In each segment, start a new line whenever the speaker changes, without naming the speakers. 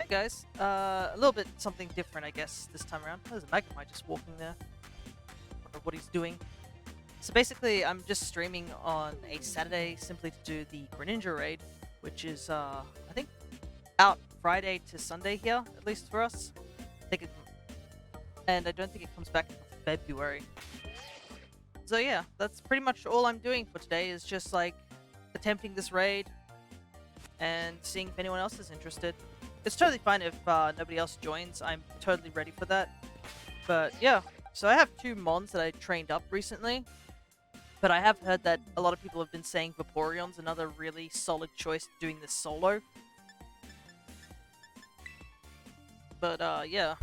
Hey guys, a little bit something different, I guess, this time around. There's a Magnemite just walking there. Wonder what he's doing. So basically, I'm just streaming on a Saturday simply to do the Greninja raid, which is, I think, out Friday to Sunday here, at least for us. And I don't think it comes back until February. So yeah, that's pretty much all I'm doing for today, is just like attempting this raid and seeing if anyone else is interested. It's totally fine if nobody else joins. I'm totally ready for that. But yeah, so I have two mons that I trained up recently. But I have heard that a lot of people have been saying Vaporeon's another really solid choice doing this solo. But yeah,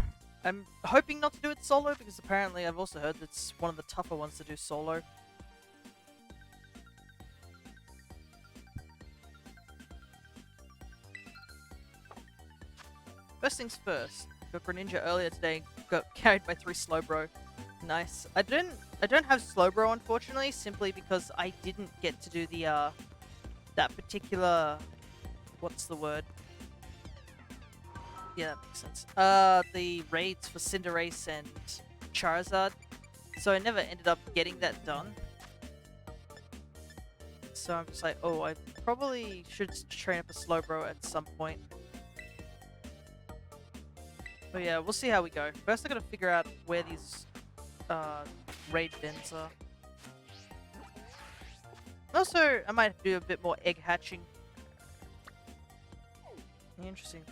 I'm hoping not to do it solo because apparently I've also heard it's one of the tougher ones to do solo. First things first, got Greninja earlier today, got carried by 3 Slowbro. Nice. I don't have Slowbro unfortunately, simply because I didn't get to do the that particular, what's the word? Yeah, that makes sense. The raids for Cinderace and Charizard. So I never ended up getting that done. So I'm just like, oh, I probably should train up a Slowbro at some point. But yeah, we'll see how we go. First I gotta figure out where these raid bins are. Also, I might do a bit more egg hatching. Interesting.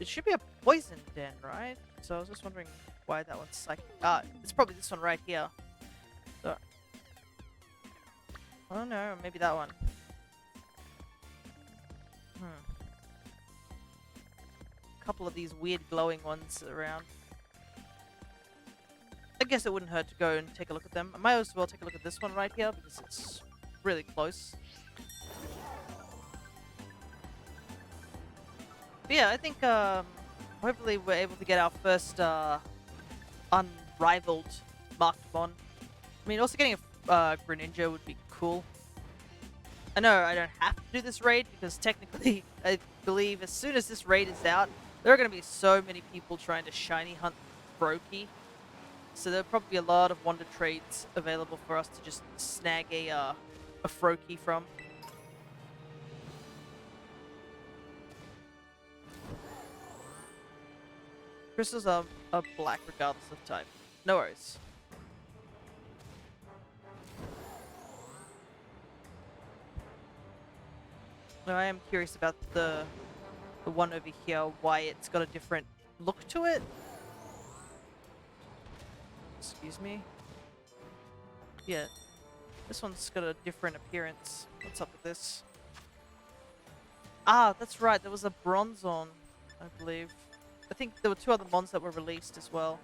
It should be a poison den, right? So I was just wondering why that one's psychic. It's probably this one right here. So, oh no, maybe that one. Couple of these weird glowing ones around. I guess it wouldn't hurt to go and take a look at them. I might as well take a look at this one right here because it's really close. But yeah, I think hopefully we're able to get our first unrivaled marked mon. I mean, also getting a Greninja would be cool. I know I don't have to do this raid because technically I believe as soon as this raid is out, there are going to be so many people trying to shiny hunt Brokey. So there'll probably be a lot of wonder trades available for us to just snag a Froakie from. Crystals are black regardless of type. No worries. Now I am curious about the one over here, why it's got a different look to it. Excuse me. Yeah, this one's got a different appearance. What's up with this? Ah, that's right, there was a Bronzong, I believe. I think there were 2 other mons that were released as well.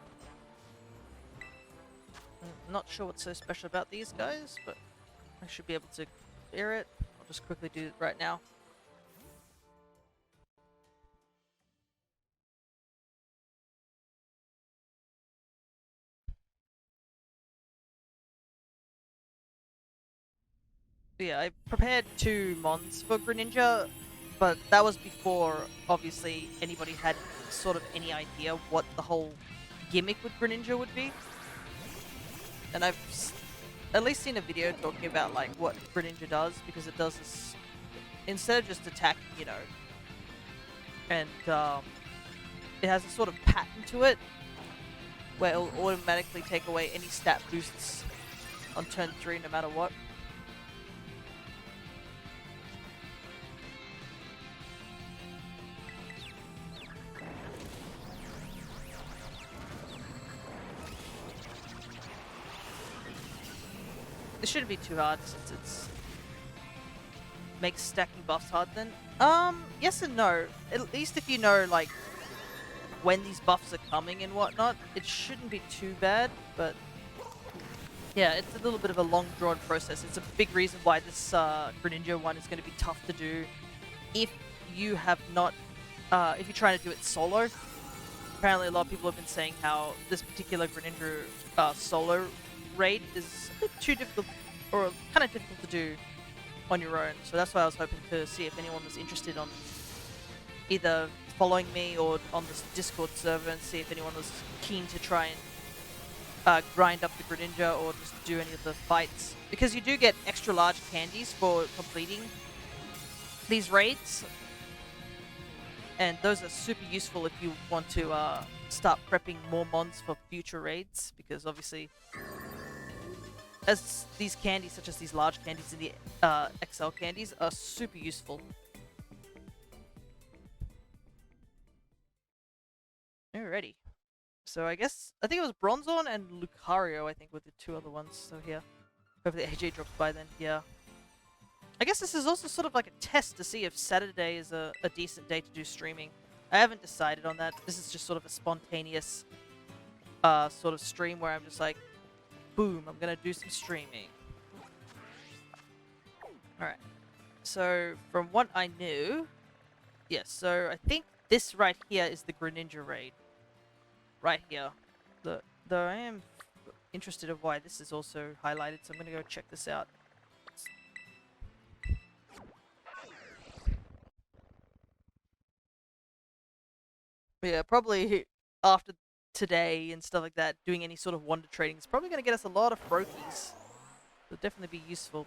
I'm not sure what's so special about these guys, but I should be able to clear it. I'll just quickly do it right now. But yeah, I prepared 2 mons for Greninja, but that was before, obviously, anybody had sort of any idea what the whole gimmick with Greninja would be. And I've at least seen a video talking about, like, what Greninja does, because it does this, instead of just attacking, you know, and it has a sort of pattern to it, where it'll automatically take away any stat boosts on turn 3 no matter what. This shouldn't be too hard since it's makes stacking buffs hard then. Yes and no. At least if you know, like, when these buffs are coming and whatnot, it shouldn't be too bad, but yeah, it's a little bit of a long drawn process. It's a big reason why this Greninja one is going to be tough to do if you have not, if you're trying to do it solo. Apparently a lot of people have been saying how this particular Greninja solo raid is a bit too difficult, or kind of difficult to do on your own. So that's why I was hoping to see if anyone was interested on either following me or on this Discord server and see if anyone was keen to try and grind up the Greninja or just do any of the fights. Because you do get extra large candies for completing these raids. And those are super useful if you want to start prepping more mons for future raids. Because obviously, as these candies, such as these large candies and the XL candies, are super useful. Alrighty. So I think it was Bronzorn and Lucario, I think, were the two other ones. So here. Hopefully AJ drops by then. Yeah. I guess this is also sort of like a test to see if Saturday is a decent day to do streaming. I haven't decided on that. This is just sort of a spontaneous sort of stream where I'm just like, boom, I'm gonna do some streaming. Alright. So, from what I knew... Yes, so I think this right here is the Greninja raid. Right here. Though I am interested in why this is also highlighted, so I'm gonna go check this out. Yeah, probably after today and stuff like that, doing any sort of wonder trading is probably going to get us a lot of Froakies. It'll definitely be useful.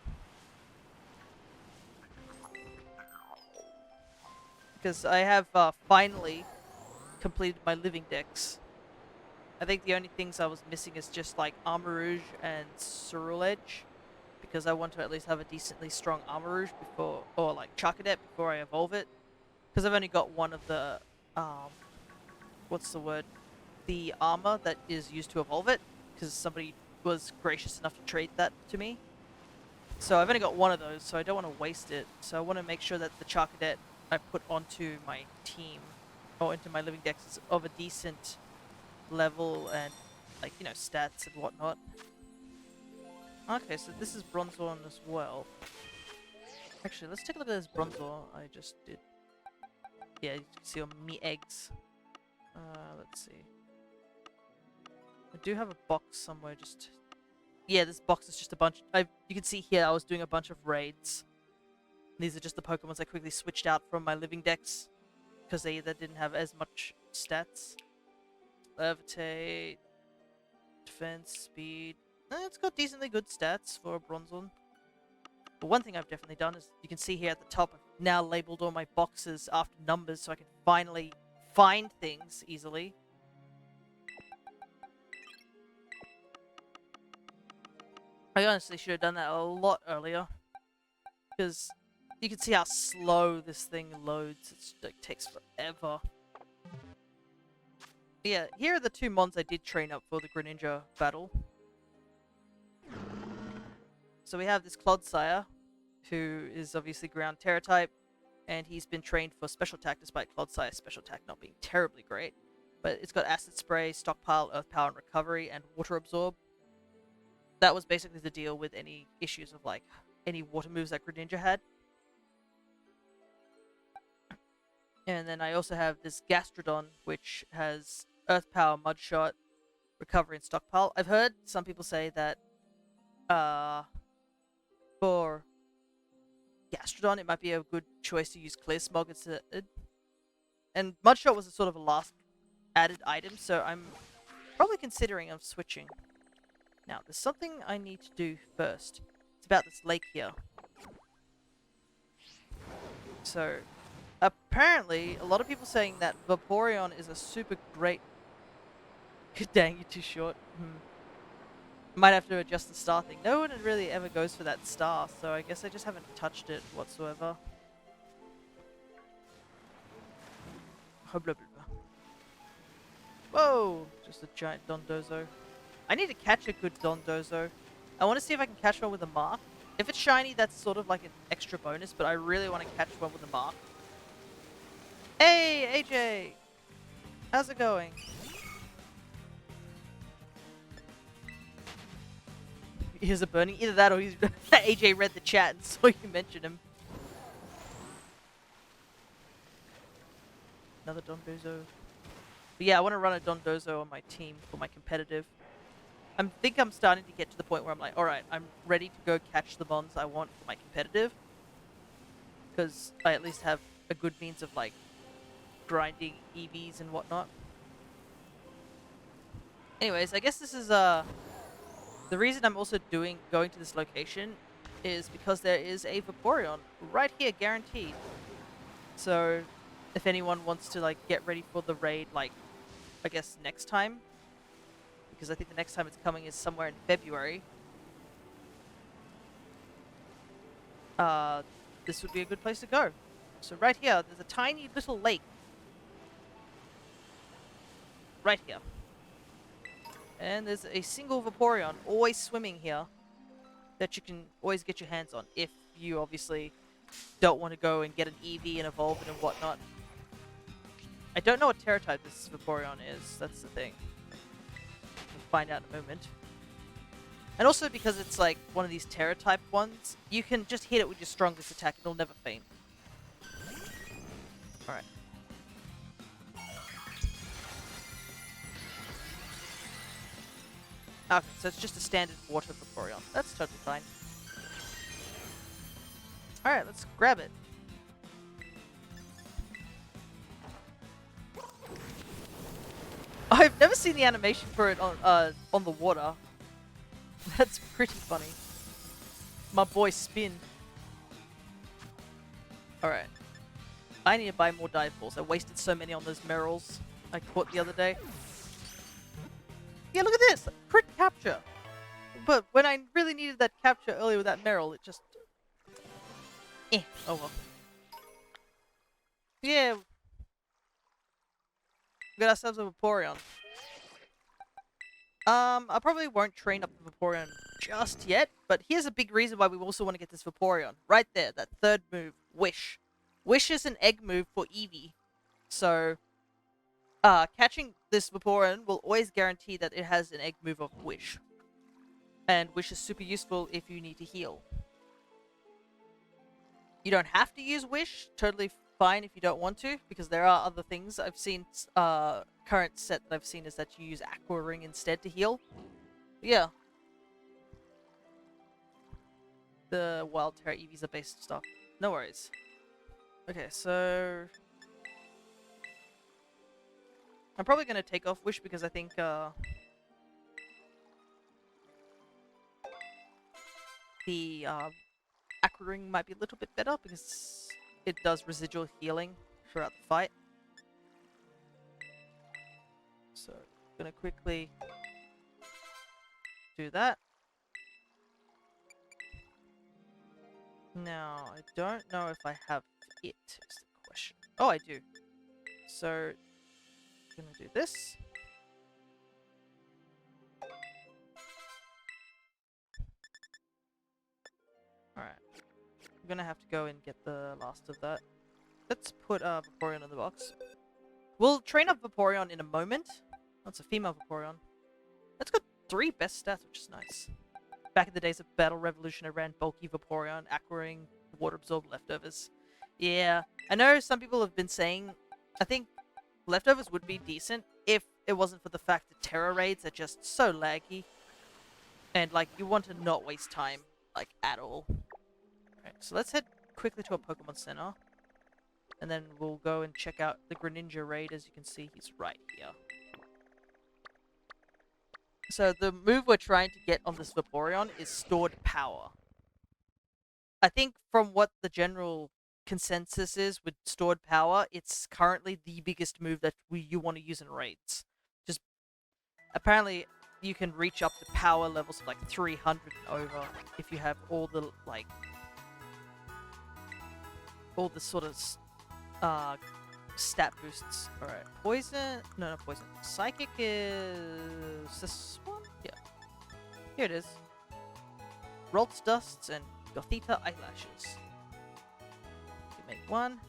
Because I have finally completed my living decks. I think the only things I was missing is just like Armarouge and Ceruledge. Because I want to at least have a decently strong Armarouge before, or like Charcadet before I evolve it. Because I've only got one of the, what's the word? The armor that is used to evolve it, because somebody was gracious enough to trade that to me. So I've only got one of those, so I don't want to waste it. So I want to make sure that the Charcadet I put onto my team, or into my living decks, is of a decent level and, like, you know, stats and whatnot. Okay, so this is Bronzorn as well. Actually, let's take a look at this Bronzor I just did. Yeah, you can see on me eggs. Let's see. I do have a box somewhere just... Yeah, this box is just a bunch... You can see here I was doing a bunch of raids. These are just the Pokemons I quickly switched out from my living decks. Because they either didn't have as much stats. Levitate. Defense, speed. It's got decently good stats for a Bronzorn. But one thing I've definitely done is, you can see here at the top, I've now labeled all my boxes after numbers so I can finally find things easily. I honestly should have done that a lot earlier. Because you can see how slow this thing loads. It like, takes forever. Yeah, here are the two mons I did train up for the Greninja battle. So we have this Clodsire, who is obviously ground Terra type, and he's been trained for special attack despite Clodsire's special attack not being terribly great. But it's got Acid Spray, Stockpile, Earth Power and Recovery, and Water Absorb. That was basically the deal with any issues of, like, any water moves that Greninja had. And then I also have this Gastrodon, which has Earth Power, Mud Shot, Recovery, and Stockpile. I've heard some people say that for Gastrodon, it might be a good choice to use Clear Smog instead. And Mud Shot was a sort of a last added item, so I'm probably considering of switching. Now, there's something I need to do first. It's about this lake here. So, apparently, a lot of people saying that Vaporeon is a super great... Dang, you're too short. Might have to adjust the star thing. No one really ever goes for that star, so I guess I just haven't touched it whatsoever. Oh, blah, blah, blah. Whoa! Just a giant Dondozo. I need to catch a good Dondozo. I want to see if I can catch one with a mark. If it's shiny, that's sort of like an extra bonus, but I really want to catch one with a mark. Hey, AJ! How's it going? Here's a burning. Either that or he's AJ read the chat and saw you mention him. Another Dondozo. But yeah, I want to run a Dondozo on my team for my competitive. I think I'm starting to get to the point where I'm like, alright, I'm ready to go catch the mons I want for my competitive. Because I at least have a good means of, like, grinding EVs and whatnot. Anyways, I guess this is the reason I'm also going to this location is because there is a Vaporeon right here, guaranteed. So if anyone wants to like get ready for the raid, like I guess next time, because I think the next time it's coming is somewhere in February. This would be a good place to go. So right here, there's a tiny little lake. Right here. And there's a single Vaporeon always swimming here that you can always get your hands on if you obviously don't want to go and get an EV and evolve it and whatnot. I don't know what Terra type this Vaporeon is, that's the thing. We'll find out in a moment. And also because it's like one of these Terra type ones, you can just hit it with your strongest attack, it'll never faint. Alright. Okay, so it's just a standard water Vaporeon. That's totally fine. Alright, let's grab it. I've never seen the animation for it on the water. That's pretty funny. My boy Spin. Alright. I need to buy more dive balls. I wasted so many on those Merrills I caught the other day. Yeah, look at this! Crit capture! But when I really needed that capture earlier with that Merrill, it just... Oh well. Yeah. We got ourselves a Vaporeon. I probably won't train up the Vaporeon just yet, but here's a big reason why we also want to get this Vaporeon. Right there, that third move, Wish. Wish is an egg move for Eevee. So, catching this Vaporeon will always guarantee that it has an egg move of Wish. And Wish is super useful if you need to heal. You don't have to use Wish, totally fine if you don't want to, because there are other things. I've seen, current set that I've seen is that you use Aqua Ring instead to heal. But yeah. The Wild Terra EVs are based stock. No worries. Okay, so... I'm probably going to take off Wish because I think, the, Aqua Ring might be a little bit better because it does residual healing throughout the fight. So, gonna quickly do that. Now, I don't know if I have it, is the question. Oh, I do. So, gonna do this. Alright. I'm gonna have to go and get the last of that. Let's put Vaporeon in the box. We'll train up Vaporeon in a moment. That's a female Vaporeon. That's got 3 best stats, which is nice. Back in the days of Battle Revolution, I ran bulky Vaporeon, Aqua Ring, Water Absorb leftovers. Yeah, I know some people have been saying, I think leftovers would be decent if it wasn't for the fact that Terra raids are just so laggy. And, like, you want to not waste time, like, at all. Alright, so let's head quickly to a Pokemon Center. And then we'll go and check out the Greninja raid. As you can see, he's right here. So the move we're trying to get on this Vaporeon is Stored Power. I think from what the general consensus is with Stored Power, it's currently the biggest move that you want to use in raids. Just apparently you can reach up to power levels of like 300 and over if you have all the like all the sort of stat boosts. Alright, poison. No, not poison. Psychic is this one? Yeah. Here it is. Rolt's Dusts and Gothita Eyelashes. You make 1.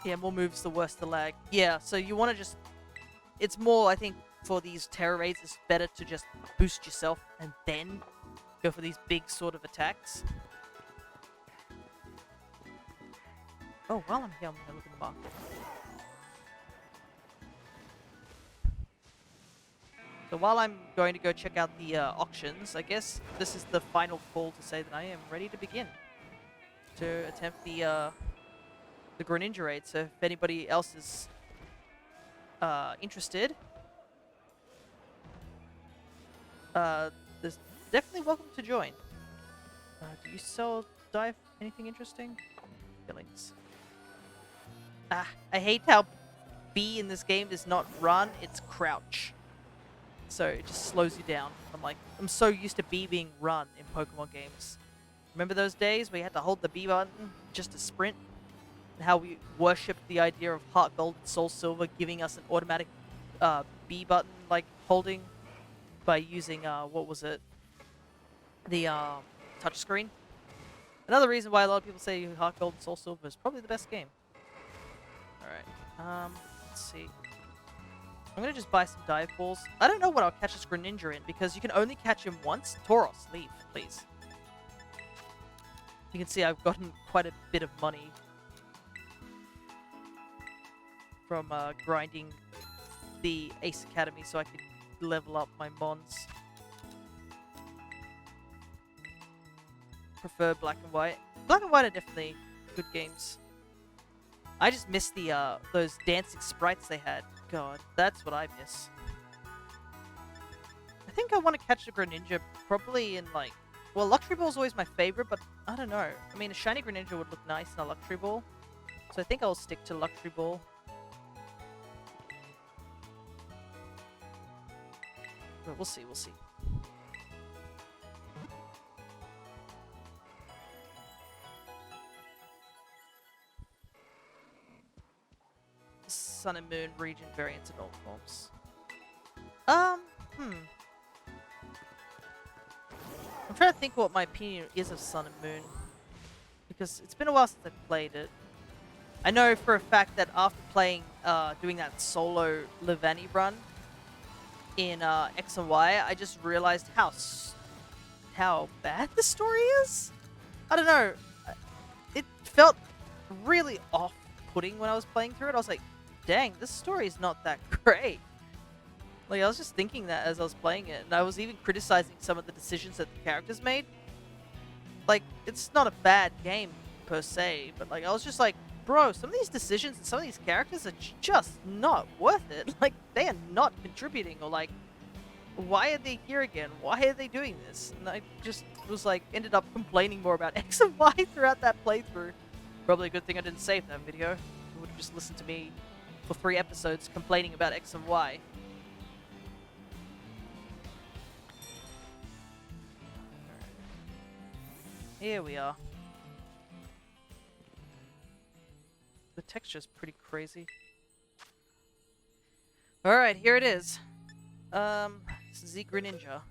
Yeah, more moves, the worse the lag. Yeah, so you want to just... It's more, I think, for these Terra raids, it's better to just boost yourself and then go for these big sort of attacks. Oh, while I'm here, I'm going to look at the market. So while I'm going to go check out the auctions, I guess this is the final call to say that I am ready to begin. to attempt the Greninja raid. So if anybody else is interested, there's definitely welcome to join. Do you sell dive anything interesting? Feelings. I hate how B in this game is not run, it's crouch. So it just slows you down. I'm so used to B being run in Pokemon games. Remember those days where you had to hold the B button just to sprint? And how we worshipped the idea of Heart Gold and Soul Silver giving us an automatic B button like holding by using what was it? The touchscreen. Another reason why a lot of people say Heart Gold and Soul Silver is probably the best game. Alright. Let's see. I'm gonna just buy some dive balls. I don't know what I'll catch this Greninja in because you can only catch him once. Tauros, leave, please. You can see I've gotten quite a bit of money from grinding the Ace Academy so I can level up my mons. Prefer Black and White. Black and White are definitely good games. I just miss the those dancing sprites they had. God, that's what I miss. I think I want to catch the Greninja probably in like... Well, Luxury Ball is always my favorite, but I don't know. I mean, a shiny Greninja would look nice in a Luxury Ball. So I think I'll stick to Luxury Ball. But we'll see, we'll see. Sun and Moon region variants and all forms. I'm trying to think what my opinion is of Sun and Moon. Because it's been a while since I played it. I know for a fact that after playing, doing that solo Levani run in X and Y, I just realized how bad the story is. I don't know. It felt really off-putting when I was playing through it. I was like, dang, this story is not that great. Like, I was just thinking that as I was playing it, and I was even criticizing some of the decisions that the characters made. Like, it's not a bad game, per se, but, like, I was just like, bro, some of these decisions and some of these characters are just not worth it. Like, they are not contributing, or, like, why are they here again? Why are they doing this? And I just was, like, ended up complaining more about X and Y throughout that playthrough. Probably a good thing I didn't save that video. You would have just listened to me for 3 episodes complaining about X and Y. Here we are. The texture's pretty crazy. Alright, here it is. Z Greninja.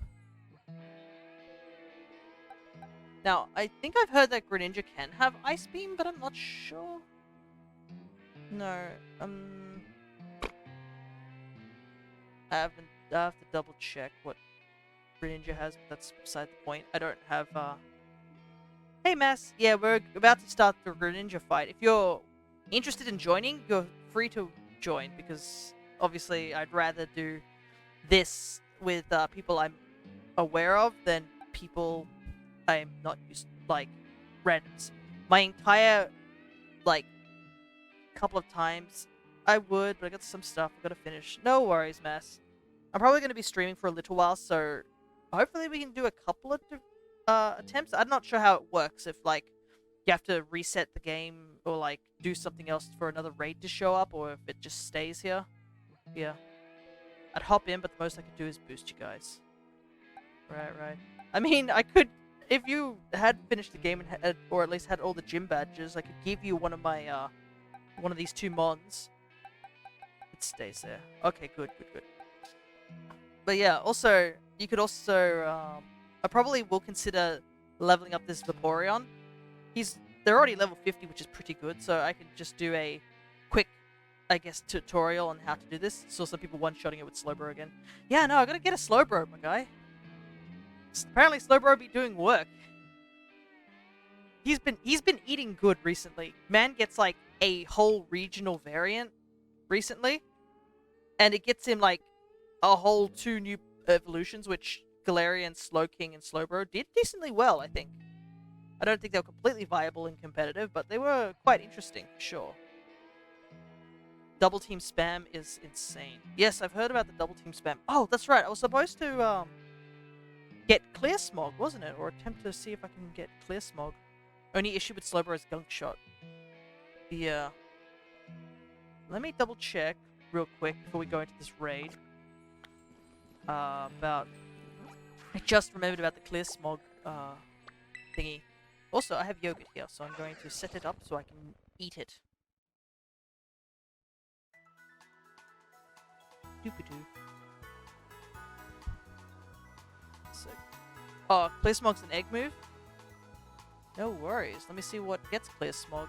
Now, I think I've heard that Greninja can have Ice Beam, but I'm not sure. No, I have to double check what Greninja has, but that's beside the point. I don't have, Hey, Mass! Yeah, we're about to start the Greninja fight. If you're interested in joining, you're free to join, because obviously I'd rather do this with people I'm aware of than people I'm not used to, like, randoms. My entire, like, couple of times I would, but I got some stuff I gotta finish. No worries, Mass. I'm probably gonna be streaming for a little while, so hopefully we can do a couple of attempts. I'm not sure how it works, if, like, you have to reset the game or, like, do something else for another raid to show up, or if it just stays here. Yeah. I'd hop in, but the most I could do is boost you guys. Right. I mean, I could, if you had finished the game and had, or at least had all the gym badges, I could give you one of my, one of these 2 mons. It stays there. Okay, good. But yeah, also, you could also, I probably will consider leveling up this Vaporeon. They're already level 50, which is pretty good, so I can just do a quick, I guess, tutorial on how to do this. Saw some people one-shotting it with Slowbro again. Yeah, no, I gotta get a Slowbro, my guy. Apparently Slowbro be doing work. He's been eating good recently. Man gets, like, a whole regional variant recently, and it gets him, like, a whole 2 new evolutions, which Galarian, Slowking, and Slowbro did decently well, I think. I don't think they were completely viable and competitive, but they were quite interesting, for sure. Double team spam is insane. Yes, I've heard about the double team spam. Oh, that's right. I was supposed to get Clear Smog, wasn't it? Or attempt to see if I can get Clear Smog. Only issue with Slowbro is Gunk Shot. Yeah. Let me double check real quick before we go into this raid. About... I just remembered about the Clear Smog thingy. Also, I have yogurt here, so I'm going to set it up so I can eat it. Doop-a-doo. So, oh, Clear Smog's an egg move? No worries. Let me see what gets Clear Smog.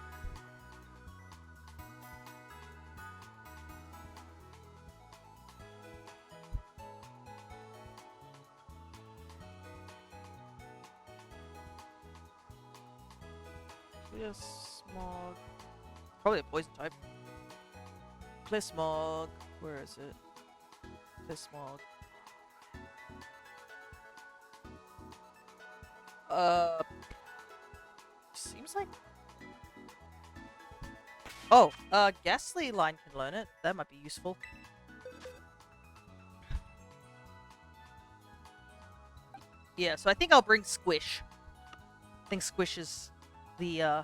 Clear Smog. Probably a poison type. Clear Smog. Where is it? Clear Smog. Seems like... Oh, Ghastly line can learn it. That might be useful. Yeah, so I think I'll bring Squish. I think Squish is the,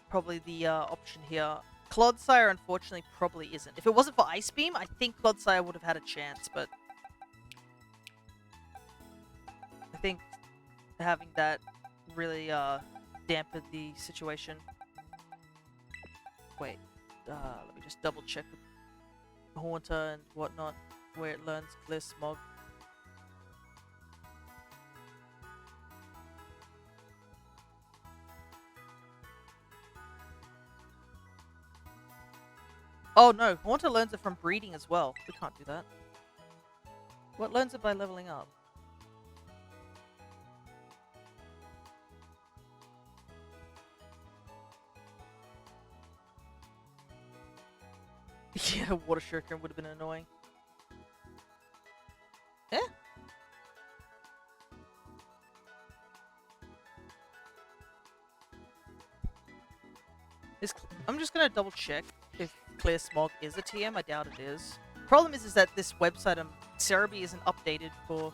probably the, option here. Clodsire, unfortunately, probably isn't. If it wasn't for Ice Beam, I think Clodsire would have had a chance, but... I think having that really, dampened the situation. Wait, let me just double check the Haunter and whatnot, where it learns Clear Smog. Oh no, Haunter learns it from breeding as well. We can't do that. What learns it by leveling up? Yeah, Water Shuriken would have been annoying. Eh? I'm just gonna double check if Clear Smog is a TM. I doubt it is. Problem is that this website, Cerebi, isn't updated for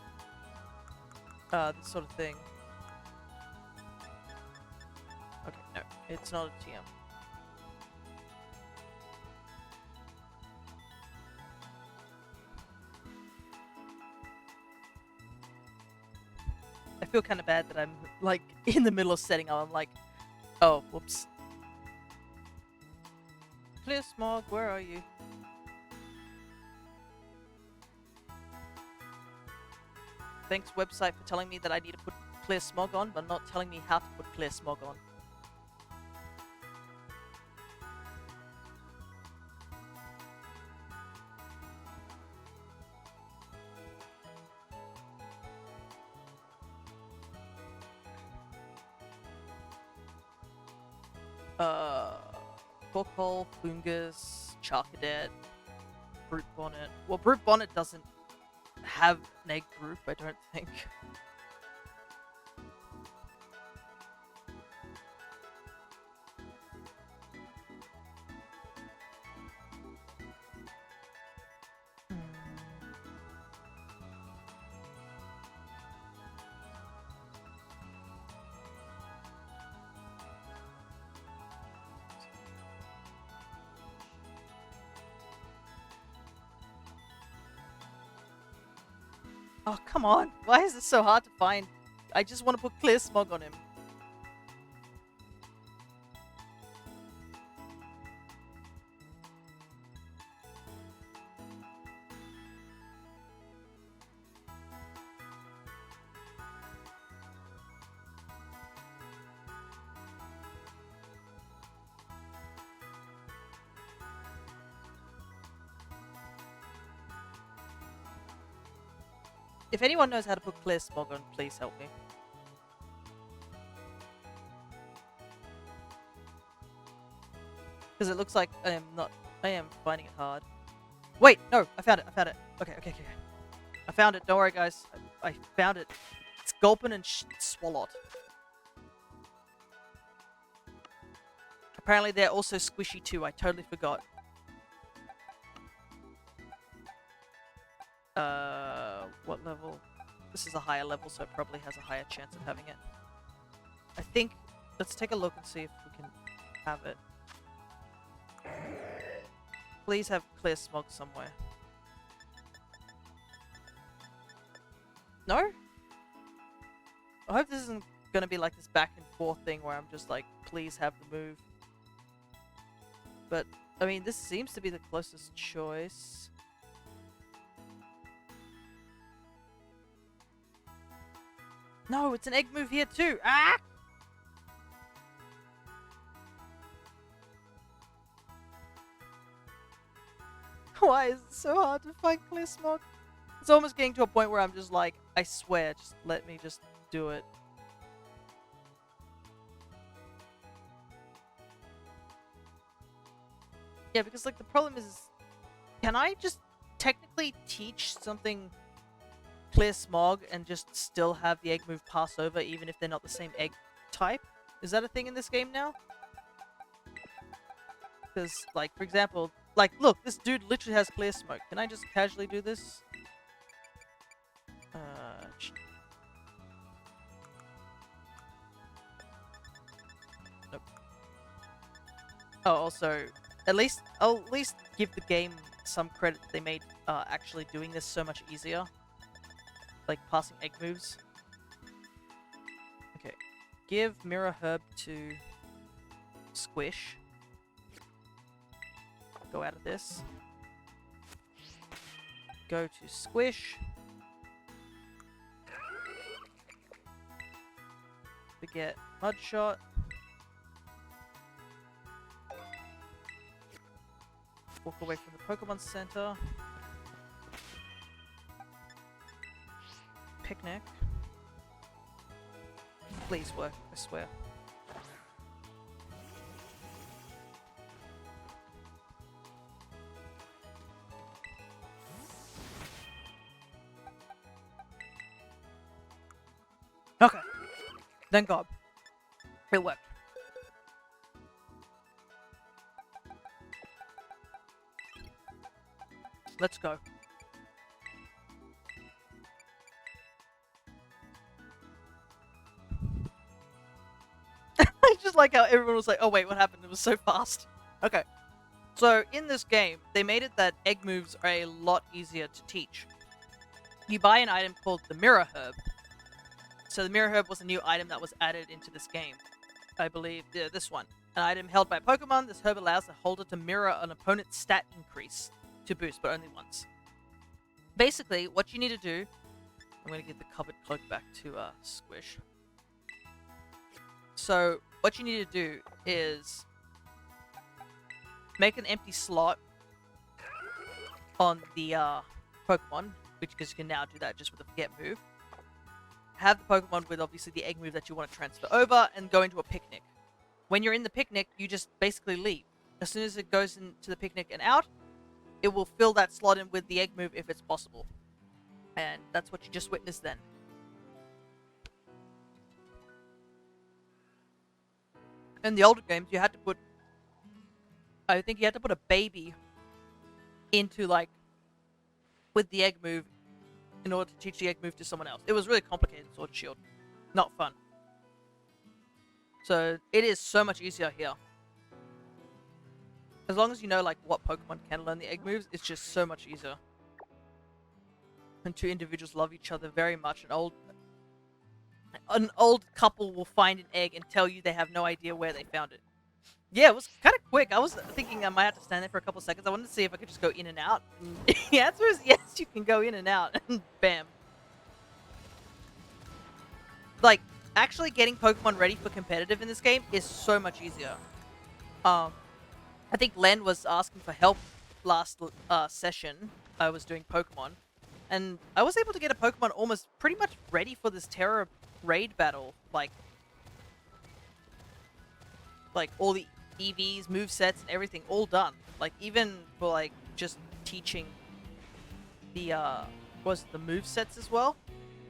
this sort of thing. Okay, no, it's not a TM. I feel kind of bad that I'm, like, in the middle of setting up. I'm like, oh, whoops. Clear Smog, where are you? Thanks, website, for telling me that I need to put Clear Smog on, but not telling me how to put Clear Smog on. Corkhole, Fungus, Charcadet, Brute Bonnet. Well, Brute Bonnet doesn't have an egg group, I don't think. Oh, come on. Why is this so hard to find? I just want to put Clear Smog on him. If anyone knows how to put Clear Smog on, please help me. Because it looks like I am finding it hard. Wait, no, I found it. Okay. I found it, don't worry guys. I found it. It's Gulpin and Swalot. Apparently they're also squishy too. I totally forgot. What level? This is a higher level, so it probably has a higher chance of having it. I think... Let's take a look and see if we can have it. Please have clear smog somewhere. No? I hope this isn't gonna be like this back and forth thing where I'm just like, please have the move. But, I mean, this seems to be the closest choice. No, it's an egg move here too! Ah! Why is it so hard to find clear smog? It's almost getting to a point where I'm just like, I swear, just let me just do it. Yeah, because like the problem is, can I just technically teach something clear smog and just still have the egg move pass over even if they're not the same egg type? Is that a thing in this game now? Because, like, for example, like, look, this dude literally has clear smoke. Can I just casually do this? Nope. Oh, also, I'll at least give the game some credit that they made actually doing this so much easier. Like, passing egg moves. Okay. Give Mirror Herb to Squish. Go out of this. Go to Squish. Forget Mudshot. Walk away from the Pokemon Center. Picnic. Please work, I swear. Okay. Thank God. It worked. Let's go. I just like how everyone was like, oh wait, what happened? It was so fast. Okay. So, in this game, they made it that egg moves are a lot easier to teach. You buy an item called the Mirror Herb. So the Mirror Herb was a new item that was added into this game. I believe, yeah, this one. An item held by a Pokemon, this herb allows the holder to mirror an opponent's stat increase to boost, but only once. Basically, what you need to do... I'm going to give the covered cloak back to Squish. So, what you need to do is... make an empty slot on the Pokemon, because you can now do that just with the Forget move. Have the Pokemon with obviously the egg move that you want to transfer over, and go into a picnic. When you're in the picnic, you just basically leave. As soon as it goes into the picnic and out, it will fill that slot in with the egg move if it's possible. And that's what you just witnessed then. In the older games, you had to put... I think you had to put a baby into, like, with the egg move in order to teach the egg move to someone else. It was really complicated, Sword and Shield. Not fun. So, it is so much easier here. As long as you know, like, what Pokemon can learn the egg moves, it's just so much easier. And two individuals love each other very much. An old couple will find an egg and tell you they have no idea where they found it. Yeah, it was kind of quick. I was thinking I might have to stand there for a couple seconds. I wanted to see if I could just go in and out. And the answer is yes, you can go in and out. And bam. Like, actually getting Pokemon ready for competitive in this game is so much easier. I think Len was asking for help last session. I was doing Pokemon. And I was able to get a Pokemon almost pretty much ready for this Terra raid battle. Like all the EVs, movesets, and everything all done. Like, even for, like, just teaching the, the movesets as well?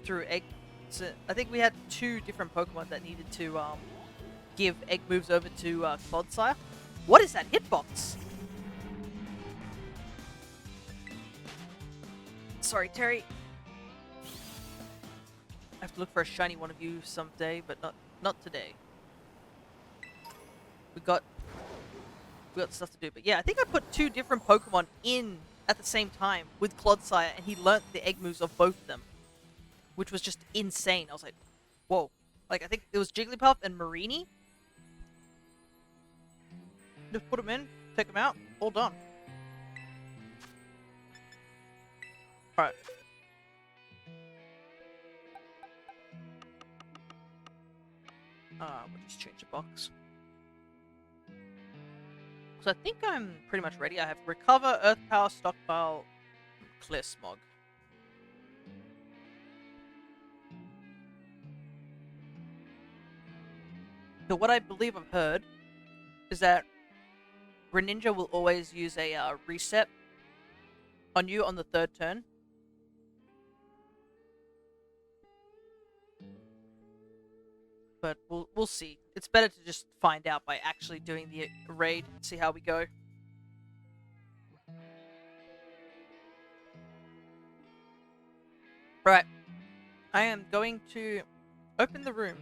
Through egg... So I think we had 2 different Pokemon that needed to, give egg moves over to Clodsire. What is that hitbox? Sorry, Terry. I have to look for a shiny one of you someday, but not today. We got stuff to do. But yeah, I think I put 2 different Pokemon in at the same time with Clodsire, and he learnt the egg moves of both of them, which was just insane. I was like, whoa. Like, I think it was Jigglypuff and Marini. Just put them in, take them out, all done. Alright. We'll just change the box. So I think I'm pretty much ready. I have Recover, Earth Power, Stockpile, Clear Smog. So what I believe I've heard is that Greninja will always use a reset on you on the 3rd turn. But we'll see. It's better to just find out by actually doing the raid, see how we go. Right. I am going to open the room.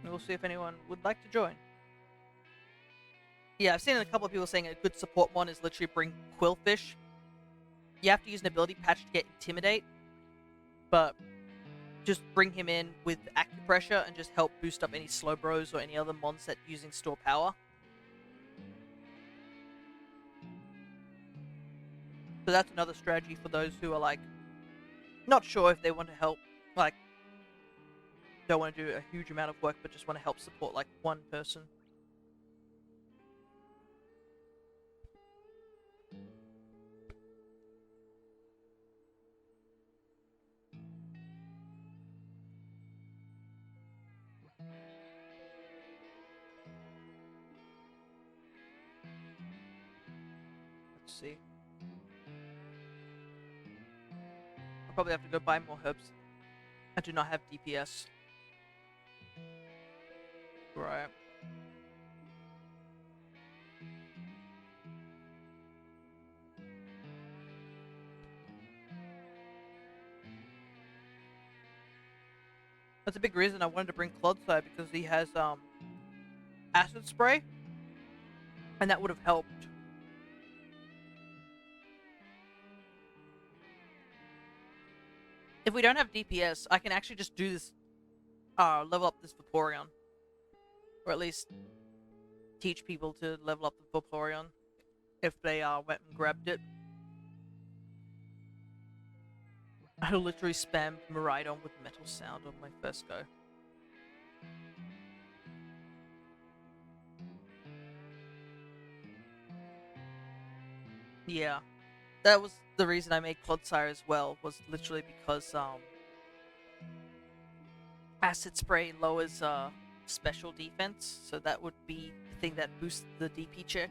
And we'll see if anyone would like to join. Yeah, I've seen a couple of people saying a good support one is literally bring Quillfish. You have to use an ability patch to get Intimidate. But just bring him in with Acupressure and just help boost up any Slowbros or any other mons that using Store Power. So that's another strategy for those who are like, not sure if they want to help, like, don't want to do a huge amount of work, but just want to help support like one person. Let's see. I'll probably have to go buy more herbs. I do not have DPS. Right. That's a big reason I wanted to bring Clodsire, because he has Acid Spray, and that would have helped. If we don't have DPS, I can actually just do this, level up this Vaporeon. Or at least teach people to level up the Vaporeon if they went and grabbed it. I literally spammed Miraidon with Metal Sound on my first go. Yeah. That was the reason I made Clodsire as well, was literally because Acid Spray lowers special defense, so that would be the thing that boosts the DP check.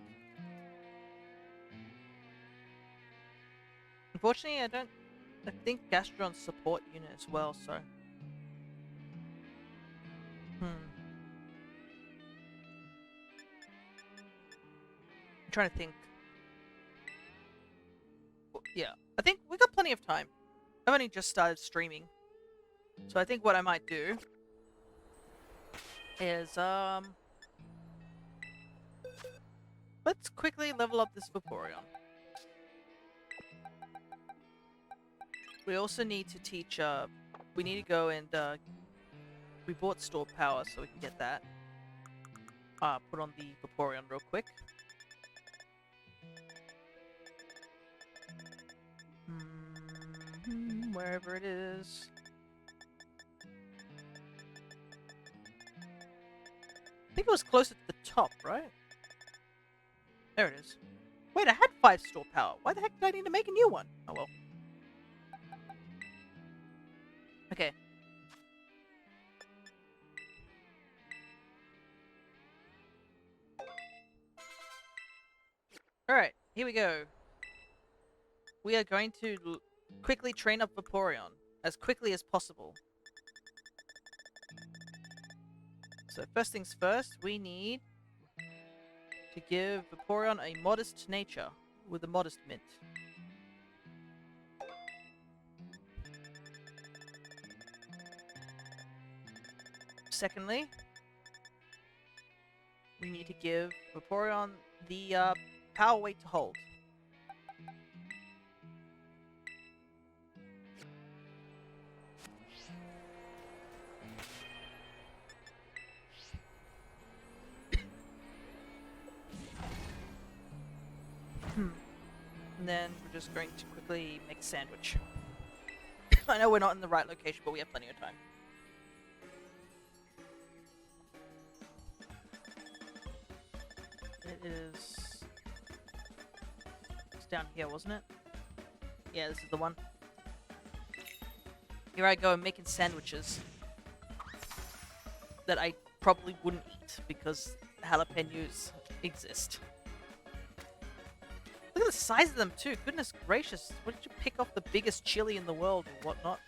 Unfortunately, I think Gastron's support unit as well, so. I'm trying to think. Yeah, I think we got plenty of time. I've only just started streaming. So I think what I might do is, let's quickly level up this Vaporeon. We also need to teach, we need to go and, we bought Store Power so we can get that. Put on the Vaporeon real quick. Wherever it is. I think it was closer to the top, right? There it is. Wait, I had 5 Store Power. Why the heck did I need to make a new one? Oh well. Okay. Alright, here we go. We are going to quickly train up Vaporeon as quickly as possible. So first things first, we need to give Vaporeon a modest nature with a modest mint. Secondly, we need to give Vaporeon the power weight to hold. And then we're just going to quickly make a sandwich. I know we're not in the right location, but we have plenty of time. It is... It's down here, wasn't it? Yeah, this is the one. Here I go, I'm making sandwiches that I probably wouldn't eat because jalapenos exist. Look at the size of them too, goodness gracious. What did you pick off the biggest chili in the world or whatnot?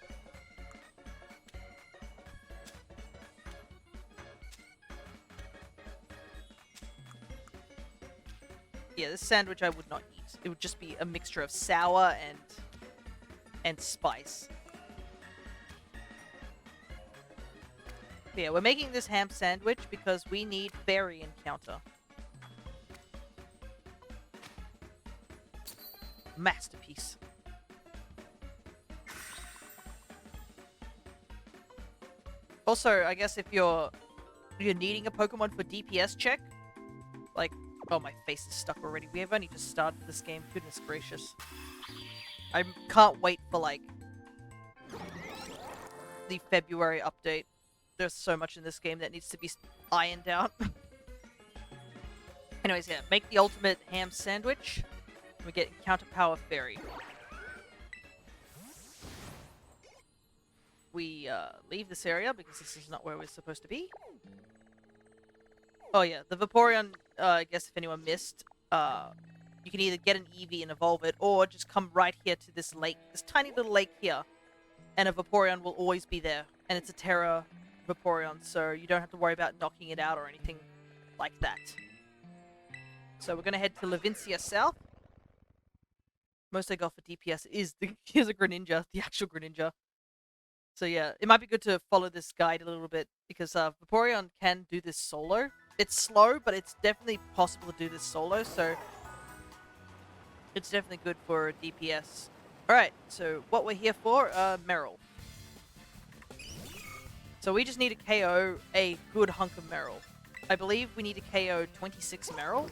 Yeah, this sandwich I would not eat. It would just be a mixture of sour and spice. But yeah, we're making this ham sandwich because we need fairy encounter. Masterpiece. Also, I guess if you're needing a Pokemon for DPS check, like, oh, my face is stuck already. We have only just started this game. Goodness gracious. I can't wait for, like, the February update. There's so much in this game that needs to be ironed out. Anyways, yeah, make the ultimate ham sandwich. We get Encounter Power Fairy. We leave this area because this is not where we're supposed to be. Oh yeah, the Vaporeon, I guess if anyone missed, you can either get an Eevee and evolve it, or just come right here to this lake, this tiny little lake here, and a Vaporeon will always be there. And it's a Terra Vaporeon, so you don't have to worry about knocking it out or anything like that. So we're going to head to Levincia South. Most I got for DPS is here's a Greninja, the actual Greninja. So yeah, it might be good to follow this guide a little bit, because Vaporeon can do this solo. It's slow, but it's definitely possible to do this solo, so it's definitely good for DPS. Alright, so what we're here for, Meryl. So we just need to KO a good hunk of Meryl. I believe we need to KO 26 Meryl.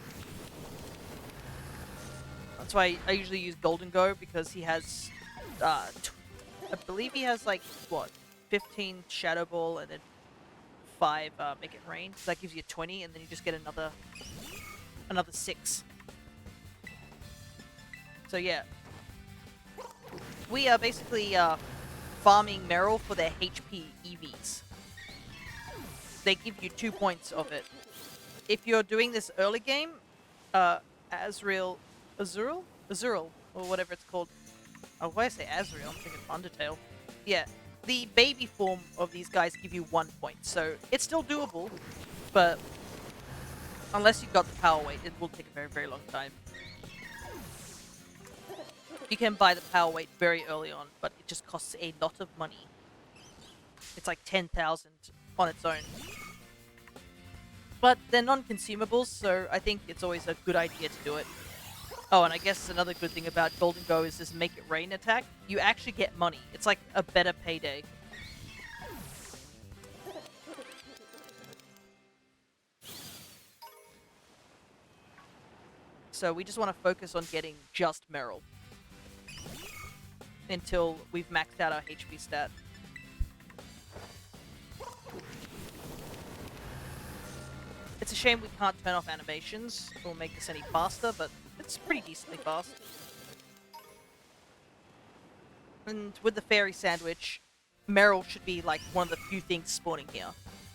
That's why I usually use Golden Go, because he has, I believe he has like, what, 15 Shadow Ball and then 5 Make It Rain. So that gives you 20, and then you just get another 6. So yeah. We are basically farming Meryl for their HP EVs. They give you 2 points of it. If you're doing this early game, Azurill, or whatever it's called. Oh, why did I say Azurill? I'm thinking Undertale. Yeah, the baby form of these guys give you 1 point, so it's still doable, but unless you've got the power weight, it will take a very, very long time. You can buy the power weight very early on, but it just costs a lot of money. It's like 10,000 on its own. But they're non-consumables, so I think it's always a good idea to do it. Oh, and I guess another good thing about Golden Go is this Make It Rain attack. You actually get money. It's like a better payday. So we just want to focus on getting just Meryl until we've maxed out our HP stat. It's a shame we can't turn off animations or make this any faster, but it's pretty decently fast. And with the fairy sandwich, Meryl should be like one of the few things spawning here.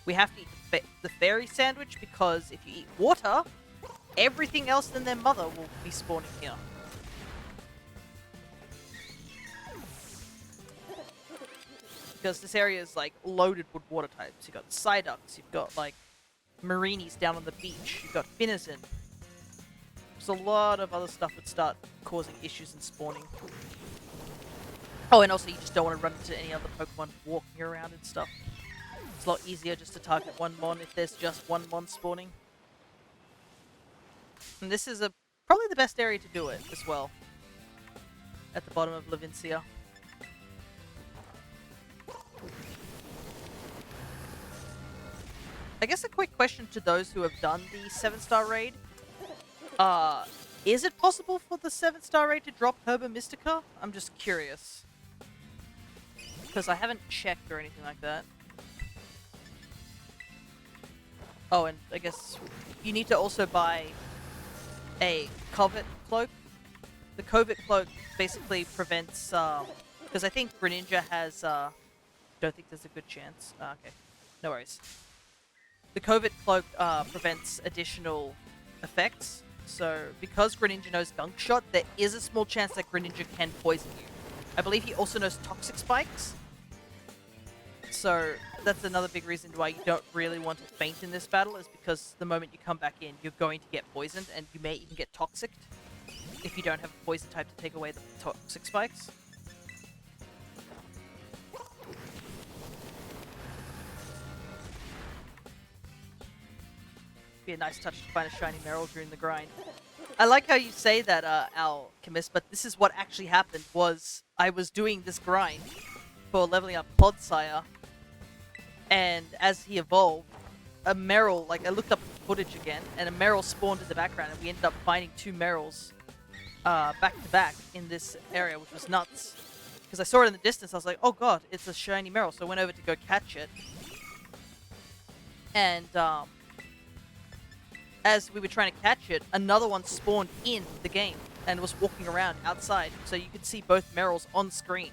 We have to eat the fairy sandwich because if you eat water, everything else than their mother will be spawning here. Because this area is like loaded with water types. You've got Psyducks, you've got like Marinis down on the beach. You've got Finizen. There's a lot of other stuff that start causing issues in spawning. Oh, and also you just don't want to run into any other Pokemon walking around and stuff. It's a lot easier just to target one Mon if there's just one Mon spawning. And this is probably the best area to do it as well. At the bottom of Levincia. I guess a quick question to those who have done the 7-star raid. Is it possible for the 7-star raid to drop Herba Mystica? I'm just curious. Because I haven't checked or anything like that. Oh, and I guess you need to also buy a Covet Cloak. The Covet Cloak basically prevents, because I think Greninja has, don't think there's a good chance. Okay, no worries. The Covet Cloak prevents additional effects. So, because Greninja knows Gunk Shot, there is a small chance that Greninja can poison you. I believe he also knows Toxic Spikes. So, that's another big reason why you don't really want to faint in this battle, is because the moment you come back in, you're going to get poisoned, and you may even get Toxic if you don't have a poison type to take away the Toxic Spikes. Be a nice touch to find a shiny Meryl during the grind. I like how you say that, Alchemist, but this is what actually happened, was I was doing this grind for leveling up Clodsire, and as he evolved, a Meryl, like, I looked up the footage again, and a Meryl spawned in the background, and we ended up finding 2 Meryls back to back in this area, which was nuts. Because I saw it in the distance, I was like, oh god, it's a shiny Meryl, so I went over to go catch it. And, as we were trying to catch it, another one spawned in the game and was walking around outside, so you could see both Meryls on screen.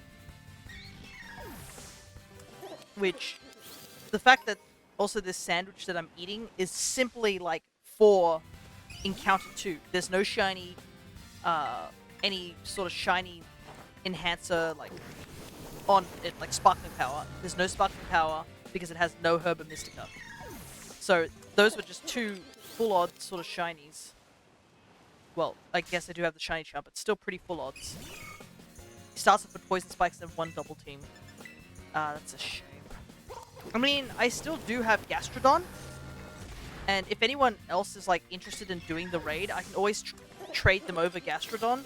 Which, the fact that also this sandwich that I'm eating is simply like for Encounter 2. There's no shiny, any sort of shiny enhancer like on it, like Sparkling Power. There's no Sparkling Power because it has no Herba Mystica. So those were just 2 full odds sort of shinies. Well, I guess I do have the shiny charm, but still pretty full odds. He starts off with Poison Spikes and 1 double team. That's a shame. I mean, I still do have Gastrodon, and if anyone else is like interested in doing the raid, I can always trade them over Gastrodon.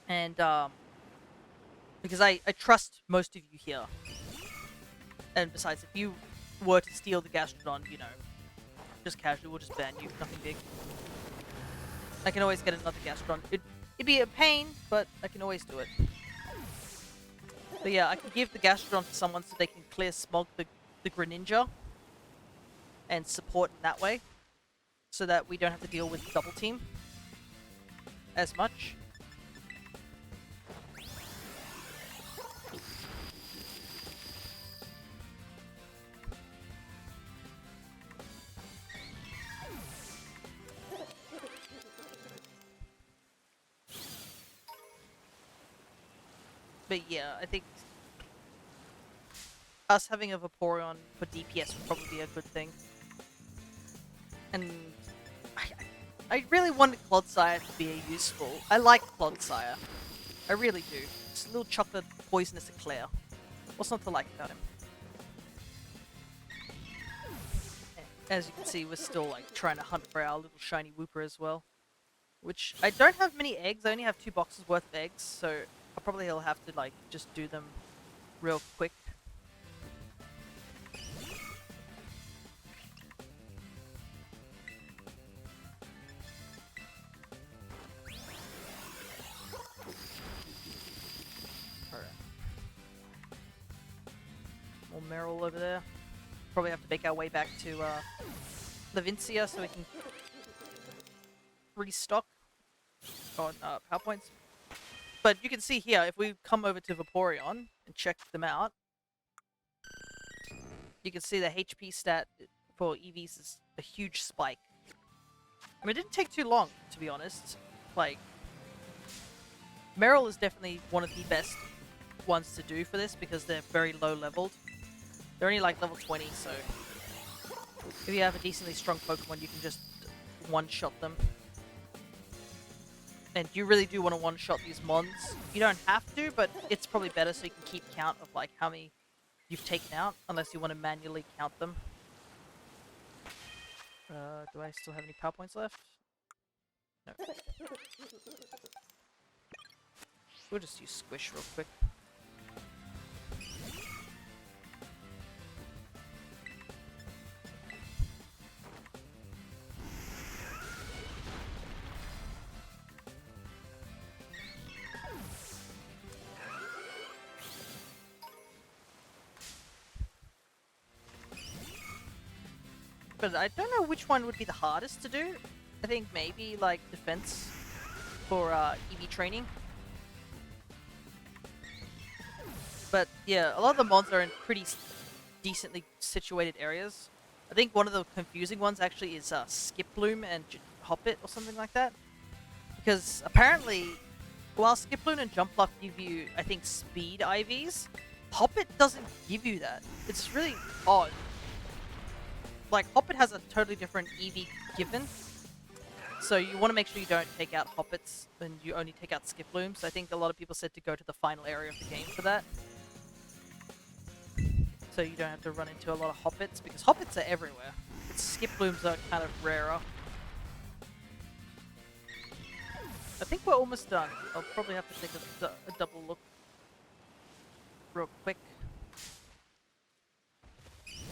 And because I trust most of you here. And besides, if you were to steal the Gastrodon, you know, just casually, we'll just ban you. Nothing big. I can always get another Gastrodon. It'd be a pain, but I can always do it. But yeah, I can give the Gastrodon to someone so they can clear Smog the Greninja. And support in that way. So that we don't have to deal with double team as much. But yeah, I think us having a Vaporeon for DPS would probably be a good thing. And I really wanted Clodsire to be useful. I like Clodsire. I really do. It's a little chocolate poisonous eclair. What's not to like about him? As you can see, we're still like trying to hunt for our little shiny Wooper as well. Which, I don't have many eggs, I only have 2 boxes worth of eggs, so I'll probably have to like just do them real quick. Alright. More Meryl over there. Probably have to make our way back to Levincia so we can restock on power points. But you can see here, if we come over to Vaporeon and check them out, you can see the HP stat for EVs is a huge spike. I mean, it didn't take too long, to be honest. Like, Meryl is definitely one of the best ones to do for this because they're very low leveled. They're only like level 20, so If you have a decently strong Pokemon, you can just one-shot them. And you really do want to one-shot these mons. You don't have to, but it's probably better so you can keep count of like how many you've taken out, unless you want to manually count them. Do I still have any power points left? No. We'll just use Squish real quick. But I don't know which one would be the hardest to do. I think maybe like defense for EV training. But yeah, a lot of the mons are in pretty decently situated areas. I think one of the confusing ones actually is Skiploom and Hoppit or something like that. Because apparently, while Skiploom and Jumpluff give you, I think, speed IVs, Hoppit doesn't give you that. It's really odd. Like, Hoppit has a totally different EV given. So you want to make sure you don't take out Hoppits and you only take out Skiplooms. I think a lot of people said to go to the final area of the game for that. So you don't have to run into a lot of Hoppits, because Hoppits are everywhere. Skiplooms are kind of rarer. I think we're almost done. I'll probably have to take a double look real quick.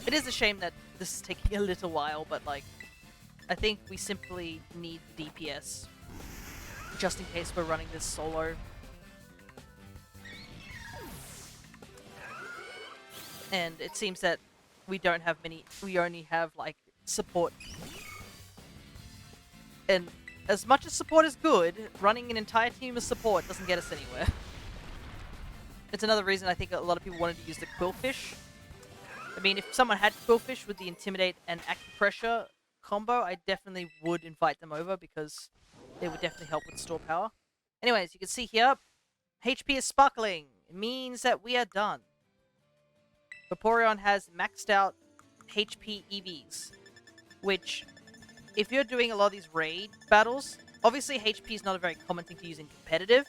It is a shame that this is taking a little while, but like, I think we simply need DPS just in case we're running this solo. And it seems that we don't have many, we only have like support. And as much as support is good, running an entire team of support doesn't get us anywhere. It's another reason I think a lot of people wanted to use the Quillfish. I mean, if someone had Quillfish with the Intimidate and Acupressure combo, I definitely would invite them over because they would definitely help with store power. Anyways, you can see here, HP is sparkling. It means that we are done. Vaporeon has maxed out HP EVs, which, if you're doing a lot of these raid battles, obviously HP is not a very common thing to use in competitive,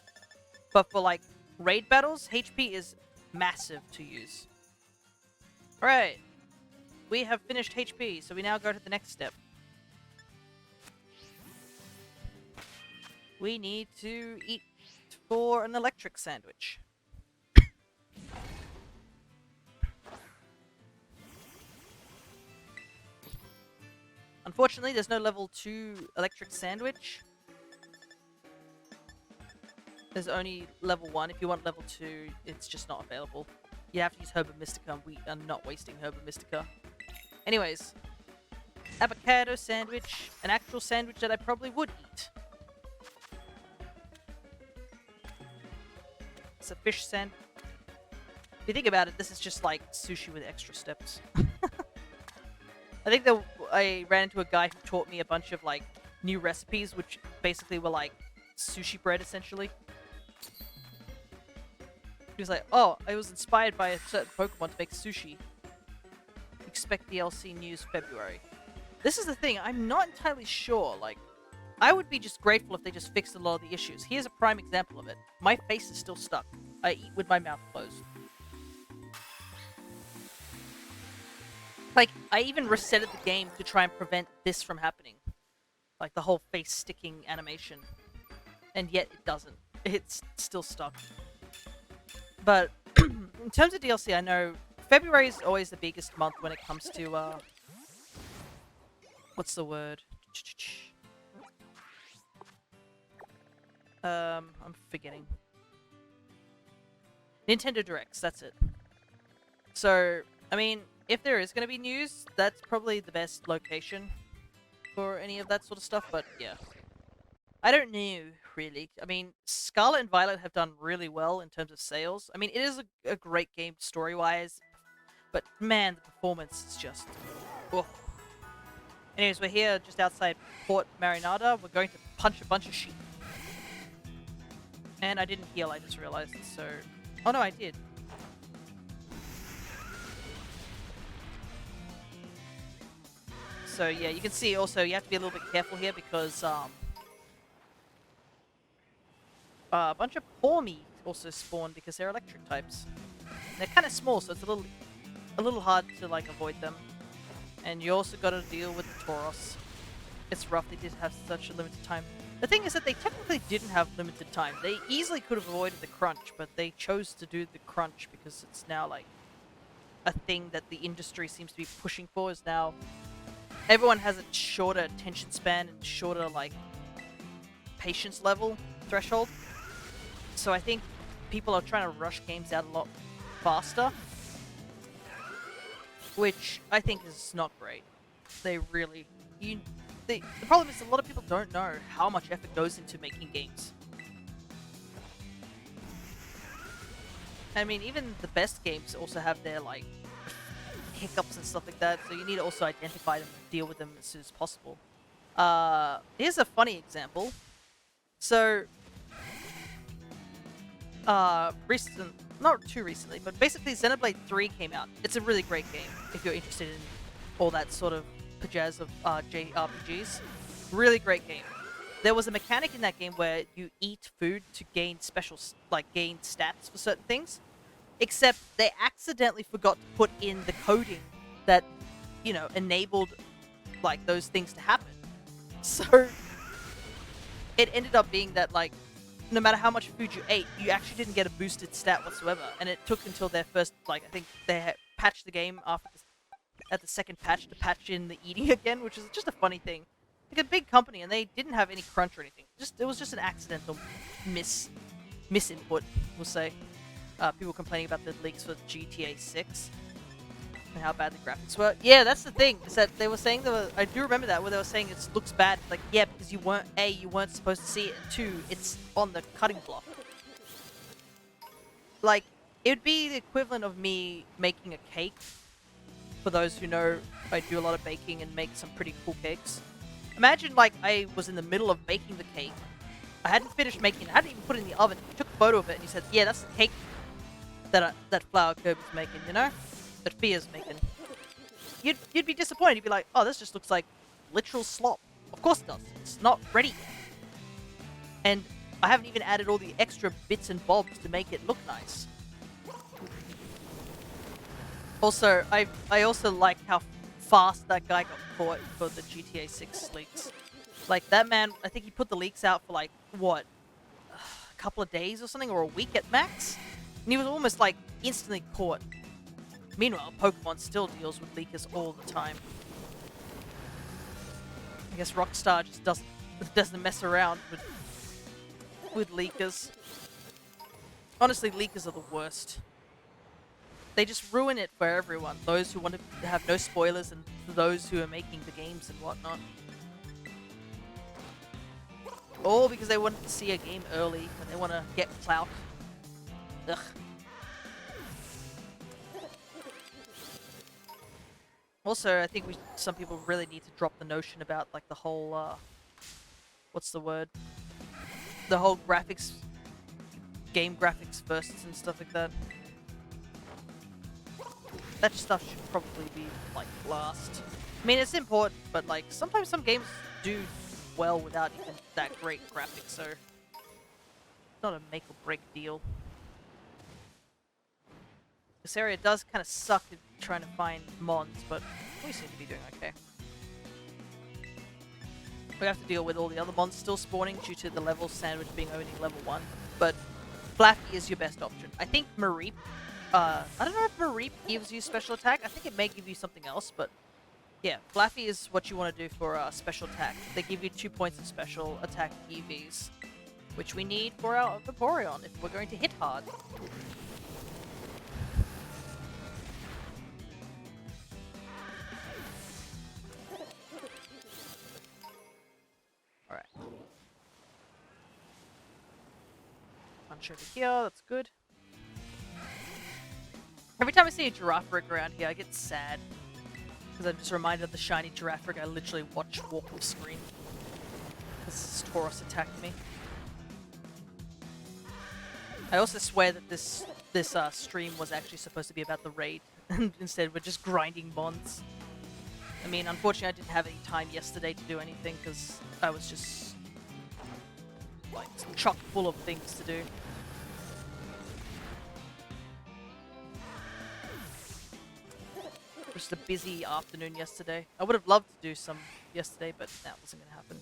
but for like raid battles, HP is massive to use. Alright, we have finished HP, so we now go to the next step. We need to eat for an electric sandwich. Unfortunately, there's no level 2 electric sandwich. There's only level 1. If you want level 2, it's just not available. You have to use Herba Mystica, and we are not wasting Herba Mystica. Anyways, avocado sandwich, an actual sandwich that I probably would eat. It's a fish sandwich. If you think about it, this is just like sushi with extra steps. I think that I ran into a guy who taught me a bunch of like new recipes, which basically were like sushi bread essentially. He was like, oh, I was inspired by a certain Pokemon to make sushi. Expect DLC news February. This is the thing, I'm not entirely sure. Like, I would be just grateful if they just fixed a lot of the issues. Here's a prime example of it. My face is still stuck. I eat with my mouth closed. Like, I even resetted the game to try and prevent this from happening. Like, the whole face sticking animation. And yet it doesn't. It's still stuck. But, in terms of DLC, I know February is always the biggest month when it comes to, what's the word? I'm forgetting. Nintendo Directs, that's it. So, I mean, if there is going to be news, that's probably the best location for any of that sort of stuff, but yeah. I don't know, really. I mean, Scarlet and Violet have done really well in terms of sales. I mean, it is a great game story-wise, but man, the performance is just... Oh. Anyways, we're here just outside Port Marinada. We're going to punch a bunch of sheep. And I didn't heal, I just realized, so... Oh no, I did. So yeah, you can see also you have to be a little bit careful here because a bunch of Pawmi also spawn because they're electric types. They're kind of small, so it's a little hard to like avoid them. And you also got to deal with the Tauros. It's rough. They did have such a limited time. The thing is that they technically didn't have limited time. They easily could have avoided the crunch, but they chose to do the crunch because it's now like a thing that the industry seems to be pushing for. Is now everyone has a shorter attention span and shorter like patience level threshold. So I think people are trying to rush games out a lot faster, which I think is not great. They really the problem is a lot of people don't know how much effort goes into making games. I mean, even the best games also have their like hiccups and stuff like that, so you need to also identify them and deal with them as soon as possible. Here's a funny example. So, not too recently, but basically Xenoblade 3 came out. It's a really great game if you're interested in all that sort of pajazz of JRPGs. Really great game. There was a mechanic in that game where you eat food to gain gain stats for certain things. Except they accidentally forgot to put in the coding that, you know, enabled like those things to happen. So it ended up being that like no matter how much food you ate, you actually didn't get a boosted stat whatsoever. And it took until their first, like, I think they had patched the game at the second patch to patch in the eating again, which is just a funny thing. Like a big company, and they didn't have any crunch or anything. It was just an accidental misinput, we'll say. People complaining about the leaks for GTA 6 and how bad the graphics were. Yeah, that's the thing. Is that they were saying I do remember that where they were saying it looks bad. Like, yeah, because you weren't supposed to see it, and 2, it's on the cutting block. Like, it would be the equivalent of me making a cake. For those who know, I do a lot of baking and make some pretty cool cakes. Imagine like I was in the middle of baking the cake. I hadn't finished making it. I hadn't even put it in the oven. You took a photo of it and you said, "Yeah, that's the cake that Flower Kirby's making." You know, that Fia's making. You'd be disappointed. You'd be like, "Oh, this just looks like literal slop." Of course it does. It's not ready yet. And I haven't even added all the extra bits and bobs to make it look nice. Also, I also like how fast that guy got caught for the GTA 6 leaks. Like, that man, I think he put the leaks out for like, what, a couple of days or something, or a week at max? And he was almost like instantly caught. Meanwhile, Pokemon still deals with leakers all the time. I guess Rockstar just doesn't mess around with leakers. Honestly, leakers are the worst. They just ruin it for everyone. Those who want to have no spoilers and those who are making the games and whatnot. All because they want to see a game early and they want to get clout. Ugh. Also, I think some people really need to drop the notion about like the whole what's the word? The whole graphics, game graphics firsts and stuff like that. That stuff should probably be like last. I mean, it's important, but like sometimes some games do well without even that great graphics, so it's not a make or break deal. This area does kind of suck at trying to find mons, but we seem to be doing okay. We have to deal with all the other mons still spawning due to the level sandwich being only level 1, but Flaffy is your best option. I think Mareep, I don't know if Mareep gives you special attack. I think it may give you something else, but yeah, Flaffy is what you want to do for special attack. They give you 2 points of special attack EVs, which we need for our Vaporeon if we're going to hit hard. Alright. Punch over here, that's good. Every time I see a Girafarig around here, I get sad. Because I'm just reminded of the shiny Girafarig I literally walk off screen. Because Tauros attacked me. I also swear that this stream was actually supposed to be about the raid. And instead we're just grinding mons. I mean, unfortunately, I didn't have any time yesterday to do anything because I was just like chock full of things to do. Just a busy afternoon yesterday. I would have loved to do some yesterday, but that wasn't going to happen.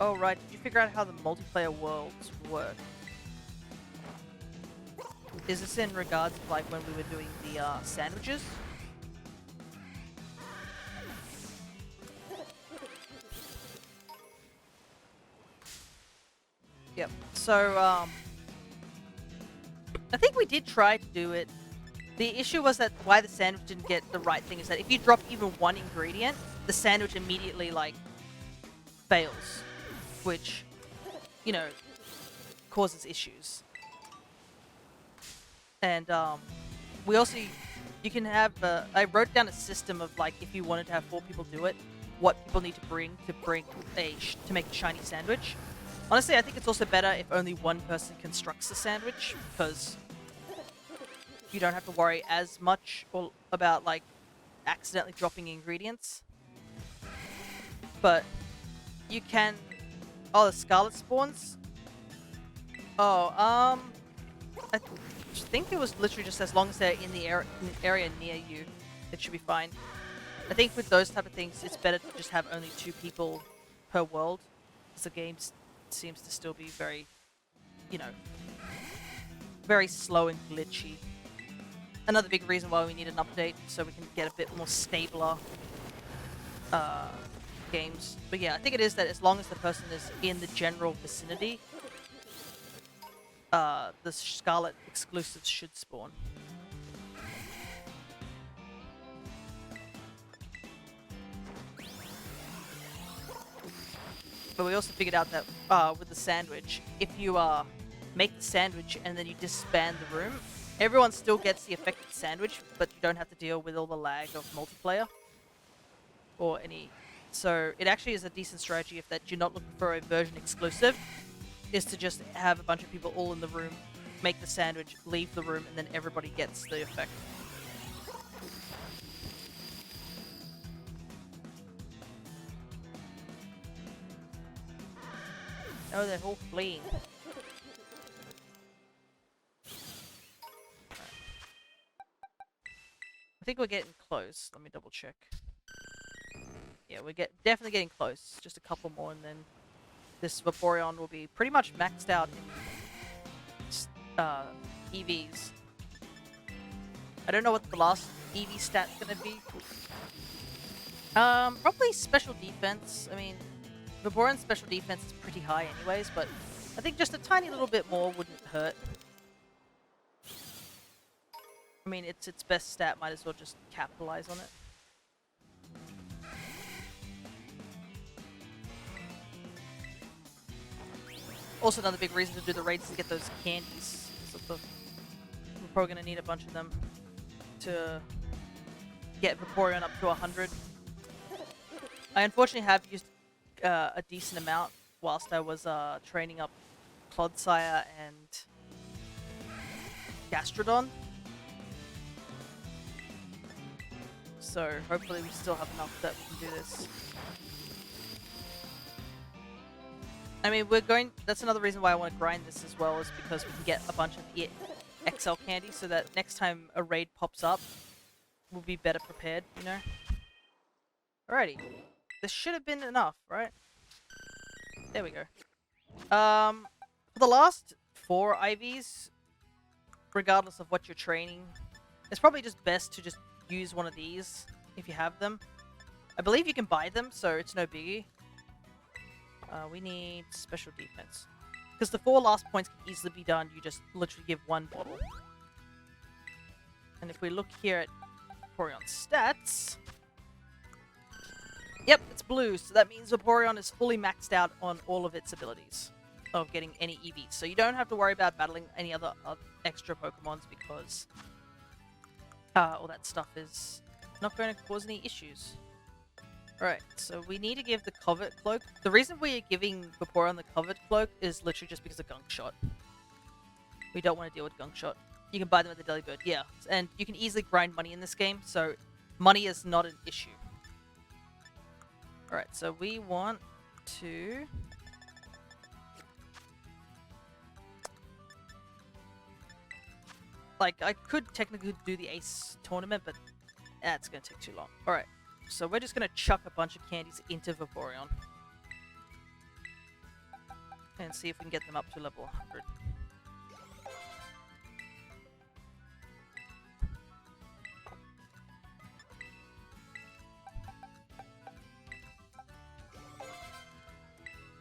Oh, right. Did you figure out how the multiplayer worlds work? Is this in regards to like when we were doing the sandwiches? Yep. So, I think we did try to do it. The issue was that why the sandwich didn't get the right thing is that if you drop even one ingredient, the sandwich immediately, like, fails. Which, you know, causes issues. And, we also, you can have, I wrote down a system of, like, if you wanted to have 4 people do it, what people need to bring to make a shiny sandwich. Honestly, I think it's also better if only one person constructs the sandwich, because you don't have to worry as much about, like, accidentally dropping ingredients. But you can... Oh, the Scarlet spawns? Oh, I think it was literally just as long as they're in the area near you, it should be fine. I think with those type of things, it's better to just have only 2 people per world, because the game seems to still be very, you know, very slow and glitchy. Another big reason why we need an update, so we can get a bit more stabler games. But yeah, I think it is that as long as the person is in the general vicinity, the Scarlet exclusives should spawn. But we also figured out that with the sandwich, if you make the sandwich and then you disband the room, everyone still gets the affected sandwich, but you don't have to deal with all the lag of multiplayer or any. So it actually is a decent strategy if that you're not looking for a version exclusive, is to just have a bunch of people all in the room, make the sandwich, leave the room, and then everybody gets the effect. Oh, they're all fleeing. I think we're getting close. Let me double check. Yeah, we're definitely getting close. Just a couple more, and then this Vaporeon will be pretty much maxed out in EVs. I don't know what the last EV stat's gonna be. Probably special defense. I mean, Vaporeon's special defense is pretty high anyways, but I think just a tiny little bit more wouldn't hurt. I mean, it's its best stat, might as well just capitalize on it. Also, another big reason to do the raids is to get those candies. So we're probably going to need a bunch of them to get Vaporeon up to 100. I unfortunately have used a decent amount whilst I was training up Clodsire and Gastrodon. So hopefully we still have enough that we can do this. I mean, that's another reason why I want to grind this as well, is because we can get a bunch of the XL candy so that next time a raid pops up, we'll be better prepared, you know? Alrighty. This should have been enough, right? There we go. For the last 4 IVs, regardless of what you're training, it's probably just best to just use one of these if you have them. I believe you can buy them, so it's no biggie. We need special defense. Because the 4 last points can easily be done, you just literally give 1 bottle. And if we look here at Vaporeon's stats... Yep, it's blue, so that means Vaporeon is fully maxed out on all of its abilities of getting any EVs. So you don't have to worry about battling any other extra Pokemons because all that stuff is not going to cause any issues. Alright, so we need to give the Covert Cloak. The reason we're giving Vaporeon the Covert Cloak is literally just because of Gunk Shot. We don't want to deal with Gunk Shot. You can buy them at the Deli Bird, yeah. And you can easily grind money in this game, so money is not an issue. Alright, so we want to... Like, I could technically do the Ace tournament, but that's going to take too long. Alright, so we're just going to chuck a bunch of candies into Vaporeon. And see if we can get them up to level 100.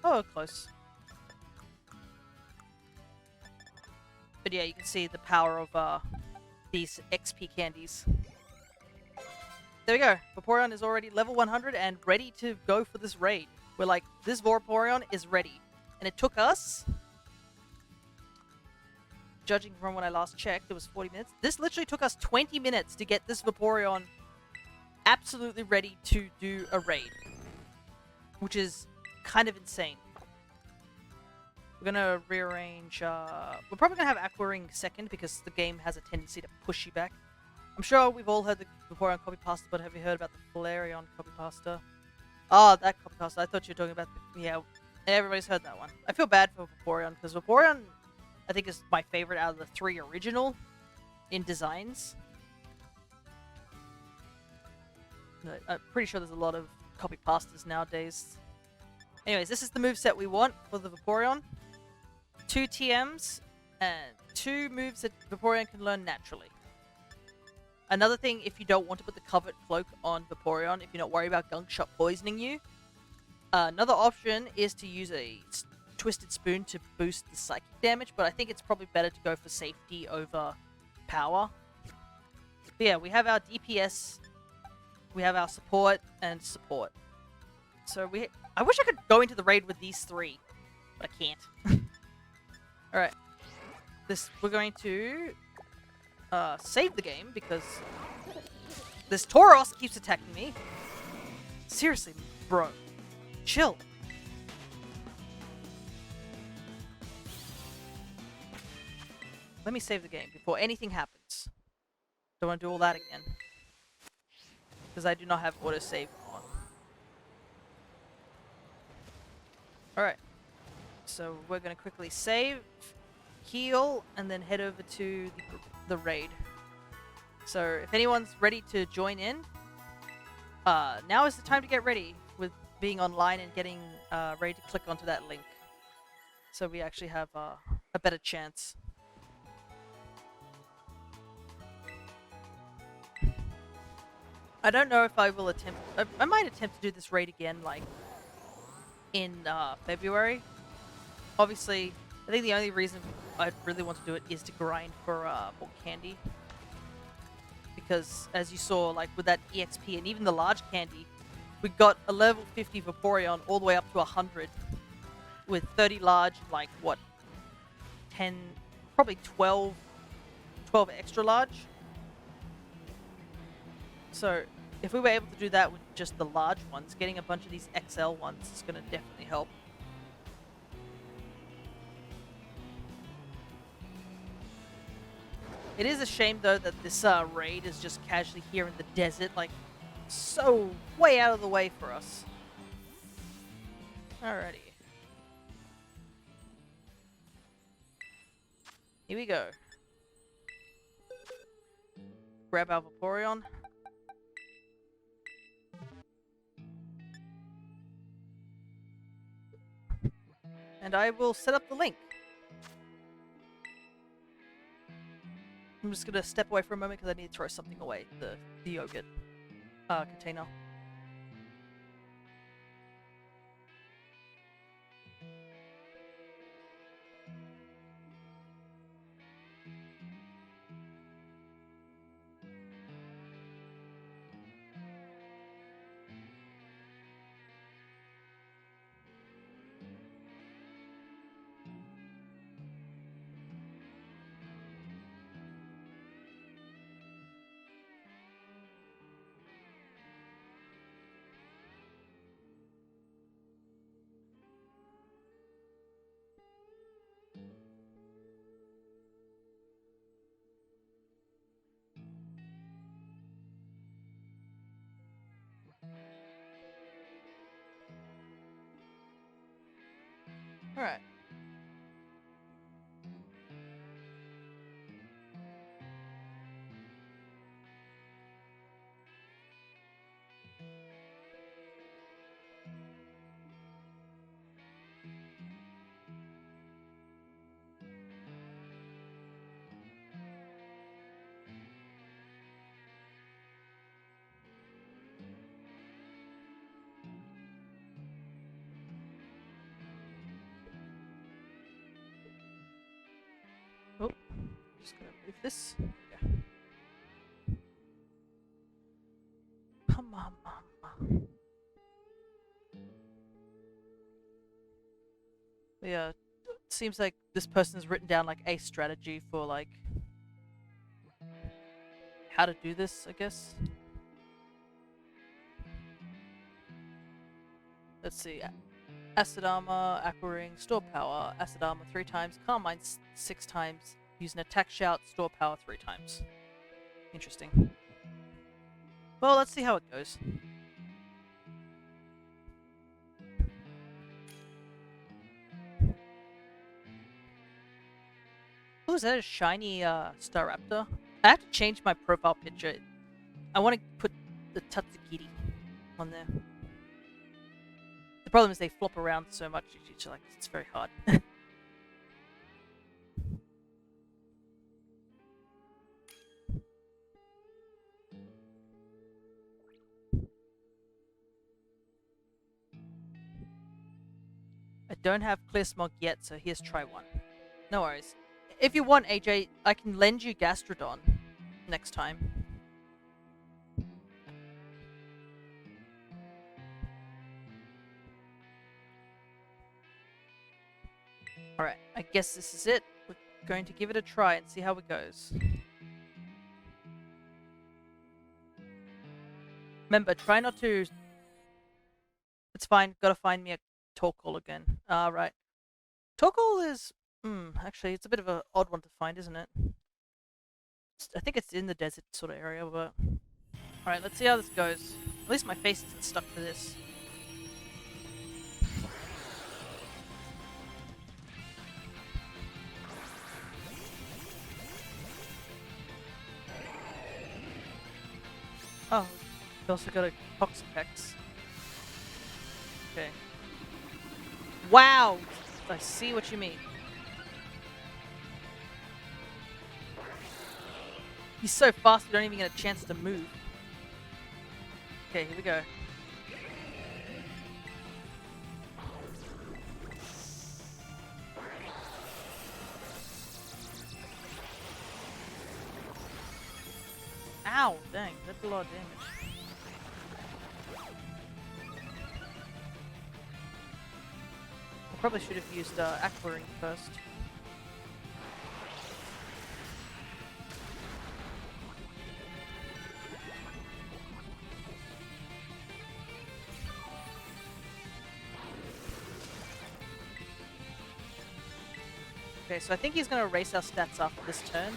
Oh, close. But yeah, you can see the power of these XP candies. There we go. Vaporeon is already level 100 and ready to go for this raid. We're like, this Vaporeon is ready. And it took us, judging from when I last checked, it was 40 minutes. This literally took us 20 minutes to get this Vaporeon absolutely ready to do a raid. Which is kind of insane. We're going to rearrange... we're probably going to have Aqua Ring second because the game has a tendency to push you back. I'm sure we've all heard the Vaporeon copy pasta, but have you heard about the Flareon copy pasta? Oh, that copy pasta. I thought you were talking about the... Yeah, everybody's heard that one. I feel bad for Vaporeon because Vaporeon, I think, is my favorite out of the 3 original in designs. I'm pretty sure there's a lot of copy pastas nowadays. Anyways, this is the moveset we want for the Vaporeon. 2 TMs and 2 moves that Vaporeon can learn naturally. Another thing, if you don't want to put the Covered Cloak on Vaporeon, if you're not worried about Gunk Shot poisoning you, another option is to use a Twisted Spoon to boost the psychic damage, but I think it's probably better to go for safety over power. But yeah, we have our DPS, we have our support, and support. So I wish I could go into the raid with these 3, but I can't. Alright. We're going to save the game because this Tauros keeps attacking me. Seriously, bro. Chill. Let me save the game before anything happens. Don't want to do all that again. Because I do not have autosave on. Alright. So we're going to quickly save, heal, and then head over to the raid. So if anyone's ready to join in, now is the time to get ready with being online and getting ready to click onto that link. So we actually have a better chance. I don't know if I will attempt... I might attempt to do this raid again, like, in February. Obviously, I think the only reason I really want to do it is to grind for more candy. Because, as you saw, like, with that EXP and even the large candy, we got a level 50 Vaporeon all the way up to 100. With 30 large, like, what? 10... Probably 12 extra large. So, if we were able to do that with just the large ones, getting a bunch of these XL ones is going to definitely help. It is a shame, though, that this raid is just casually here in the desert, like, so way out of the way for us. Alrighty. Here we go. Grab our Vaporeon. And I will set up the link. I'm just going to step away for a moment because I need to throw something away. The yogurt container. Alright. Oh, just gonna move this. Yeah. Come on, mama. Yeah, it seems like this person's written down like a strategy for like how to do this, I guess. Let's see. Acid Armor, Aqua Ring, Store Power, Acid Armor 3 times, Carmine 6 times, use an Attack Shout, Store Power 3 times. Interesting. Well, let's see how it goes. Oh, is that a shiny Staraptor? I have to change my profile picture. I want to put the Tatsukiri on there. The problem is they flop around so much, it's very hard. I don't have Clear Smog yet, so here's try one. No worries. If you want, AJ, I can lend you Gastrodon next time. Alright, I guess this is it. We're going to give it a try and see how it goes. Remember, try not to... It's fine, gotta find me a Torkoal again. Right. Torkoal is... actually, it's a bit of an odd one to find, isn't it? I think it's in the desert sort of area, but... Alright, let's see how this goes. At least my face isn't stuck to this. Oh, we also got a Toxapex. Okay. Wow! I see what you mean. He's so fast we don't even get a chance to move. Okay, here we go. Ow! Dang, that's a lot of damage. I probably should have used Aqua Ring first. Okay, so I think he's going to erase our stats after this turn.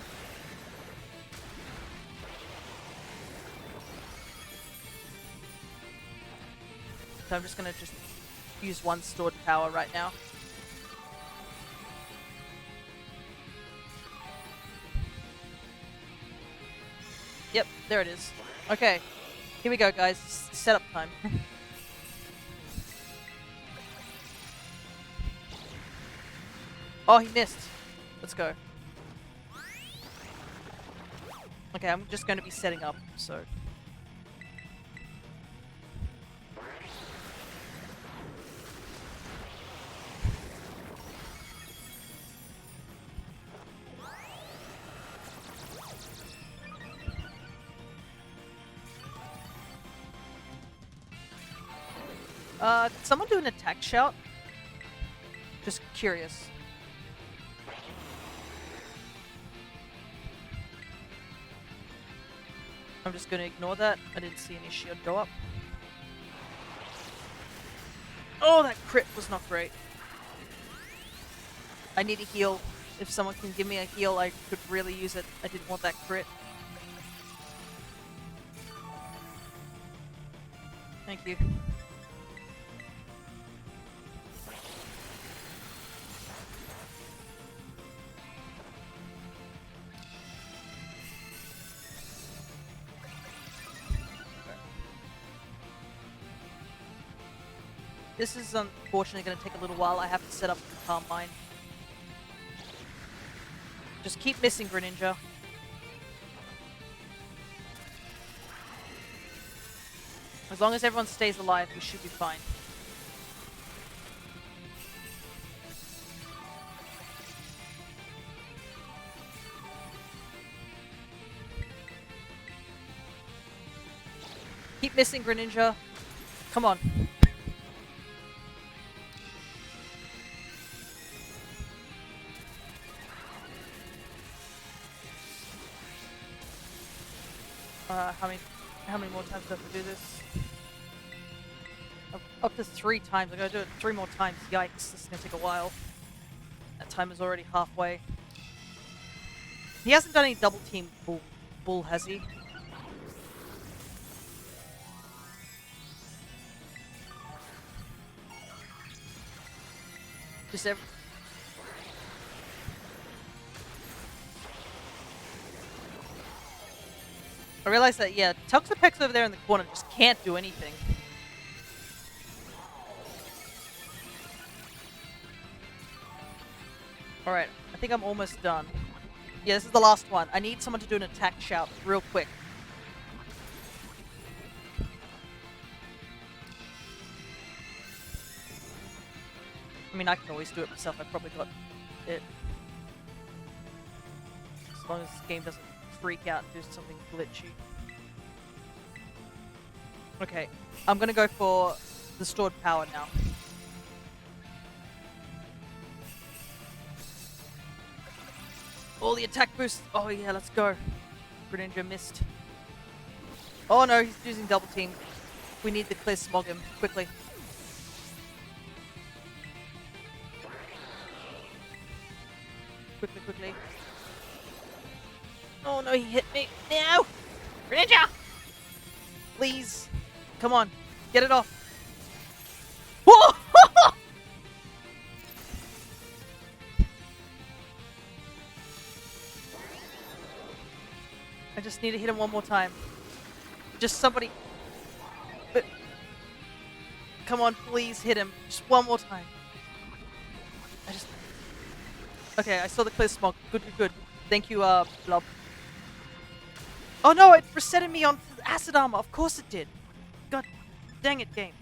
So I'm just going to use one stored power right now. Yep, there it is. Okay, here we go, guys. Setup time. Oh, he missed. Let's go. Okay, I'm just going to be setting up, so... Did someone do an attack shout? Just curious. I'm just going to ignore that. I didn't see any shield go up. Oh, that crit was not great. I need a heal. If someone can give me a heal, I could really use it. I didn't want that crit. Thank you. This is unfortunately going to take a little while. I have to set up the Calm Mind. Just keep missing, Greninja. As long as everyone stays alive, we should be fine. Keep missing, Greninja. Come on. How many more times do I have to do this? Up to 3 times. I gotta do it 3 more times. Yikes, this is gonna take a while. That time is already halfway. He hasn't done any double team bull, has he? Just I realized that, yeah, Toxapex's over there in the corner just can't do anything. Alright, I think I'm almost done. Yeah, this is the last one. I need someone to do an attack shout real quick. I mean, I can always do it myself. I probably got it. As long as this game doesn't freak out and do something glitchy. Okay, I'm gonna go for the stored power now. All the attack boosts. Oh yeah, let's go. Greninja missed. Oh no, he's using double team. We need to clear smog him quickly. Quickly. Oh no, he hit me. No! Greninja! Please. Come on. Get it off. Whoa! I just need to hit him one more time. Just somebody. Come on, please hit him. Just one more time. Okay, I saw the clear smog. Good. Thank you, Blob. Oh no, it resetted me on acid armor. Of course it did. God dang it, game.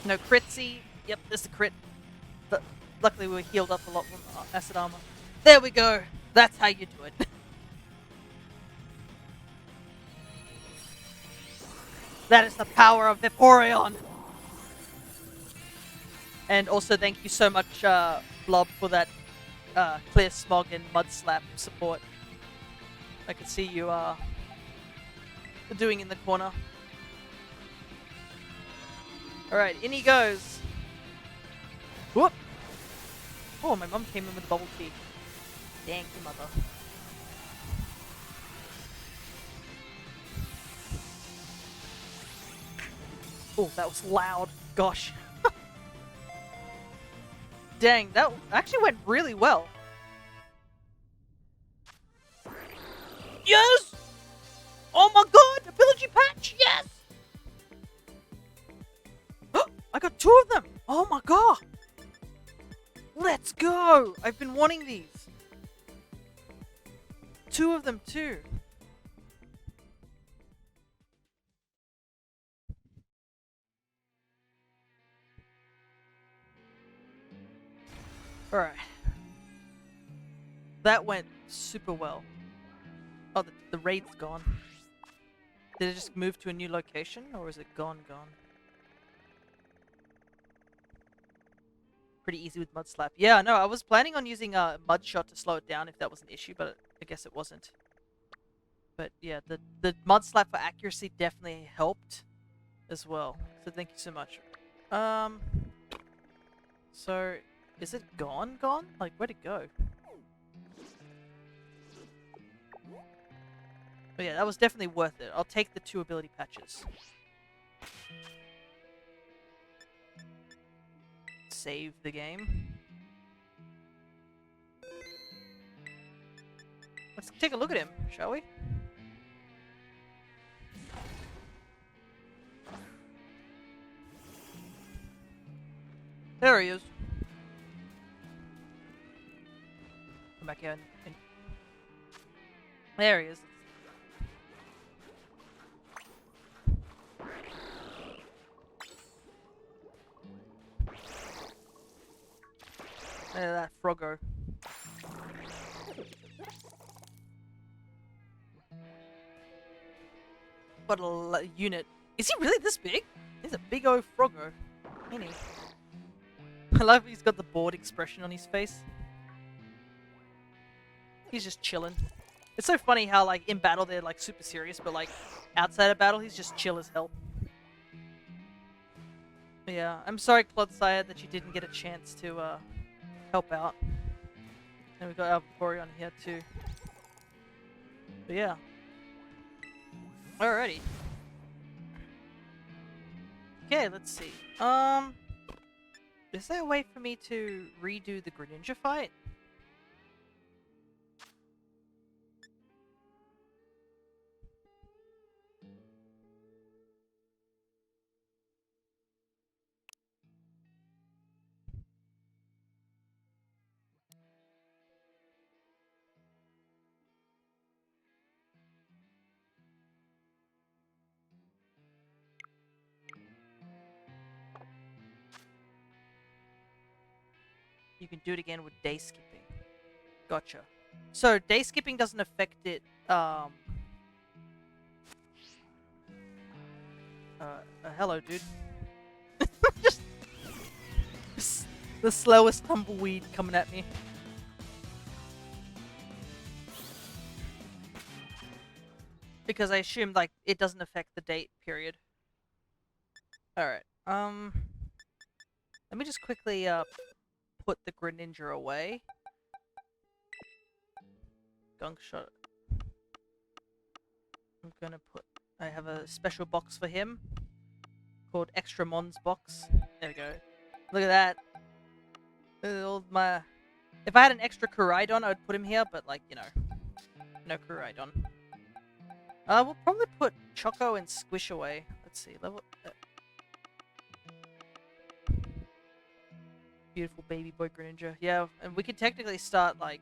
No critzy. Yep, there's the crit. But luckily we were healed up a lot from acid armor. There we go. That's how you do it. That is the power of Vaporeon. And also thank you so much, Blob, for that clear smog and mud slap support. I can see you doing in the corner. Alright, in he goes. Whoop! Oh, my mum came in with a bubble tea. Thank you, mother. Oh, that was loud. Gosh. Dang, that actually went really well. Yes! Oh my god! Ability patch! Yes! I got 2 of them! Oh my god! Let's go! I've been wanting these. 2 of them too. Alright. That went super well. Oh, the raid's gone. Did it just move to a new location, or is it gone? Pretty easy with Mud Slap. Yeah, no, I was planning on using a Mud Shot to slow it down if that was an issue, but I guess it wasn't. But yeah, the Mud Slap for accuracy definitely helped as well. So thank you so much. So, is it gone? Like, where'd it go? But yeah, that was definitely worth it. I'll take the 2 ability patches. Save the game. Let's take a look at him, shall we? There he is. Come back here and... There he is. There, that Froggo. What a unit. Is he really this big? He's a big old Froggo. Ain't he? I love he's got the bored expression on his face. He's just chilling. It's so funny how, like, in battle they're, like, super serious, but, like, outside of battle he's just chill as hell. Yeah, I'm sorry, Clodsire, that you didn't get a chance to, help out. And we've got our Vaporeon here, too. But, yeah. Alrighty. Okay, let's see. Is there a way for me to redo the Greninja fight? You can do it again with day skipping. Gotcha. So day skipping doesn't affect it. Hello, dude. just the slowest tumbleweed coming at me. Because I assume like it doesn't affect the date period. All right. Let me just quickly put the Greninja away. Gunk shot. I'm gonna put... I have a special box for him. Called Extra Mons box. There we go. Look at that. All my... If I had an extra Koraidon, I would put him here, but like, you know. No Koraidon. We'll probably put Choco and Squish away. Let's see. Level... Beautiful baby boy Greninja. Yeah, and we could technically start like...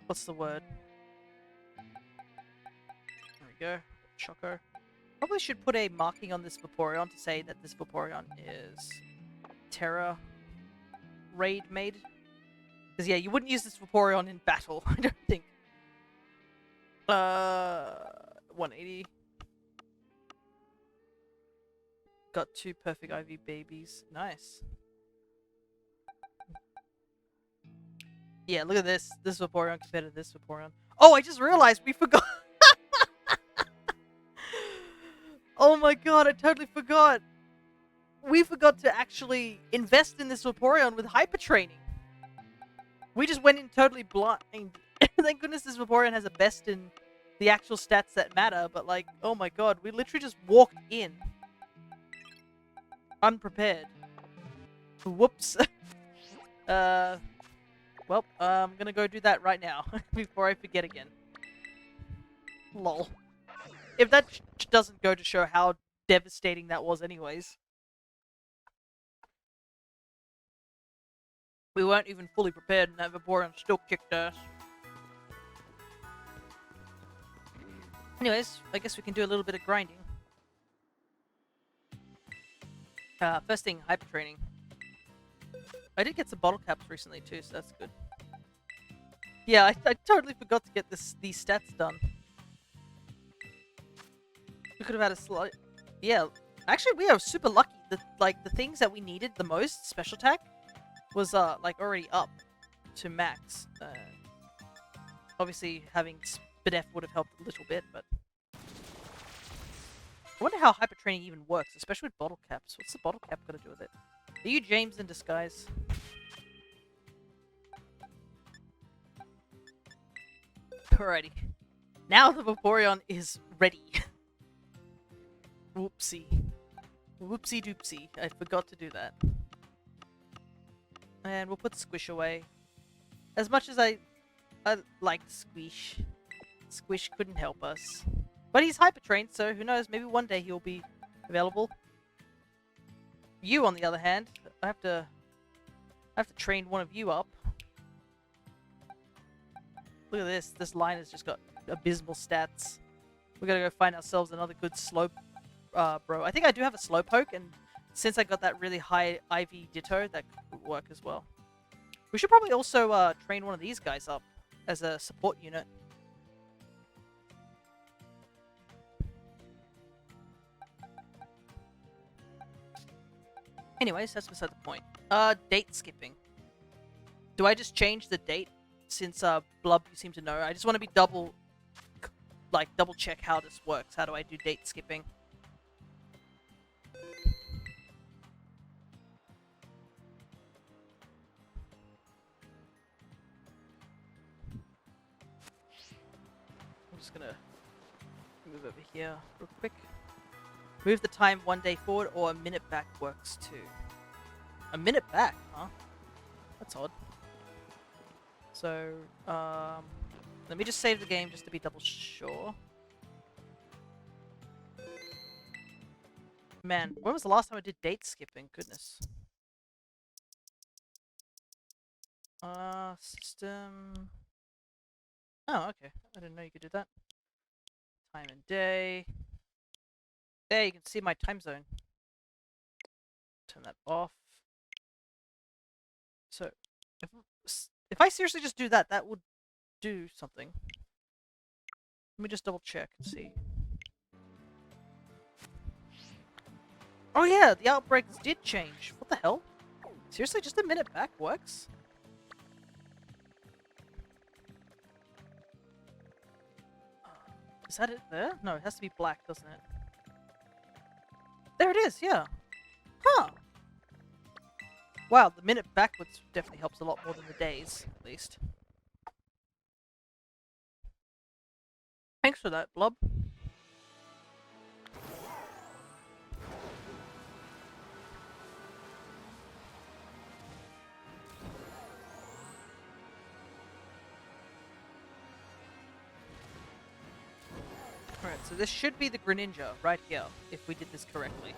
what's the word? There we go. Choco. Probably should put a marking on this Vaporeon to say that this Vaporeon is Terra raid made. Because yeah, you wouldn't use this Vaporeon in battle, I don't think. 180. Got 2 perfect IV babies. Nice. Yeah, look at this. This Vaporeon compared to this Vaporeon. Oh, I just realized we forgot. Oh my god, I totally forgot. We forgot to actually invest in this Vaporeon with hyper training. We just went in totally blind. Thank goodness this Vaporeon has a best in the actual stats that matter, but like, oh my god, we literally just walked in. Unprepared. Whoops. Well, I'm gonna go do that right now, before I forget again. Lol. If that doesn't go to show how devastating that was anyways. We weren't even fully prepared and that Vaporeon still kicked ass. Anyways, I guess we can do a little bit of grinding. First thing, hyper training. I did get some bottle caps recently too, so that's good. Yeah, I totally forgot to get these stats done. We could have had a slight... Yeah, actually we are super lucky. The things that we needed the most, special attack, was like already up to max. Obviously having Spadef would have helped a little bit, but... I wonder how hyper training even works, especially with bottle caps. What's the bottle cap got to do with it? Are you James in disguise? Alrighty. Now the Vaporeon is ready. Whoopsie. Whoopsie doopsie. I forgot to do that. And we'll put Squish away. As much as I liked Squish, Squish couldn't help us. But he's hyper trained, so who knows, maybe one day he'll be available. You, on the other hand, I have to train one of you up. Look at this. This line has just got abysmal stats. We gotta go find ourselves another good slow bro. I think I do have a Slowpoke, and since I got that really high IV Ditto, that could work as well. We should probably also train one of these guys up as a support unit. Anyways, that's beside the point. Date skipping. Do I just change the date since Blub, you seem to know? I just want to be double check how this works. How do I do date skipping? I'm just gonna move over here real quick. Move the time 1 day forward or a minute back works too. A minute back, huh? That's odd. So, let me just save the game just to be double sure. Man, when was the last time I did date skipping? Goodness. System. Oh, okay. I didn't know you could do that. Time and day. There, you can see my time zone. Turn that off. So, if I seriously just do that, that would do something. Let me just double check and see. Oh yeah, the outbreaks did change. What the hell? Seriously, just a minute back works? Is that it there? No, it has to be black, doesn't it? There it is, yeah. Huh. Wow, the minute backwards definitely helps a lot more than the days, at least. Thanks for that, Blub. Alright, so this should be the Greninja right here, if we did this correctly.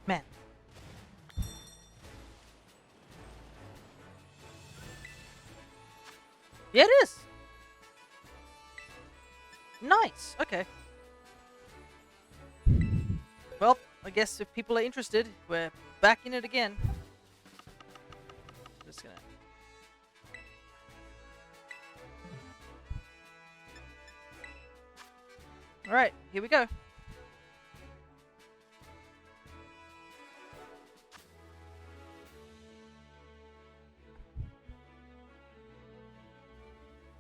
Man. Yeah, it is! Nice! Okay. Well, I guess if people are interested, we're back in it again. Just gonna... Alright, here we go.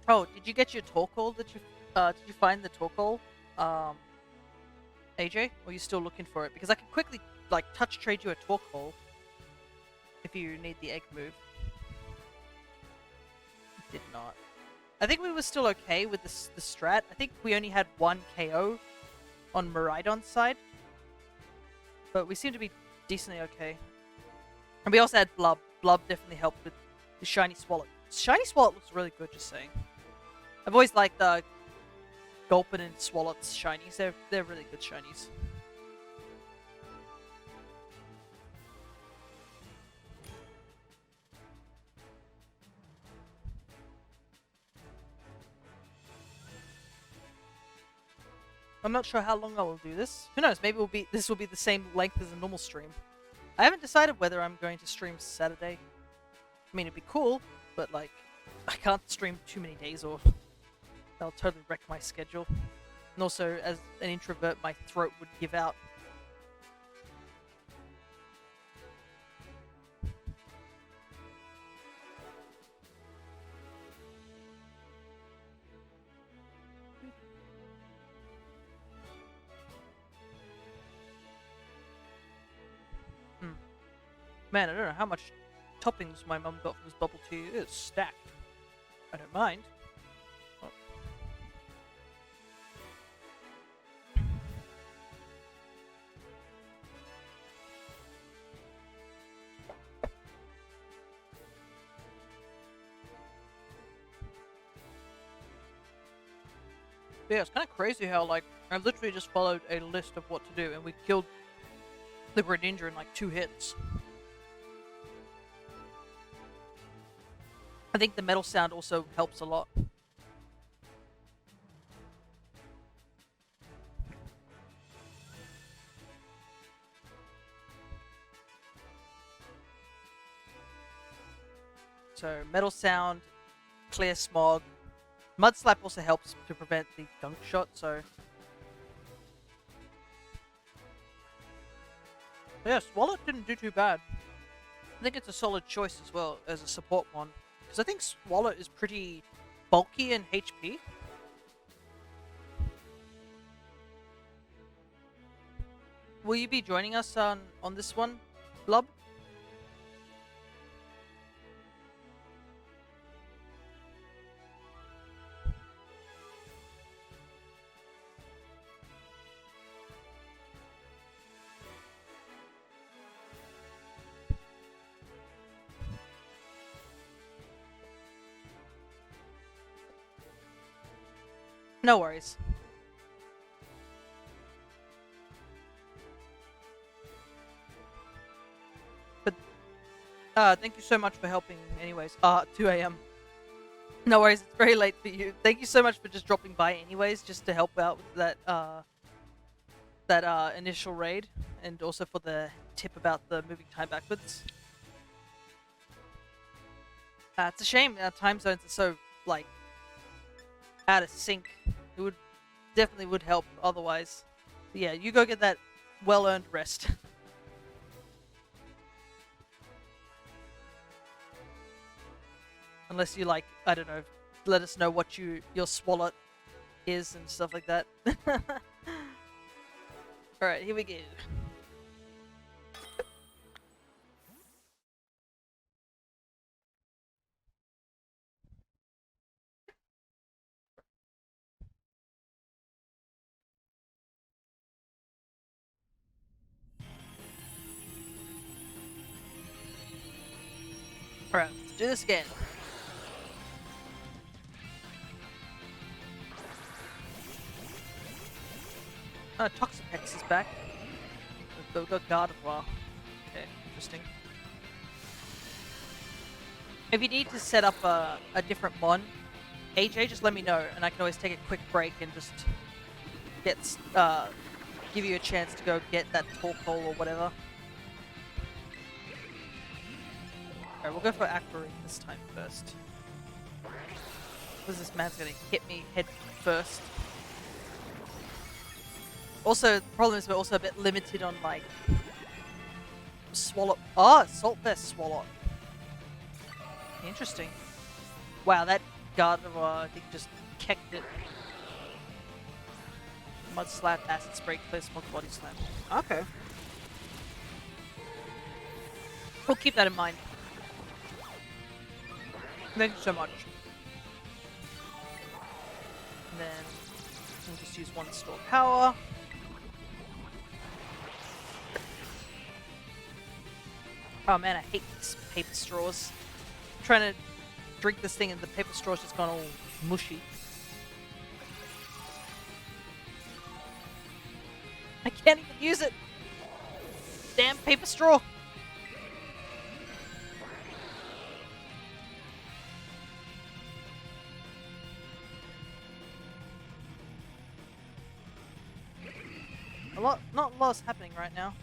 Oh, did you get your Torkoal that you, did you find the Torkoal, AJ? Or are you still looking for it? Because I can quickly, like, touch trade you a Torkoal if you need the egg move. Did not. I think we were still okay with the strat. I think we only had one KO on Miraidon's side. But we seem to be decently okay. And we also had Blub. Blub definitely helped with the Shiny Swallow. Shiny Swallow looks really good, just saying. I've always liked the Gulpin and Swallow's shinies. They're really good shinies. I'm not sure how long I will do this. Who knows? Maybe this will be the same length as a normal stream. I haven't decided whether I'm going to stream Saturday. I mean, it'd be cool, but like, I can't stream too many days or that'll totally wreck my schedule. And also, as an introvert, my throat would give out. Man, I don't know how much toppings my mum got from this bubble tea. It's stacked. I don't mind. Oh. Yeah, it's kind of crazy how, like, I literally just followed a list of what to do, and we killed the Greninja in like 2 hits. I think the metal sound also helps a lot. So metal sound, clear smog. Mud slap also helps to prevent the dunk shot, so yeah, Swallow didn't do too bad. I think it's a solid choice as well as a support one, because I think Swallow is pretty bulky in HP. Will you be joining us on this one, Blub? No worries. But thank you so much for helping anyways. 2 a.m. No worries, it's very late for you. Thank you so much for just dropping by anyways, just to help out with that initial raid, and also for the tip about the moving time backwards. It's a shame our time zones are so, like, out of sync. It would definitely would help otherwise. But yeah, you go get that well-earned rest. Unless you, like, I don't know, let us know what your swallow is and stuff like that. Alright, here we go. Alright, let's do this again. Toxapex is back. We've got Gardevoir. Okay, interesting. If you need to set up a different mon, AJ, just let me know, and I can always take a quick break and just get give you a chance to go get that Torkoal or whatever. Alright, we'll go for Aquamarine this time first. Because this man's gonna hit me head first. Also, the problem is we're also a bit limited on, like, Swallow. Oh, Salt Vest Swallow. Interesting. Wow, that Gardevoir, I think, just kecked it. Mud Slap, Acid Spray, Clear Smog, Body Slam. Okay. We'll keep that in mind. Thank you so much. And then we'll just use one Store Power. Oh man, I hate these paper straws. I'm trying to drink this thing and the paper straw's just gone all mushy. I can't even use it! Damn paper straw! Not a lot is happening right now.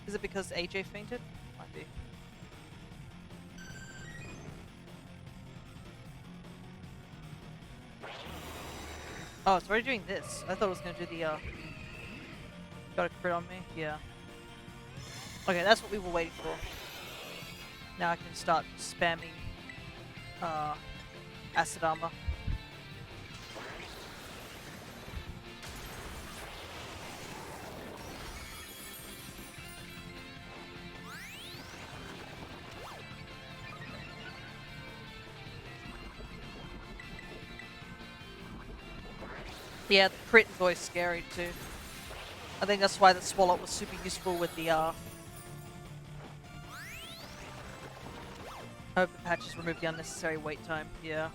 Is it because AJ fainted? Might be. Oh, it's already doing this. I thought it was gonna do the got a crit on me? Yeah. Okay, that's what we were waiting for. Now I can start spamming Acid Armor. Yeah, the crit is always scary too. I think that's why the Swallow was super useful with the I hope the patches remove the unnecessary wait time, yeah.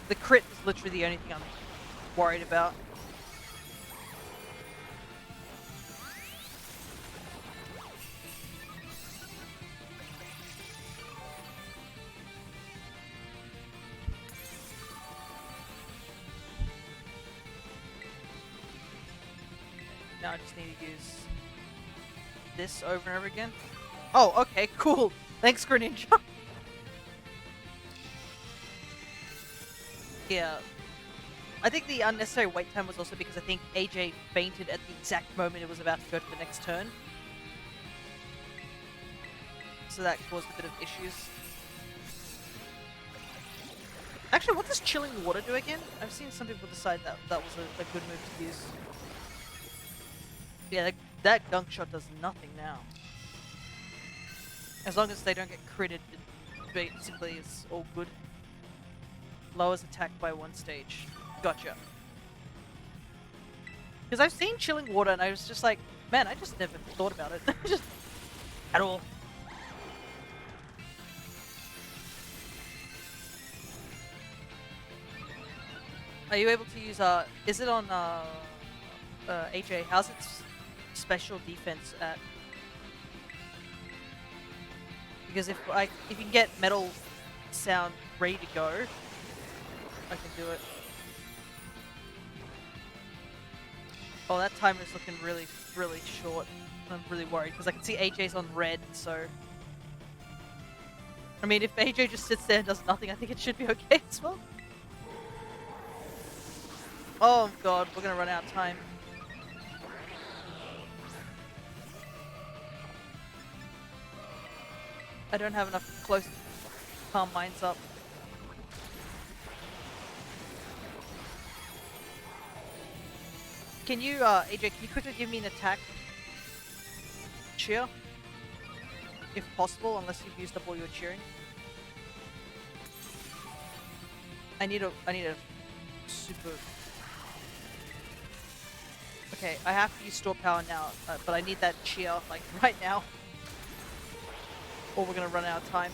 The crit is literally the only thing I'm worried about. Now I just need to use this over and over again. Oh, okay, cool. Thanks, Greninja. Yeah. I think the unnecessary wait time was also because I think AJ fainted at the exact moment it was about to go to the next turn. So that caused a bit of issues. Actually, what does chilling water do again? I've seen some people decide that that was a good move to use. Yeah, that gunk shot does nothing now. As long as they don't get critted, it basically is all good. Lowers attack by 1 stage. Gotcha. Because I've seen chilling water and I was just like, man, I just never thought about it. Just at all. Are you able to use is it on AJ? How's its special defense at? Because if you can get metal sound ready to go, I can do it. Oh, that timer's looking really, really short. I'm really worried because I can see AJ's on red, so... I mean, if AJ just sits there and does nothing, I think it should be okay as well. Oh god, we're gonna run out of time. I don't have enough close to calm minds up. Can you, AJ, can you quickly give me an attack cheer? If possible, unless you've used up all your cheering. I need a super... Okay, I have to use store power now, but I need that cheer, like, right now. Or we're gonna run out of time.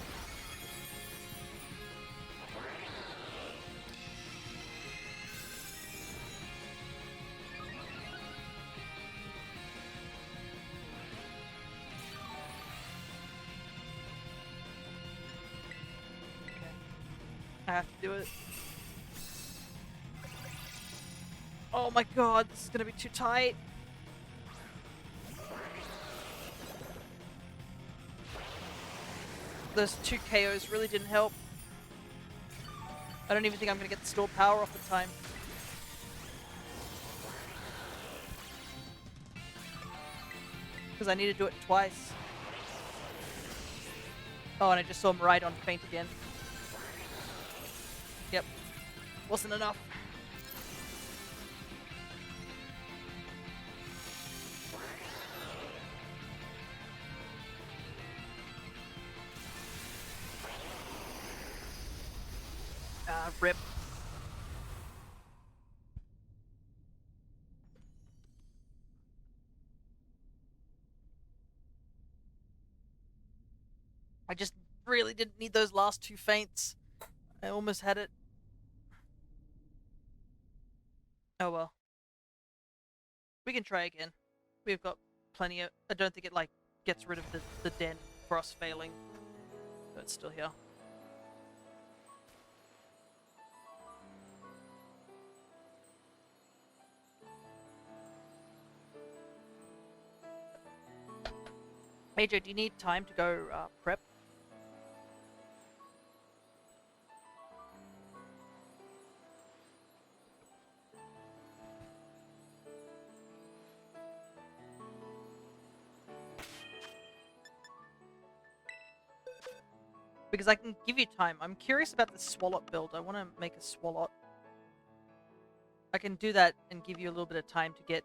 I have to do it. Oh my god, this is gonna be too tight. Those 2 KOs really didn't help. I don't even think I'm gonna get the store power off in time. Because I need to do it twice. Oh, and I just saw him right on faint again. Yep. Wasn't enough. Rip. I just really didn't need those last 2 feints. I almost had it. Oh well. We can try again. We've got plenty of... I don't think it, like, gets rid of the den for us failing. But it's still here. AJ, do you need time to go prep? Because I can give you time. I'm curious about the Swalot build. I want to make a Swalot. I can do that and give you a little bit of time to get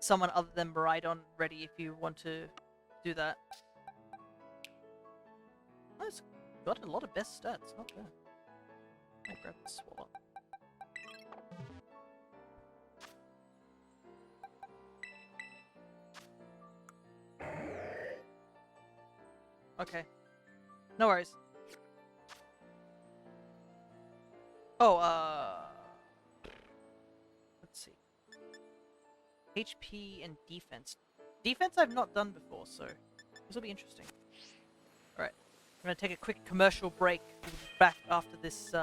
someone other than Maridon ready if you want to do that. Oh, it's got a lot of best stats. Not bad. I'll grab the Swalot. Okay. No worries. Oh, let's see. HP and defense. Defense I've not done before, so this will be interesting. Alright, I'm gonna take a quick commercial break. We'll be back after this,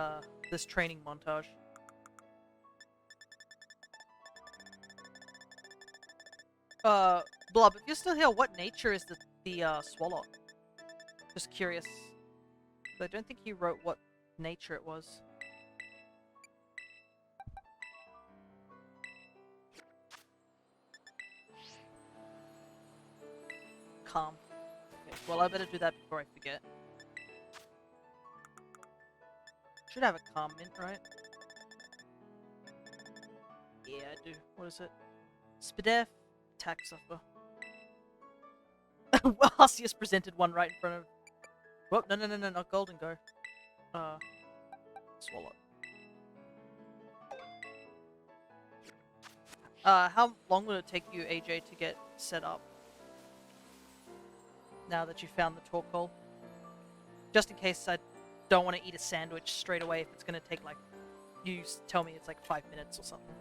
this training montage. Blob, if you're still here, what nature is the Swallow? Just curious. But I don't think you wrote what nature it was. Calm. Okay, well, I better do that before I forget. Should have a calm mint, right? Yeah, I do. What is it? Spadef, attack suffer. Arceus presented one right in front of... Whoop, no, not Golden Go. Swallow. How long will it take you, AJ, to get set up? Now that you found the Torkoal? Just in case I don't want to eat a sandwich straight away if it's going to take, like... You tell me it's like 5 minutes or something.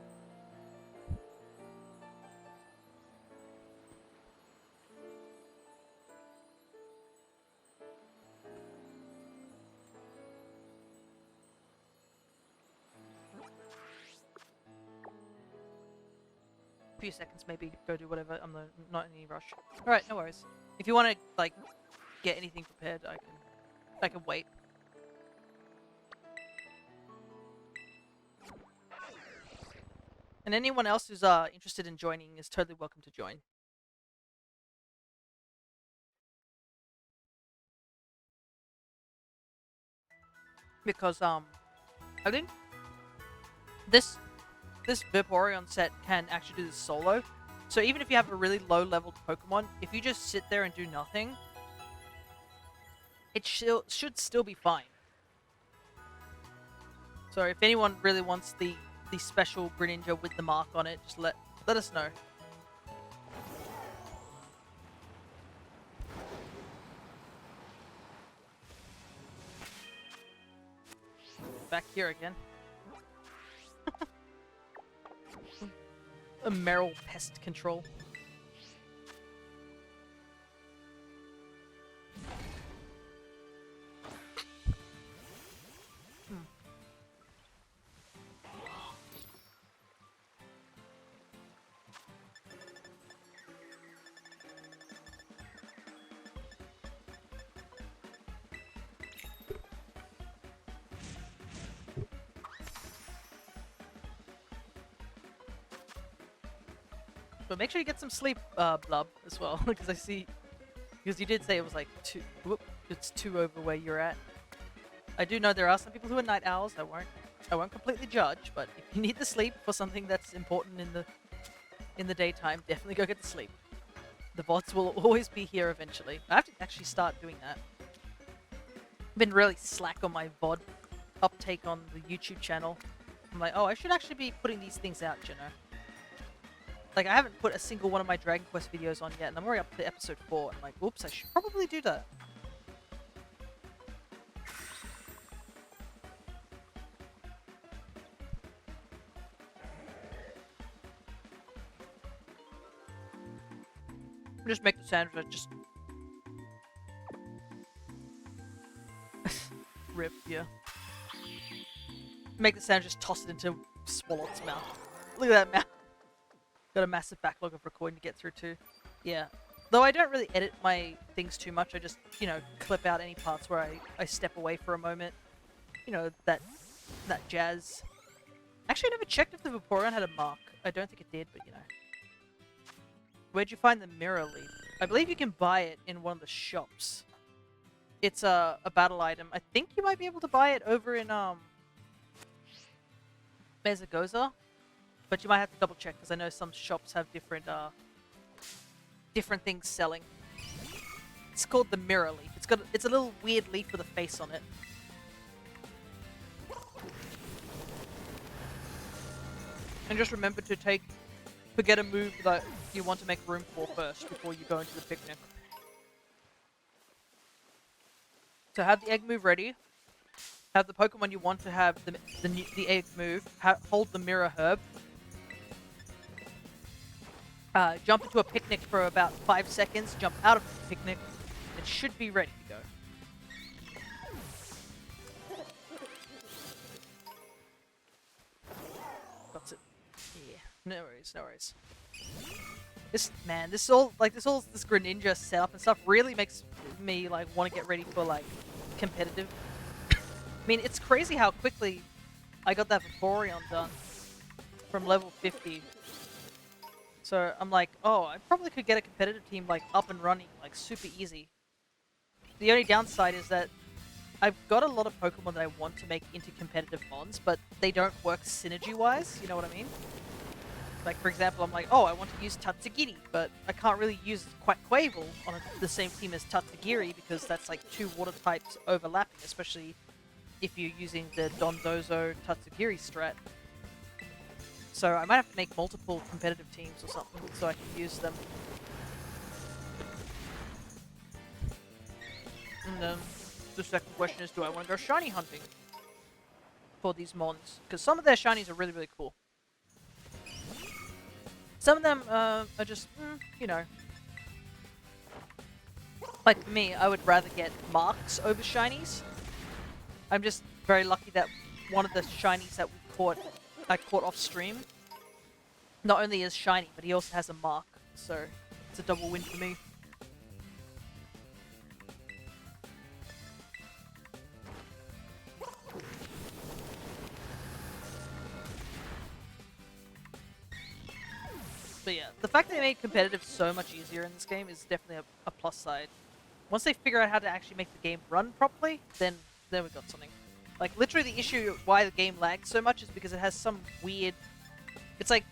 Few seconds, maybe go do whatever. I'm not in any rush. All right, no worries. If you want to like get anything prepared, I can wait. And anyone else who's interested in joining is totally welcome to join. Because I think this Vaporeon set can actually do this solo. So even if you have a really low-leveled Pokemon, if you just sit there and do nothing, it should still be fine. So if anyone really wants the special Greninja with the mark on it, just let us know. Back here again. A Meryl pest control. But make sure you get some sleep, Blub, as well, because you did say it was like 2, whoop, it's 2 over where you're at. I do know there are some people who are night owls. I won't completely judge, but if you need the sleep for something that's important in the daytime, definitely go get the sleep. The vods will always be here eventually. I have to actually start doing that. I've been really slack on my VOD uptake on the YouTube channel. I'm like, oh, I should actually be putting these things out, you know. Like, I haven't put a single one of my Dragon Quest videos on yet, and I'm already up to episode 4. I'm like, oops, I should probably do that. Just make the sandwich, just... Rip, yeah. Make the sandwich, just toss it into Swallow's mouth. Look at that mouth. Got a massive backlog of recording to get through too. Yeah. Though I don't really edit my things too much, I just, you know, clip out any parts where I step away for a moment. You know, that jazz. Actually, I never checked if the Vaporeon had a mark. I don't think it did, but you know. Where'd you find the mirror leaf? I believe you can buy it in one of the shops. It's a battle item. I think you might be able to buy it over in, Mezagoza. But you might have to double check, because I know some shops have different things selling. It's called the mirror leaf. It's a little weird leaf with a face on it. And just remember to forget a move that you want to make room for first before you go into the picnic. So have the egg move ready. have the Pokemon you want to have the egg move, hold the Mirror Herb, jump into a picnic for about 5 seconds, jump out of the picnic, it should be ready to go. That's it. Yeah, no worries, no worries. This Greninja setup and stuff really makes me like want to get ready for like competitive. I mean, it's crazy how quickly I got that Vaporeon done from level 50. So I'm like, oh, I probably could get a competitive team like up and running like super easy. The only downside is that I've got a lot of Pokemon that I want to make into competitive mons, but they don't work synergy-wise, you know what I mean? Like, for example, I'm like, oh, I want to use Tatsugiri, but I can't really use Quaquaval on the same team as Tatsugiri because that's like 2 water types overlapping, especially if you're using the Dondozo Tatsugiri strat. So I might have to make multiple competitive teams or something so I can use them. And then the second question is, do I want to go shiny hunting for these mons? Because some of their shinies are really, really cool. Some of them are just, you know. Like for me, I would rather get marks over shinies. I'm just very lucky that one of the shinies that I caught off stream, not only is shiny, but he also has a mark. So it's a double win for me. But yeah, the fact that they made competitive so much easier in this game is definitely a plus side. Once they figure out how to actually make the game run properly, then we've got something. Like, literally the issue why the game lags so much is because it has some weird... It's like...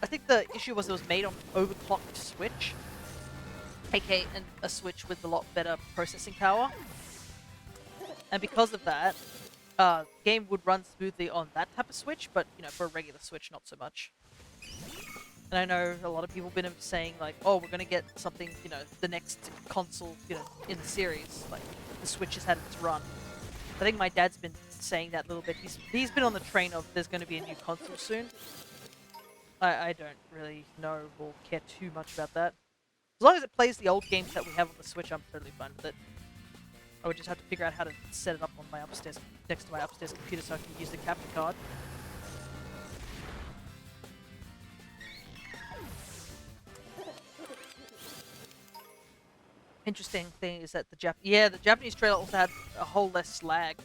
I think the issue was it was made on an overclocked Switch. aka a Switch with a lot better processing power. And because of that, the game would run smoothly on that type of Switch, but, you know, for a regular Switch, not so much. And I know a lot of people have been saying, like, oh, we're going to get something, you know, the next console, you know, in the series. Like, the Switch has had its run. I think my dad's been saying that a little bit. He's been on the train of there's going to be a new console soon. I don't really know or care too much about that. As long as it plays the old games that we have on the Switch, I'm totally fine with it. I would just have to figure out how to set it up on my upstairs, next to my upstairs computer so I can use the capture card. Interesting thing is that the Japanese trailer also had a whole less lag.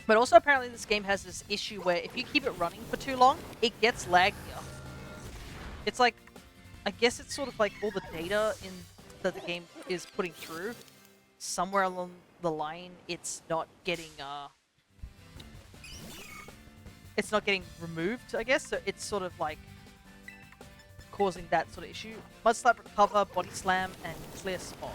But also apparently this game has this issue where if you keep it running for too long, it gets laggier. It's like, I guess it's sort of like all the data that the game is putting through. Somewhere along the line, it's not getting removed, I guess. So it's sort of like causing that sort of issue. Mud Slap, Recover, Body Slam, and Clear Smog.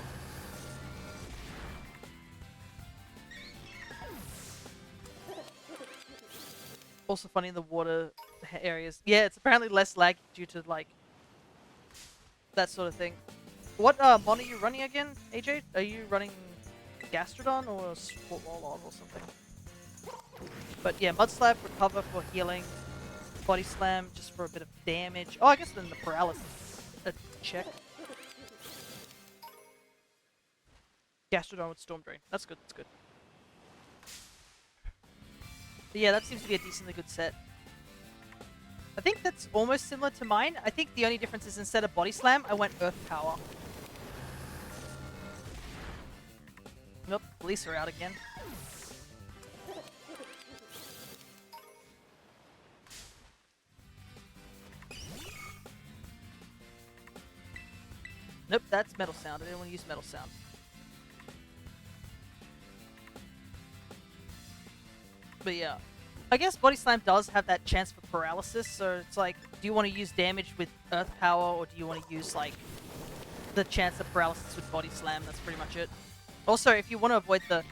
Also funny in the water areas. Yeah, it's apparently less laggy due to, like, that sort of thing. What mon are you running again, AJ? Are you running Gastrodon or Swallow or something? But yeah, Mud Slap, Recover for healing. Body Slam just for a bit of damage. Oh, I guess then the paralysis. Check. Gastrodon with Storm Drain. That's good, that's good. But yeah, that seems to be a decently good set. I think that's almost similar to mine. I think the only difference is instead of Body Slam, I went Earth Power. Nope, police are out again. Nope, that's Metal Sound. I didn't want to use Metal Sound. But yeah, I guess Body Slam does have that chance for paralysis, so it's like, do you want to use damage with Earth Power, or do you want to use, like, the chance of paralysis with Body Slam? That's pretty much it. Also, if you want to avoid if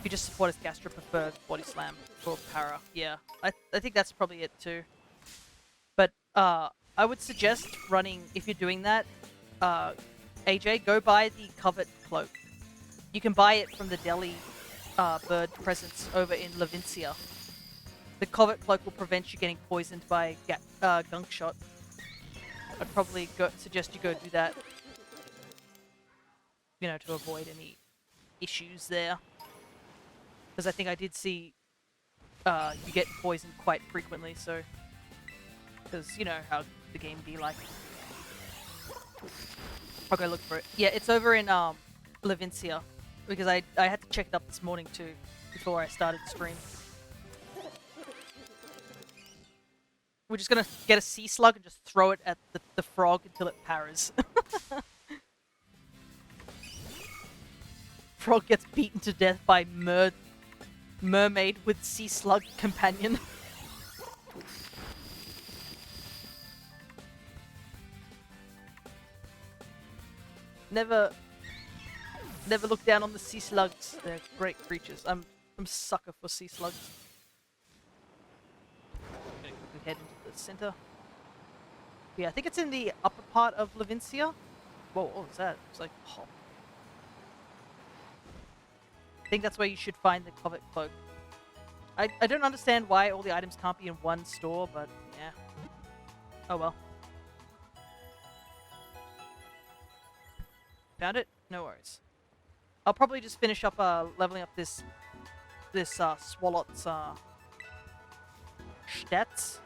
you just support as Gastro, prefer Body Slam for para. Yeah, I think that's probably it too. But I would suggest running, if you're doing that, AJ, go buy the Covet Cloak. You can buy it from the deli bird presence over in Levincia. The Covert Cloak will prevent you getting poisoned by Gunk Shot. I'd probably suggest you go do that, you know, to avoid any issues there. Because I think I did see you get poisoned quite frequently, so... Because, you know, how the game be like. I'll go look for it. Yeah, it's over in Levincia. Because I had to check it up this morning too, before I started the stream. We're just gonna get a sea slug and just throw it at the frog until it paras. Frog gets beaten to death by mermaid with sea slug companion. Never look down on the sea slugs. They're great creatures. I'm a sucker for sea slugs. Gonna quickly head into the center. Yeah, I think it's in the upper part of Levincia. Whoa, what was that? It's like hop. I think that's where you should find the Covert Cloak. I don't understand why all the items can't be in one store, but yeah. Oh well. Found it? No worries. I'll probably just finish up leveling up this Swalot's stats.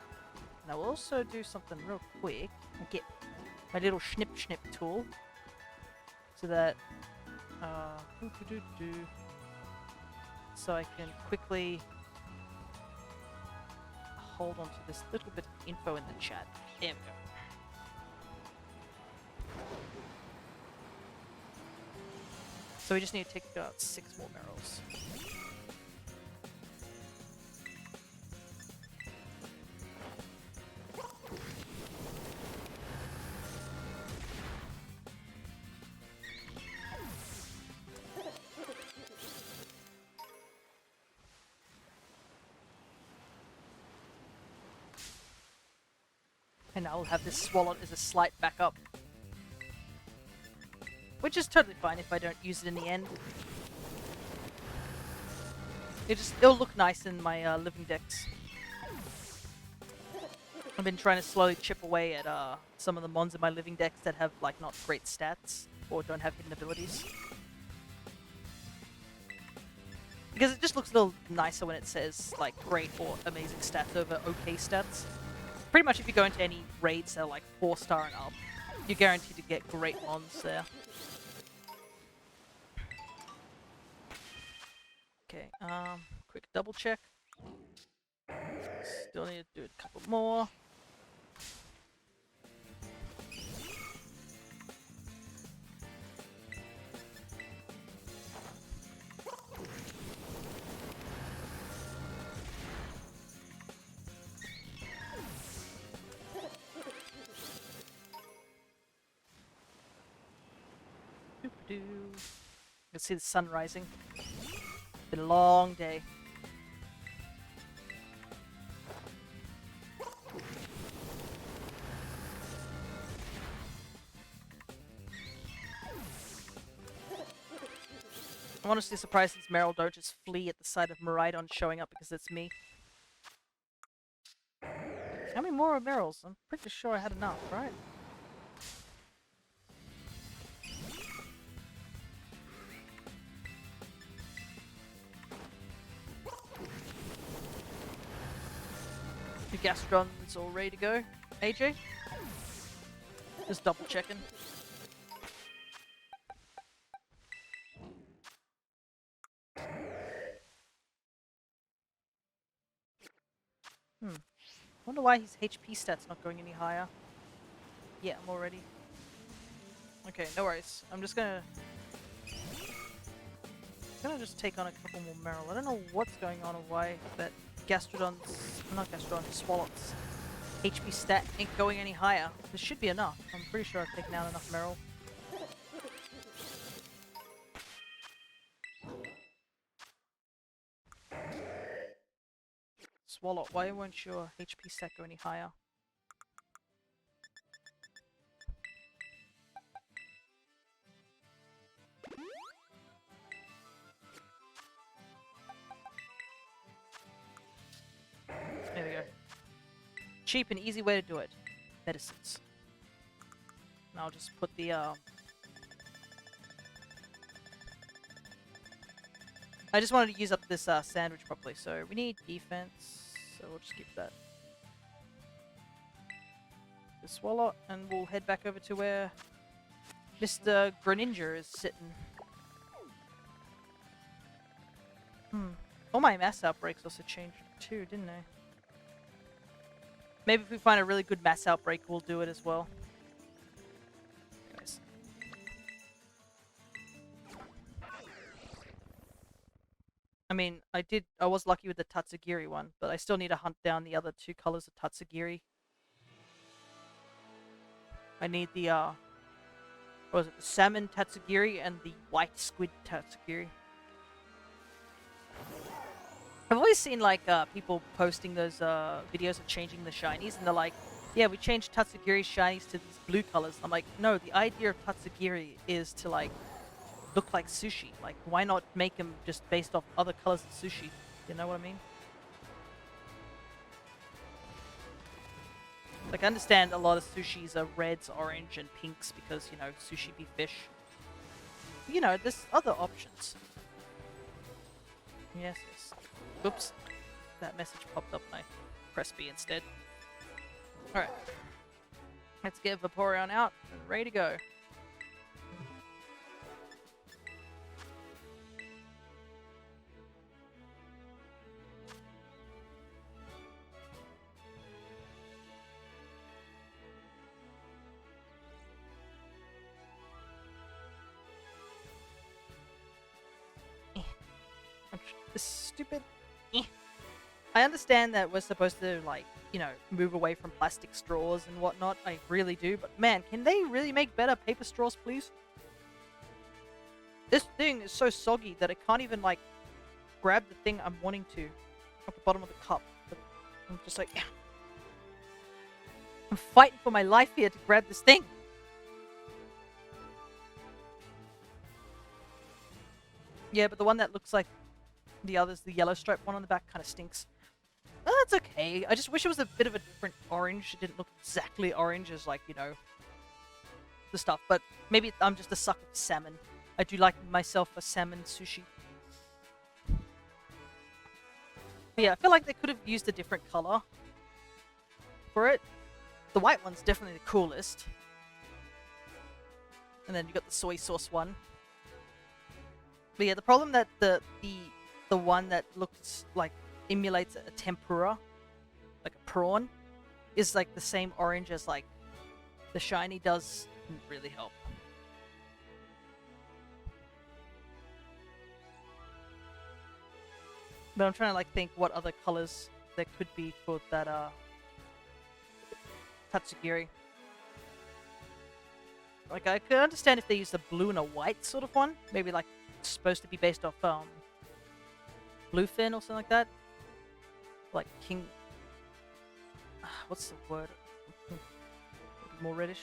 And I'll also do something real quick and get my little snip tool so that so I can quickly hold on to this little bit of info in the chat. There we go. So we just need to take 6 more barrels. And I'll have this Swalot as a slight backup. Which is totally fine if I don't use it in the end. It'll look nice in my living decks. I've been trying to slowly chip away at some of the mons in my living decks that have like not great stats or don't have hidden abilities. Because it just looks a little nicer when it says like great or amazing stats over okay stats. Pretty much if you go into any raids that are like 4-star and up, you're guaranteed to get great mons there. Okay, quick double check. Still need to do a couple more. You can see the sun rising. Been a long day. I'm honestly surprised these Meryl don't just flee at the sight of Miraidon showing up because it's me. How many more Meryls? I'm pretty sure I had enough, right? The Gastron's all ready to go. AJ? Just double checking. Wonder why his HP stat's not going any higher. Yeah, I'm all ready. Okay, no worries. I'm just gonna just take on a couple more Meryl. I don't know what's going on or why that Swalot's HP stat ain't going any higher. This should be enough. I'm pretty sure I've taken out enough Meryl. Swalot, why won't your HP stat go any higher? cheap and easy way to do it. Medicines. And I'll just put the I just wanted to use up this sandwich properly, so we need defense, so we'll just keep that. The swallow, and we'll head back over to where Mr. Greninja is sitting. All my mass outbreaks also changed too, didn't they? Maybe if we find a really good mass outbreak, we'll do it as well. Anyways. I mean, I was lucky with the Tatsugiri one, but I still need to hunt down the other 2 colors of Tatsugiri. I need the, what was it, the salmon Tatsugiri and the white squid Tatsugiri. I've always seen, like, people posting those, videos of changing the shinies, and they're like, yeah, we changed Tatsugiri shinies to these blue colors. I'm like, no, the idea of Tatsugiri is to, like, look like sushi. Like, why not make them just based off other colors of sushi? You know what I mean? Like, I understand a lot of sushis are reds, orange, and pinks because, you know, sushi be fish. But, you know, there's other options. Yes, yes. Oops. That message popped up and I pressed B instead. Alright. Let's get Vaporeon out and ready to go. This stupid... I understand that we're supposed to, like, you know, move away from plastic straws and whatnot. I really do. But, man, can they really make better paper straws, please? This thing is so soggy that I can't even, like, grab the thing I'm wanting to off the bottom of the cup. But I'm just like... I'm fighting for my life here to grab this thing. Yeah, but the one that looks like the others, the yellow striped one on the back, kind of stinks. Well, that's okay. I just wish it was a bit of a different orange. It didn't look exactly orange as, like, you know, the stuff. But maybe I'm just a sucker for salmon. I do like myself a salmon sushi. But yeah, I feel like they could have used a different color for it. The white one's definitely the coolest. And then you got the soy sauce one. But yeah, the problem that the one that looks like emulates a tempura, like a prawn, is like the same orange as like the shiny does not really help. But I'm trying to like think what other colors there could be for that Tatsugiri. Like I could understand if they used a blue and a white sort of one, maybe like it's supposed to be based off Bluefin or something like that. Like King... what's the word? More reddish.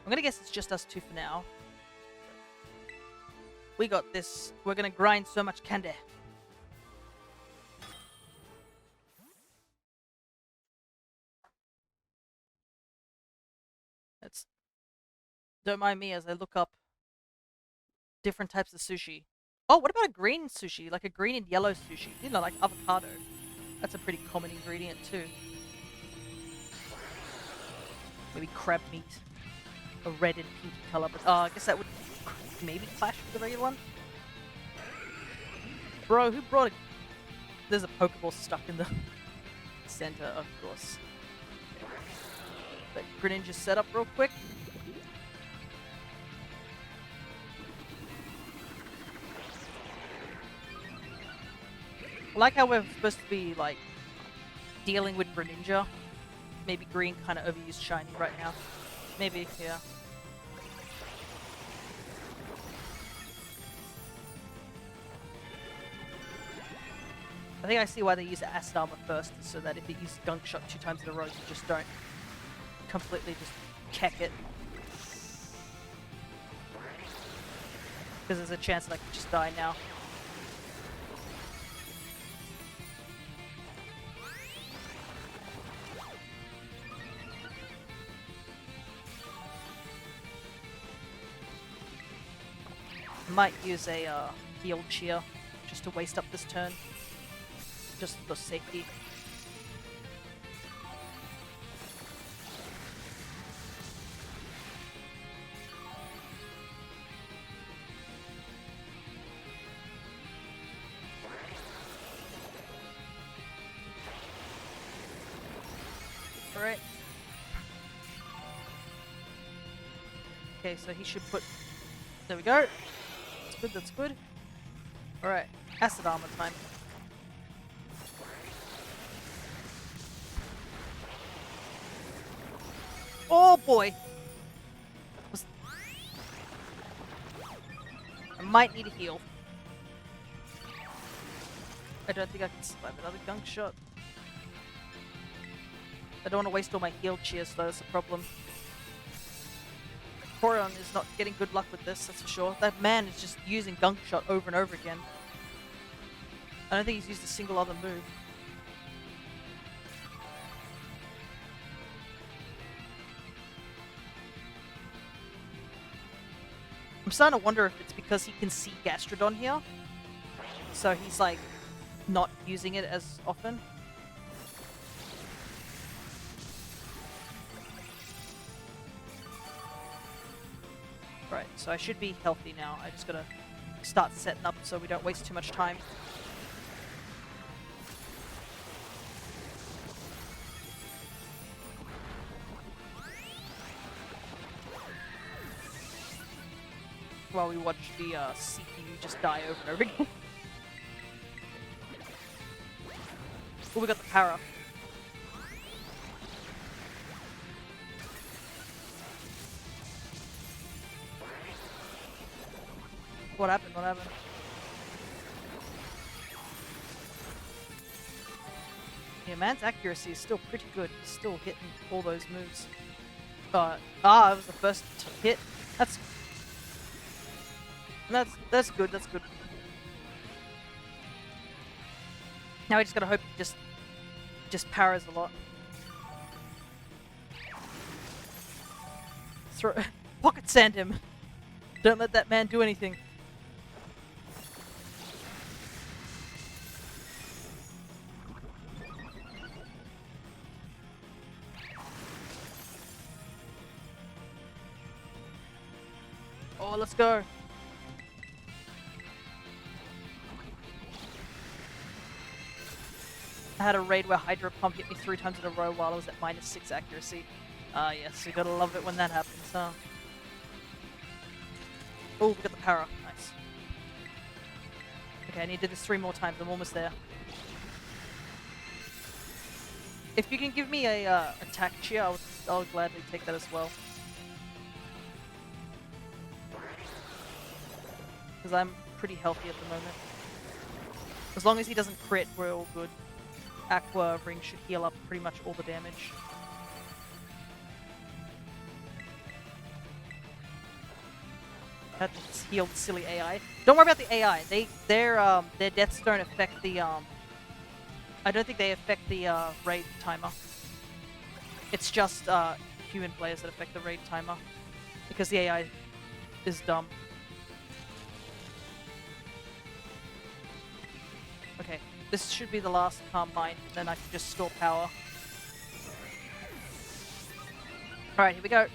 I'm gonna guess it's just us two for now. We got this. We're gonna grind so much candy. That's... Don't mind me as I look up different types of sushi. Oh, what about a green sushi? Like a green and yellow sushi. You know, like avocado. That's a pretty common ingredient too. Maybe crab meat. A red and pink color. But I guess that would maybe clash with the regular one. Bro, who brought a... There's a Pokeball stuck in the center, of course. Let Greninja set up real quick. I like how we're supposed to be, like, dealing with Greninja. Maybe green kind of overused shiny right now. Maybe, yeah. I think I see why they use Acid Armor first, so that if you use Gunk Shot 2 times in a row, you just don't completely just keck it. Because there's a chance that I could just die now. Might use a heal cheer just to waste up this turn, just for safety. Alright. Okay, so he should put... There we go. That's good, that's good. Alright, acid armor time. Oh boy! I might need a heal. I don't think I can survive another gunk shot. I don't want to waste all my heal cheers though, that's a problem. Corion is not getting good luck with this, that's for sure. That man is just using gunk shot over and over again. I don't think he's used a single other move. I'm starting to wonder if it's because he can see Gastrodon here. So he's like not using it as often. Right, so I should be healthy now. I just gotta start setting up so we don't waste too much time. While we watch the CPU just die over and over again. Oh, we got the para. What happened? What happened? Yeah, man's accuracy is still pretty good. He's still hitting all those moves. But it was the first hit. That's good. That's good. Now we just gotta hope he just paras a lot. Pocket sand him. Don't let that man do anything. Oh, let's go. I had a raid where Hydro Pump hit me 3 times in a row while I was at -6 accuracy. Yes, you gotta love it when that happens, huh? Oh, we got the para. Nice. Okay, I need to do this 3 more times. I'm almost there. If you can give me a attack cheer, I'll gladly take that as well. Because I'm pretty healthy at the moment. As long as he doesn't crit, we're all good. Aqua Ring should heal up pretty much all the damage. That just healed silly AI. Don't worry about the AI. Their deaths don't affect the I don't think they affect the raid timer. It's just human players that affect the raid timer. Because the AI is dumb. Okay, this should be the last Calm Mind, then I can just store power. Alright, here we go.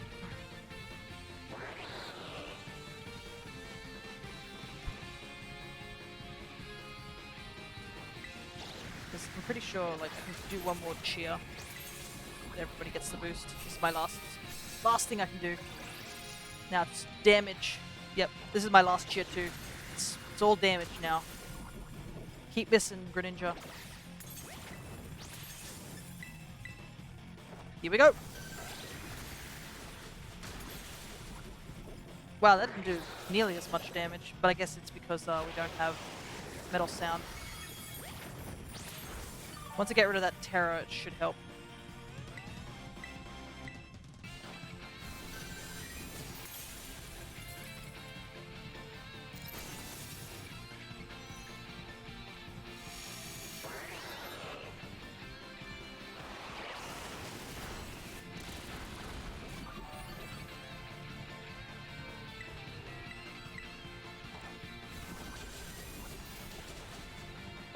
I'm pretty sure like I can do one more cheer. Everybody gets the boost. This is my last thing I can do. Now it's damage. Yep, this is my last cheer too. It's all damage now. Keep missing, Greninja. Here we go. Wow, that didn't do nearly as much damage, but I guess it's because we don't have Metal Sound. Once I get rid of that Terror, it should help.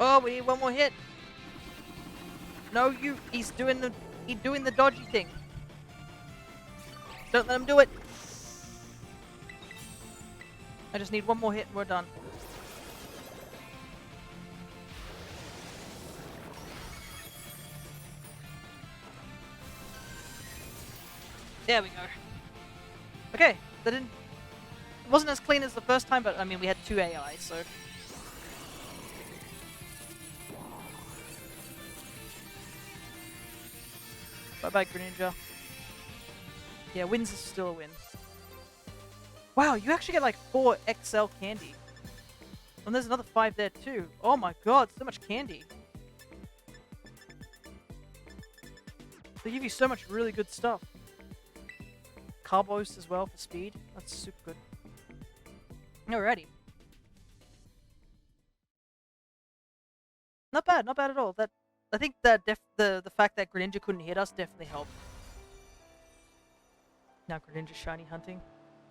Oh, we need one more hit. No, he's doing the dodgy thing. Don't let him do it. I just need one more hit and we're done. There we go. Okay, that didn't... It wasn't as clean as the first time, but I mean, we had 2 AI, so... Bye-bye, Greninja. Yeah, wins is still a win. Wow, you actually get like 4 XL candy. And there's another 5 there too. Oh my god, so much candy. They give you so much really good stuff. Carbos as well for speed. That's super good. Alrighty. Not bad at all. That I think that the fact that Greninja couldn't hit us definitely helped. Now Greninja shiny hunting.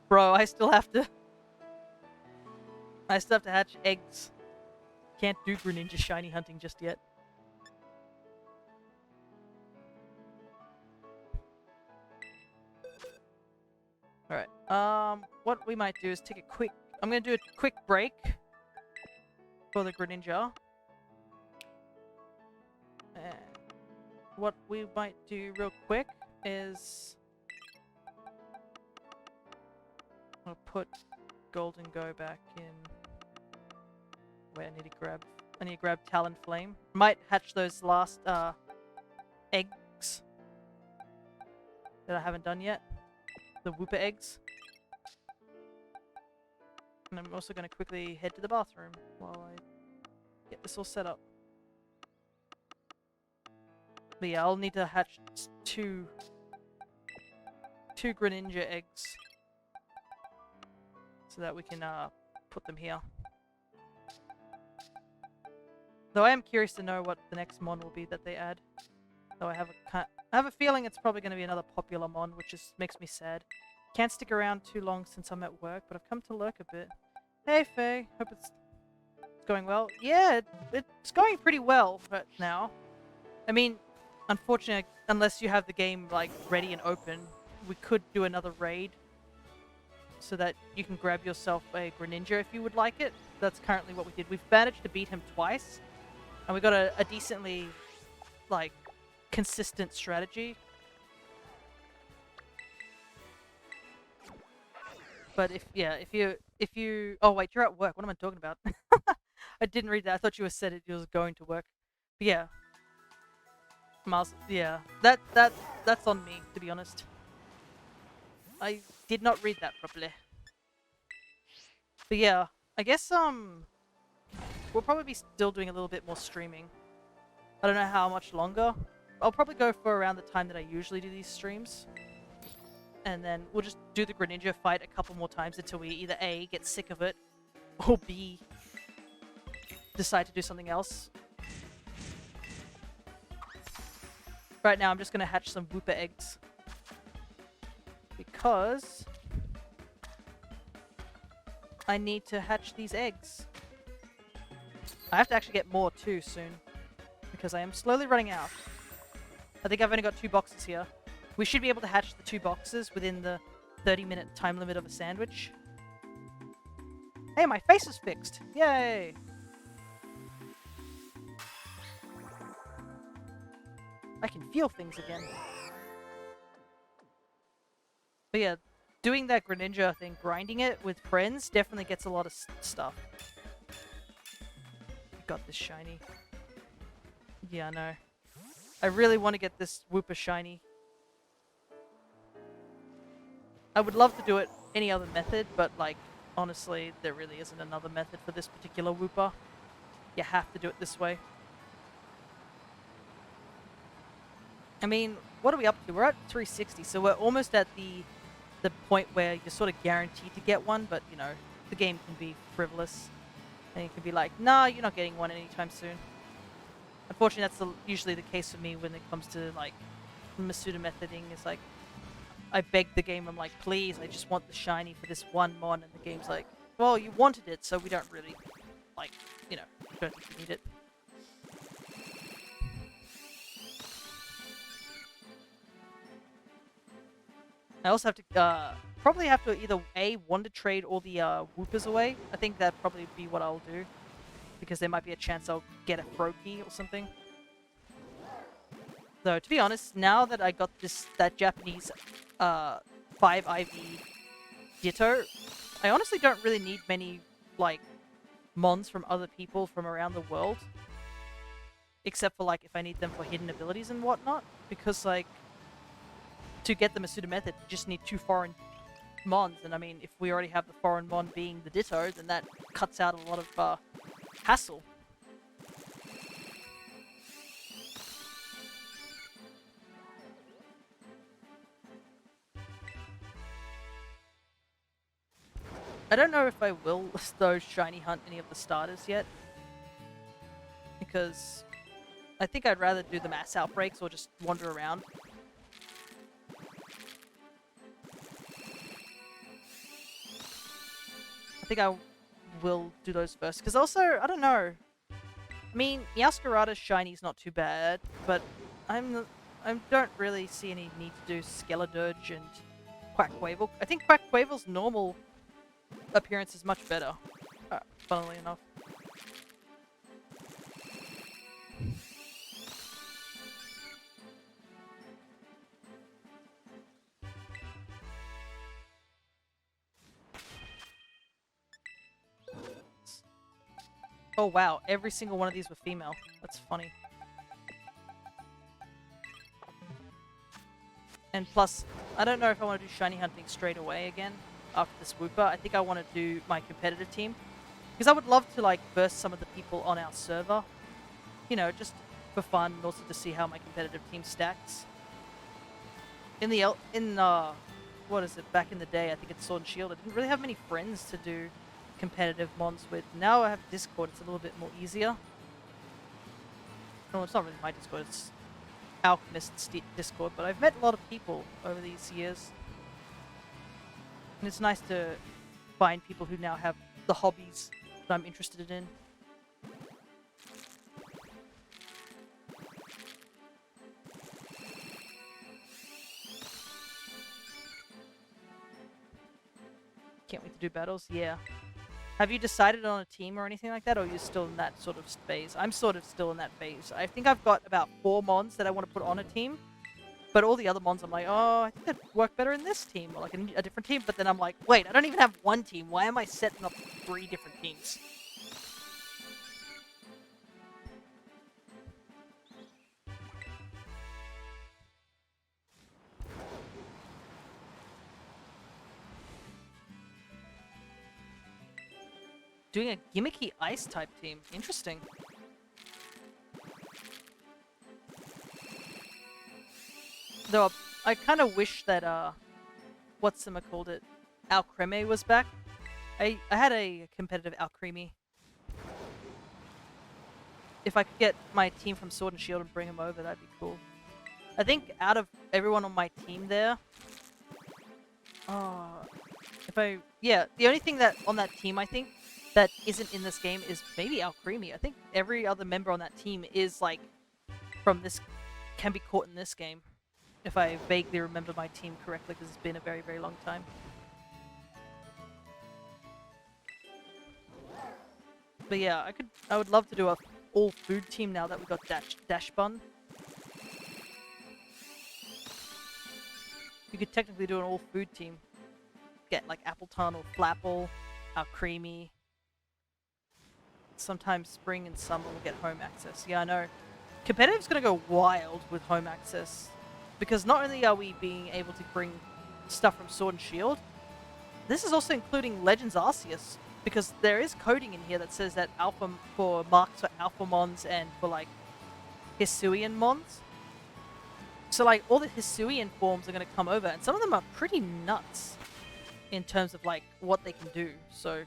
Bro, I still have to hatch eggs. Can't do Greninja shiny hunting just yet. Alright, what we might do is take a quick... I'm gonna do a quick break for the Greninja. And what we might do real quick is... I'll put Golden Go back in... Wait, I need to grab Talon Flame. Might hatch those last, eggs that I haven't done yet. The Wooper eggs. And I'm also going to quickly head to the bathroom while I get this all set up. But yeah, I'll need to hatch 2 Greninja eggs so that we can put them here. Though I am curious to know what the next mon will be that they add. Though I have a feeling it's probably going to be another popular mon, which just makes me sad. Can't stick around too long since I'm at work, but I've come to lurk a bit. Hey Faye, hope it's going well. Yeah, it's going pretty well right now. I mean, unfortunately, unless you have the game like ready and open, we could do another raid so that you can grab yourself a Greninja if you would like it. That's currently what we did. We've managed to beat him twice, and we got a decently like consistent strategy. But if you oh wait, you're at work. What am I talking about? I didn't read that. I thought you said it was going to work. But yeah. Miles, yeah. That's on me, to be honest. I did not read that properly. But yeah, I guess we'll probably be still doing a little bit more streaming. I don't know how much longer. I'll probably go for around the time that I usually do these streams. And then we'll just do the Greninja fight a couple more times until we either A, get sick of it, or B, decide to do something else. Right now I'm just going to hatch some Wooper eggs. Because I need to hatch these eggs. I have to actually get more too soon. Because I am slowly running out. I think I've only got 2 boxes here. We should be able to hatch the 2 boxes within the 30-minute time limit of a sandwich. Hey, my face is fixed! Yay! I can feel things again. But yeah, doing that Greninja thing, grinding it with friends, definitely gets a lot of stuff. Got this shiny. Yeah, I know. I really want to get this Wooper shiny. I would love to do it any other method, but like, honestly, there really isn't another method for this particular Wooper. You have to do it this way. I mean, what are we up to? We're at 360, so we're almost at the point where you're sort of guaranteed to get one, but, you know, the game can be frivolous. And you can be like, nah, you're not getting one anytime soon. Unfortunately, that's usually the case for me when it comes to, like, Masuda methoding. It's like, I beg the game, I'm like, please, I just want the shiny for this one mon, and the game's like, well, you wanted it, so we don't really, like, you know, don't think you need it. I also have to probably have to either Wonder Trade or the Woopers away. I think that'd probably be what I'll do, because there might be a chance I'll get a Froakie or something. Though to be honest, now that I got that Japanese 5 IV Ditto, I honestly don't really need many like mons from other people from around the world, except for like if I need them for hidden abilities and whatnot, because like to get the Masuda method, you just need 2 foreign mons, and I mean, if we already have the foreign mon being the Ditto, then that cuts out a lot of hassle. I don't know if I will, though, shiny hunt any of the starters yet, because I think I'd rather do the mass outbreaks or just wander around. I think I will do those first, because also, I don't know. I mean, Meowscarada's shiny's not too bad, but I don't really see any need to do Skeledirge and Quackquavel. I think Quackquavel's normal appearance is much better, funnily enough. Oh wow, every single one of these were female. That's funny. And plus, I don't know if I want to do shiny hunting straight away again after this Wooper. I think I want to do my competitive team, because I would love to like burst some of the people on our server, you know, just for fun, and also to see how my competitive team stacks. What is it, back in the day, I think it's Sword and Shield, I didn't really have many friends to do competitive mons with. Now I have Discord, it's a little bit more easier. No, it's not really my Discord, it's Alchemist's Discord, but I've met a lot of people over these years. And it's nice to find people who now have the hobbies that I'm interested in. Can't wait to do battles, yeah. Have you decided on a team or anything like that, or are you still in that sort of phase? I'm sort of still in that phase. I think I've got about 4 mons that I want to put on a team, but all the other mons I'm like, oh, I think that'd work better in this team, or like a different team, but then I'm like, wait, I don't even have one team. Why am I setting up 3 different teams? Doing a gimmicky ice type team. Interesting. Though I kind of wish that called it, Alcremie was back. I had a competitive Alcremie. If I could get my team from Sword and Shield and bring them over, that'd be cool. I think out of everyone on my team there, the only thing that on that team I think that isn't in this game is maybe Alcremie. I think every other member on that team is like from this, can be caught in this game, if I vaguely remember my team correctly, because it's been a very, very long time. But yeah, I would love to do a all food team now that we got Dash Bun. You could technically do an all food team. Get like Appleton or Flapple, Alcremie. Sometimes spring and summer will get home access. Yeah, I know. Competitive's gonna go wild with home access, because not only are we being able to bring stuff from Sword and Shield, this is also including Legends Arceus, because there is coding in here that says that alpha for marks for alpha mons and for like Hisuian mons. So like all the Hisuian forms are gonna come over, and some of them are pretty nuts in terms of like what they can do. So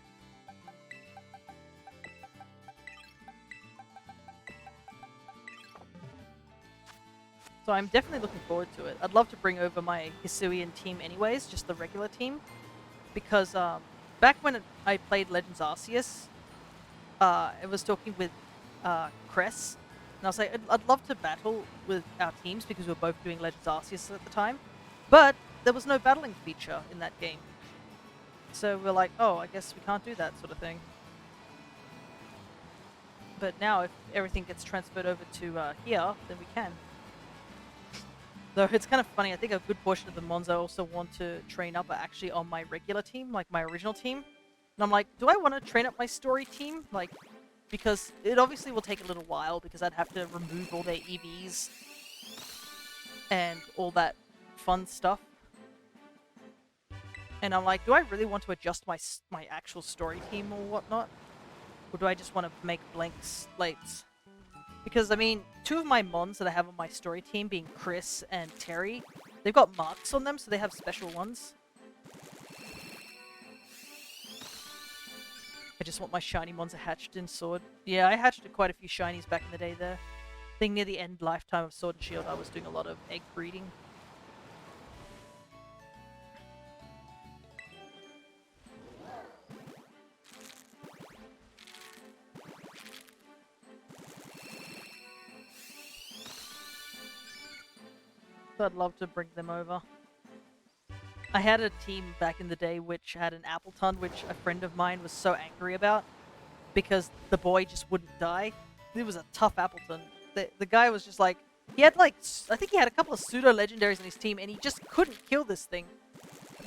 I'm definitely looking forward to it. I'd love to bring over my Hisuian team anyways, just the regular team. Because back when I played Legends Arceus, I was talking with Cress, and I was like, I'd love to battle with our teams because we were both doing Legends Arceus at the time. But there was no battling feature in that game. So we're like, oh, I guess we can't do that sort of thing. But now, if everything gets transferred over to here, then we can. Though it's kind of funny, I think a good portion of the Mons I also want to train up are actually on my regular team, like my original team. And I'm like, do I want to train up my story team? Like, because it obviously will take a little while, because I'd have to remove all their EVs and all that fun stuff. And I'm like, do I really want to adjust my actual story team or whatnot? Or do I just want to make blank slates? Because, I mean, two of my Mons that I have on my story team, being Chris and Terry, they've got marks on them, so they have special ones. I just want my shiny Mons hatched in Sword. Yeah, I hatched quite a few shinies back in the day there. I think near the end lifetime of Sword and Shield, I was doing a lot of egg breeding. So I'd love to bring them over. I had a team back in the day which had an Appleton, which a friend of mine was so angry about because the boy just wouldn't die. It was a tough Appleton. The guy was just like, he had like, I think he had a couple of pseudo-legendaries on his team and he just couldn't kill this thing.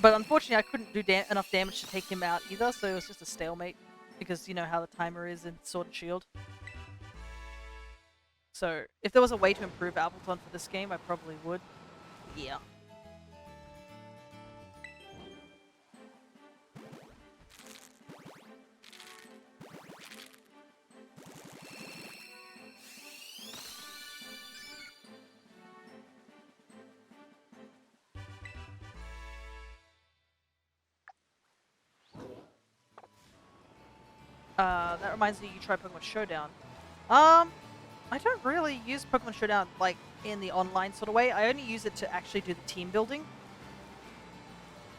But unfortunately I couldn't do enough damage to take him out either, so it was just a stalemate. Because you know how the timer is in Sword and Shield. So, if there was a way to improve Appleton for this game, I probably would. Yeah. That reminds me, you try Pokemon Showdown. I don't really use Pokemon Showdown, like, in the online sort of way. I only use it to actually do the team building.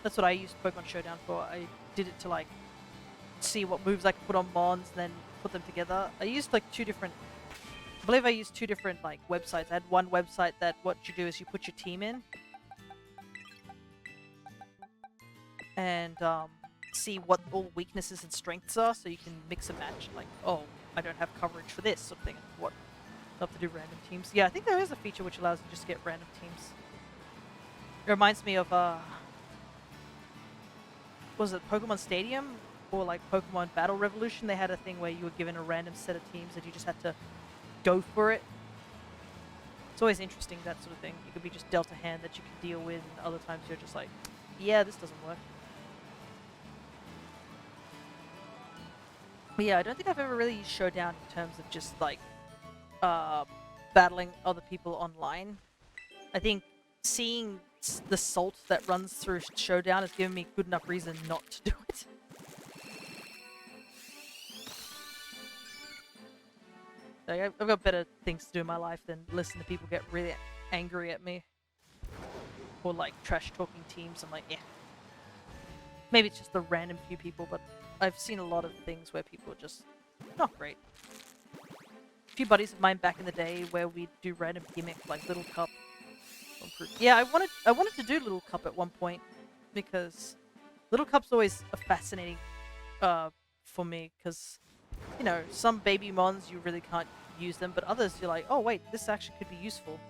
That's what I used Pokemon Showdown for. I did it to, like, see what moves I could put on Mons, and then put them together. I used, like, I believe I used two different, like, websites. I had one website that what you do is you put your team in. And, see what all weaknesses and strengths are, so you can mix and match, like, oh, I don't have coverage for this sort of thing. What? I'll have to do random teams. Yeah, I think there is a feature which allows you to just get random teams. It reminds me of, was it Pokemon Stadium? Or like Pokemon Battle Revolution? They had a thing where you were given a random set of teams and you just had to go for it. It's always interesting, that sort of thing. You could be just dealt a hand that you can deal with, and other times you're just like, yeah, this doesn't work. But yeah, I don't think I've ever really used Showdown in terms of just, like, battling other people online. I think seeing the salt that runs through Showdown has given me good enough reason not to do it. Like, I've got better things to do in my life than listen to people get really angry at me. Or, like, trash-talking teams. I'm like, yeah. Maybe it's just the random few people, but I've seen a lot of things where people are just not great. A few buddies of mine back in the day where we'd do random gimmicks like Little Cup. Yeah, I wanted to do Little Cup at one point because Little Cup's always a fascinating for me because, you know, some baby Mons you really can't use them, but others you're like, oh wait, this actually could be useful.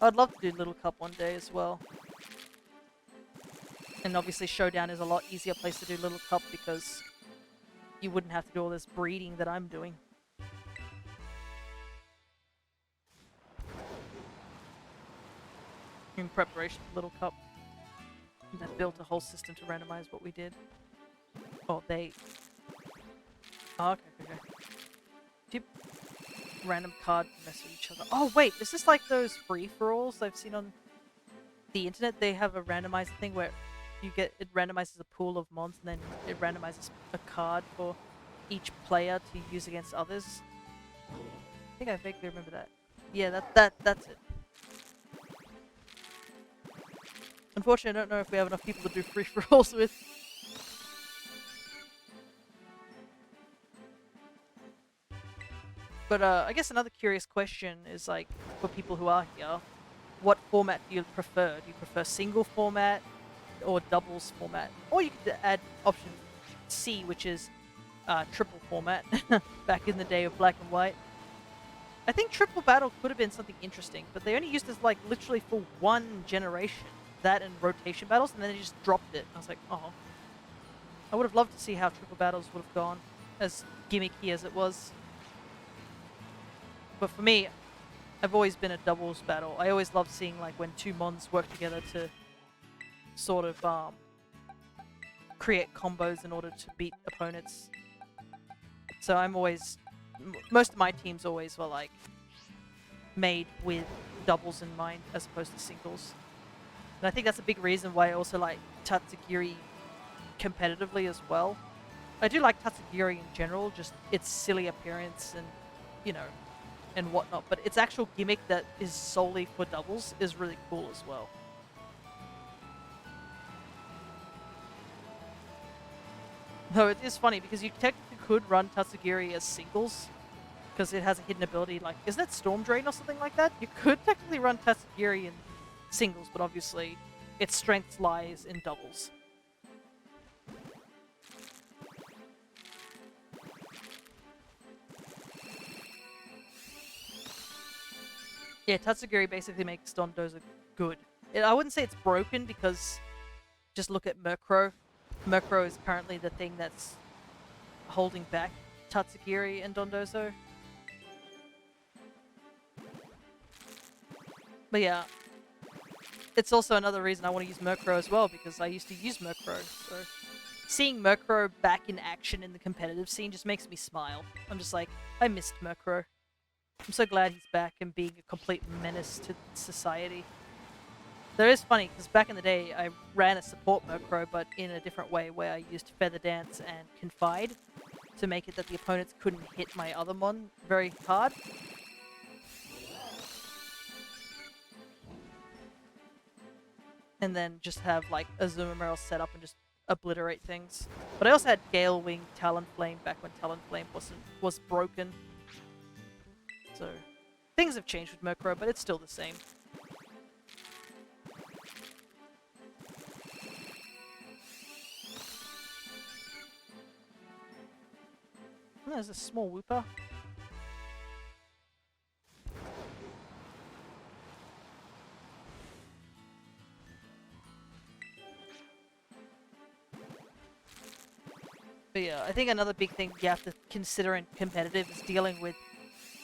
I'd love to do Little Cup one day as well. And obviously Showdown is a lot easier place to do Little Cup because you wouldn't have to do all this breeding that I'm doing. In preparation for Little Cup. And I built a whole system to randomize what we did. Oh, they... Oh, okay. Yep. Random card mess with each other. Oh, wait, is this like those free-for-alls I've seen on the internet? They have a randomizer thing where it randomizes a pool of Mons and then it randomizes a card for each player to use against others. I think I vaguely remember that. Yeah, that's it. Unfortunately, I don't know if we have enough people to do free-for-alls with. But I guess another curious question is, like, for people who are here, what format do you prefer? Do you prefer single format or doubles format? Or you could add option C, which is triple format, back in the day of black and white. I think triple battle could have been something interesting, but they only used it like literally for one generation, that and rotation battles, and then they just dropped it. I was like, oh, I would have loved to see how triple battles would have gone, as gimmicky as it was. But for me, I've always been a doubles battle. I always love seeing like when two mons work together to sort of create combos in order to beat opponents. So I'm always, most of my teams always were like made with doubles in mind as opposed to singles. And I think that's a big reason why I also like Tatsugiri competitively as well. I do like Tatsugiri in general, just its silly appearance and, you know, and whatnot, but its actual gimmick that is solely for doubles is really cool as well. Though it is funny because you technically could run Tatsugiri as singles because it has a hidden ability like, isn't it Storm Drain or something like that? You could technically run Tatsugiri in singles, but obviously its strength lies in doubles. Yeah, Tatsugiri basically makes Dondozo good. I wouldn't say it's broken because just look at Murkrow. Murkrow is currently the thing that's holding back Tatsugiri and Dondozo. But yeah, it's also another reason I want to use Murkrow as well, because I used to use Murkrow. So seeing Murkrow back in action in the competitive scene just makes me smile. I'm just like, I missed Murkrow. I'm so glad he's back and being a complete menace to society. That is funny, because back in the day, I ran a support Murkrow, but in a different way, where I used Feather Dance and Confide to make it that the opponents couldn't hit my other mon very hard. And then just have, like, a Azumarill set up and just obliterate things. But I also had Gale Wing, Talonflame back when Talonflame was broken. So, things have changed with Murkrow, but it's still the same. Oh, there's a small Wooper. But yeah, I think another big thing you have to consider in competitive is dealing with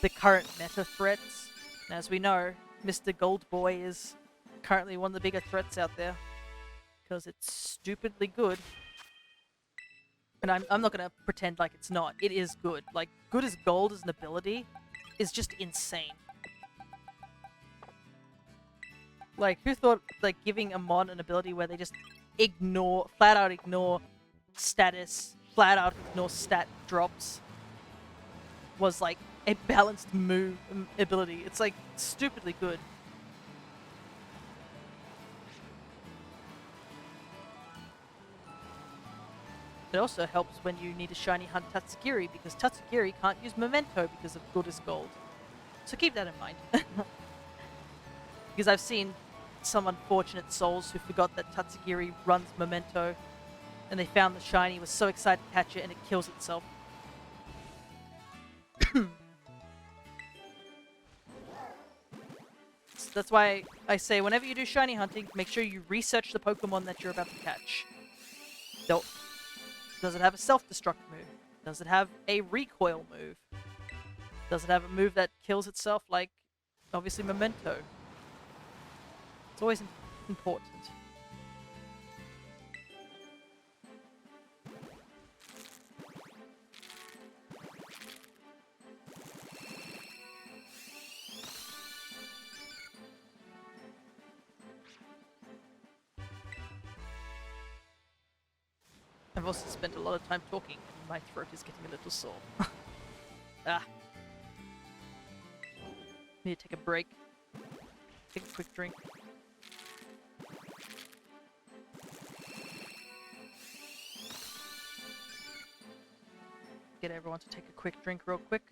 the current meta threats. And as we know, Mr. Gold Boy is currently one of the bigger threats out there, because it's stupidly good. And I'm not going to pretend like it's not. It is good. Like, good as gold as an ability is just insane. Like, who thought, like, giving a mon an ability where they just flat out ignore status, flat out ignore stat drops was, like, a balanced move ability. It's, like, stupidly good. It also helps when you need to shiny hunt Tatsugiri, because Tatsugiri can't use Memento because of good as gold. So keep that in mind. Because I've seen some unfortunate souls who forgot that Tatsugiri runs Memento, and they found the shiny, was so excited to catch it, and it kills itself. So that's why I say whenever you do shiny hunting, make sure you research the Pokemon that you're about to catch. Does it have a self-destruct move? Does it have a recoil move? Does it have a move that kills itself, like, obviously, Memento? It's always important. I've also spent a lot of time talking, and my throat is getting a little sore. Ah. Need to take a break. Take a quick drink. Get everyone to take a quick drink real quick.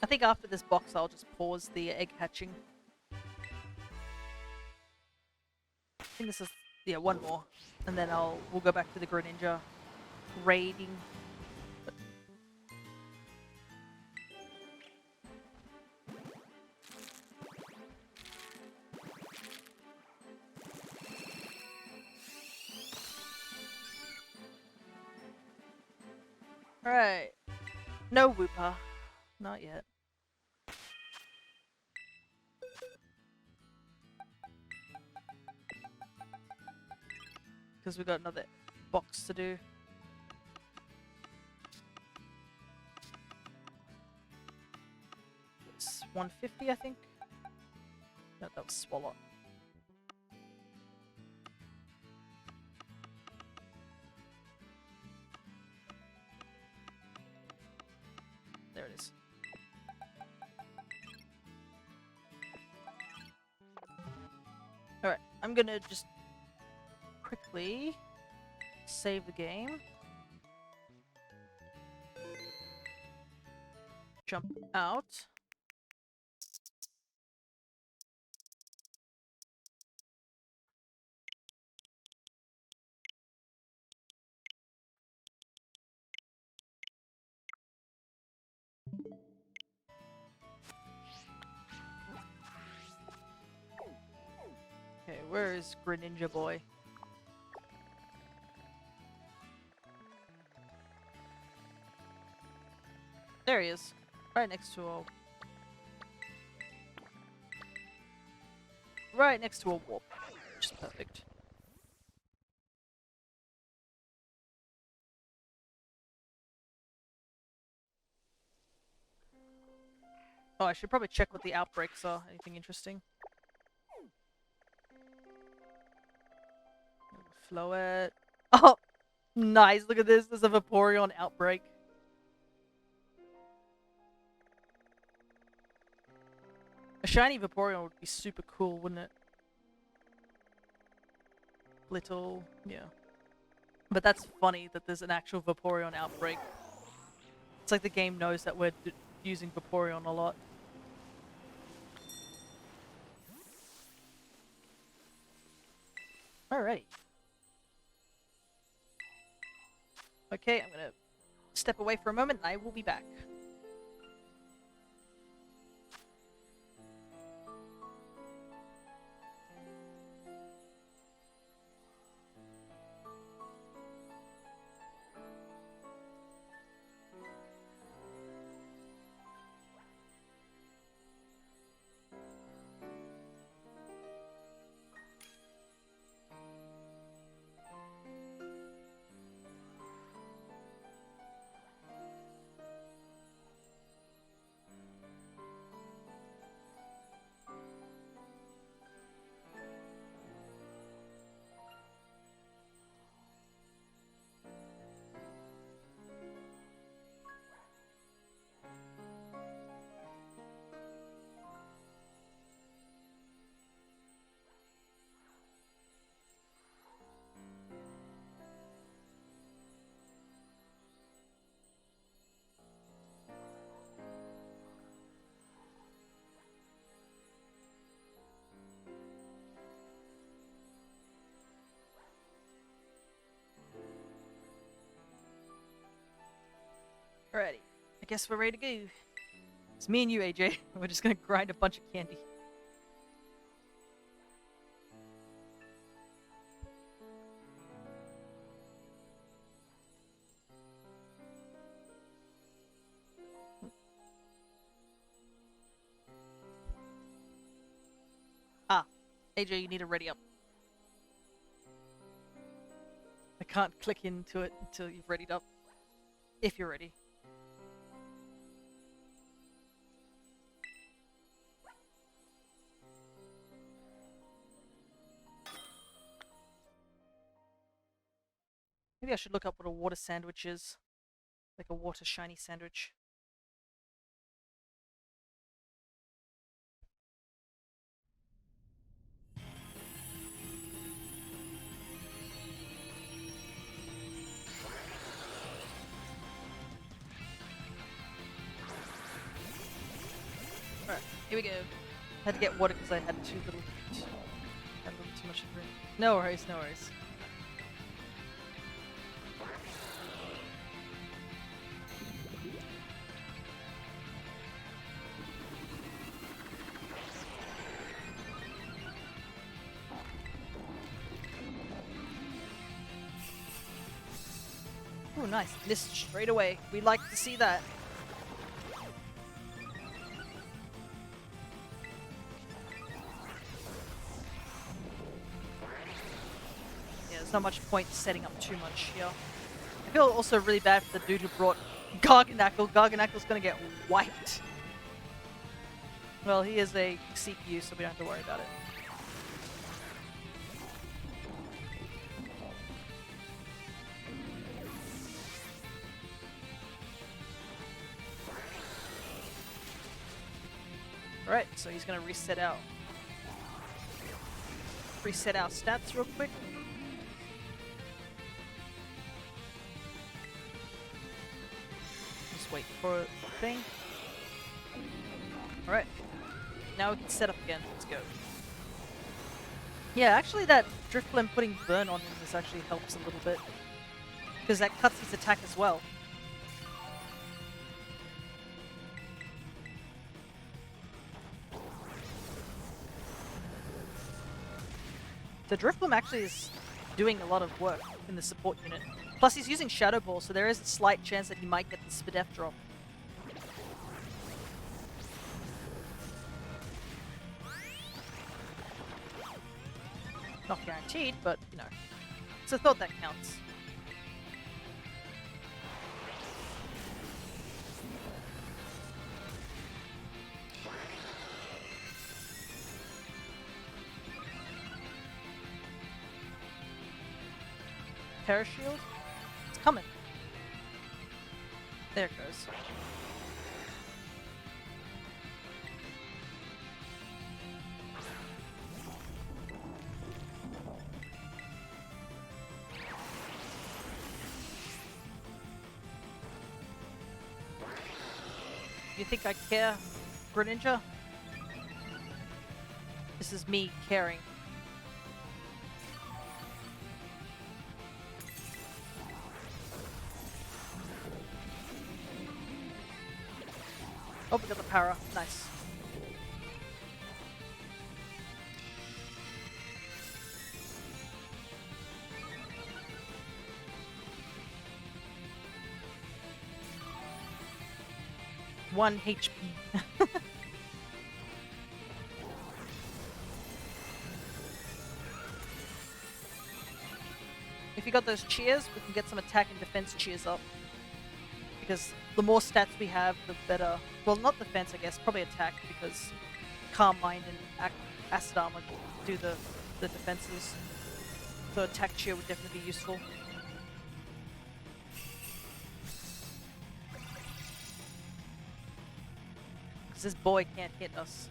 I think after this box, I'll just pause the egg hatching. I think this is, yeah, one more. And then we'll go back to the Greninja raiding. Alright. No Wooper. Not yet. Because we've got another box to do. It's 150, I think. No, that was Swallow. There it is. Alright, I'm gonna just quickly save the game. Jump out. Okay, where is Greninja boy? There he is. Right next to a... Right next to a warp. Which is perfect. Oh, I should probably check what the outbreaks are. Anything interesting? Floet. Oh! Nice, look at this. There's a Vaporeon outbreak. A shiny Vaporeon would be super cool, wouldn't it? Little, yeah. But that's funny that there's an actual Vaporeon outbreak. It's like the game knows that we're using Vaporeon a lot. Alright. Okay, I'm gonna step away for a moment and I will be back. Alrighty. I guess we're ready to go. It's me and you, AJ. We're just gonna grind a bunch of candy. Ah, AJ, you need to ready up. I can't click into it until you've readied up. If you're ready. Maybe I should look up what a water sandwich is. Like a water shiny sandwich. Alright, here we go. Had to get water because I had had a little too much to drink. No worries, no worries. Ooh, nice. Missed straight away. We like to see that. Yeah, there's not much point setting up too much here. I feel also really bad for the dude who brought Garganackle. Garganackle's gonna get wiped. Well, he is a CPU, so we don't have to worry about it. Alright, so he's gonna reset our stats real quick. Just wait for the thing. Alright. Now we can set up again. Let's go. Yeah, actually that Drifblim putting burn on him this actually helps a little bit. Because that cuts his attack as well. The Drifblim actually is doing a lot of work in the support unit. Plus he's using Shadow Ball, so there is a slight chance that he might get the Spadef drop. Not guaranteed, but, you know, it's a thought that counts. Parashield? It's coming. There it goes. You think I care, Greninja? This is me caring. Oh, we got the para. Nice. One HP. If you got those cheers, we can get some attack and defense cheers up. Because the more stats we have, the better. Well, not defense, I guess. Probably attack, because Calm Mind and Acid Armor do the defenses. So attack cheer would definitely be useful. Because this boy can't hit us.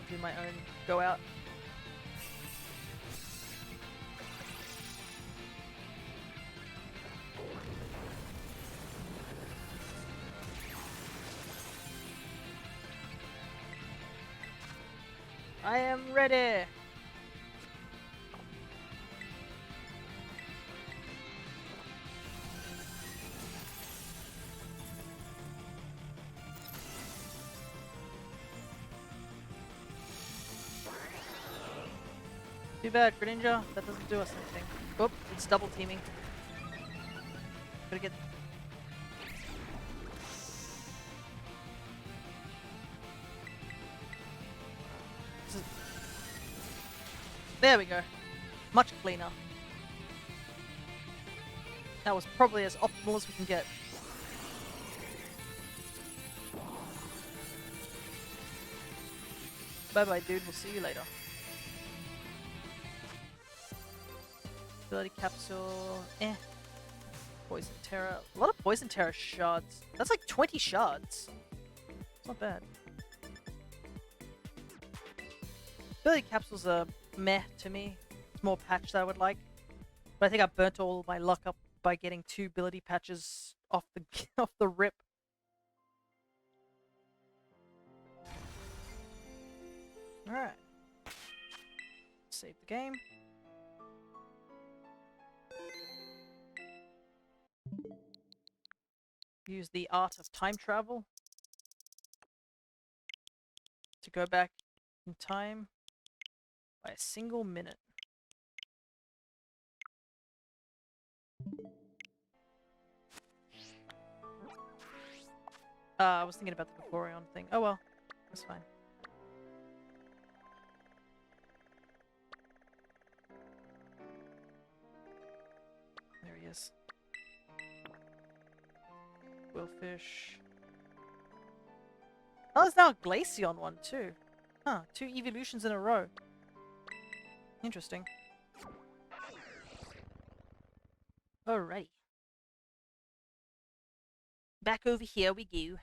Do my own go out. I am ready. Too bad, Greninja. That doesn't do us anything. Oop, it's double teaming. Gotta get. There we go. Much cleaner. That was probably as optimal as we can get. Bye bye, dude. We'll see you later. Ability Capsule. Poison Terra. A lot of Poison Terra shards. That's like 20 shards. not bad. Ability capsules are meh to me. It's more patch that I would like. But I think I burnt all my luck up by getting 2 ability patches off the off the rip. Alright. Save the game. Use the art of time travel to go back in time by a single minute. I was thinking about the Vaporeon thing. Oh well, that's fine. There he is. Willfish. Oh, there's now a Glaceon one too. Huh, 2 evolutions in a row. Interesting. Alrighty. Back over here we go.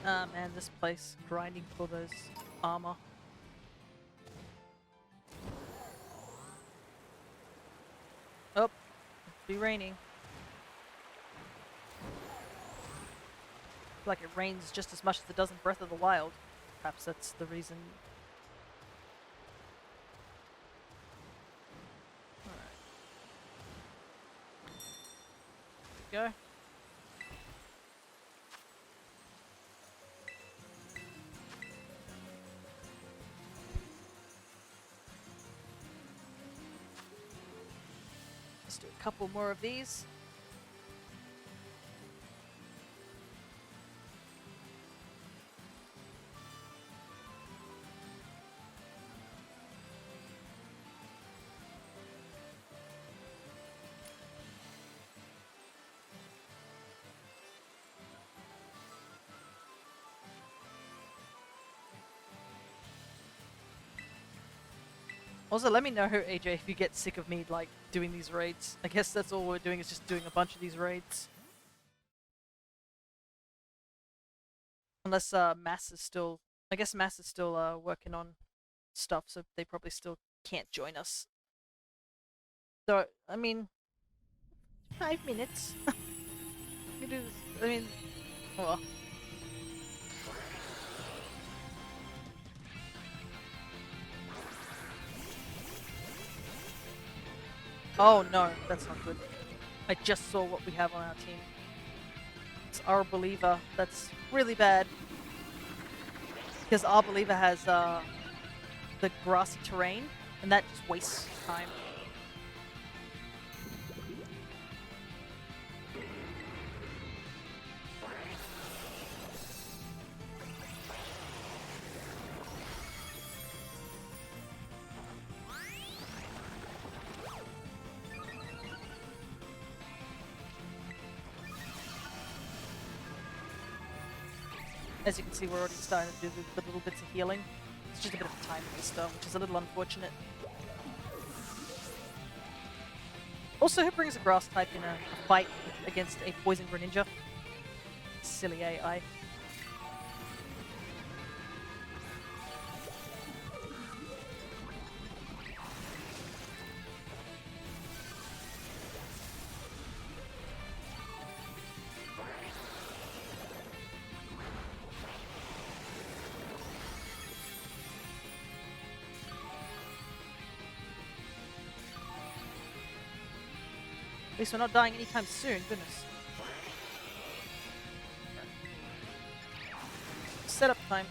Ah man, this place, grinding for those armor. Oh, it'll be raining. I feel like it rains just as much as it does in Breath of the Wild. Perhaps that's the reason. Alright. There we go. Let's do a couple more of these. Also, let me know, AJ, if you get sick of me, like, doing these raids. I guess that's all we're doing, is just doing a bunch of these raids. Unless, Mass is still... I guess Mass is still, working on stuff, so they probably still can't join us. So, I mean... 5 minutes. We do this, I mean... Oh well. Oh no, that's not good. I just saw what we have on our team. It's our Believer. That's really bad. Because our Believer has the grassy terrain, and that just wastes time. As you can see, we're already starting to do the little bits of healing. It's just a bit of a time waster, which is a little unfortunate. Also, who brings a grass type in a fight against a poison Greninja? Silly AI. At least we're not dying anytime soon, goodness. Setup time.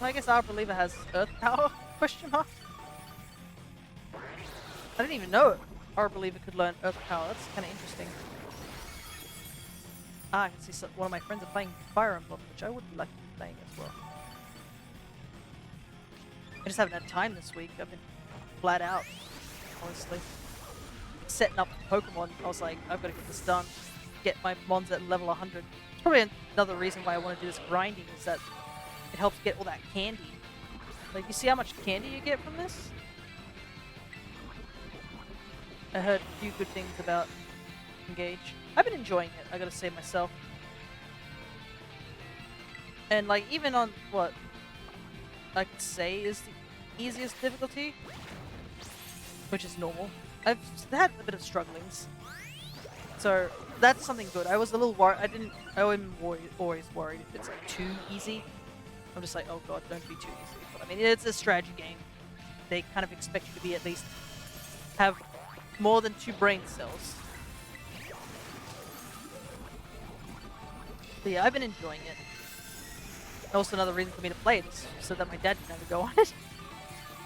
Well, I guess our Believer has Earth Power? Question mark? I didn't even know our Believer could learn Earth Power. That's kind of interesting. Ah, I can see one of my friends are playing Fire Emblem, which I would be like to be playing as well. I just haven't had time this week. I've been flat out, honestly. Setting up Pokemon, I was like, I've got to get this done. Get my Mons at level 100. It's probably another reason why I want to do this grinding, is that it helps get all that candy. Like, you see how much candy you get from this? I heard a few good things about Engage. I've been enjoying it, I gotta say myself. And like, even on what I could say is the easiest difficulty, which is normal, I've had a bit of strugglings. So that's something good. I was a little worried. I'm always worried if it's like too easy. I'm just like, oh god, don't be too easy. But I mean, it's a strategy game. They kind of expect you to be at least have more than 2 brain cells. But yeah, I've been enjoying it. Also, another reason for me to play this, so that my dad can never go on it.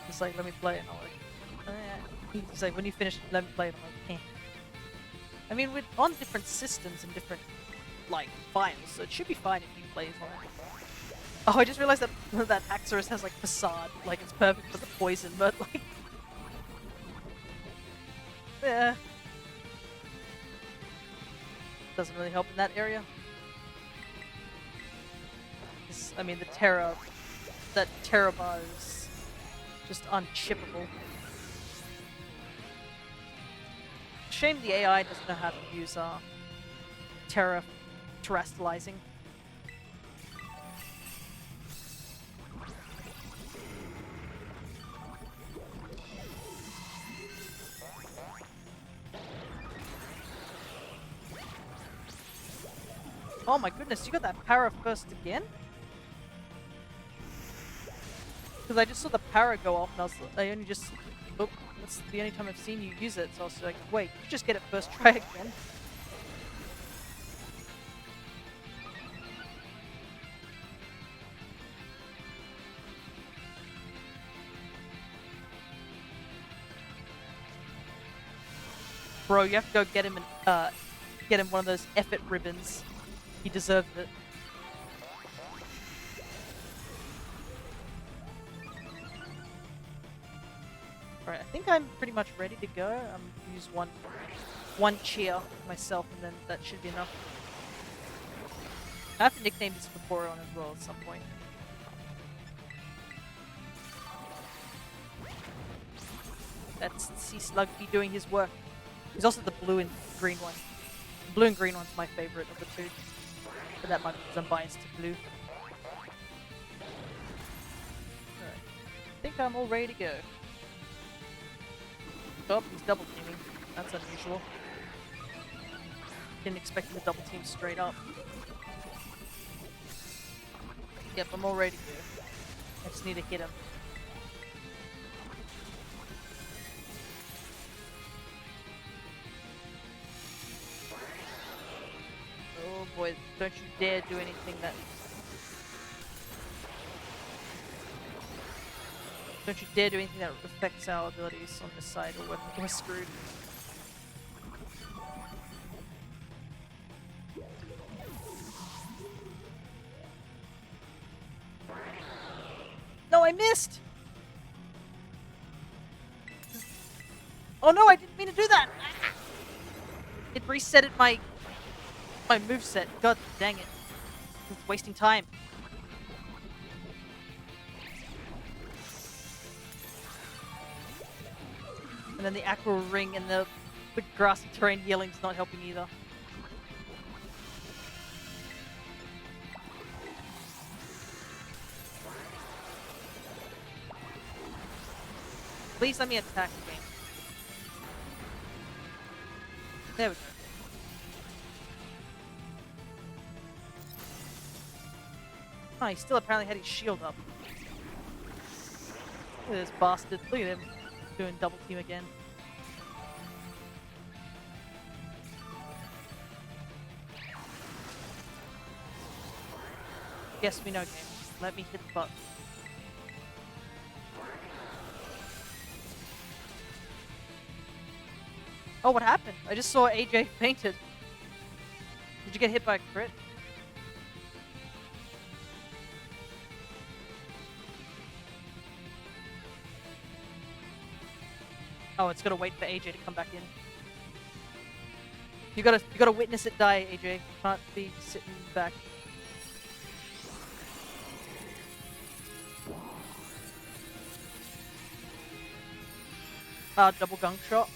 He's like, let me play it, and I'm like, oh, yeah. He's like, when you finish, let me play it. I'm like, eh. I mean, we're on different systems and different, like, files, so it should be fine if you play as well. Oh, I just realized that that Haxorus has, like, facade. Like, it's perfect for the poison, but, like... yeah. Doesn't really help in that area. I mean, the Terra... that Terra bar is just unchippable. Shame the AI doesn't know how to use Terra terrestrializing. Oh my goodness, you got that para first again? Because I just saw the para go off and I only just... oh, that's the only time I've seen you use it, so I was like, wait, you just get it first try again? Bro, you have to go get him one of those effort ribbons. He deserves it. Alright, I think I'm pretty much ready to go. I'm gonna use one cheer myself, and then that should be enough. I have to nickname this Vaporeon as well at some point. That's Sea Slugby doing his work. He's also the blue and green one. The blue and green one's my favorite of the two. But that might be because I'm biased to blue. Alright. I think I'm all ready to go. Oh, he's double teaming. That's unusual. Didn't expect him to double team straight up. Yep, I'm all ready to go. I just need to hit him. Oh boy, don't you dare do anything that... don't you dare do anything that affects our abilities on this side, or we're screwed. No, I missed! Oh no, I didn't mean to do that! It resetted my moveset. God dang it. It's wasting time. And then the Aqua Ring and the grassy terrain healing's not helping either. Please let me attack again. There we go. Oh, he still apparently had his shield up. Look at this bastard. Look at him doing double team again. Yes, we know, game. Let me hit the button. Oh, what happened? I just saw AJ fainted. Did you get hit by a crit? Oh, it's gotta wait for AJ to come back in. You gotta witness it die, AJ. Can't be sitting back. double gunk shot.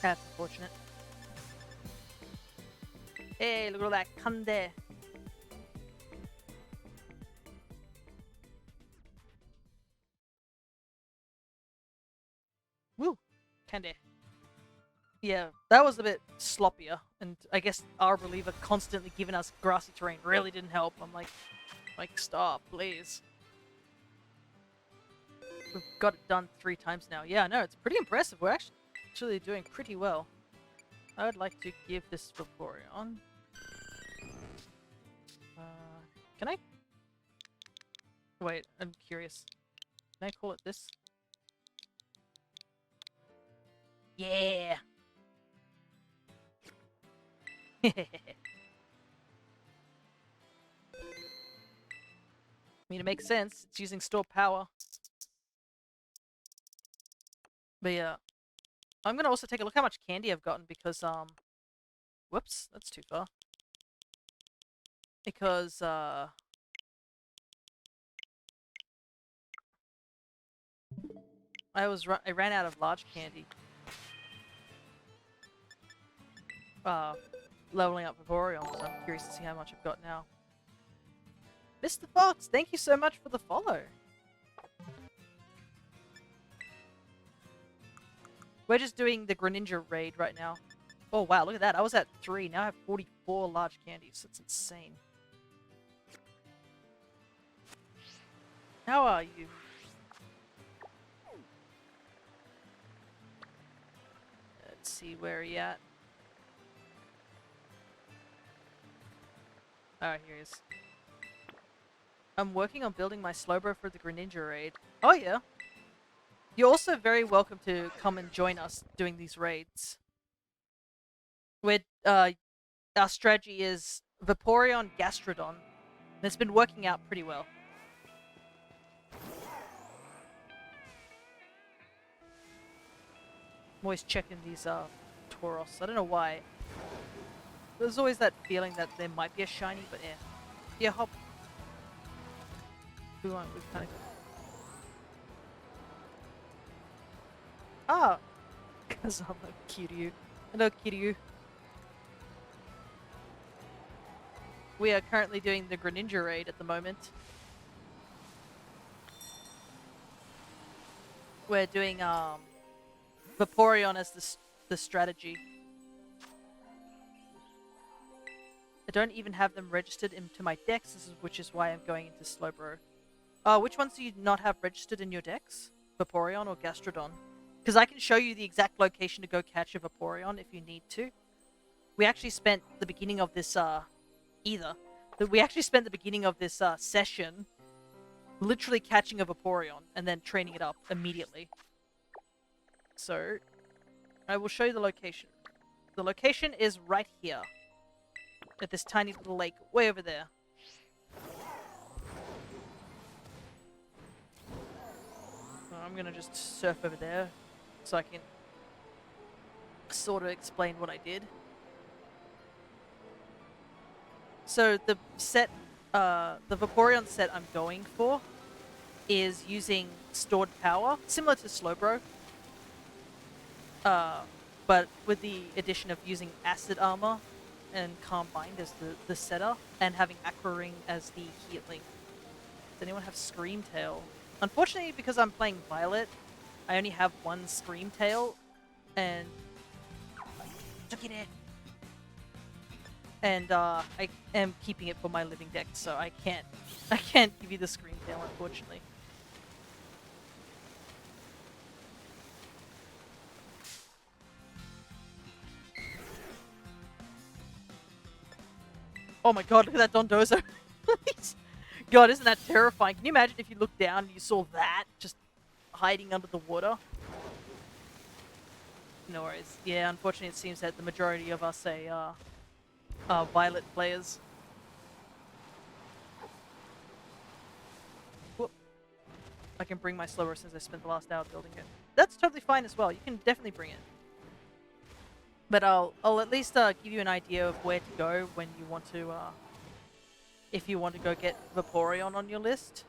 That's unfortunate. Hey, look at all that Kande. Woo! Kande. Yeah, that was a bit sloppier, and I guess our reliever constantly giving us grassy terrain really didn't help. I'm like, stop, please. We've got it done 3 times now. Yeah, no, it's pretty impressive. We're actually doing pretty well. I would like to give this Vaporeon. Can I? Wait, I'm curious. Can I call it this? Yeah! I mean, it makes sense. It's using stored power. But yeah. I'm gonna also take a look how much candy I've gotten because, whoops, that's too far. Because, I ran out of large candy. Leveling up Vaporeon, so I'm curious to see how much I've got now. Mr. Fox, thank you so much for the follow. We're just doing the Greninja raid right now. Oh wow, look at that. I was at 3, now I have 44 large candies. That's insane. How are you? Let's see where he at. Alright, here he is. I'm working on building my Slowbro for the Greninja raid. Oh yeah. You're also very welcome to come and join us doing these raids. Our strategy is Vaporeon, Gastrodon. And it's been working out pretty well. I'm always checking these Tauros. I don't know why. There's always that feeling that there might be a shiny, but yeah. Yeah, hop. We kind of... Ah! Kazama Kiryu. Hello, Kiryu. We are currently doing the Greninja raid at the moment. We're doing Vaporeon as the strategy. I don't even have them registered into my decks, which is why I'm going into Slowbro. Which ones do you not have registered in your decks? Vaporeon or Gastrodon? Because I can show you the exact location to go catch a Vaporeon if you need to. We actually spent the beginning of this, session literally catching a Vaporeon and then training it up immediately. So, I will show you the location. The location is right here. At this tiny little lake way over there. I'm gonna just surf over there so I can sort of explain what I did. So the set, the Vaporeon set I'm going for is using stored power, similar to Slowbro, but with the addition of using Acid Armor and Calm Mind as the setter, and having Aqua Ring as the healing. Does anyone have Scream Tail? Unfortunately, because I'm playing Violet, I only have one Scream Tail, and... And, I am keeping it for my living deck, so I can't give you the Scream Tail, unfortunately. Oh my god, look at that Dondozo. God, isn't that terrifying? Can you imagine if you looked down and you saw that just hiding under the water? No worries. Yeah, unfortunately it seems that the majority of us are Violet players. Whoop. I can bring my Slower since I spent the last hour building it. That's totally fine as well. You can definitely bring it. But I'll at least give you an idea of where to go when you want to, if you want to go get Vaporeon on your list.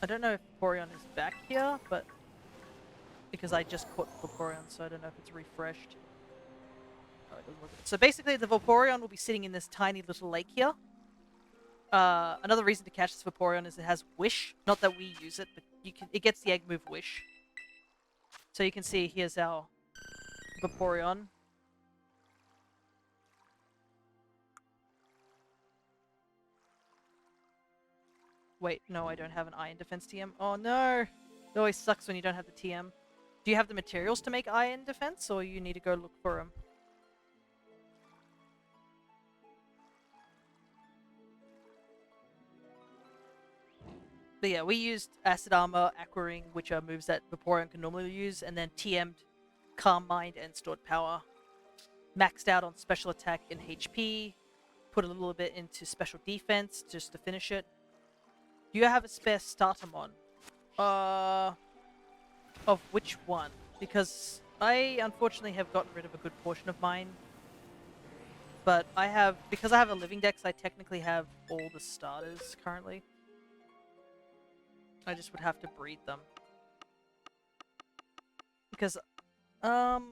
I don't know if Vaporeon is back here, but because I just caught Vaporeon, so I don't know if it's refreshed. Oh, it doesn't look good. So basically, the Vaporeon will be sitting in this tiny little lake here. Another reason to catch this Vaporeon is it has Wish. Not that we use it, but it gets the egg move Wish. So you can see here's our Vaporeon. Wait, no, I don't have an Iron Defense TM. Oh no! It always sucks when you don't have the TM. Do you have the materials to make Iron Defense, or you need to go look for them? But yeah, we used Acid Armor, Aqua Ring, which are moves that Vaporeon can normally use, and then TM'd Calm Mind and Stored Power. Maxed out on Special Attack and HP. Put a little bit into Special Defense just to finish it. Do you have a spare Startamon? Of which one? Because I unfortunately have gotten rid of a good portion of mine. But because I have a Living Dex, I technically have all the starters currently. I just would have to breed them. Because, let's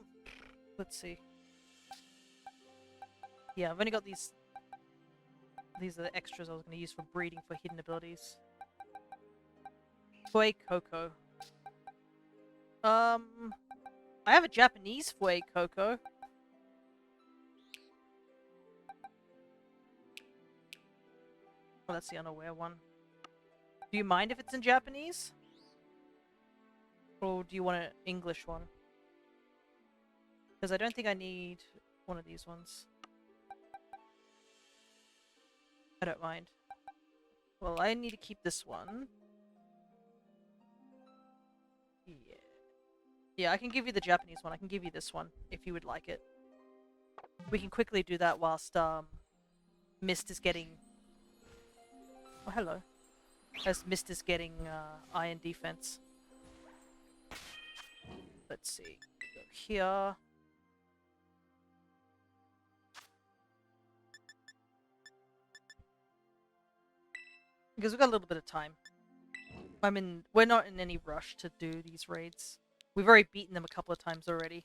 see. Yeah, I've only got these. These are the extras I was going to use for breeding for hidden abilities. Fue Coco. I have a Japanese Fue Coco. Oh, that's the unaware one. Do you mind if it's in Japanese? Or do you want an English one? Because I don't think I need one of these ones. I don't mind. Well, I need to keep this one. Yeah. Yeah, I can give you the Japanese one. I can give you this one, if you would like it. We can quickly do that whilst, Mist is getting... Oh, hello. As Mist is getting, Iron Defense. Let's see. Go here. Because we've got a little bit of time. We're not in any rush to do these raids. We've already beaten them a couple of times already.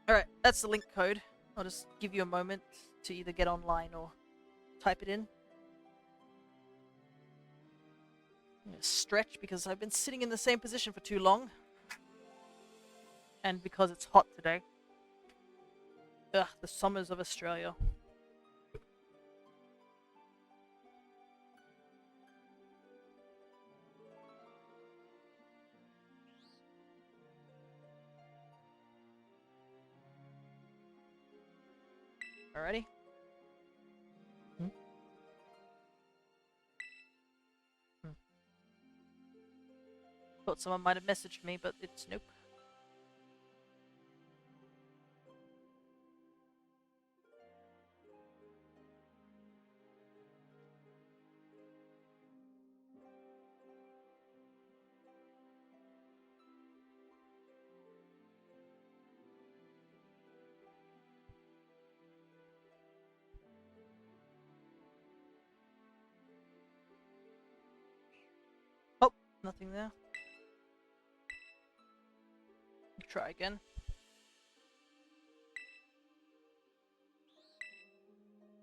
Alright, that's the link code. I'll just give you a moment to either get online or type it in. I'm gonna stretch because I've been sitting in the same position for too long. And because it's hot today. Ugh, the summers of Australia. Alrighty. Thought someone might have messaged me, but it's nope. Oh, nothing there. Try again.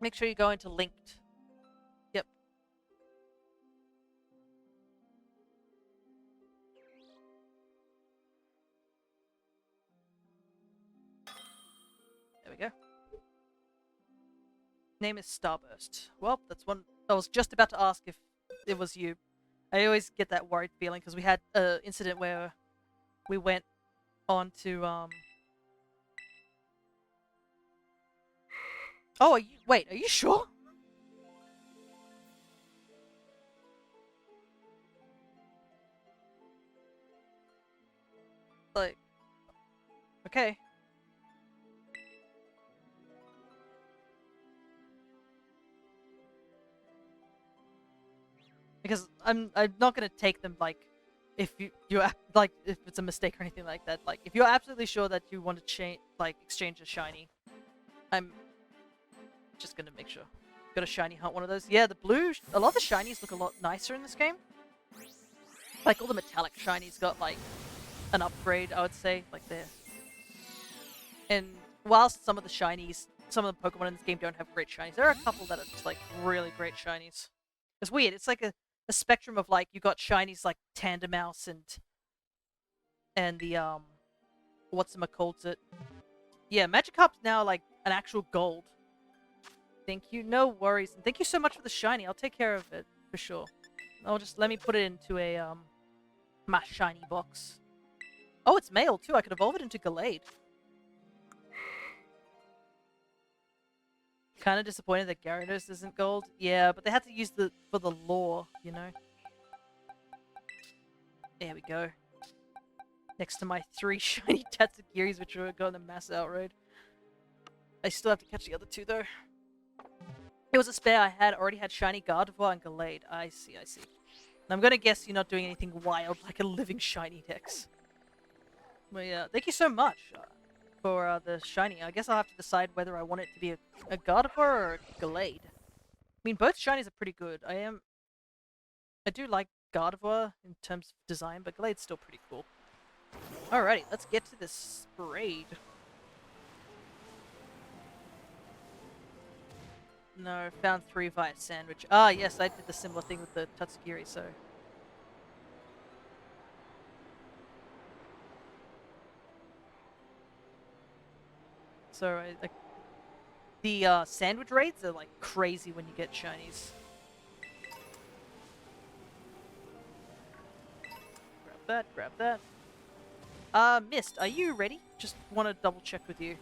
Make sure you go into linked. Yep. There we go. Name is Starburst. Well, that's one. I was just about to ask if it was you. I always get that worried feeling because we had an incident where we went on to Oh, wait, are you sure? Like, okay. Because I'm not gonna take them like if you're like if it's a mistake or anything like that. Like if you're absolutely sure that you want to exchange a shiny, I'm just gonna make sure. Got a shiny hunt one of those. Yeah, the blue, a lot of the shinies look a lot nicer in this game. Like, all the metallic shinies got, like, an upgrade, I would say. Like, they're... And whilst some of the shinies, some of the Pokemon in this game don't have great shinies, there are a couple that are just, like, really great shinies. It's weird. It's like a spectrum of, like, you got shinies like Tandemouse and the, whatchamacallit. Yeah, Magikarp's now, like, an actual gold. Thank you. No worries. And thank you so much for the shiny. I'll take care of it, for sure. I'll just, let me put it into a, my shiny box. Oh, it's male, too. I could evolve it into Gallade. Kind of disappointed that Gyarados isn't gold. Yeah, but they had to use for the lore, you know? There we go. Next to my 3 shiny Tatsugiris, which are going to mass outroad. I still have to catch the other 2, though. It was a spare I already had shiny Gardevoir and Gallade. I see, I see. And I'm gonna guess you're not doing anything wild like a living shiny Dex. But yeah, thank you so much for the shiny. I guess I'll have to decide whether I want it to be a Gardevoir or a Gallade. I mean, both shinies are pretty good. I do like Gardevoir in terms of design, but Gallade's still pretty cool. Alrighty, let's get to this raid. No, found 3 via sandwich. Ah, yes, I did the similar thing with the Tatsugiri, so... So, like... The, sandwich raids are, like, crazy when you get shinies. Grab that, grab that. Mist, are you ready? Just want to double check with you.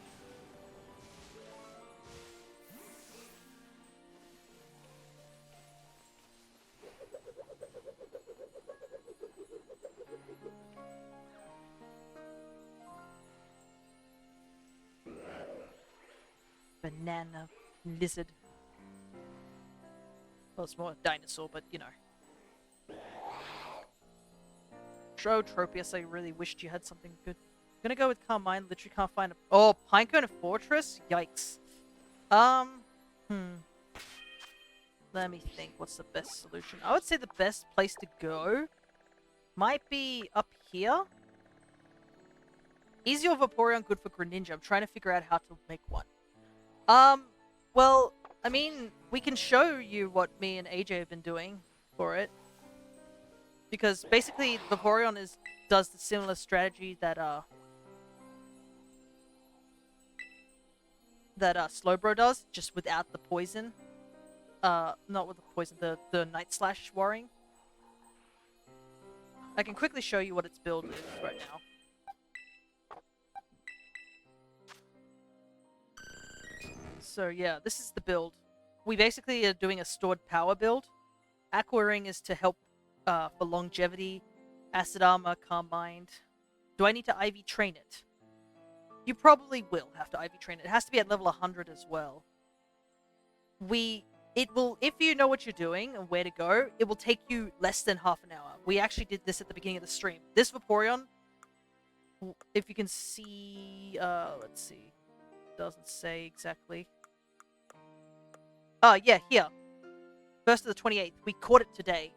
Banana lizard. Well, it's more a dinosaur, but you know. Tropius, I really wished you had something good. I'm gonna go with Carmine. Literally can't find a... Oh, Pinecone Fortress? Yikes. Let me think. What's the best solution? I would say the best place to go might be up here. Is your Vaporeon good for Greninja? I'm trying to figure out how to make one. Well, I mean, we can show you what me and AJ have been doing for it. Because basically, Vaporeon does the similar strategy that Slowbro does, just without the poison. Not with the poison, the Night Slash warring. I can quickly show you what its build is right now. So yeah, this is the build. We basically are doing a stored power build. Aqua Ring is to help for longevity. Acid Armor, Calm Mind. Do I need to IV train it? You probably will have to IV train it. It has to be at level 100 as well. It will, if you know what you're doing and where to go, it will take you less than half an hour. We actually did this at the beginning of the stream. This Vaporeon, if you can see, let's see. Doesn't say exactly. Yeah, here. 1st of the 28th. We caught it today.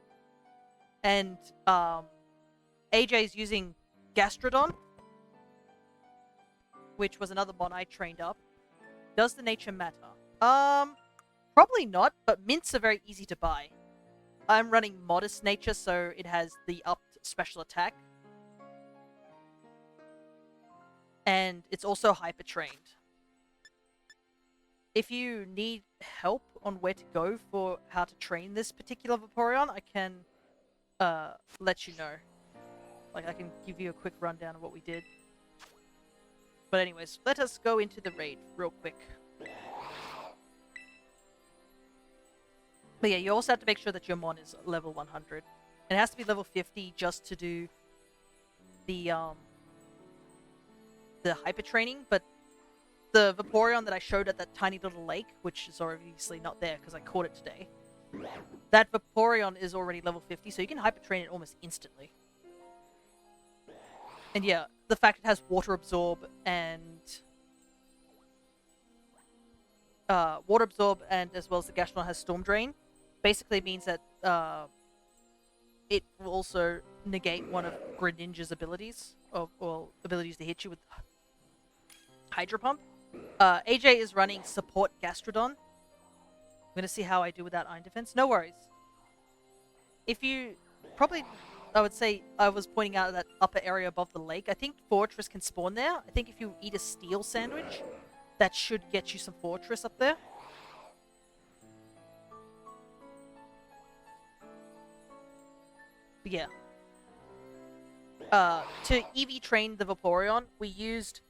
And, AJ's using Gastrodon, which was another mon I trained up. Does the nature matter? Probably not, but mints are very easy to buy. I'm running Modest Nature, so it has the upped special attack. And it's also hyper trained. If you need help on where to go for how to train this particular Vaporeon, I can let you know. Like, I can give you a quick rundown of what we did. But anyways, let us go into the raid real quick. But yeah, you also have to make sure that your mon is level 100. And it has to be level 50 just to do the hyper training, but the Vaporeon that I showed at that tiny little lake, which is obviously not there because I caught it today, that Vaporeon is already level 50, so you can hyper train it almost instantly. And yeah, the fact it has water absorb and Water Absorb and as well as the Gastrodon has Storm Drain, basically means that it will also negate one of Greninja's abilities, or abilities to hit you with Hydro Pump. AJ is running Support Gastrodon. I'm going to see how I do without Iron Defense. No worries. If you... Probably, I would say, I was pointing out that upper area above the lake. I think Fortress can spawn there. I think if you eat a Steel Sandwich, that should get you some Fortress up there. But yeah. To EV train the Vaporeon, we used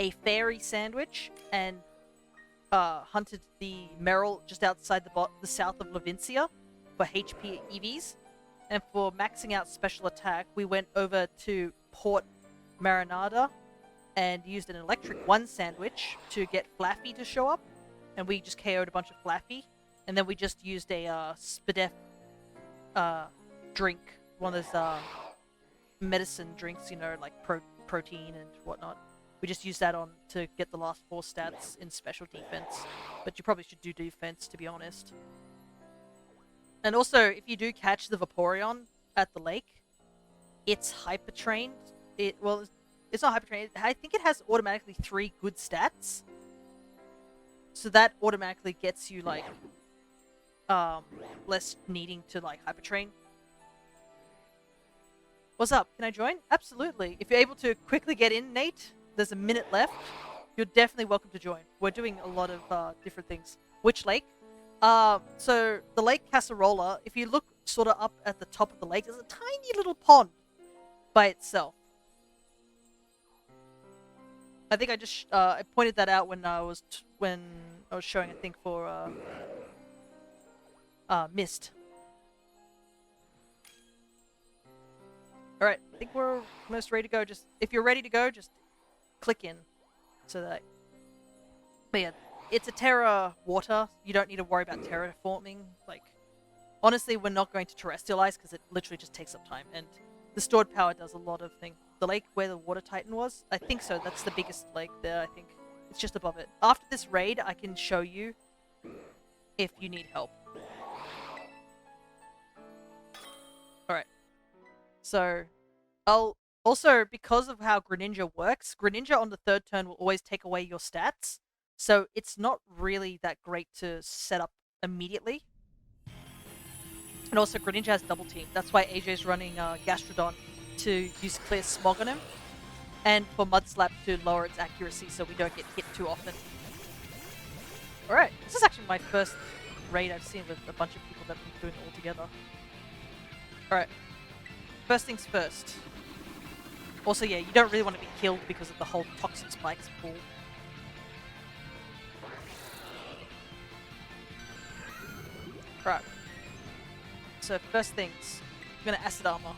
a Fairy Sandwich and hunted the Meryl just outside the south of Levincia for HP EVs. And for maxing out special attack, we went over to Port Marinada and used an Electric 1 Sandwich to get Flaffy to show up. And we just KO'd a bunch of Flaffy. And then we just used a Spadef drink. One of those medicine drinks, you know, like protein and whatnot. We just used that on to get the last 4 stats in special defense. But you probably should do defense, to be honest. And also, if you do catch the Vaporeon at the lake, it's hyper trained. Well, it's not hyper trained. I think it has automatically 3 good stats. So that automatically gets you like less needing to like hyper train. What's up? Can I join? Absolutely. If you're able to quickly get in, Nate, there's a minute left. You're definitely welcome to join. We're doing a lot of different things. Which lake? So the Lake Casarola, if you look sort of up at the top of the lake, there's a tiny little pond by itself. I think I just I pointed that out when I was showing, I think, for Mist. All right, I think we're almost ready to go. Just if you're ready to go, just click in, so that. But yeah, it's a Terra water. You don't need to worry about terraforming. Like, honestly, we're not going to terrestrialize because it literally just takes up time, and the stored power does a lot of things. The lake where the water titan was, I think so. That's the biggest lake there. I think it's just above it. After this raid, I can show you if you need help. All right. So, I'll also, because of how Greninja works, Greninja on the 3rd turn will always take away your stats. So it's not really that great to set up immediately. And also, Greninja has double team. That's why AJ's running Gastrodon to use Clear Smog on him. And for Mud Slap to lower its accuracy so we don't get hit too often. Alright, this is actually my first raid I've seen with a bunch of people that have been doing it all together. Alright. First things first. Also, yeah, you don't really want to be killed because of the whole toxic spikes pool. Right. So first things, I'm gonna Acid Armor.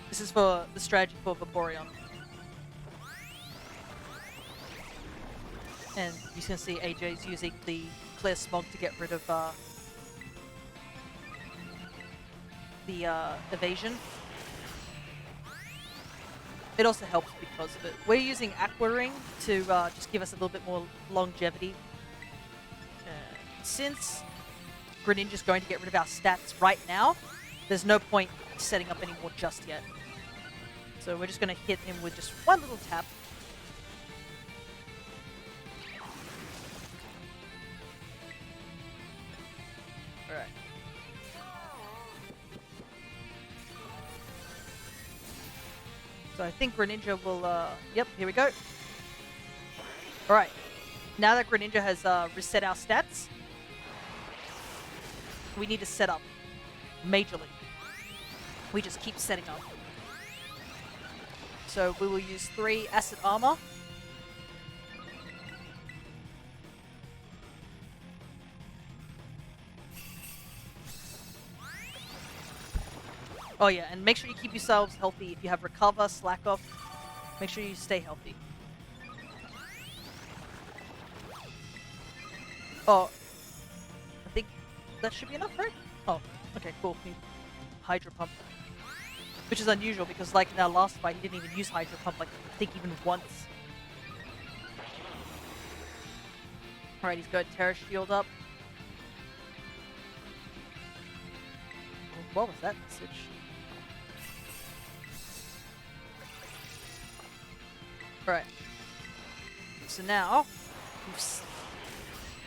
This is for the strategy for Vaporeon. And you can see AJ's using the Clear Smog to get rid of the evasion. It also helps because of it. We're using Aqua Ring to just give us a little bit more longevity. Since Greninja's going to get rid of our stats right now, there's no point setting up any more just yet. So we're just going to hit him with just one little tap. Alright. So I think Greninja will, yep, here we go. Alright. Now that Greninja has reset our stats, we need to set up majorly. We just keep setting up. So we will use 3 Acid Armor. Oh yeah, and make sure you keep yourselves healthy. If you have Recover, Slack Off, make sure you stay healthy. Oh, I think that should be enough, right? Oh, okay, cool. Hydro Pump. Which is unusual because, like, in our last fight, he didn't even use Hydro Pump, like, I think even once. Alright, he's got Terra Shield up. What was that message? Alright. So now,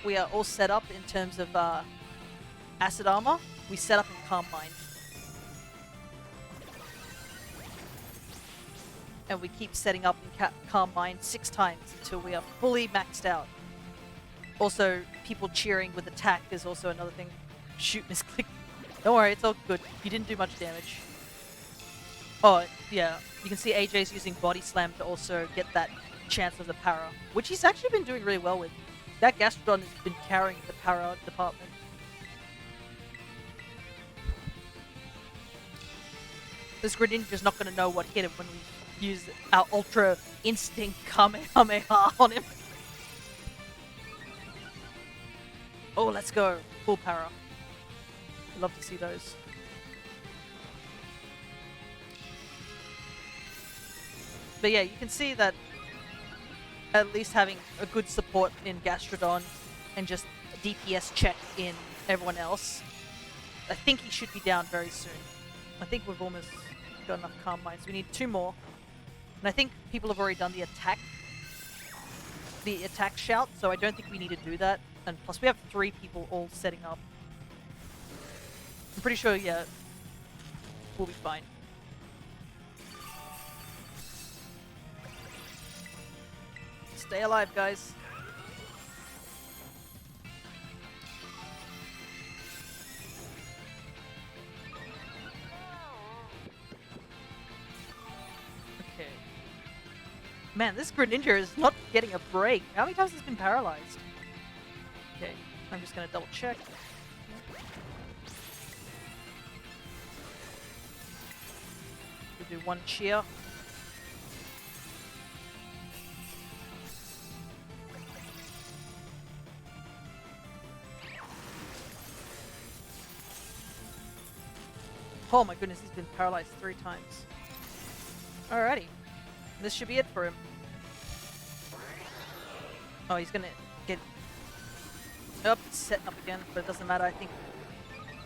we are all set up in terms of Acid Armor. We set up in Calm Mind. And we keep setting up in Calm Mind 6 times until we are fully maxed out. Also, people cheering with attack is also another thing. Shoot, misclick. Don't worry, it's all good. You didn't do much damage. Oh, yeah. You can see AJ's using Body Slam to also get that chance of the para, which he's actually been doing really well with. That Gastrodon has been carrying the para department. This Greninja's not going to know what hit him when we use our Ultra Instinct Kamehameha on him. Oh, let's go. Full para. I'd love to see those. But yeah, you can see that at least having a good support in Gastrodon and just a DPS check in everyone else, I think he should be down very soon. I think we've almost got enough Calm Minds. We need 2 more. And I think people have already done the attack shout, so I don't think we need to do that. And plus we have 3 people all setting up. I'm pretty sure, yeah, we'll be fine. Stay alive, guys. Okay. Man, this Greninja is not getting a break. How many times has he been paralyzed? Okay, I'm just gonna double check. We'll do 1 cheer. Oh my goodness, he's been paralyzed 3 times. Alrighty. This should be it for him. Oh, he's gonna get... Oh, it's setting up again, but it doesn't matter. I think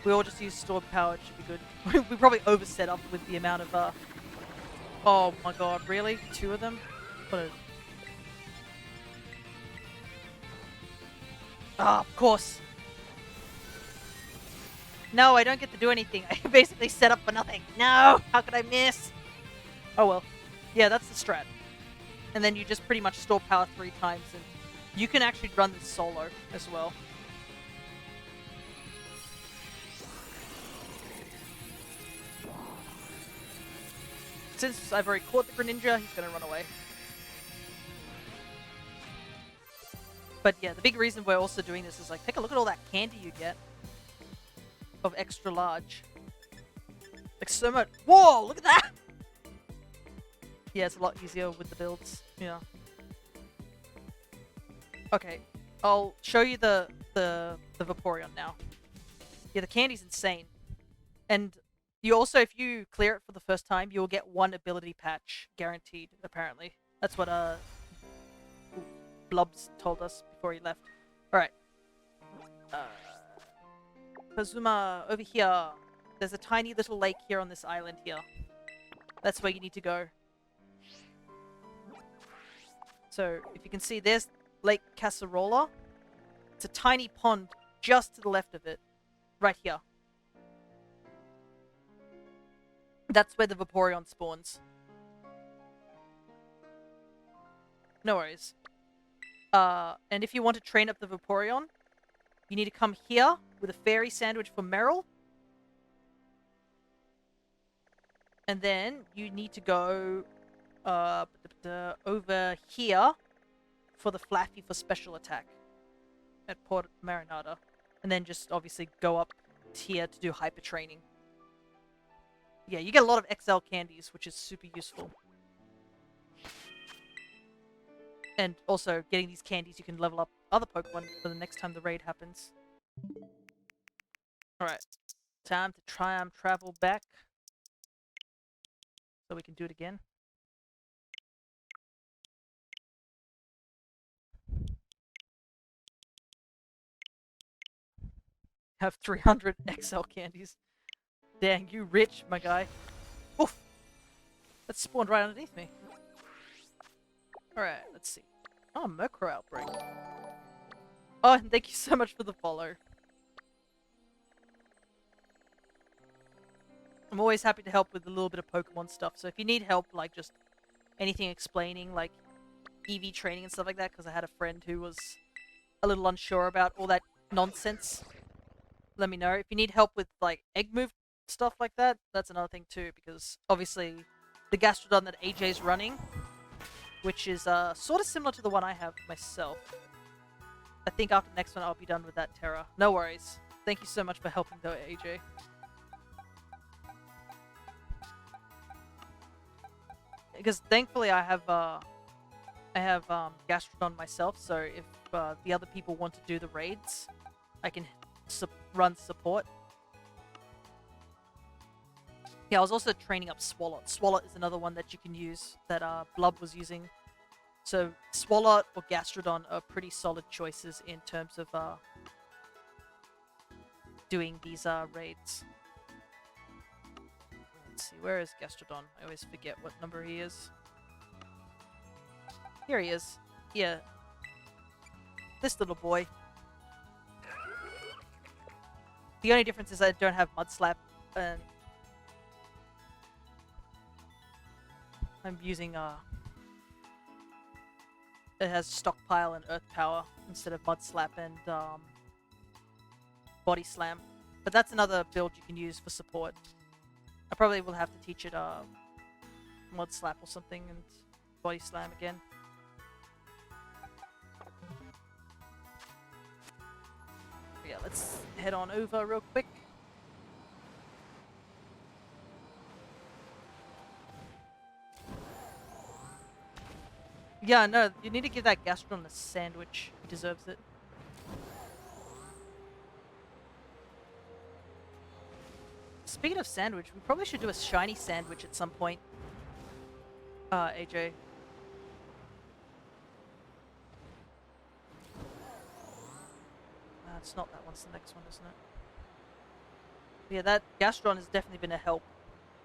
we all just use stored power. It should be good. We probably overset up with the amount of... Oh my god, really? 2 of them? What a... Ah, of course. No, I don't get to do anything. I basically set up for nothing. No! How could I miss? Oh well. Yeah, that's the strat. And then you just pretty much store power 3 times, and you can actually run this solo as well. Since I've already caught the Greninja, he's gonna run away. But yeah, the big reason we're also doing this is like, take a look at all that candy you get. Of extra large. Like so much. Whoa, look at that! Yeah, it's a lot easier with the builds. Yeah. Okay, I'll show you the Vaporeon now. Yeah, the candy's insane. And you also, if you clear it for the first time, you'll get 1 ability patch guaranteed, apparently. That's what Blubs told us before he left. Alright. Kazuma, over here. There's a tiny little lake here on this island here. That's where you need to go. So, if you can see, there's Lake Casserola. It's a tiny pond just to the left of it. Right here. That's where the Vaporeon spawns. No worries. And if you want to train up the Vaporeon, you need to come here with a fairy sandwich for Meryl. And then you need to go over here for the Flaffy for special attack at Port Marinada. And then just obviously go up here to do hyper training. Yeah, you get a lot of XL candies, which is super useful. And also, getting these candies, you can level up other Pokemon for the next time the raid happens. Alright. Time to time travel back. So we can do it again. Have 300 XL candies. Dang, you rich, my guy. Oof! That spawned right underneath me. Alright, let's see. Oh, Murkrow outbreak. Oh, and thank you so much for the follow. I'm always happy to help with a little bit of Pokemon stuff, so if you need help, like, just anything explaining, like, EV training and stuff like that, because I had a friend who was a little unsure about all that nonsense, let me know. If you need help with, like, egg move stuff like that, that's another thing too, because obviously the Gastrodon that AJ's running, which is sort of similar to the one I have myself. I think after the next one I'll be done with that Terra. No worries. Thank you so much for helping though, AJ. Because thankfully I have Gastrodon myself, so if the other people want to do the raids, I can run support. Yeah, I was also training up Swalot. Swalot is another one that you can use that Blub was using. So Swalot or Gastrodon are pretty solid choices in terms of doing these raids. Let's see, where is Gastrodon? I always forget what number he is. Here he is. Yeah. This little boy. The only difference is I don't have Mud Slap, and I'm using it has Stockpile and Earth Power instead of Mud Slap and Body Slam. But that's another build you can use for support. I probably will have to teach it Mud Slap or something and Body Slam again. Yeah, let's head on over real quick. Yeah, no, you need to give that Gastrodon a sandwich. He deserves it. Speaking of sandwich, we probably should do a shiny sandwich at some point. AJ. It's not that one, it's the next one, isn't it? Yeah, that Gastrodon has definitely been a help.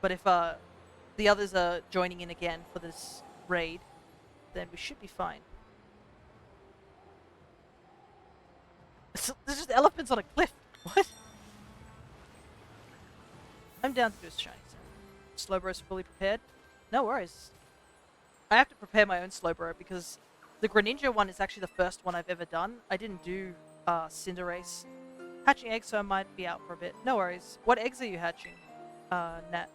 But if the others are joining in again for this raid, then we should be fine. There's just elephants on a cliff. What? I'm down to do a shiny. Slowbro's fully prepared. No worries. I have to prepare my own Slowbro because the Greninja one is actually the first one I've ever done. I didn't do Cinderace. Hatching eggs, so I might be out for a bit. No worries. What eggs are you hatching, Nat?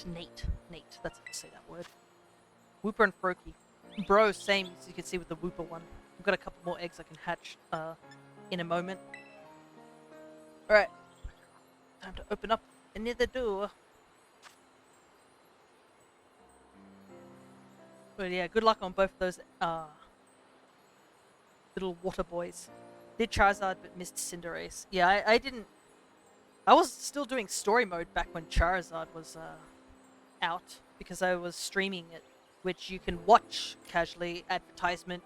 Nate. That's how you say that word. Wooper and Froakie. Bro, same as you can see with the Wooper one. I've got a couple more eggs I can hatch in a moment. Alright. Time to open up another door. But yeah, good luck on both of those little water boys. Did Charizard but missed Cinderace. Yeah, I didn't... I was still doing story mode back when Charizard was out because I was streaming it, which you can watch casually, advertisement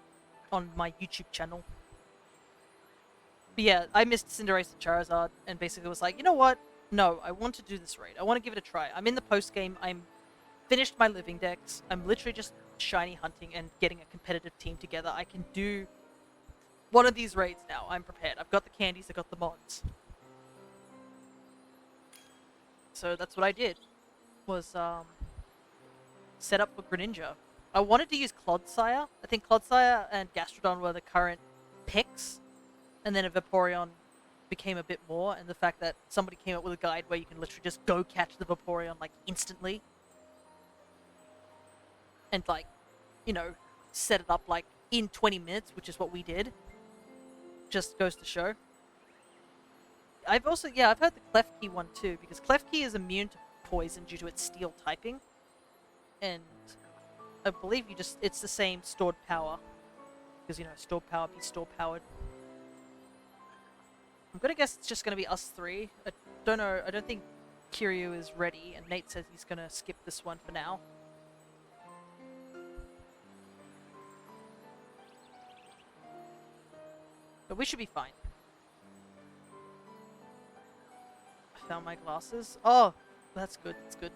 on my YouTube channel. But yeah, I missed Cinderace and Charizard and basically was like, you know what? No, I want to do this raid. I want to give it a try. I'm in the post game. I'm finished my living decks. I'm literally just shiny hunting and getting a competitive team together. I can do one of these raids now. I'm prepared. I've got the candies. I've got the mods. So that's what I did. Was set up for Greninja. I wanted to use Clodsire. I think Clodsire and Gastrodon were the current picks. And then a Vaporeon became a bit more. And the fact that somebody came up with a guide where you can literally just go catch the Vaporeon like instantly. And like, you know, set it up like in 20 minutes, which is what we did. Just goes to show. I've also, yeah, I've heard the Klefki one too, because Klefki is immune to poison due to its steel typing. And I believe it's the same stored power. Because, you know, stored power be store powered. I'm gonna guess it's just gonna be us three. I don't know, I don't think Kiryu is ready, and Nate says he's gonna skip this one for now. But we should be fine. I found my glasses. Oh, that's good. That's good.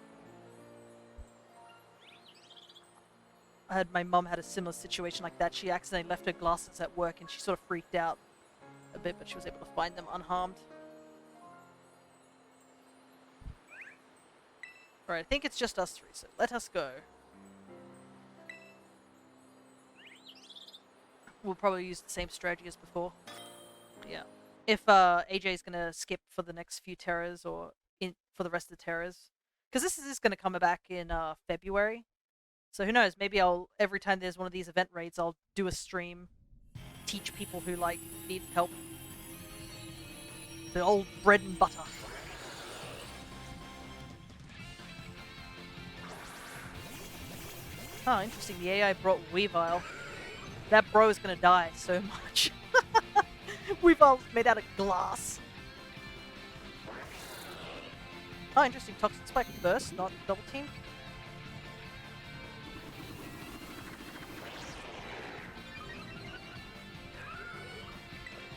My mum had a similar situation like that. She accidentally left her glasses at work and she sort of freaked out a bit, but she was able to find them unharmed. Alright, I think it's just us three, so let us go. We'll probably use the same strategy as before. Yeah. If AJ's gonna skip for the next few terrors or for the rest of the terrors. Because this is gonna come back in February. So who knows, maybe every time there's one of these event raids, I'll do a stream, teach people who, like, need help. The old bread and butter. Oh, interesting, the AI brought Weavile. That bro is gonna die so much. Weavile's made out of glass. Oh, interesting, Toxic Spike first, not double team.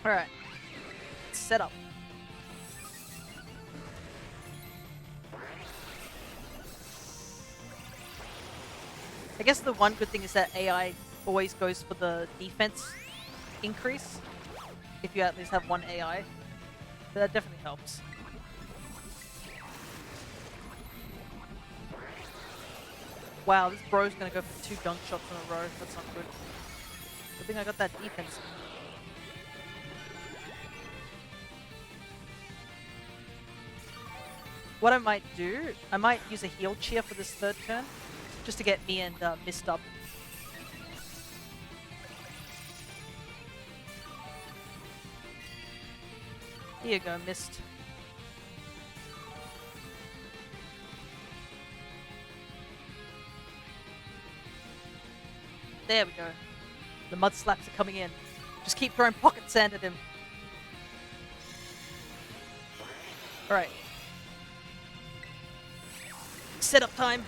Alright. Set up. I guess the one good thing is that AI always goes for the defense increase. If you at least have one AI. So that definitely helps. Wow, this bro's gonna go for 2 gunk shots in a row. That's not good. Good thing I got that defense. What I might do, I might use a heal cheer for this 3rd turn, just to get me and Mist up. Here you go, Mist. There we go. The mud slaps are coming in. Just keep throwing pocket sand at him. Alright. Setup time.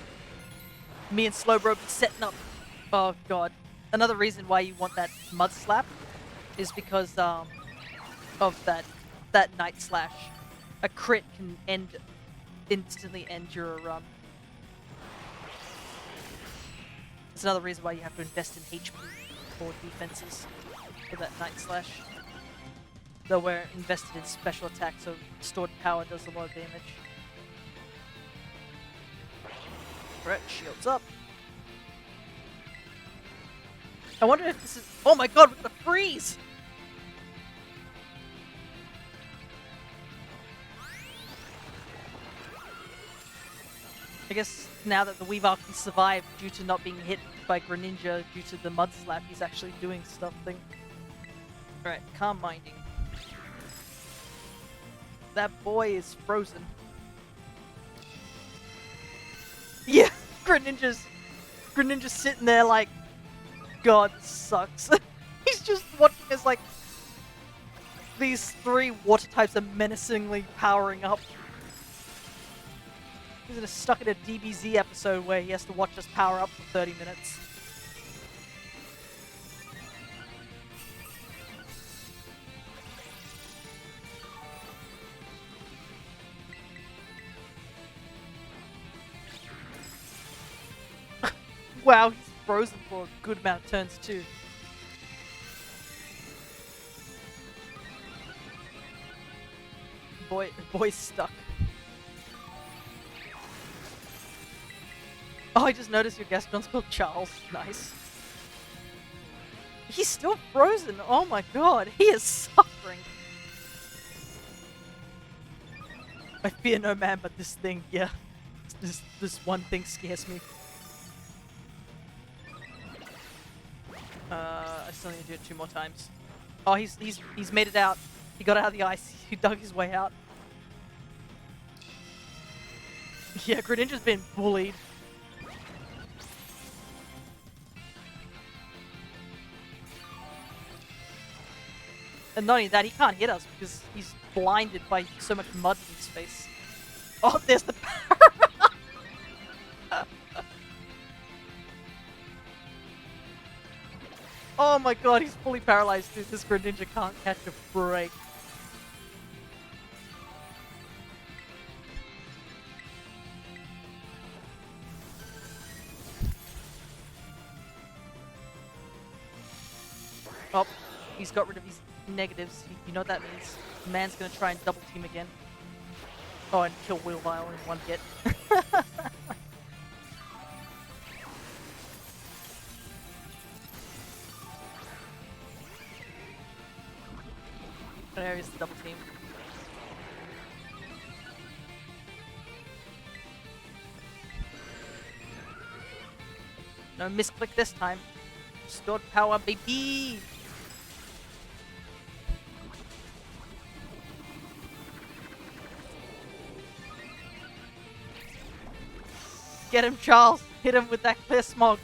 Me and Slowbro be setting up. Oh god. Another reason why you want that mud slap is because of that night slash. A crit can instantly end your run. It's another reason why you have to invest in HP for defenses for that night slash. Though we're invested in special attack, so stored power does a lot of damage. Right, shields up. I wonder if this is... Oh my god, with the freeze! I guess now that the Weavile can survive due to not being hit by Greninja due to the mud slap, he's actually doing something. Alright, calm minding. That boy is frozen. Yeah, Greninja's sitting there like, God, this sucks. He's just watching as like these 3 water types are menacingly powering up. He's stuck in a DBZ episode where he has to watch us power up for 30 minutes. Wow, he's frozen for a good amount of turns too. Boy's stuck. Oh, I just noticed your Gaston's called Charles. Nice. He's still frozen. Oh my god, he is suffering. I fear no man but this thing. Yeah, this one thing scares me. I still need to do it 2 more times. Oh, he's made it out. He got out of the ice. He dug his way out. Yeah, Greninja's been bullied. And not only that, he can't hit us because he's blinded by so much mud in his face. Oh, there's the power! Oh my god, he's fully paralyzed, dude. This Greninja can't catch a break. Oh, he's got rid of his negatives. You know what that means. The man's gonna try and double team again. Oh, and kill Weavile in one hit. There's the double team. No misclick this time. Restored power, baby! Get him, Charles! Hit him with that clear smog!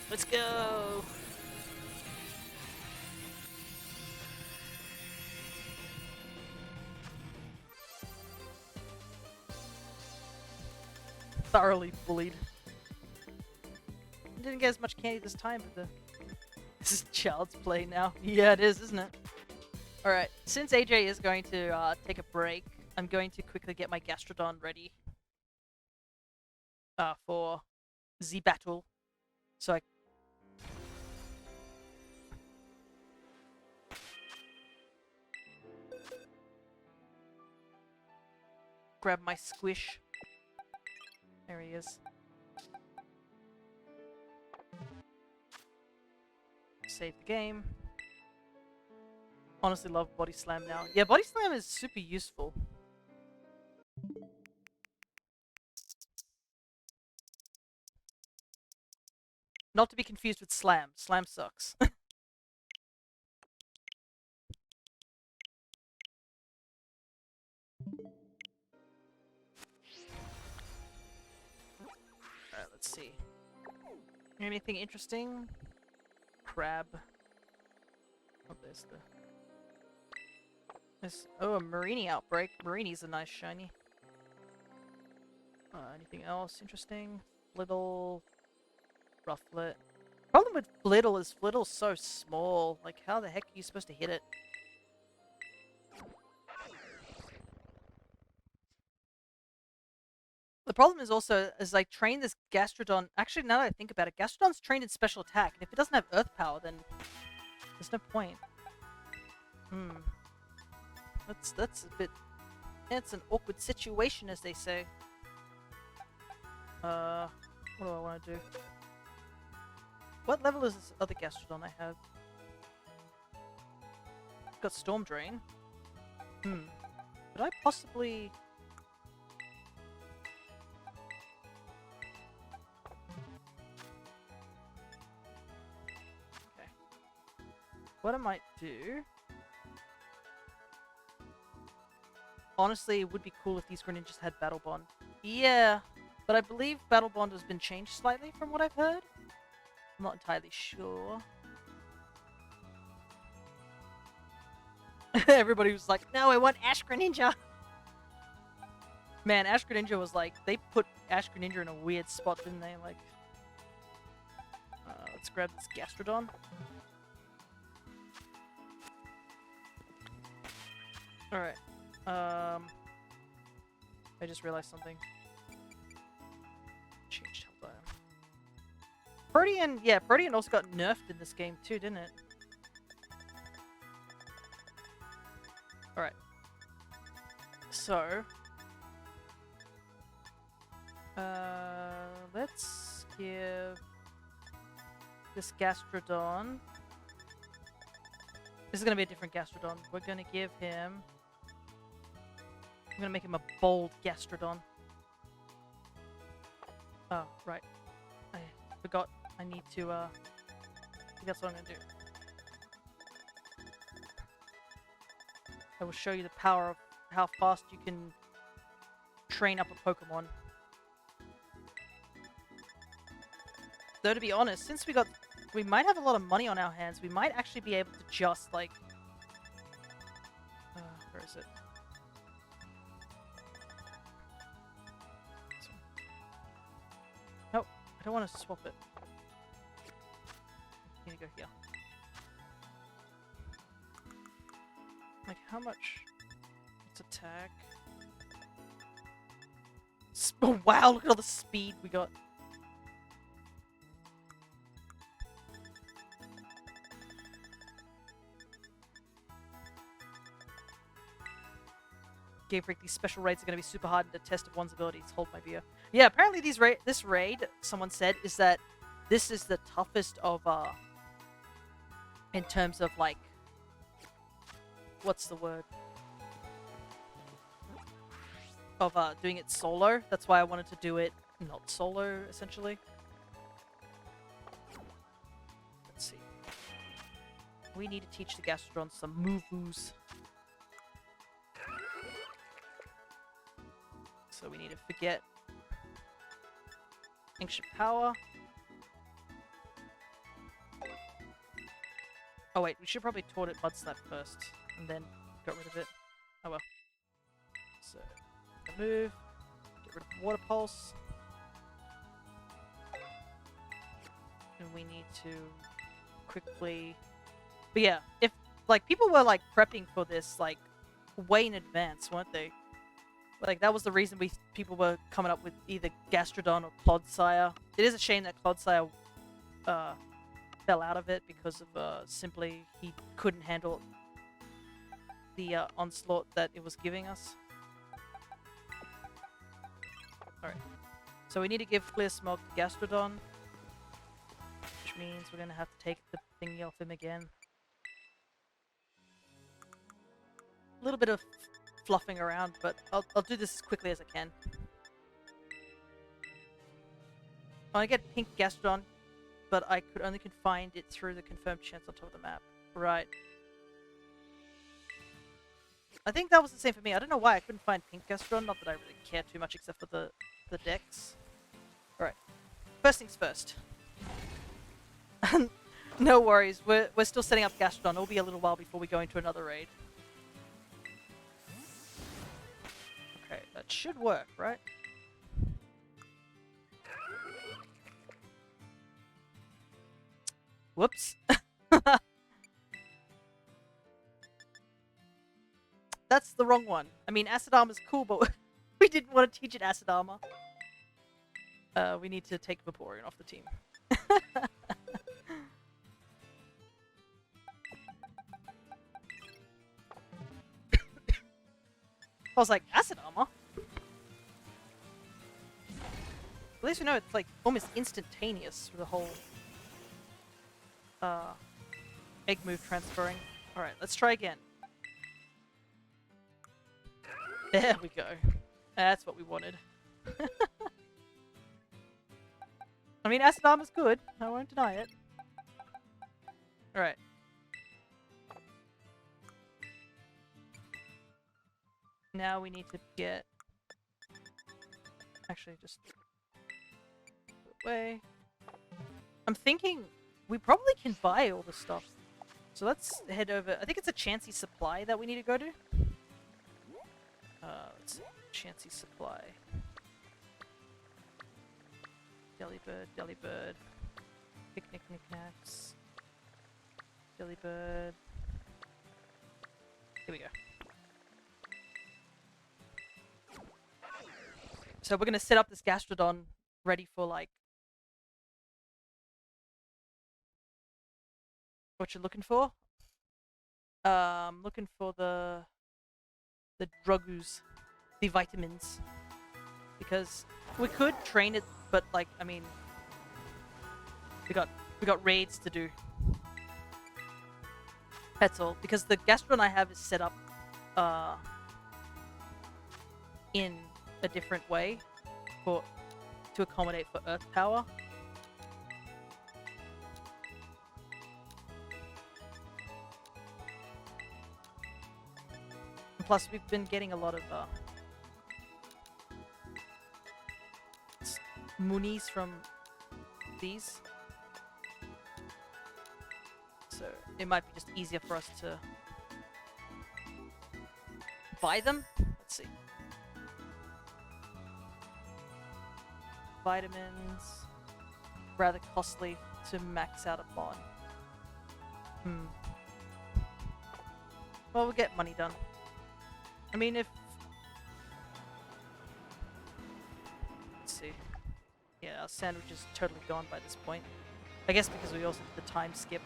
Let's go! Thoroughly bullied. Didn't get as much candy this time, but this is child's play now. Yeah, it is, isn't it? Alright, since AJ is going to take a break, I'm going to quickly get my Gastrodon ready for Z battle. So I grab my squish. There he is. Save the game. Honestly love Body Slam now. Yeah, Body Slam is super useful. Not to be confused with Slam. Slam sucks. Alright, let's see. Anything interesting? Crab. Oh, there's the... Oh, a Marini outbreak. Marini's a nice shiny. Anything else interesting? Flittle. Rufflet. Problem with Flittle is Flittle's so small. Like, how the heck are you supposed to hit it? The problem is also, as I train this Gastrodon... Actually, now that I think about it, Gastrodon's trained in special attack, and if it doesn't have Earth Power, then there's no point. That's a bit... It's an awkward situation, as they say. What do I want to do? What level is this other Gastrodon I have? Got Storm Drain. Could I possibly... Okay. What I might do... Honestly, it would be cool if these Greninjas had Battle Bond. Yeah, but I believe Battle Bond has been changed slightly from what I've heard. I'm not entirely sure. Everybody was like, no, I want Ash Greninja! Man, Ash Greninja was like, they put Ash Greninja in a weird spot, didn't they? Like, let's grab this Gastrodon. Alright. I just realized something. Changed health item. Protean, yeah, Protean also got nerfed in this game too, didn't it? Alright. So... let's give this Gastrodon... This is gonna be a different Gastrodon. We're gonna give him... I'm gonna make him a bold Gastrodon. Oh, right. I forgot I need to, I think that's what I'm gonna do. I will show you the power of how fast you can train up a Pokemon. Though, to be honest, since we might have a lot of money on our hands, we might actually be able to just, like... where is it? I don't want to swap it. I need to go here. Like, how much? It's attack. Oh, wow, look at all the speed we got. Game Freak, these special raids are going to be super hard in the test of one's abilities. Hold my beer. Yeah, apparently this raid, someone said, is that this is the toughest of, in terms of, like, what's the word? Of, doing it solo. That's why I wanted to do it not solo, essentially. Let's see. We need to teach the Gastrodon some move-oos. So we need to forget Ancient Power. Oh wait, we should probably taught it Mud Slap first, and then got rid of it. Oh well. So, move. Get rid of Water Pulse. And we need to quickly... But yeah, if, like, people were, like, prepping for this, like, way in advance, weren't they? Like, that was the reason people were coming up with either Gastrodon or Clodsire. It is a shame that Clodsire fell out of it because of simply he couldn't handle the onslaught that it was giving us. Alright. So we need to give Clear Smog to Gastrodon, which means we're going to have to take the thingy off him again. A little bit of fluffing around, but I'll do this as quickly as I can. I get pink Gastrodon, but I could only find it through the confirmed chance on top of the map. Right. I think that was the same for me. I don't know why I couldn't find pink Gastrodon, not that I really care too much except for the decks. Alright. First things first. No worries, we're still setting up Gastrodon. It'll be a little while before we go into another raid. Okay, that should work, right? Whoops. That's the wrong one. I mean, Acid Armor's cool, but we didn't want to teach it Acid Armor. We need to take Vaporeon off the team. I was like, Acid Armor? At least we know it's like almost instantaneous for the whole egg move transferring. Alright, let's try again. There we go. That's what we wanted. I mean, Acid Armor's good. I won't deny it. Alright. Now we need to get... Actually, just... Way. I'm thinking we probably can buy all the stuff. So let's head over. I think it's a Chansey Supply that we need to go to. Let's see. Chansey Supply. Delibird, Delibird. Picnic Knickknacks. Delibird. Here we go. So we're gonna set up this Gastrodon ready for like what you're looking for. Looking for the drugs, the vitamins, because we could train it, but like I mean, we got raids to do. That's all. Because the Gastrodon I have is set up in a different way to accommodate for Earth power. And plus, we've been getting a lot of Moonies from these, so it might be just easier for us to buy them. Let's see. Vitamins. rather costly to max out a Mon. Well, we'll get money done. I mean, if... Let's see. Yeah, our sandwich is totally gone by this point. I guess because we also did the time skip.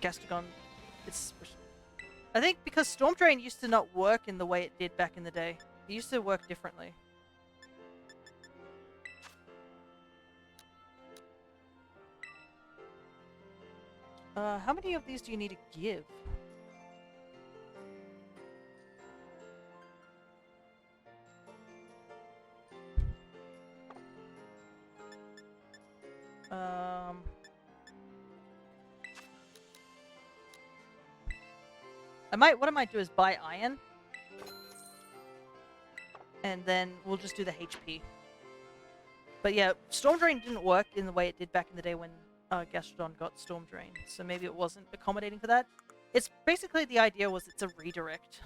Gastrodon, I think because Storm Drain used to not work in the way it did back in the day. It used to work differently. How many of these do you need to give? What I might do is buy iron. And then we'll just do the HP. But yeah, Storm Drain didn't work in the way it did back in the day when Gastrodon got Storm Drain. So maybe it wasn't accommodating for that. It's basically the idea was it's a redirect.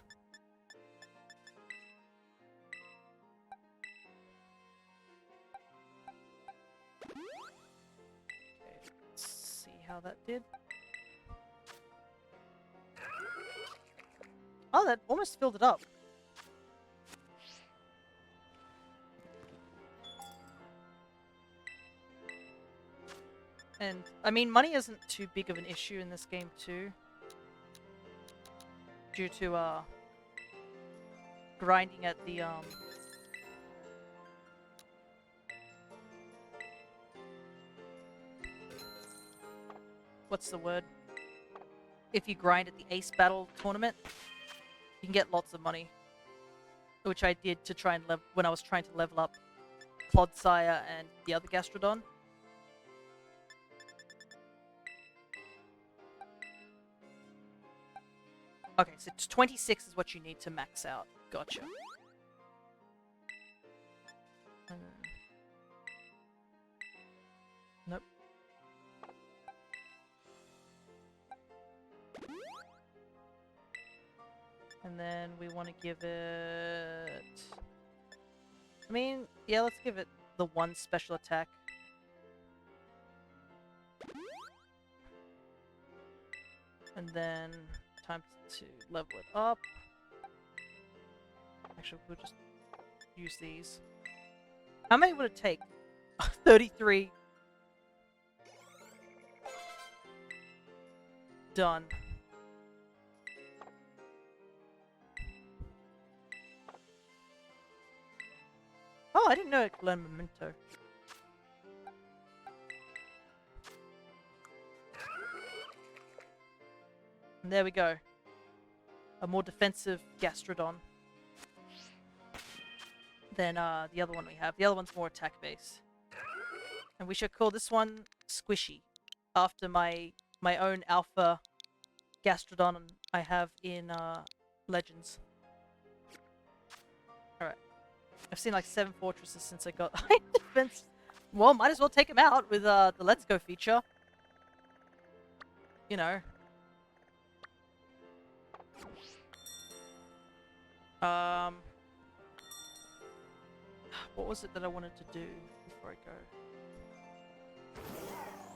Okay, let's see how that did. Oh, that almost filled it up. And, I mean, money isn't too big of an issue in this game, too. Due to, grinding at the, what's the word? If you grind at the Ace Battle tournament, you can get lots of money. Which I did to try and when I was trying to level up Clodsire and the other Gastrodon. Okay, so 26 is what you need to max out. Gotcha. Nope. And then we want to give it... I mean, yeah, let's give it the one special attack. And then time to level it up. Actually, we'll just use these. How many would it take? 33. Done. Oh, I didn't know it could learn Memento. And there we go. A more defensive Gastrodon than the other one we have. The other one's more attack-based. And we should call this one Squishy, after my own alpha Gastrodon I have in Legends. Alright. I've seen like 7 fortresses since I got high defense. Well, might as well take him out with the Let's Go feature. You know. What was it that I wanted to do before I go?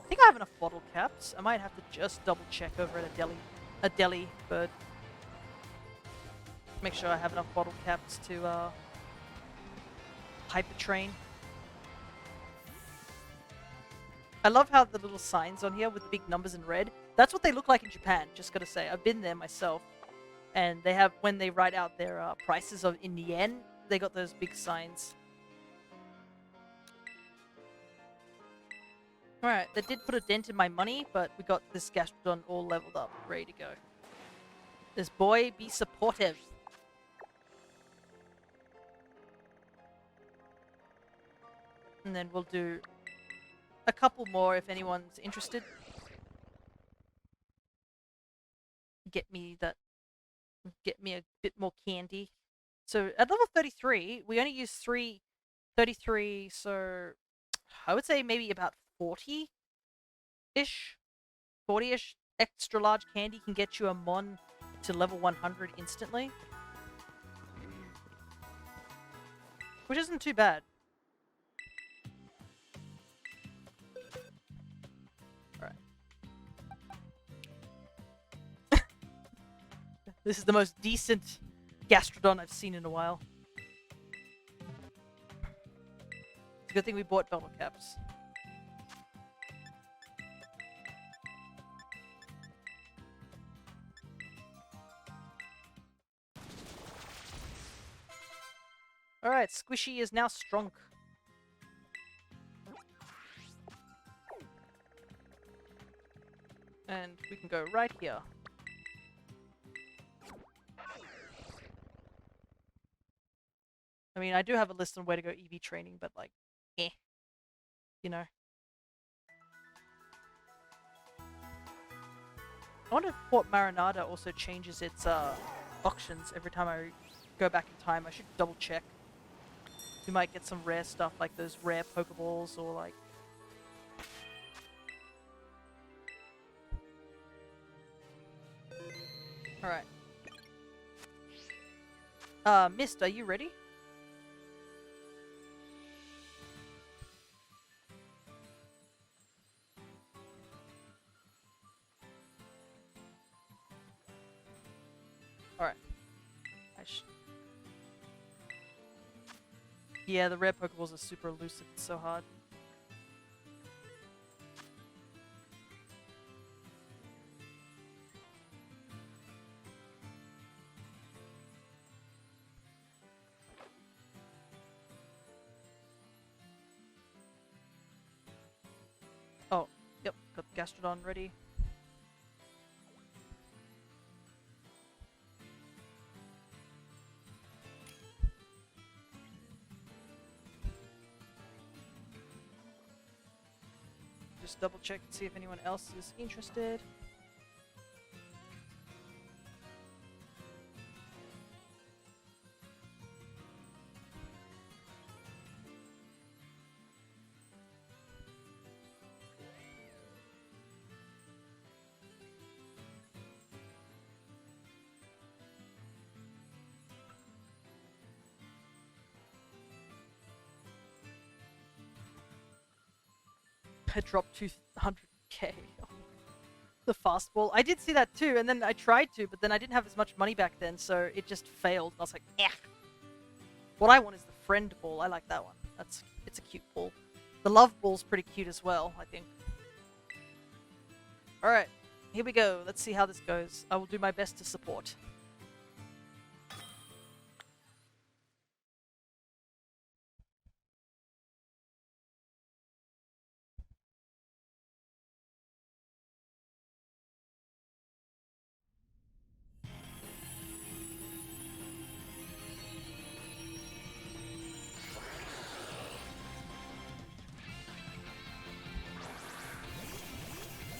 I think I have enough bottle caps. I might have to just double check over at a deli, but make sure I have enough bottle caps to hyper train. I love how the little signs on here with the big numbers in red. That's what they look like in Japan. Just gotta say, I've been there myself. And they have, when they write out their prices in yen, they got those big signs. Alright, that did put a dent in my money, but we got this Gastrodon all leveled up, ready to go. This boy, be supportive. And then we'll do a couple more if anyone's interested. Get me a bit more candy. So at level 33, we only use 33, so I would say maybe about 40-ish. 40-ish extra large candy can get you a Mon to level 100 instantly. Which isn't too bad. Alright. This is the most decent Gastrodon I've seen in a while. It's a good thing we bought bottle caps. Alright, Squishy is now strong. And we can go right here. I mean, I do have a list on where to go EV training, but like, you know. I wonder if Port Marinada also changes its auctions every time I go back in time. I should double check. We might get some rare stuff like those rare Pokeballs or like... Alright. Mist, are you ready? Alright. Yeah, the rare Pokeballs are super elusive. It's so hard. Oh, yep. Got the Gastrodon ready. Just double check and see if anyone else is interested. I dropped 200k. The fastball. I did see that too, and then I tried to, but then I didn't have as much money back then, so it just failed. I was like, eh. What I want is the friend ball. I like that one. It's a cute ball. The love ball's pretty cute as well, I think. Alright, here we go. Let's see how this goes. I will do my best to support.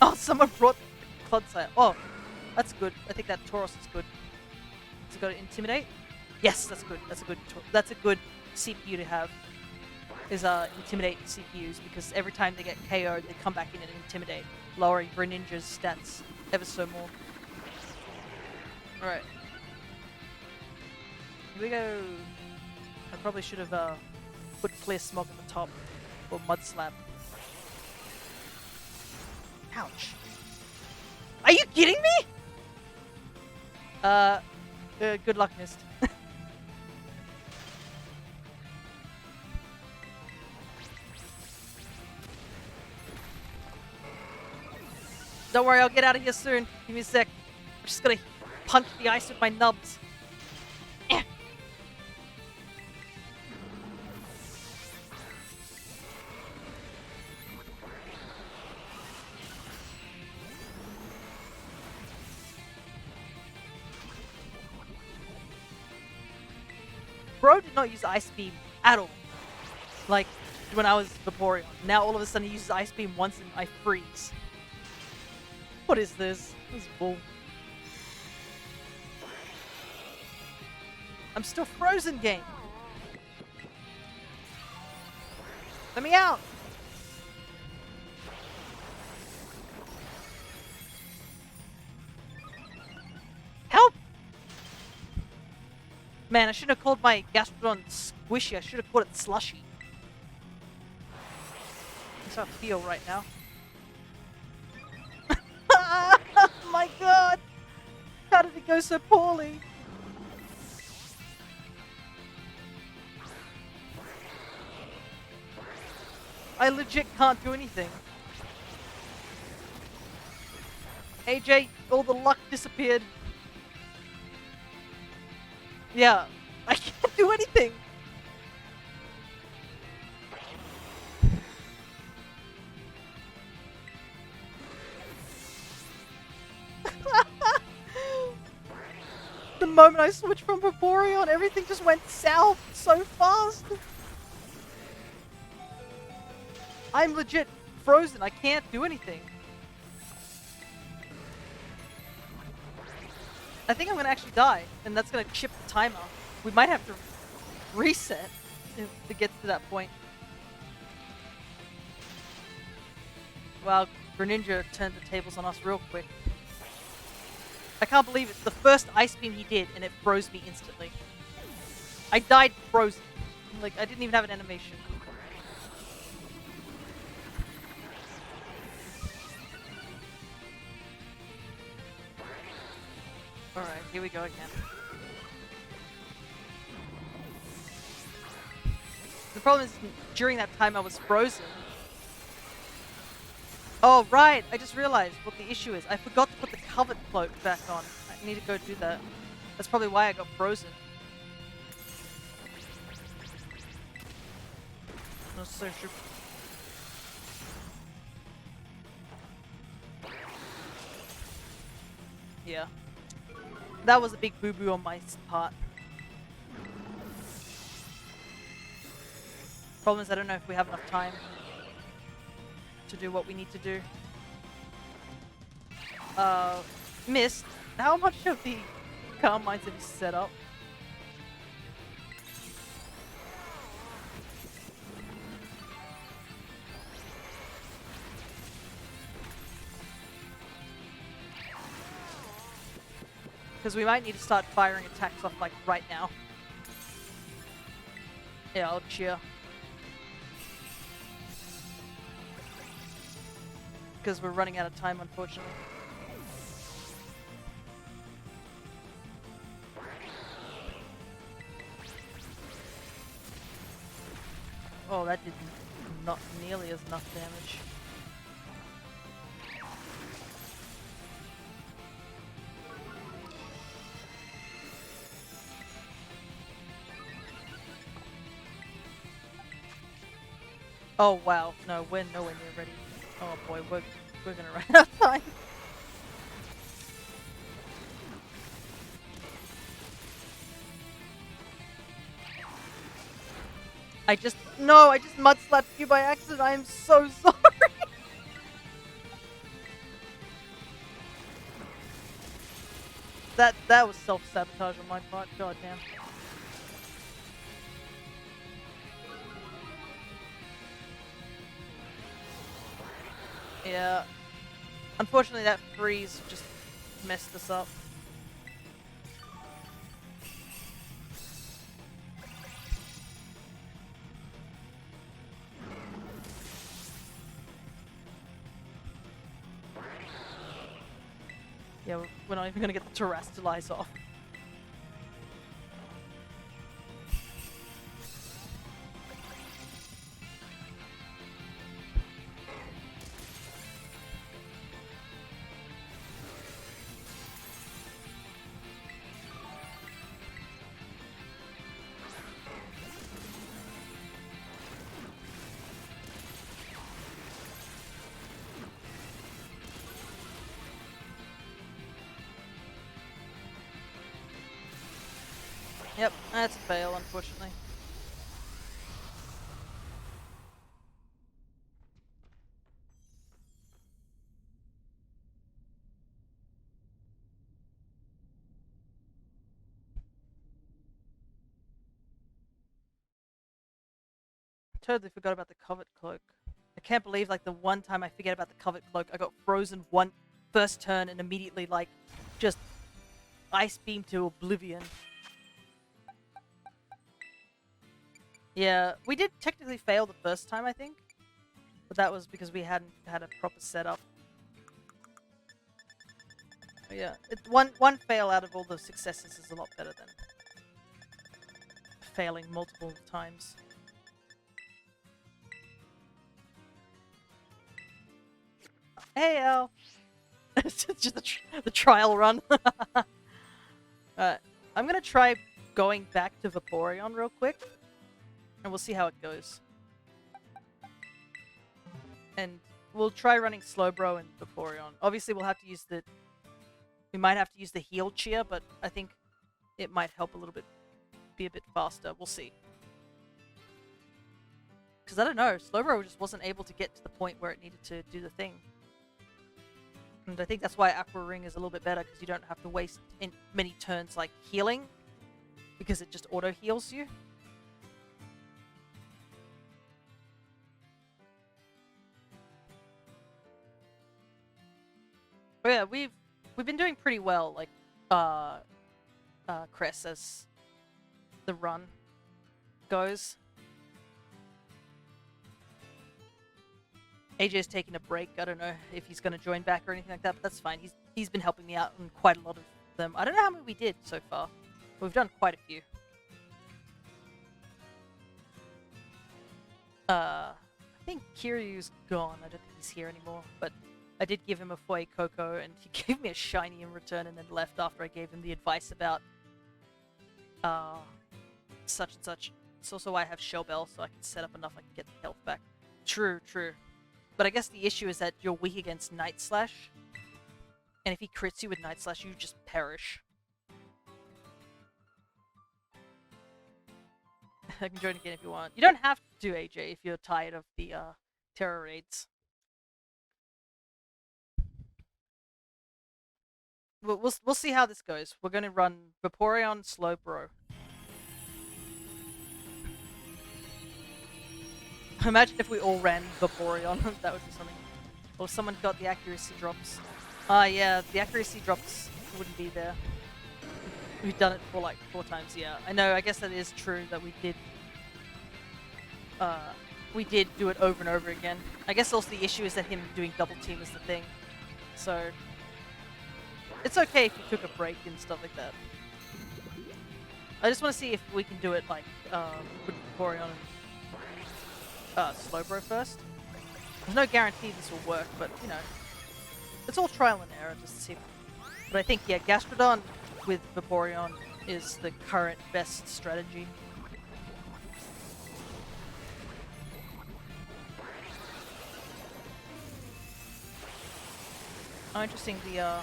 Oh, someone brought Clodsire. Oh, that's good. I think that Tauros is good. Has it got to Intimidate? Yes, that's good. That's a good CPU to have. Is Intimidate CPUs, because every time they get KO'd, they come back in and Intimidate, lowering Greninja's stats ever so more. Alright. Here we go. I probably should have put Clear Smog at the top, or Mud Slap. Ouch. Are you kidding me? Good luck, Mist. Don't worry, I'll get out of here soon. Give me a sec. I'm just gonna punch the ice with my nubs. Eh. Bro did not use Ice Beam at all. Like, when I was Vaporeon. Now all of a sudden he uses Ice Beam once and I freeze. What is this? This is bull. I'm still frozen, game. Let me out. Help! Man, I shouldn't have called my Gastrodon squishy. I should have called it slushy. That's how I feel right now. Oh my god! How did it go so poorly? I legit can't do anything. AJ, all the luck disappeared. Yeah, I can't do anything. The moment I switched from Vaporeon, everything just went south so fast. I'm legit frozen. I can't do anything. I think I'm gonna actually die, and that's gonna chip the timer. We might have to reset to get to that point. Well, Greninja turned the tables on us real quick. I can't believe it. The first Ice Beam he did, and it froze me instantly. I died frozen. Like, I didn't even have an animation. Alright, here we go again. The problem is, during that time I was frozen. Oh, right! I just realized what the issue is. I forgot to put the covered cloak back on. I need to go do that. That's probably why I got frozen. No, so true. Yeah. That was a big boo-boo on my part. Problem is, I don't know if we have enough time to do what we need to do. Missed. How much of the Carmines have you set up? Because we might need to start firing attacks off, like, right now. Yeah, I'll cheer. Because we're running out of time, unfortunately. Oh, that did not nearly as enough damage. Oh wow, no, we're nowhere near ready. Oh boy, we're gonna run out of time. I just mud slapped you by accident. I am so sorry. That was self-sabotage on my part. God damn. Yeah. Unfortunately, that freeze just messed us up. Yeah, we're not even gonna get the Terrastalize off. Yep, that's a fail, unfortunately. Totally forgot about the covered cloak. I can't believe, like, the one time I forget about the covered cloak, I got frozen one first turn and immediately, like, just ice beam to oblivion. Yeah, we did technically fail the first time, I think. But that was because we hadn't had a proper setup. But yeah, one fail out of all the successes is a lot better than failing multiple times. Hey, Al! It's just the trial run. I'm gonna try going back to Vaporeon real quick, and we'll see how it goes. And we'll try running Slowbro and Vaporeon. Obviously, we'll have to use the... We might have to use the heal cheer, but I think it might help a little bit, be a bit faster. We'll see. Because I don't know, Slowbro just wasn't able to get to the point where it needed to do the thing. And I think that's why Aqua Ring is a little bit better, because you don't have to waste many turns like healing, because it just auto heals you. But yeah, we've been doing pretty well, like Cress, as the run goes. AJ's taking a break. I don't know if he's going to join back or anything like that, but that's fine. He's been helping me out on quite a lot of them. I don't know how many we did so far. We've done quite a few. I think Kiryu's gone. I don't think he's here anymore, but I did give him a Foy Coco, and he gave me a shiny in return and then left after I gave him the advice about such and such. It's also why I have Shell Bell, so I can set up enough I can get the health back. True, true. But I guess the issue is that you're weak against Night Slash. And if he crits you with Night Slash, you just perish. I can join again if you want. You don't have to do AJ if you're tired of the terror raids. We'll see how this goes. We're gonna run Vaporeon Slowbro. Imagine if we all ran Vaporeon. That would be something. Or someone got the accuracy drops. Yeah, the accuracy drops wouldn't be there. We've done it for like 4 times, yeah. I know, I guess that is true that we did do it over and over again. I guess also the issue is that him doing double team is the thing. So it's okay if you took a break and stuff like that. I just want to see if we can do it like with Vaporeon and Slowbro first. There's no guarantee this will work, but you know, it's all trial and error just to see. But I think, yeah, Gastrodon with Vaporeon is the current best strategy. Oh, interesting. The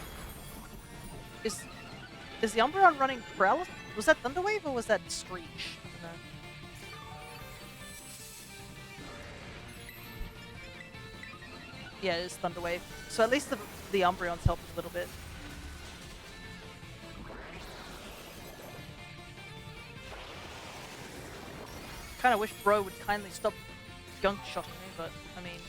is the Umbreon running Paralysis? Was that Thunder Wave or was that Screech? I don't know. Yeah, it is Thunder Wave. So at least the Umbreon's helped a little bit. Kinda wish Bro would kindly stop gunk shotting me, but I mean...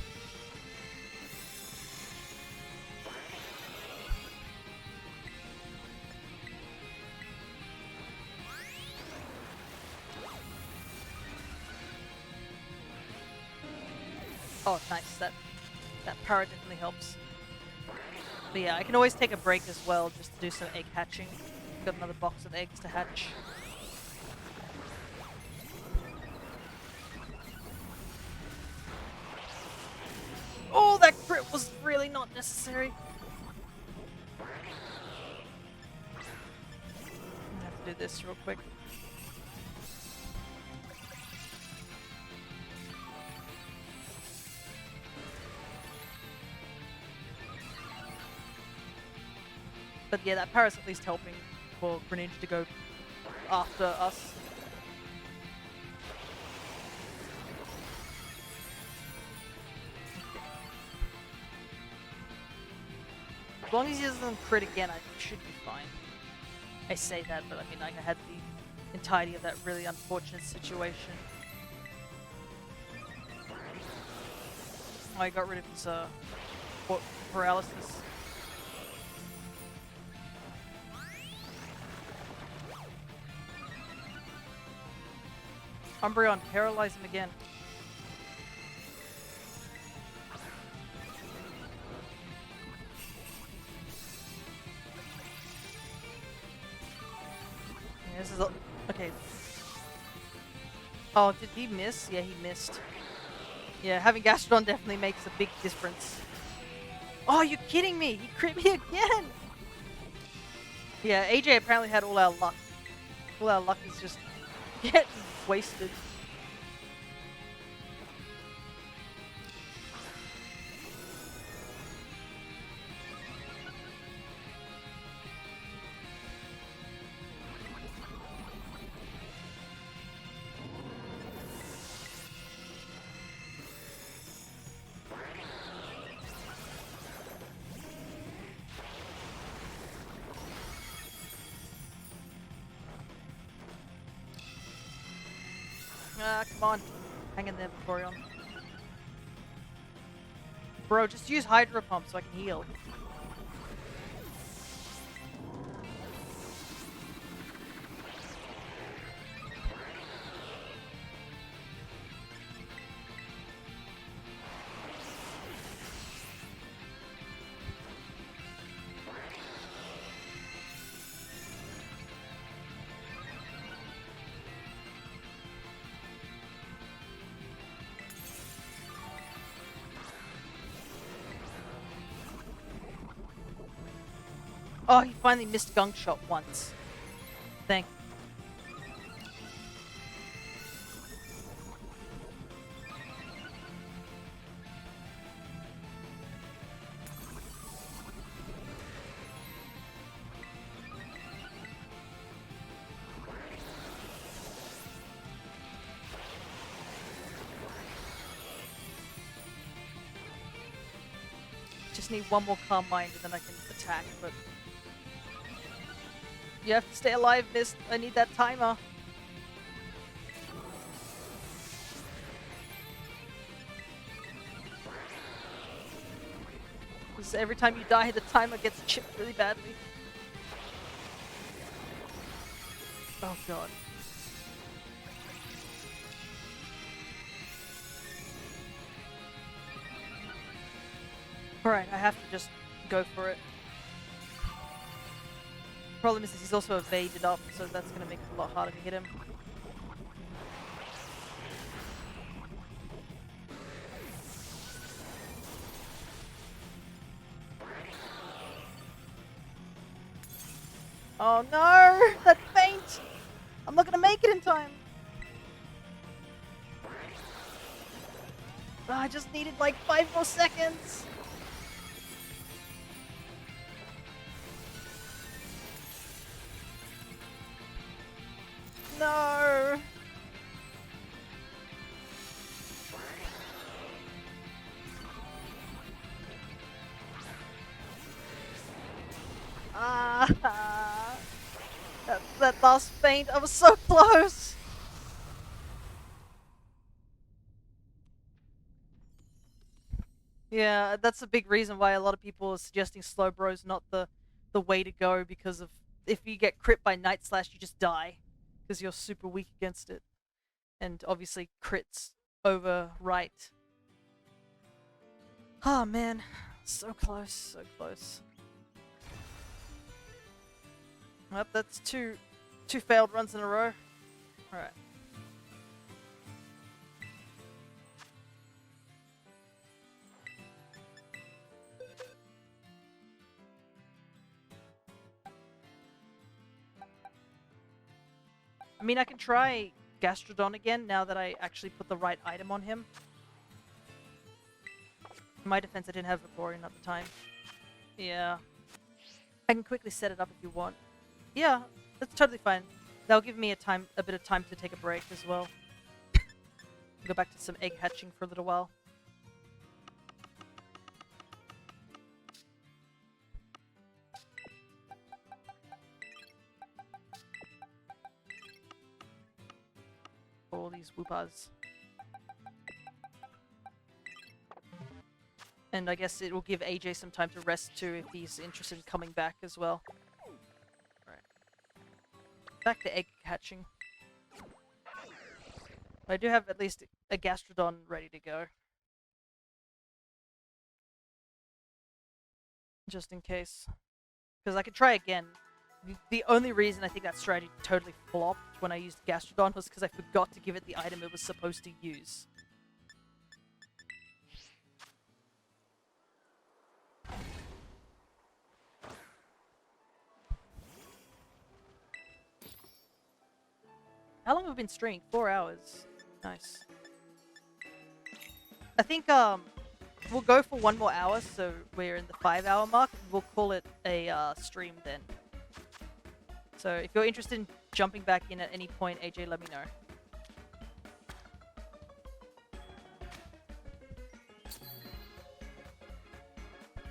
Oh, nice. That power definitely helps. But yeah, I can always take a break as well, just to do some egg hatching. Got another box of eggs to hatch. Oh, that crit was really not necessary. I'm gonna have to do this real quick. But yeah, that power is at least helping for Greninja to go after us. As long as he doesn't crit again, I should be fine. I say that, but I mean, I had the entirety of that really unfortunate situation. Oh, I got rid of his paralysis. Umbreon, paralyze him again. Yeah, this is a... Okay. Oh, did he miss? Yeah, he missed. Yeah, having Gastrodon definitely makes a big difference. Oh, you're kidding me! He crit me again! Yeah, AJ apparently had all our luck. All our luck is just getting wasted. Ah, come on. Hang in there, Vaporeon. Bro, just use Hydro Pump so I can heal. Oh, he finally missed Gunk Shot once. Thank you. Just need one more Calm Mind and then I can attack, but... You have to stay alive, Mist. I need that timer. Because every time you die, the timer gets chipped really badly. Oh god. Alright, I have to just go for it. Problem is he's also evaded up, so that's going to make it a lot harder to hit him. Oh no! That feint! I'm not going to make it in time! Oh, I just needed like 5 more seconds! No! Ah! That last feint, I was so close! Yeah, that's a big reason why a lot of people are suggesting Slowbro's not the way to go, because of if you get crit by Night Slash, you just die. Because you're super weak against it. And obviously crits overwrite. Oh man, so close, so close. Well, that's two failed runs in a row. Alright. I mean, I can try Gastrodon again now that I actually put the right item on him. In my defense, I didn't have Vaporeon at the time. Yeah. I can quickly set it up if you want. Yeah, that's totally fine. That'll give me a bit of time to take a break as well. Go back to some egg hatching for a little while. All these Woopers. And I guess it will give AJ some time to rest too if he's interested in coming back as well. Alright. Back to egg hatching. I do have at least a Gastrodon ready to go. Just in case. Because I could try again. The only reason I think that strategy totally flopped when I used Gastrodon was because I forgot to give it the item it was supposed to use. How long have we been streaming? 4 hours. Nice. I think we'll go for 1 more hour, so we're in the 5-hour mark. We'll call it a stream then. So if you're interested in jumping back in at any point, AJ, let me know.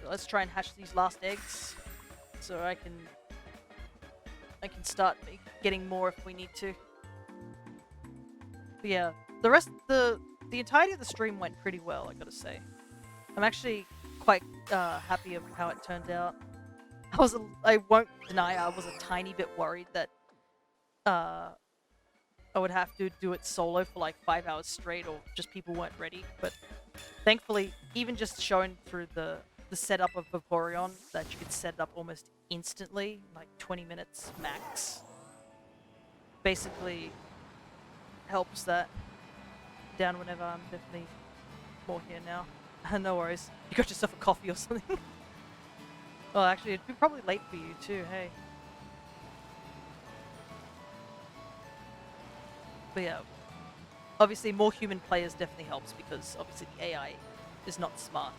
So let's try and hatch these last eggs, so I can start getting more if we need to. But yeah, the entirety of the stream went pretty well, I gotta say. I'm actually quite happy of how it turned out. I won't deny I was a tiny bit worried that I would have to do it solo for like 5 hours straight, or just people weren't ready. But thankfully, even just showing through the setup of Vaporeon, that you could set it up almost instantly, like 20 minutes max, basically helps that down whenever I'm definitely more here now. No worries. You got yourself a coffee or something? Well, actually, it'd be probably late for you too, hey. But yeah, obviously more human players definitely helps, because obviously the AI is not smart.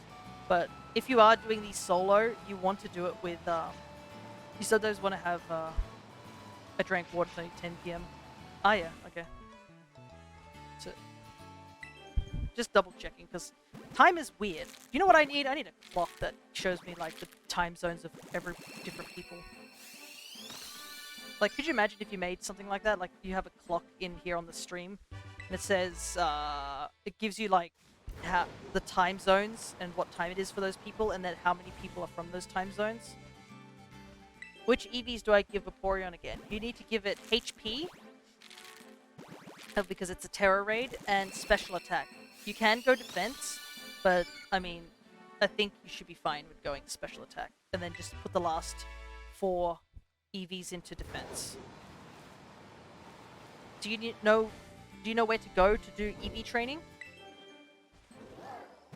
But if you are doing these solo, you want to do it with, you sometimes want to have, I drank water, it's only 10 PM. Ah yeah, okay. So, just double checking, because time is weird. You know what I need? I need a clock that shows me like the time zones of every different people. Like, could you imagine if you made something like that? Like, you have a clock in here on the stream, and it says, it gives you like the time zones and what time it is for those people, and then how many people are from those time zones. Which EVs do I give Vaporeon again? You need to give it HP, because it's a Terror Raid, and Special Attack. You can go Defense, but, I mean, I think you should be fine with going Special Attack. And then just put the last 4 EVs into Defense. Do you know where to go to do EV training?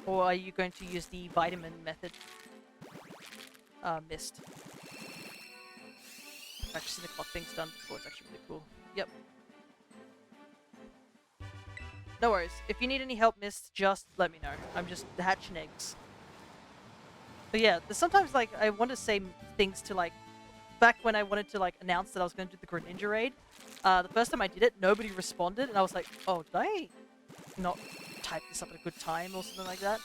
Or are you going to use the vitamin method? Mist. I've actually seen the clock thing's done before, it's actually really cool. Yep. No worries. If you need any help, Mist, just let me know. I'm just hatching eggs. But yeah, there's sometimes, like, I want to say things to, like, back when I wanted to, like, announce that I was going to do the Greninja raid, the first time I did it, nobody responded, and I was like, oh, did I not type this up at a good time or something like that?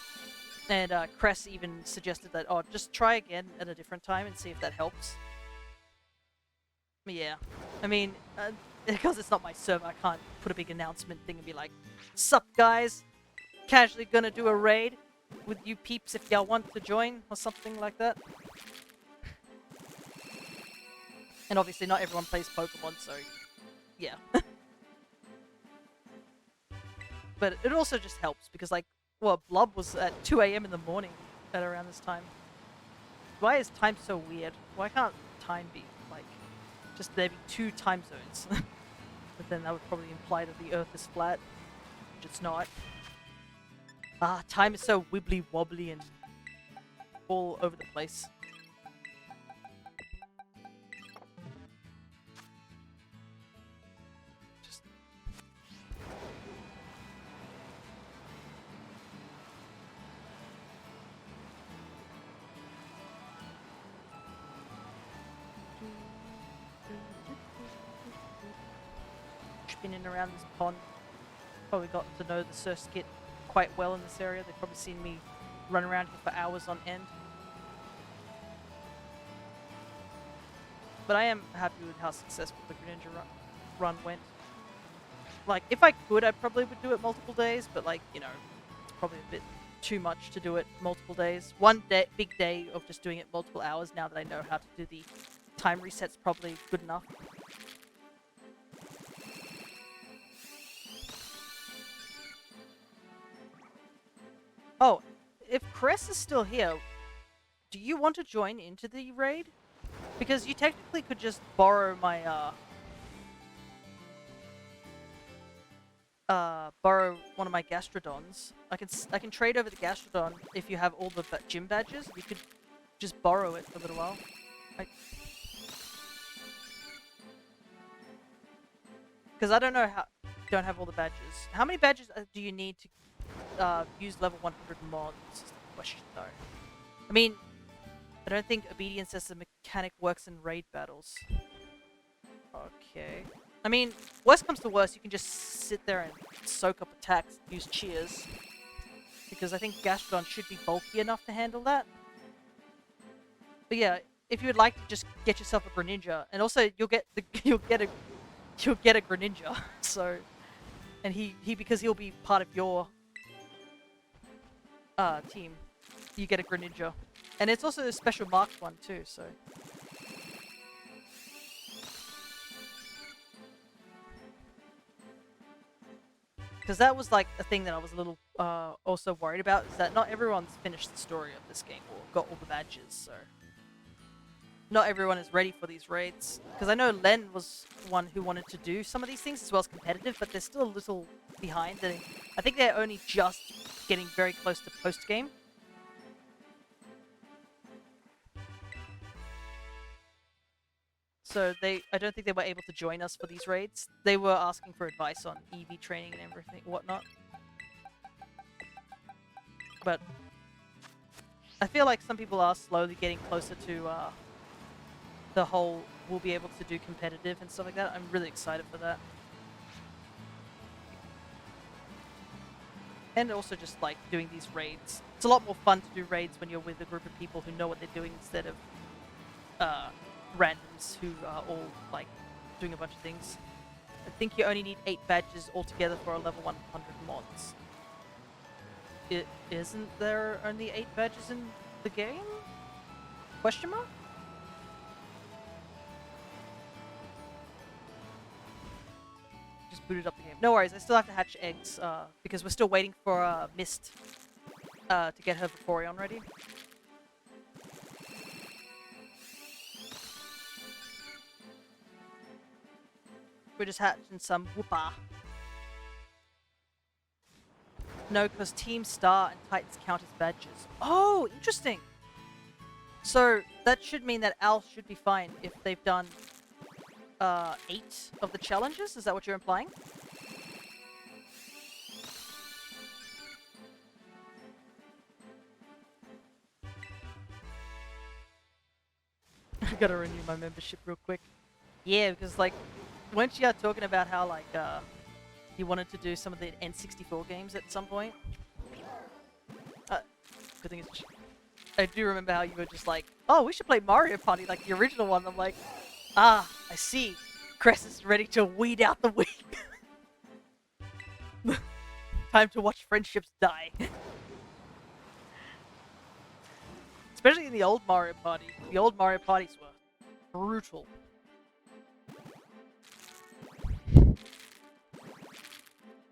And Cress even suggested that, oh, just try again at a different time and see if that helps. But yeah, I mean, because it's not my server, I can't put a big announcement thing and be like, sup guys, casually gonna do a raid with you peeps if y'all want to join, or something like that. And obviously not everyone plays Pokemon, so yeah. But it also just helps, because like, well, Blob was at 2 AM in the morning at around this time. Why is time so weird? Why can't time be, like, just there be 2 time zones? But then that would probably imply that the Earth is flat, which it's not. Ah, time is so wibbly wobbly and all over the place. Just... spinning around this pond. Probably got to know the Surskit quite well in this area. They've probably seen me run around here for hours on end. But I am happy with how successful the Greninja run went. Like, if I could, I probably would do it multiple days, but like, you know, it's probably a bit too much to do it multiple days. One day, big day of just doing it multiple hours, now that I know how to do the time resets, probably good enough. Cress is still here. Do you want to join into the raid? Because you technically could just borrow my, borrow one of my Gastrodons. I can trade over the Gastrodon if you have all the gym badges. You could just borrow it for a little while. Because I don't know how... Don't have all the badges. How many badges do you need to use level 100 mods? Is the question, though. I mean, I don't think obedience as a mechanic works in raid battles. Okay. I mean, worst comes to worst, you can just sit there and soak up attacks, use cheers. Because I think Gastrodon should be bulky enough to handle that. But yeah, if you would like to just get yourself a Greninja, and also you'll get a Greninja. So, and he because he'll be part of your team, you get a Greninja, and it's also a special marked one too. So. Because that was like a thing that I was a little also worried about, is that not everyone's finished the story of this game or got all the badges, so not everyone is ready for these raids. Because I know Len was one who wanted to do some of these things as well as competitive, but they're still a little behind. I think they're only just getting very close to post-game. So I don't think they were able to join us for these raids. They were asking for advice on EV training and everything, whatnot. But I feel like some people are slowly getting closer to the whole we'll be able to do competitive and stuff like that. I'm really excited for that. And also just like doing these raids. It's a lot more fun to do raids when you're with a group of people who know what they're doing instead of randoms who are all like doing a bunch of things. I think you only need 8 badges altogether for a level 100 mods. Isn't there only 8 badges in the game? Question mark? Just booted up the game. No worries, I still have to hatch eggs because we're still waiting for Mist to get her Vaporeon ready. We're just hatching some Wooper. No, because Team Star and Titans count as badges. Oh, interesting. So that should mean that Al should be fine if they've done 8 of the challenges. Is that what you're implying? I gotta renew my membership real quick. Yeah, because like, weren't you talking about how like you wanted to do some of the N64 games at some point? Good thing is, I do remember how you were just like, oh, we should play Mario Party like the original one. I'm like, ah, I see. Cress is ready to weed out the weak. Time to watch friendships die. Especially in the old Mario Party. The old Mario Parties were brutal.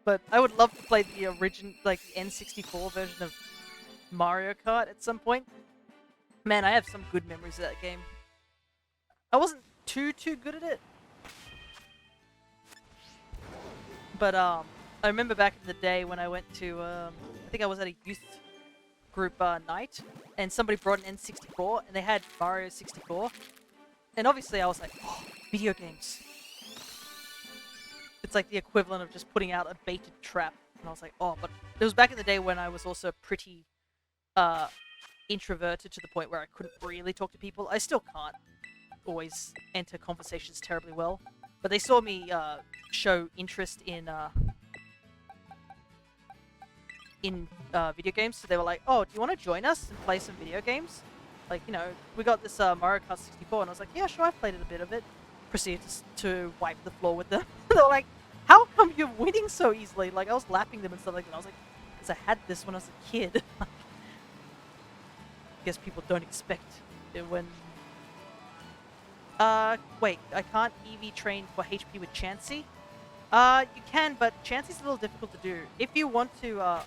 But I would love to play the original, like the N64 version of Mario Kart at some point. Man, I have some good memories of that game. I wasn't too good at it. But I remember back in the day when I went to, I think I was at a youth group night, and somebody brought an N64, and they had Mario 64. And obviously I was like, oh, video games. It's like the equivalent of just putting out a baited trap. And I was like, oh, but it was back in the day when I was also pretty introverted to the point where I couldn't really talk to people. I still can't always enter conversations terribly well. But they saw me show interest in video games, so they were like, oh, do you want to join us and play some video games? Like, you know, we got this Mario Kart 64, and I was like, yeah, sure, I've played it a bit of it. Proceeded to wipe the floor with them. They were like, how come you're winning so easily? Like, I was lapping them and stuff like that. I was like, because I had this when I was a kid. I guess people don't expect it when... wait, I can't EV train for HP with Chansey? You can, but Chansey's a little difficult to do. If you want to,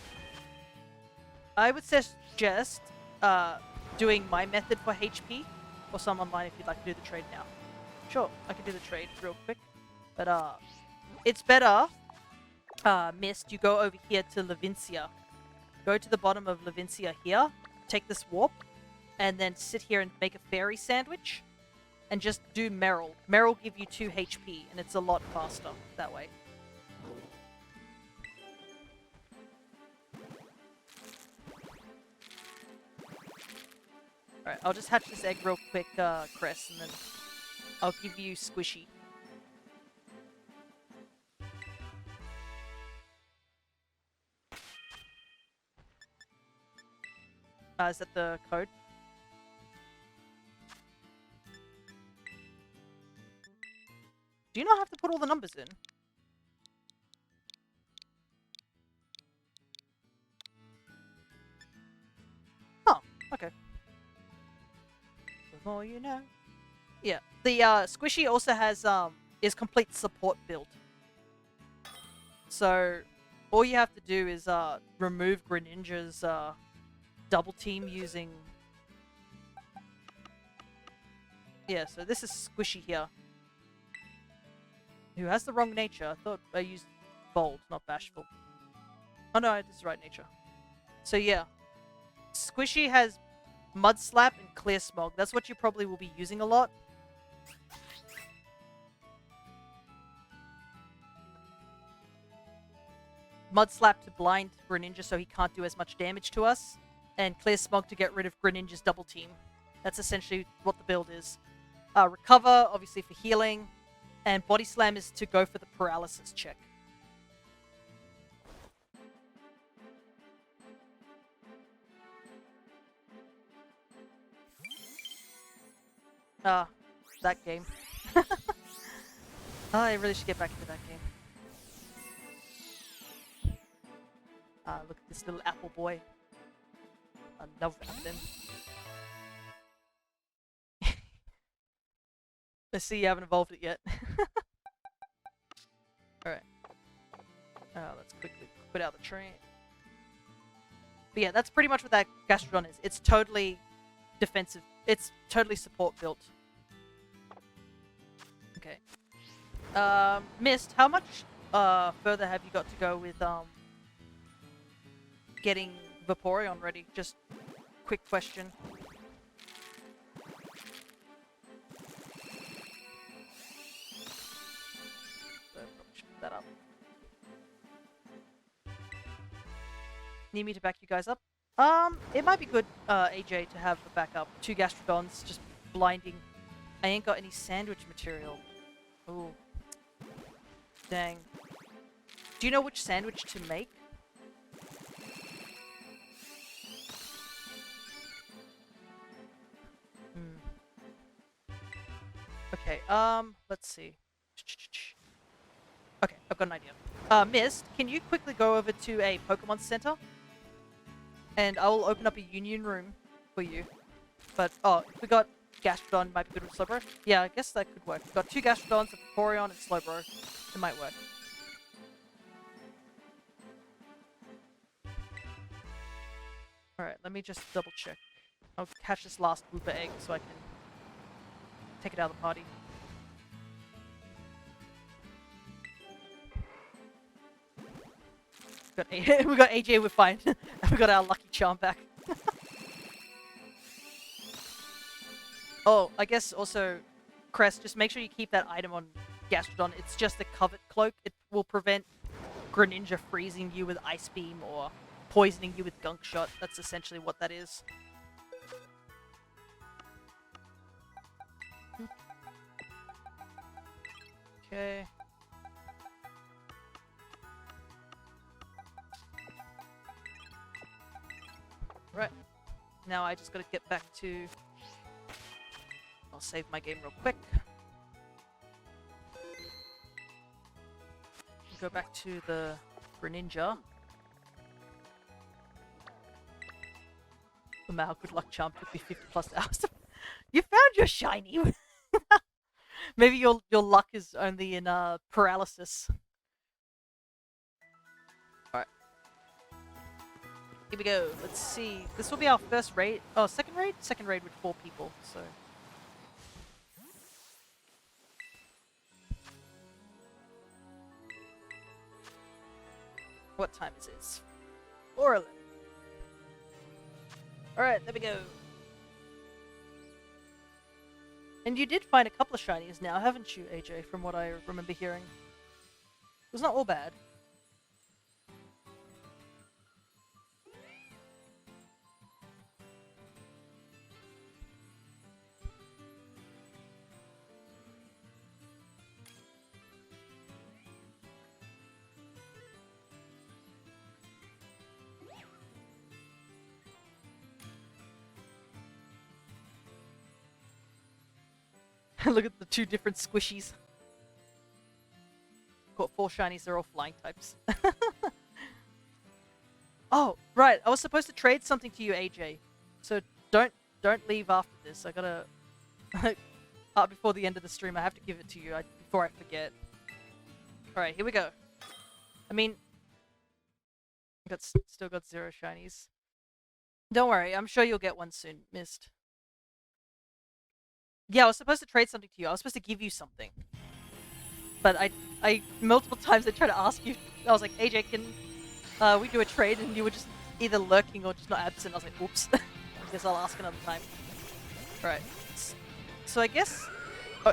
I would suggest doing my method for HP, or some online if you'd like to do the trade now. Sure, I can do the trade real quick. But it's better, Mist, you go over here to Levincia. Go to the bottom of Levincia here, take this warp, and then sit here and make a fairy sandwich. And just do Meryl. Meryl give you 2 HP, and it's a lot faster that way. Alright, I'll just hatch this egg real quick, Cress, and then I'll give you Squishy. Is that the code? Do you not have to put all the numbers in? Oh, okay. The more you know. Yeah, the Squishy also has is complete support build. So all you have to do is remove Greninja's double team using. Yeah, so this is Squishy here, who has the wrong nature. I thought I used bold, not bashful. Oh no, this is right nature. So yeah, Squishy has Mud Slap and Clear Smog. That's what you probably will be using a lot. Mud Slap to blind Greninja so he can't do as much damage to us, and Clear Smog to get rid of Greninja's double team. That's essentially what the build is. Recover, obviously for healing, and Body Slam is to go for the paralysis check. That game. I really should get back into that game. Look at this little apple boy. I love them. Let's see, you haven't evolved it yet. Alright. Let's quickly put out the train. But yeah, that's pretty much what that Gastrodon is. It's totally defensive. It's totally support built. Okay. Mist, how much further have you got to go with getting Vaporeon ready? Just quick question. So probably should put that up. Need me to back you guys up? It might be good, AJ, to have a backup. 2 Gastrodons just blinding. I ain't got any sandwich material. Ooh. Dang. Do you know which sandwich to make? Okay, let's see. Okay, I've got an idea. Mist, can you quickly go over to a Pokemon Center? And I will open up a union room for you. But, oh, if we got Gastrodon, might be good with Slowbro. Yeah, I guess that could work. We've got 2 Gastrodons, a Vaporeon, and Slowbro. It might work. Alright, let me just double check. I'll catch this last Wooper egg so I can take it out of the party. We got AJ, we're fine. We got our lucky charm back. Oh, I guess also, Crest, just make sure you keep that item on Gastrodon. It's just a covet cloak. It will prevent Greninja freezing you with Ice Beam or poisoning you with Gunk Shot. That's essentially what that is. Okay. Right. Now I just gotta get back to... I'll save my game real quick. Go back to the Greninja. No matter how good luck charm took me 50 plus hours. You found your shiny! Maybe your luck is only in paralysis. Alright. Here we go. Let's see. This will be our first raid. Oh, second raid? Second raid with 4 people, so. What time is it? 4:11. Alright, there we go. And you did find a couple of shinies now, haven't you, AJ, from what I remember hearing? It was not all bad. Look at the 2 different squishies. Got 4 shinies, they're all flying types. Oh, right, I was supposed to trade something to you, AJ. So don't leave after this. I gotta... before the end of the stream, I have to give it to you before I forget. Alright, here we go. I mean... still got 0 shinies. Don't worry, I'm sure you'll get one soon, Mist. Yeah, I was supposed to trade something to you. I was supposed to give you something. But I multiple times I tried to ask you. I was like, AJ, can we do a trade? And you were just either lurking or just not absent. I was like, oops. I guess I'll ask another time. Right. So I guess,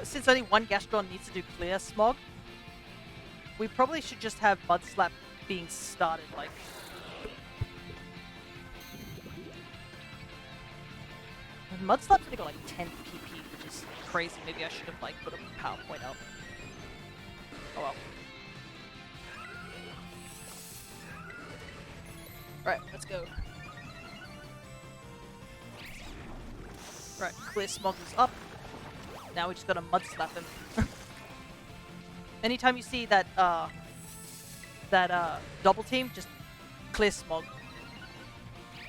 since only one Gastron needs to do clear smog, we probably should just have Mud Slap being started, like... Mud Slap's only got like 10 PP, which is crazy. Maybe I should have like put a PowerPoint up. Oh well. Alright, let's go. Right, clear smog is up. Now we just gotta Mud Slap him. Anytime you see that double team, just clear smog.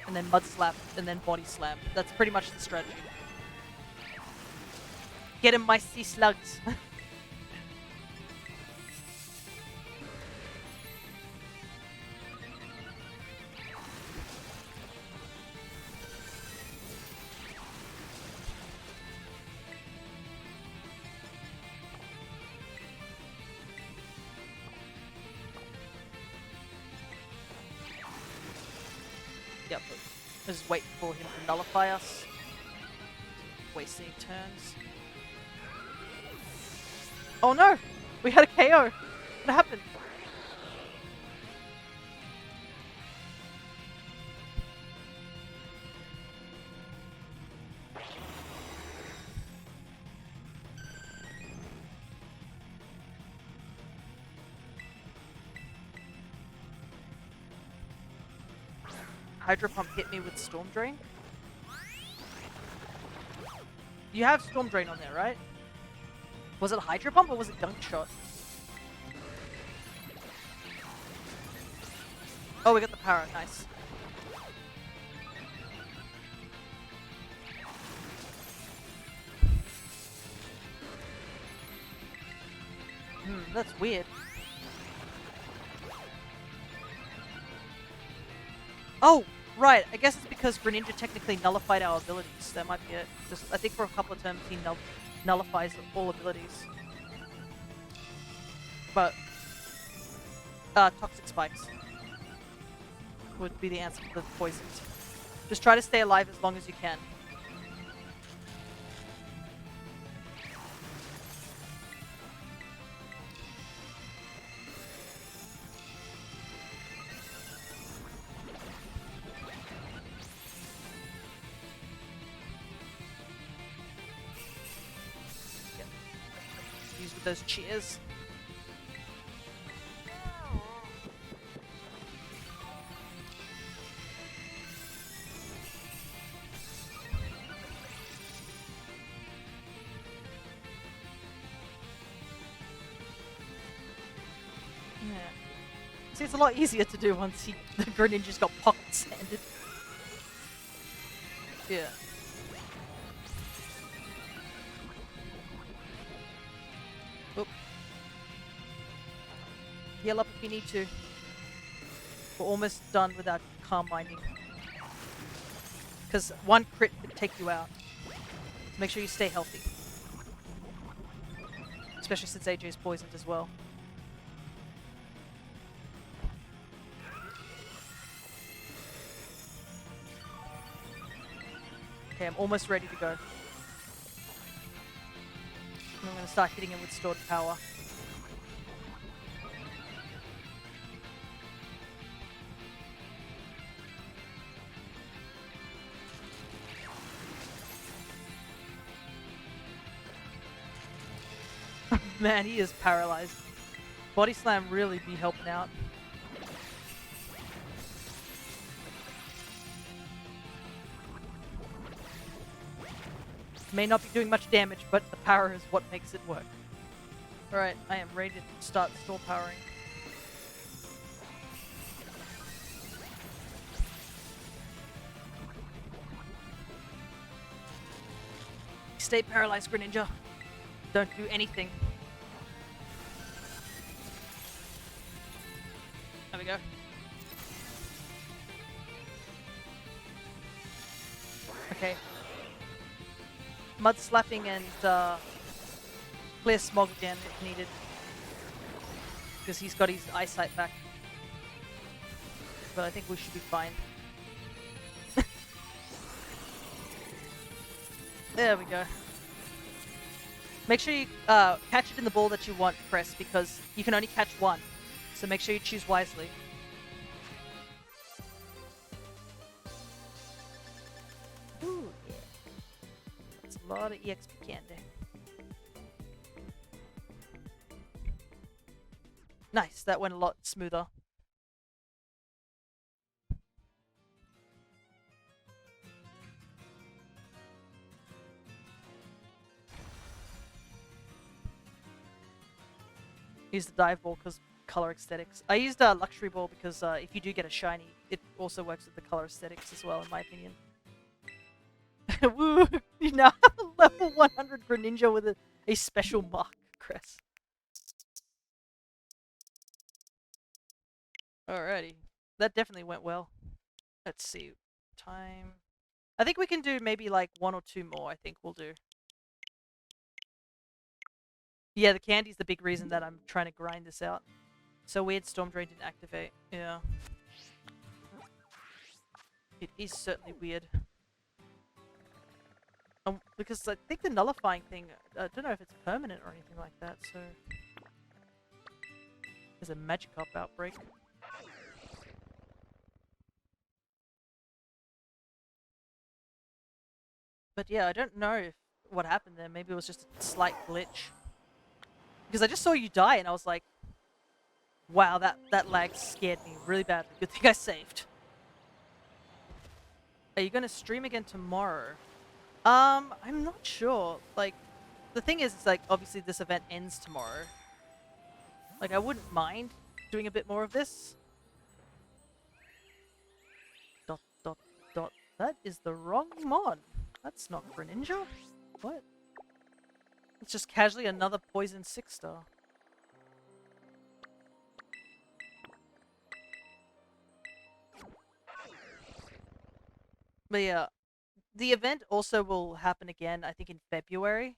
And then Mud Slap, and then Body Slam. That's pretty much the strategy. Get him, my sea slugs! Yep, just wait for him to nullify us. Wasting turns. Oh no! We had a KO! What happened? Hydro Pump hit me with Storm Drain. You have Storm Drain on there, right? Was it Hydro Pump or was it Dunk Shot? Oh, we got the power. Nice. That's weird. Oh, right. I guess it's because Greninja technically nullified our abilities. That might be it. Just, I think for a couple of turns he nullifies all abilities. But Toxic Spikes would be the answer for the poisons. Just try to stay alive as long as you can. Use with those cheers. Yeah. See, it's a lot easier to do once the Greninja's got pocket sanded. Yeah. Oop. Heal up if you need to. We're almost done with our Calm Minding. because one crit could take you out. So make sure you stay healthy. Especially since AJ's poisoned as well. Okay, I'm almost ready to go. And I'm going to start hitting him with stored power. Man, he is paralyzed. Body Slam really be helping out. May not be doing much damage, but the power is what makes it work. Alright, I am ready to start stall powering. Stay paralyzed, Greninja. Don't do anything. There we go. Okay. Mud slapping and clear smog again if needed. Because he's got his eyesight back. But I think we should be fine. There we go. Make sure you catch it in the ball that you want, Press, because you can only catch one. So make sure you choose wisely. Ooh, yeah. That's a lot of EXP candy. Nice, that went a lot smoother. Use the dive ball because color aesthetics. I used a luxury ball because if you do get a shiny, it also works with the color aesthetics as well, in my opinion. Woo! You now have a level 100 Greninja with a special mark, Chris. Alrighty. That definitely went well. Let's see. Time. I think we can do maybe like one or two more, I think we'll do. Yeah, the candy's the big reason that I'm trying to grind this out. So weird Storm Drain didn't activate. Yeah. It is certainly weird. Because I think the nullifying thing, I don't know if it's permanent or anything like that, so... There's a Magikarp outbreak. But yeah, I don't know if what happened there. Maybe it was just a slight glitch. Because I just saw you die and I was like, wow, that lag scared me really badly. Good thing I saved. Are you going to stream again tomorrow? I'm not sure. Like, the thing is, it's like, obviously this event ends tomorrow. Like, I wouldn't mind doing a bit more of this. Dot, dot, dot. That is the wrong mon. That's not Greninja. What? It's just casually another poison 6-star. But yeah, the event also will happen again, I think in February.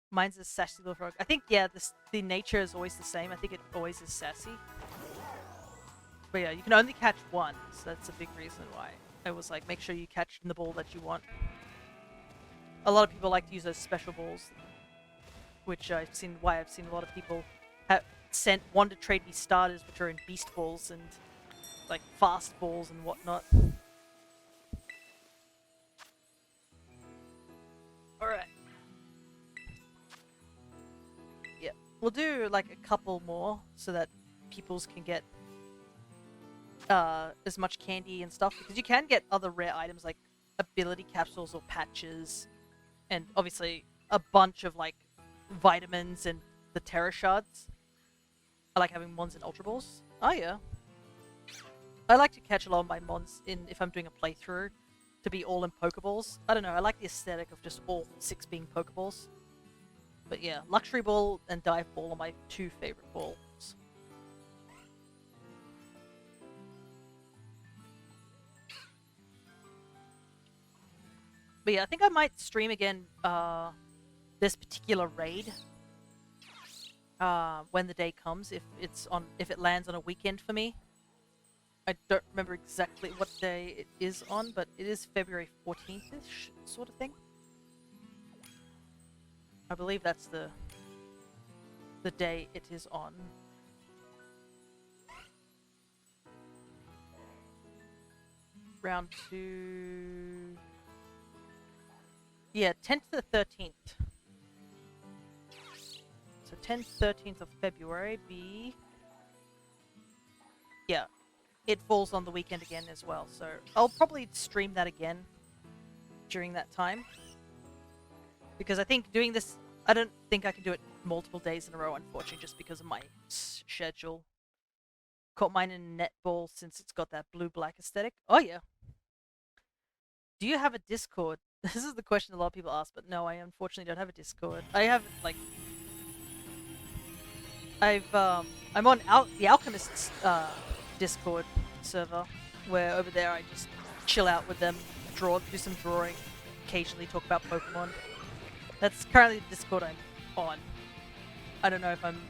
Mine's a sassy little frog. I think, yeah, the nature is always the same. I think it always is sassy. But yeah, you can only catch one, so that's a big reason why. I was like, make sure you catch the ball that you want. A lot of people like to use those special balls, which I've seen a lot of people want to trade me starters, which are in beast balls and like fast balls and whatnot. Alright. Yeah, we'll do like a couple more so that peoples can get as much candy and stuff, because you can get other rare items like ability capsules or patches, and obviously a bunch of like vitamins and the Terra Shards. I like having Mons and Ultra Balls. Oh yeah. I like to catch a lot of my Mons if I'm doing a playthrough to be all in Pokeballs. I don't know, I like the aesthetic of just all 6 being Pokeballs. But yeah, Luxury Ball and Dive Ball are my 2 favorite balls. But yeah, I think I might stream again this particular raid when the day comes, if it lands on a weekend for me. I don't remember exactly what day it is on, but it is February 14th-ish sort of thing. I believe that's the day it is on. Round 2... Yeah, 10th to the 13th. So 10th, 13th of February be... Yeah, it falls on the weekend again as well. So I'll probably stream that again during that time. Because I think doing this... I don't think I can do it multiple days in a row, unfortunately, just because of my schedule. Caught mine in netball since it's got that blue-black aesthetic. Oh, yeah. Do you have a Discord? This is the question a lot of people ask, but no, I unfortunately don't have a Discord. I have, like... I'm on the Alchemist's Discord server, where over there I just chill out with them, do some drawing, occasionally talk about Pokemon. That's currently the Discord I'm on. I don't know if I'm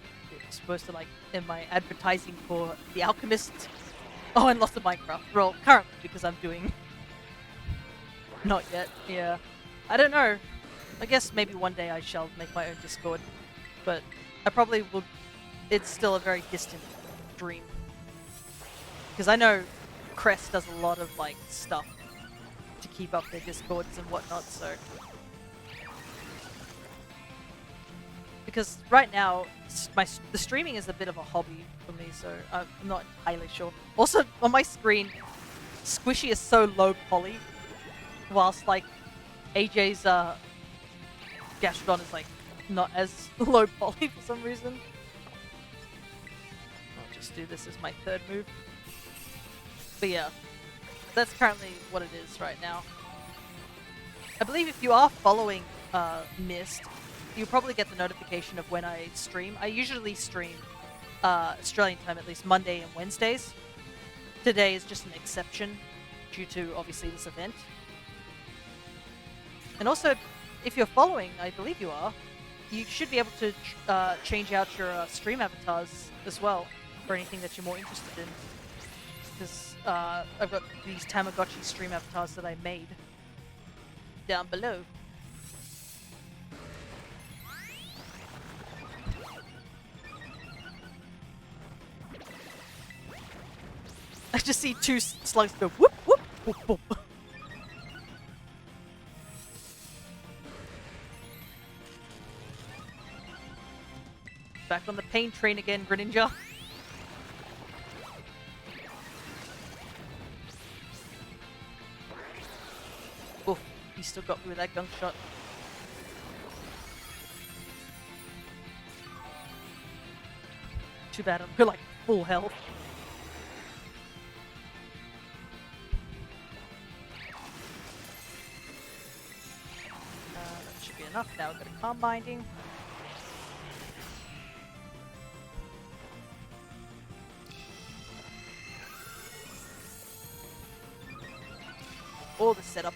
supposed to, like, am I advertising for the Alchemist? Oh, and lots of Minecraft. Well, currently, because I'm doing... Not yet, yeah. I don't know. I guess maybe one day I shall make my own Discord. But I probably will... It's still a very distant dream. Because I know Crest does a lot of, like, stuff to keep up their Discords and whatnot, so... Because right now, the streaming is a bit of a hobby for me, so I'm not entirely sure. Also, on my screen, Squishy is so low poly, whilst, like, AJ's Gastrodon is, like, not as low poly for some reason. I'll just do this as my third move. But yeah, that's currently what it is right now. I believe if you are following Mist, you'll probably get the notification of when I stream. I usually stream, Australian time at least, Monday and Wednesdays. Today is just an exception, due to, obviously, this event. And also, if you're following, I believe you are, you should be able to change out your stream avatars as well, for anything that you're more interested in. Because I've got these Tamagotchi stream avatars that I made down below. I just see two slugs go whoop, whoop, whoop, whoop. Back on the pain train again, Greninja. Oof, he still got me with that gunk shot. Too bad I'm like full health. That should be enough. Now we've got a calm binding. All the setup.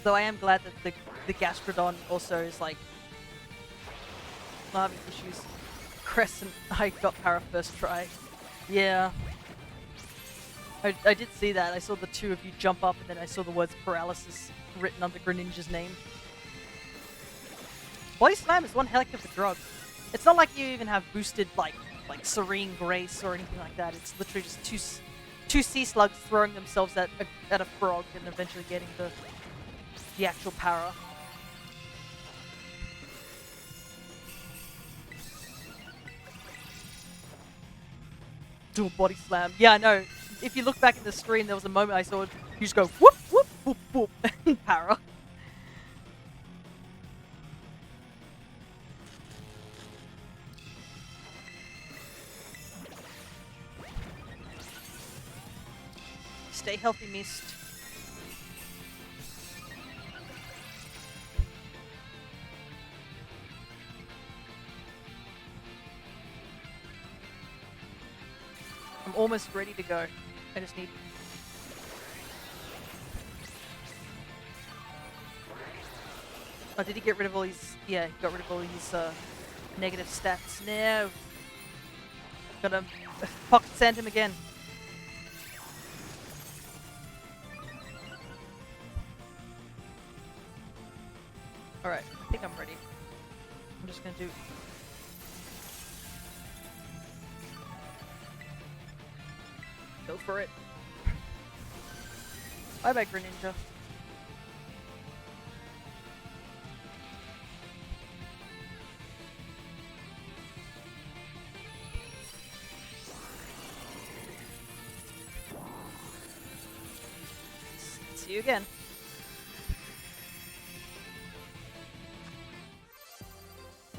Though I am glad that the Gastrodon also is, like, not having issues. Crescent, I got Para first try. Yeah. I did see that. I saw the two of you jump up, and then I saw the words paralysis written under Greninja's name. Body Slam is one heck of a drug. It's not like you even have boosted, like Serene Grace or anything like that. It's literally just two sea slugs throwing themselves at a frog and eventually getting the actual para. Dual Body Slam. Yeah, I know. If you look back at the screen, there was a moment I saw you just go whoop, whoop, whoop, whoop, and para. Stay healthy, Mist. I'm almost ready to go. I just need... Oh, did he get rid of all his... Yeah, he got rid of all his negative stats. No! Gotta pocket sand him again. Alright, I think I'm ready. I'm just gonna do... Go for it. Bye-bye, Greninja. See you again.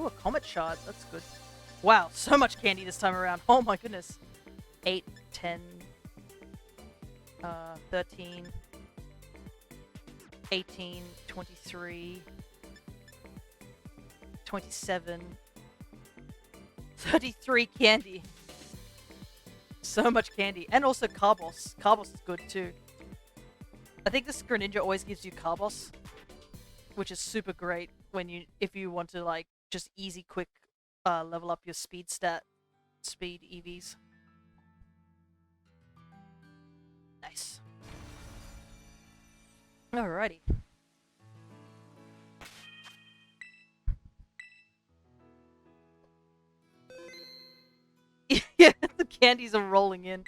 Ooh, a Comet Shard. That's good. Wow, so much candy this time around. Oh my goodness. 8, 10, 13, 18, 23, 27, 33 candy. So much candy. And also Carbos. Carbos is good too. I think this Greninja always gives you Carbos, which is super great when if you want to like just easy quick level up your speed EVs. Nice. Alrighty. Yeah, the candies are rolling in.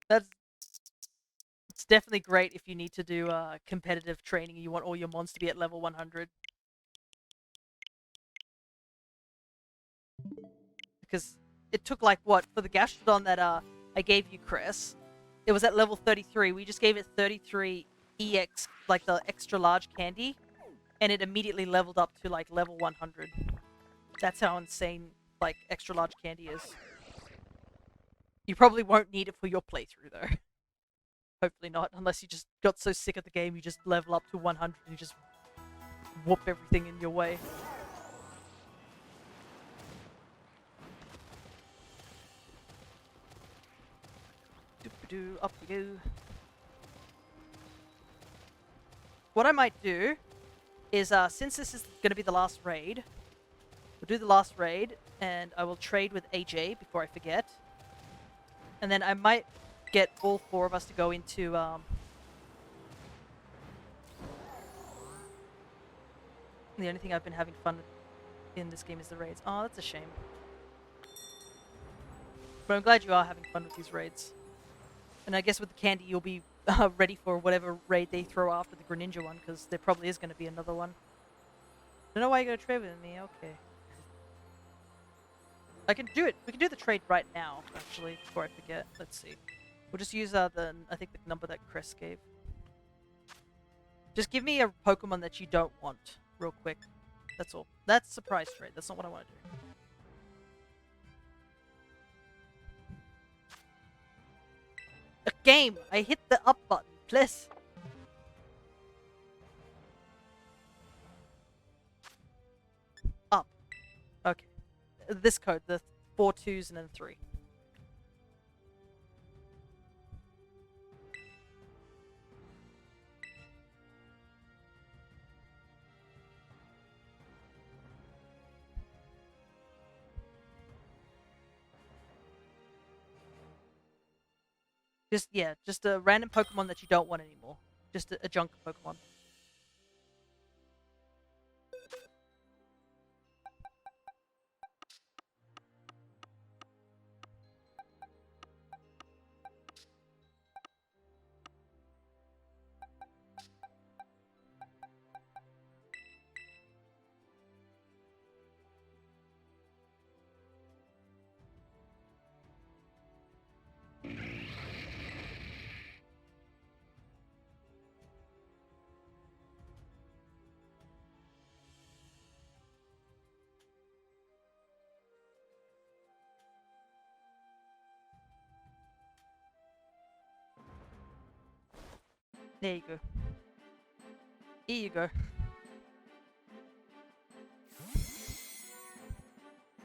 It's definitely great if you need to do competitive training and you want all your mons to be at level 100. Because it took like what for the Gastrodon that I gave you, Chris. It was at level 33. We just gave it 33 EX, like the extra large candy, and it immediately leveled up to like level 100. That's how insane like extra large candy is. You probably won't need it for your playthrough though. Hopefully not, unless you just got so sick of the game you just level up to 100 and you just whoop everything in your way. Up we go. What I might do is, since this is going to be the last raid, we'll do the last raid, and I will trade with AJ before I forget. And then I might get all 4 of us to go into, the only thing I've been having fun with in this game is the raids. Oh, that's a shame. But I'm glad you are having fun with these raids. And I guess with the candy, you'll be ready for whatever raid they throw after the Greninja one, because there probably is going to be another one. I don't know why you're going to trade with me. Okay. I can do it. We can do the trade right now, actually, before I forget. Let's see. We'll just use I think the number that Chris gave. Just give me a Pokemon that you don't want, real quick. That's all. That's a surprise trade. That's not what I want to do. A game! I hit the up button, please! Up. Okay. This code, the 4 2s and then 3. Just a random Pokemon that you don't want anymore. Just a junk Pokemon. There you go. Here you go.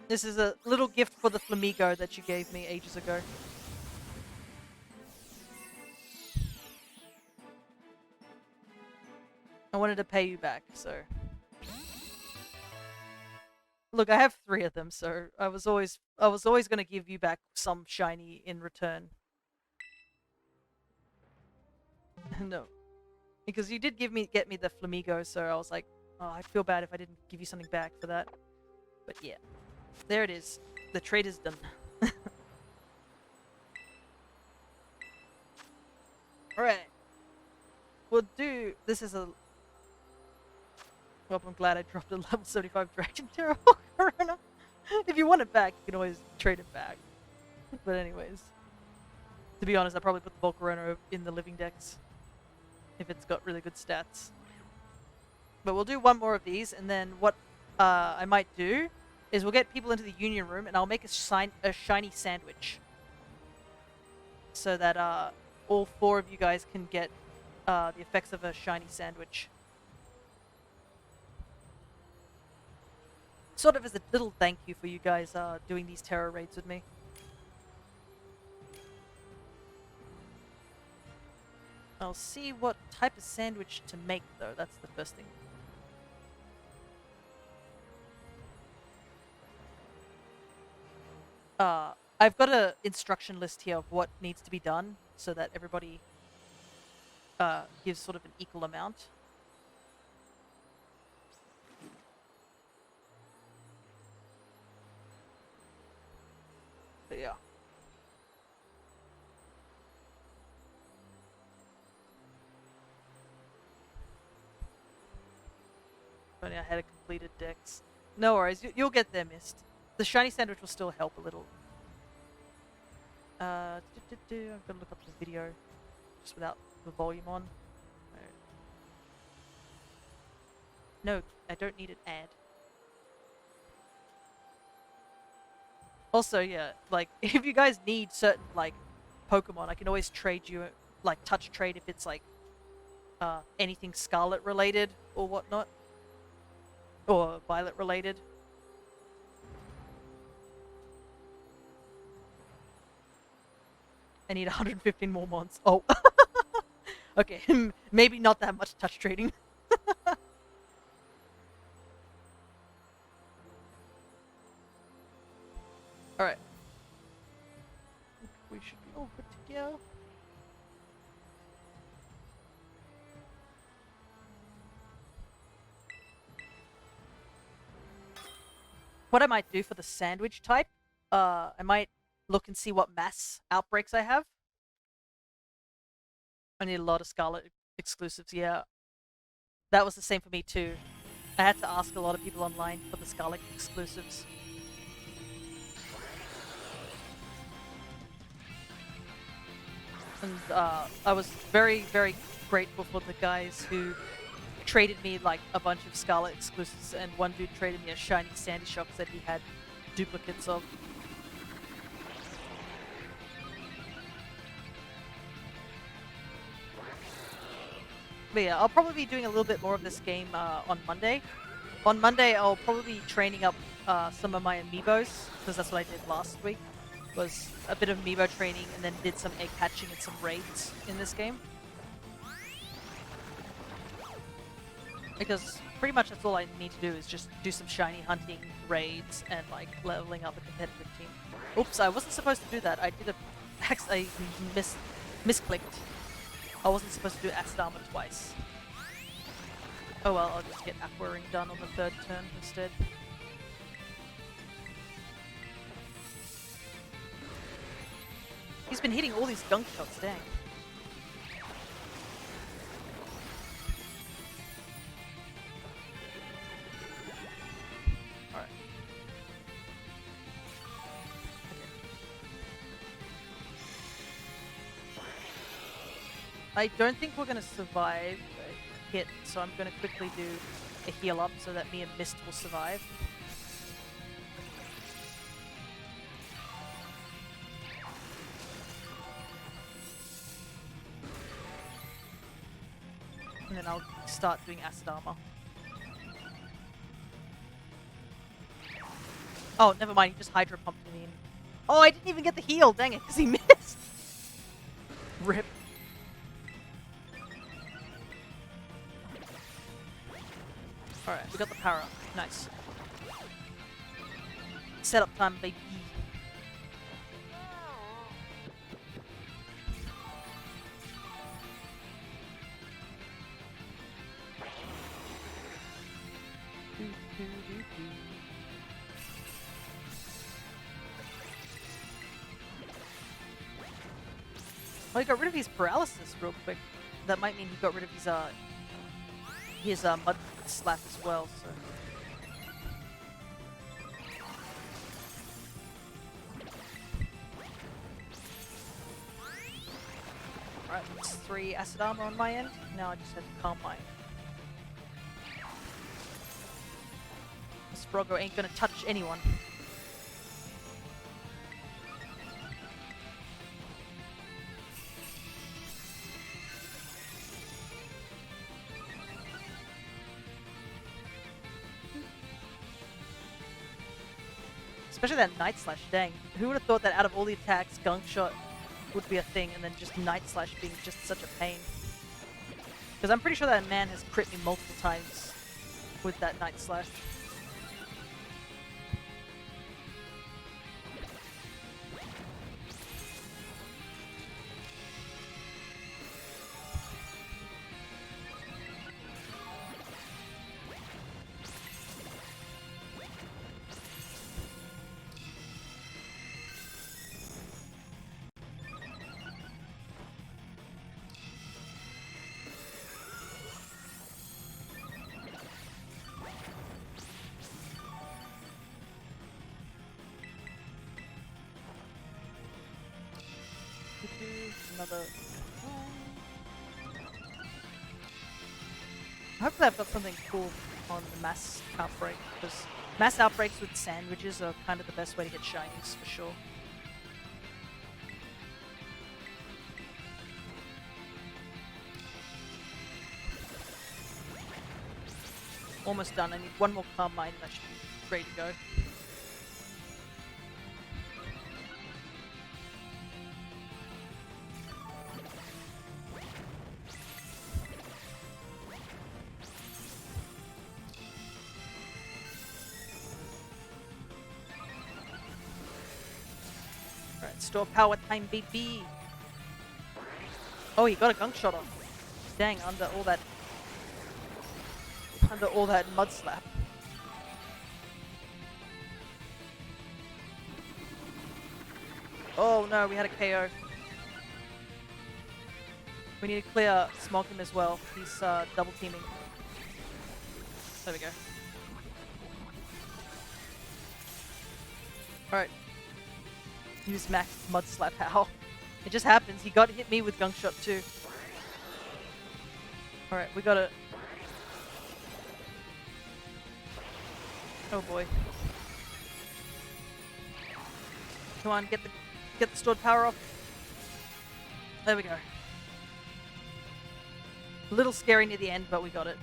This is a little gift for the Flamigo that you gave me ages ago. I wanted to pay you back, so... Look, I have 3 of them, so I was always going to give you back some shiny in return. No. Because you did get me the Flamigo, so I was like, oh, I'd feel bad if I didn't give you something back for that. But yeah. There it is. The trade is done. Alright. We'll do... This is a... Well, I'm glad I dropped a level 75 Dragon Terror Corona. If you want it back, you can always trade it back. But anyways. To be honest, I probably put the Volcarona in the living decks. If it's got really good stats. But we'll do one more of these, and then what I might do is we'll get people into the union room, and I'll make a shiny sandwich. So that all 4 of you guys can get the effects of a shiny sandwich. Sort of as a little thank you for you guys doing these terror raids with me. I'll see what type of sandwich to make, though. That's the first thing. I've got an instruction list here of what needs to be done so that everybody gives sort of an equal amount. But yeah. If only I had a completed decks. No worries, you'll get there, Mist. The shiny sandwich will still help a little. I'm gonna look up the video just without the volume on. No, I don't need an ad. Also, yeah, like, if you guys need certain, like, Pokemon, I can always trade you, like, touch trade if it's, like, anything Scarlet related or whatnot. Or Violet related. I need 115 more mons. Oh. Okay, maybe not that much touch trading. Alright. We should be all good to go. What I might do for the sandwich type, I might look and see what mass outbreaks I have. I need a lot of Scarlet exclusives, yeah. That was the same for me too. I had to ask a lot of people online for the Scarlet exclusives. And I was very, very grateful for the guys who traded me like a bunch of Scarlet exclusives, and one dude traded me a shiny Sandy Shocks that he had duplicates of. But yeah, I'll probably be doing a little bit more of this game on Monday. On Monday, I'll probably be training up some of my amiibos, because that's what I did last week. Was a bit of amiibo training, and then did some egg hatching and some raids in this game. Because pretty much that's all I need to do is just do some shiny hunting, raids, and like leveling up a competitive team. Oops, I wasn't supposed to do that. I did I misclicked. I wasn't supposed to do Acid Armor twice. Oh well, I'll just get Aqua Ring done on the 3rd turn instead. He's been hitting all these gunk shots, dang. Alright. I don't think we're gonna survive a hit, so I'm gonna quickly do a heal up so that me and Mist will survive. then I'll start doing acid armor. Oh, never mind, he just hydro pumped me in. Oh, I didn't even get the heal, dang it, because he missed! Rip. Alright, we got the power up. Nice. Setup time, baby. Oh, he got rid of his paralysis real quick. That might mean he got rid of his mud slap as well, so. Alright, that's 3 acid armor on my end. Now I just have to calm mine. This Froggo ain't gonna touch anyone. Especially that Night Slash, dang. Who would have thought that out of all the attacks, Gunk Shot would be a thing, and then just Night Slash being just such a pain. Because I'm pretty sure that man has crit me multiple times with that Night Slash. Another. Hopefully I've got something cool on the mass outbreak, because mass outbreaks with sandwiches are kind of the best way to get shinies for sure. Almost done. I need one more Carmine and I should be ready to go. Store power time, baby. Oh, he got a gunk shot off. Dang, under all that mud slap. Oh no, we had a KO. We need to clear Smoke him as well. He's double teaming. There we go. Alright. Use max mud slap. How? It just happens. He got hit me with gunk shot too. Alright, we got it. Oh boy. Come on, get the stored power off. There we go. A little scary near the end, but we got it.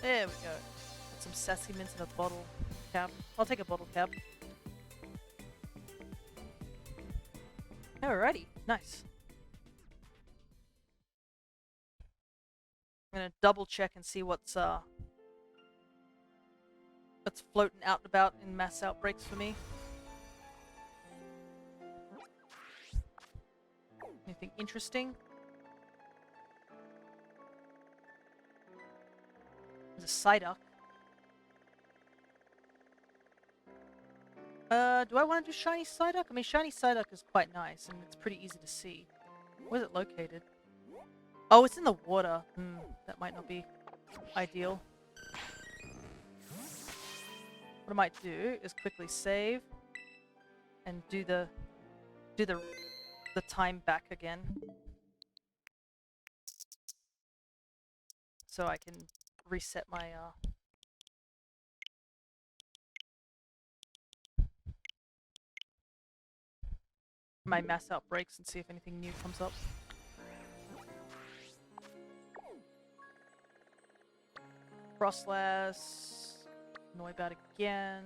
There we go. Got some sassy mints in a bottle cap. I'll take a bottle cap. Alrighty, nice. I'm gonna double check and see what's floating out and about in mass outbreaks for me. Anything interesting? There's a Psyduck. Do I want to do Shiny Psyduck? I mean, Shiny Psyduck is quite nice, and it's pretty easy to see. Where's it located? Oh, it's in the water. That might not be ideal. What I might do is quickly save and do the time back again, so I can reset my my mass outbreaks and see if anything new comes up. Frostlass. Annoy about again.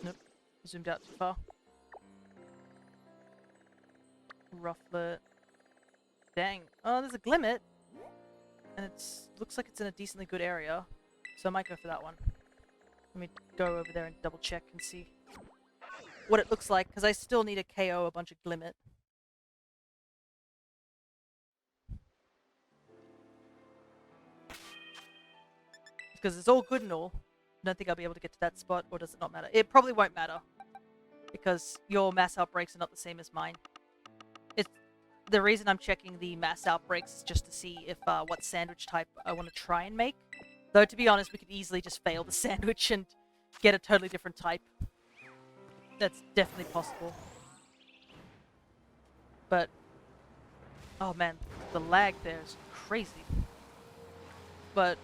Nope. Zoomed out too far. Rufflet. Dang. Oh, there's a Glimmet. And it's looks like it's in a decently good area. So I might go for that one. Let me go over there and double check and see what it looks like, because I still need to KO a bunch of Glimmet. Because it's all good and all. I don't think I'll be able to get to that spot, or does it not matter? It probably won't matter. Because your mass outbreaks are not the same as mine. It's the reason I'm checking the mass outbreaks is just to see if what sandwich type I want to try and make. Though, to be honest, we could easily just fail the sandwich and get a totally different type. That's definitely possible. But, oh man, the lag there is crazy. But,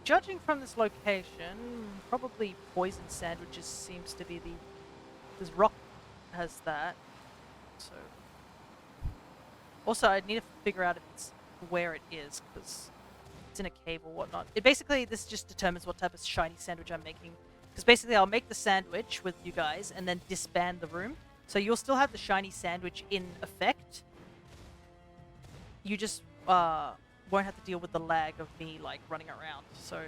judging from this location, probably poison sandwiches seems to be the... This rock has that, so... Also, I need to figure out if it's where it is, because it's in a cave or whatnot. Basically, this just determines what type of shiny sandwich I'm making. Because basically, I'll make the sandwich with you guys and then disband the room. So you'll still have the shiny sandwich in effect. You just won't have to deal with the lag of me, like, running around, so...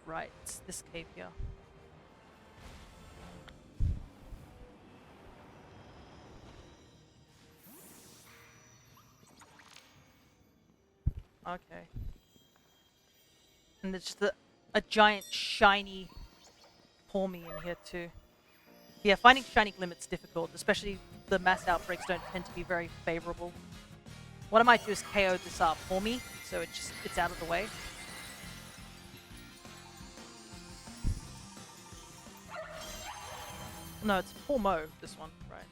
Right, it's this cave here. Okay. And there's just a giant shiny Palmy in here too. Yeah, finding shiny Glimmet's difficult, especially the mass outbreaks don't tend to be very favorable. What I might do is KO this Palmy, so it's out of the way. No, it's Palmo, this one, right.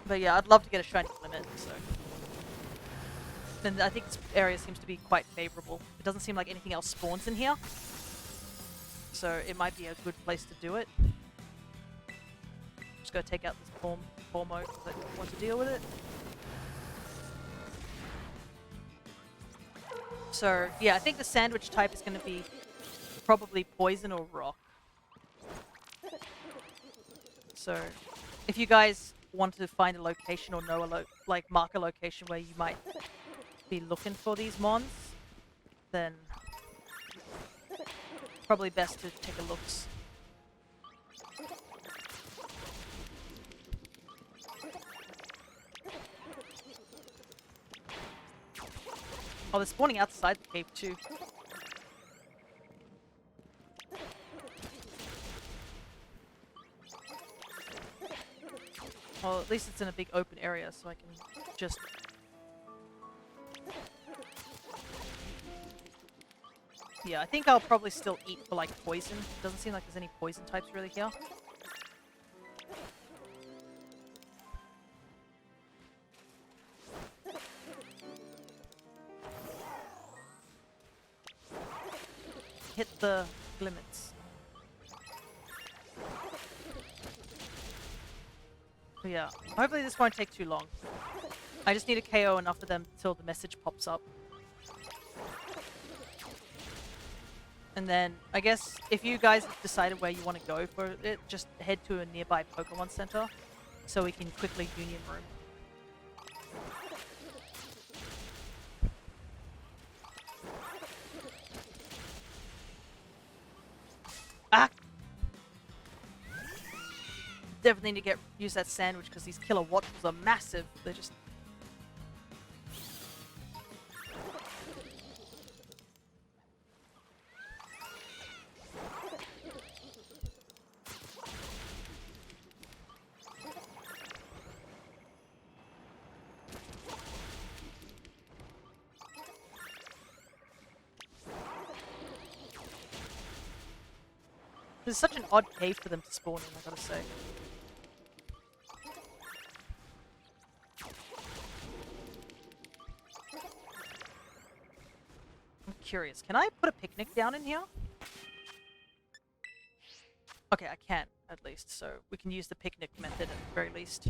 But yeah, I'd love to get a shiny Glimmet, so... And I think this area seems to be quite favorable. It doesn't seem like anything else spawns in here. So it might be a good place to do it. Just gotta take out this Palmo because I don't want to deal with it. So, yeah, I think the sandwich type is going to be probably poison or rock. So, if you guys want to find a location or know mark a location where you might be looking for these mons, then probably best to take a look. Oh, they're spawning outside the cave too. Well, at least it's in a big open area, so I can just... Yeah, I think I'll probably still eat for, like, poison. Doesn't seem like there's any poison types really here. Hit the Glimmets. Yeah, hopefully this won't take too long. I just need to KO enough of them till the message pops up. And then, I guess, if you guys have decided where you want to go for it, just head to a nearby Pokemon Center so we can quickly Union Room. Ah! Definitely need to use that sandwich because these killer Wattles are massive. They're just... This is such an odd cave for them to spawn in, I gotta say. curious. Can I put a picnic down in here? Okay, I can, at least. So we can use the picnic method at the very least.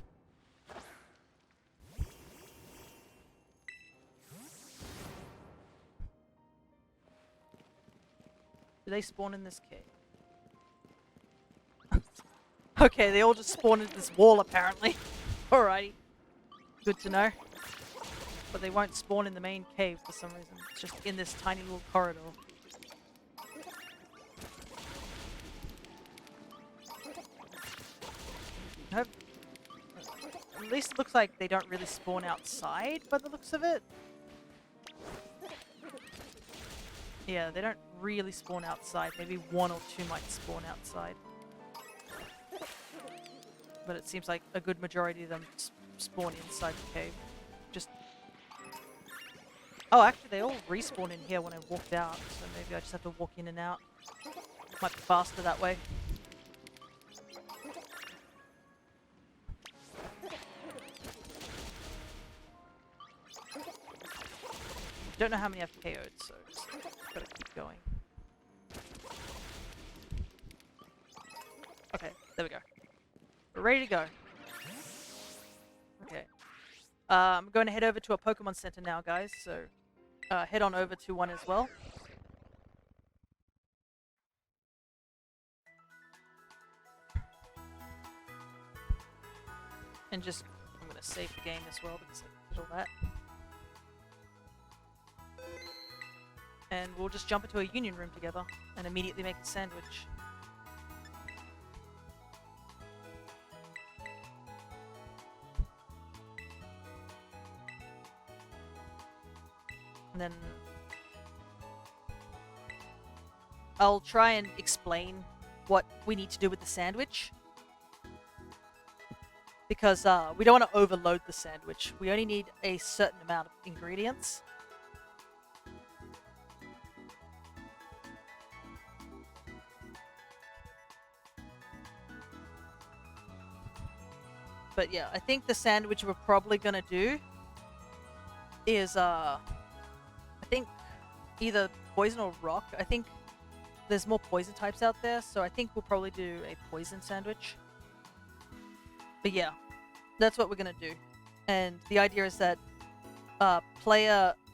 Do they spawn in this cave? Okay, they all just spawn into this wall, apparently. Alrighty. Good to know. But they won't spawn in the main cave for some reason. It's just in this tiny little corridor. At least it looks like they don't really spawn outside by the looks of it. Yeah, they don't really spawn outside. Maybe one or two might spawn outside. But it seems like a good majority of them spawn inside the cave. Just... Oh, actually they all respawn in here when I walked out. So maybe I just have to walk in and out. Might be faster that way. Don't know how many I've KO'd, so just gotta keep going. Okay, there we go. We're ready to go. Okay. I'm going to head over to a Pokemon Center now, guys, so head on over to one as well. And just, I'm going to save the game as well because I did all that. And we'll just jump into a union room together and immediately make a sandwich. And then I'll try and explain what we need to do with the sandwich. Because we don't want to overload the sandwich. We only need a certain amount of ingredients. But yeah, I think the sandwich we're probably gonna do is I think either poison or rock. I think there's more poison types out there, so I think we'll probably do a poison sandwich. But yeah, that's what we're gonna do. And the idea is that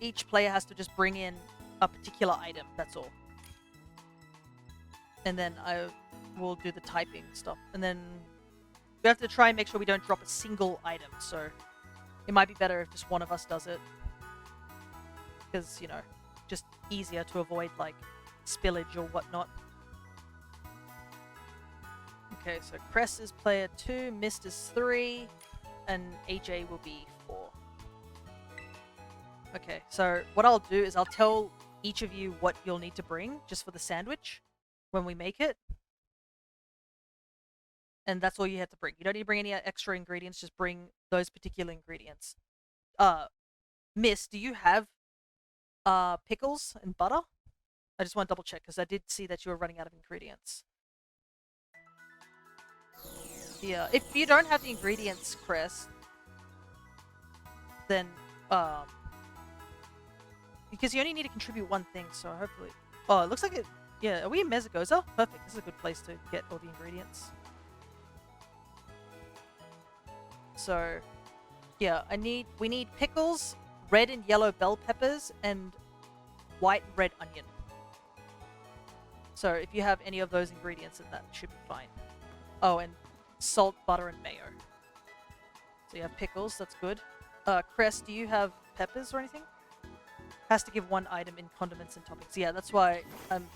each player has to just bring in a particular item, that's all. And then I will do the typing stuff. And then we have to try and make sure we don't drop a single item, so it might be better if just one of us does it. Because, you know, just easier to avoid, like, spillage or whatnot. Okay, so Cress is player 2, Mist is 3, and AJ will be 4. Okay, so what I'll do is I'll tell each of you what you'll need to bring just for the sandwich when we make it. And that's all you have to bring. You don't need to bring any extra ingredients, just bring those particular ingredients. Miss, do you have pickles and butter? I just want to double check because I did see that you were running out of ingredients. Yeah, if you don't have the ingredients, Chris, then because you only need to contribute one thing, so hopefully... Oh, it looks like it... Yeah, are we in Mezagoza? Perfect, this is a good place to get all the ingredients. So, yeah, we need pickles, red and yellow bell peppers, and white and red onion. So if you have any of those ingredients, then that should be fine. Oh, and salt, butter, and mayo. So you have pickles, that's good. Cress, do you have peppers or anything? Has to give one item in condiments and toppings. Yeah, that's why I'm...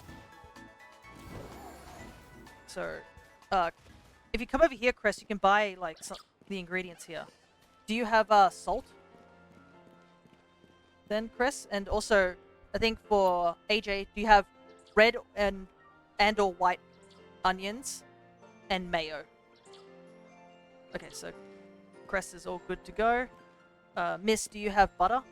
So, if you come over here, Cress, you can buy, like, the ingredients here. Do you have salt? Then, Chris, and also, I think for AJ, do you have red and or white onions and mayo? Okay, so Cress is all good to go. Miss, do you have butter?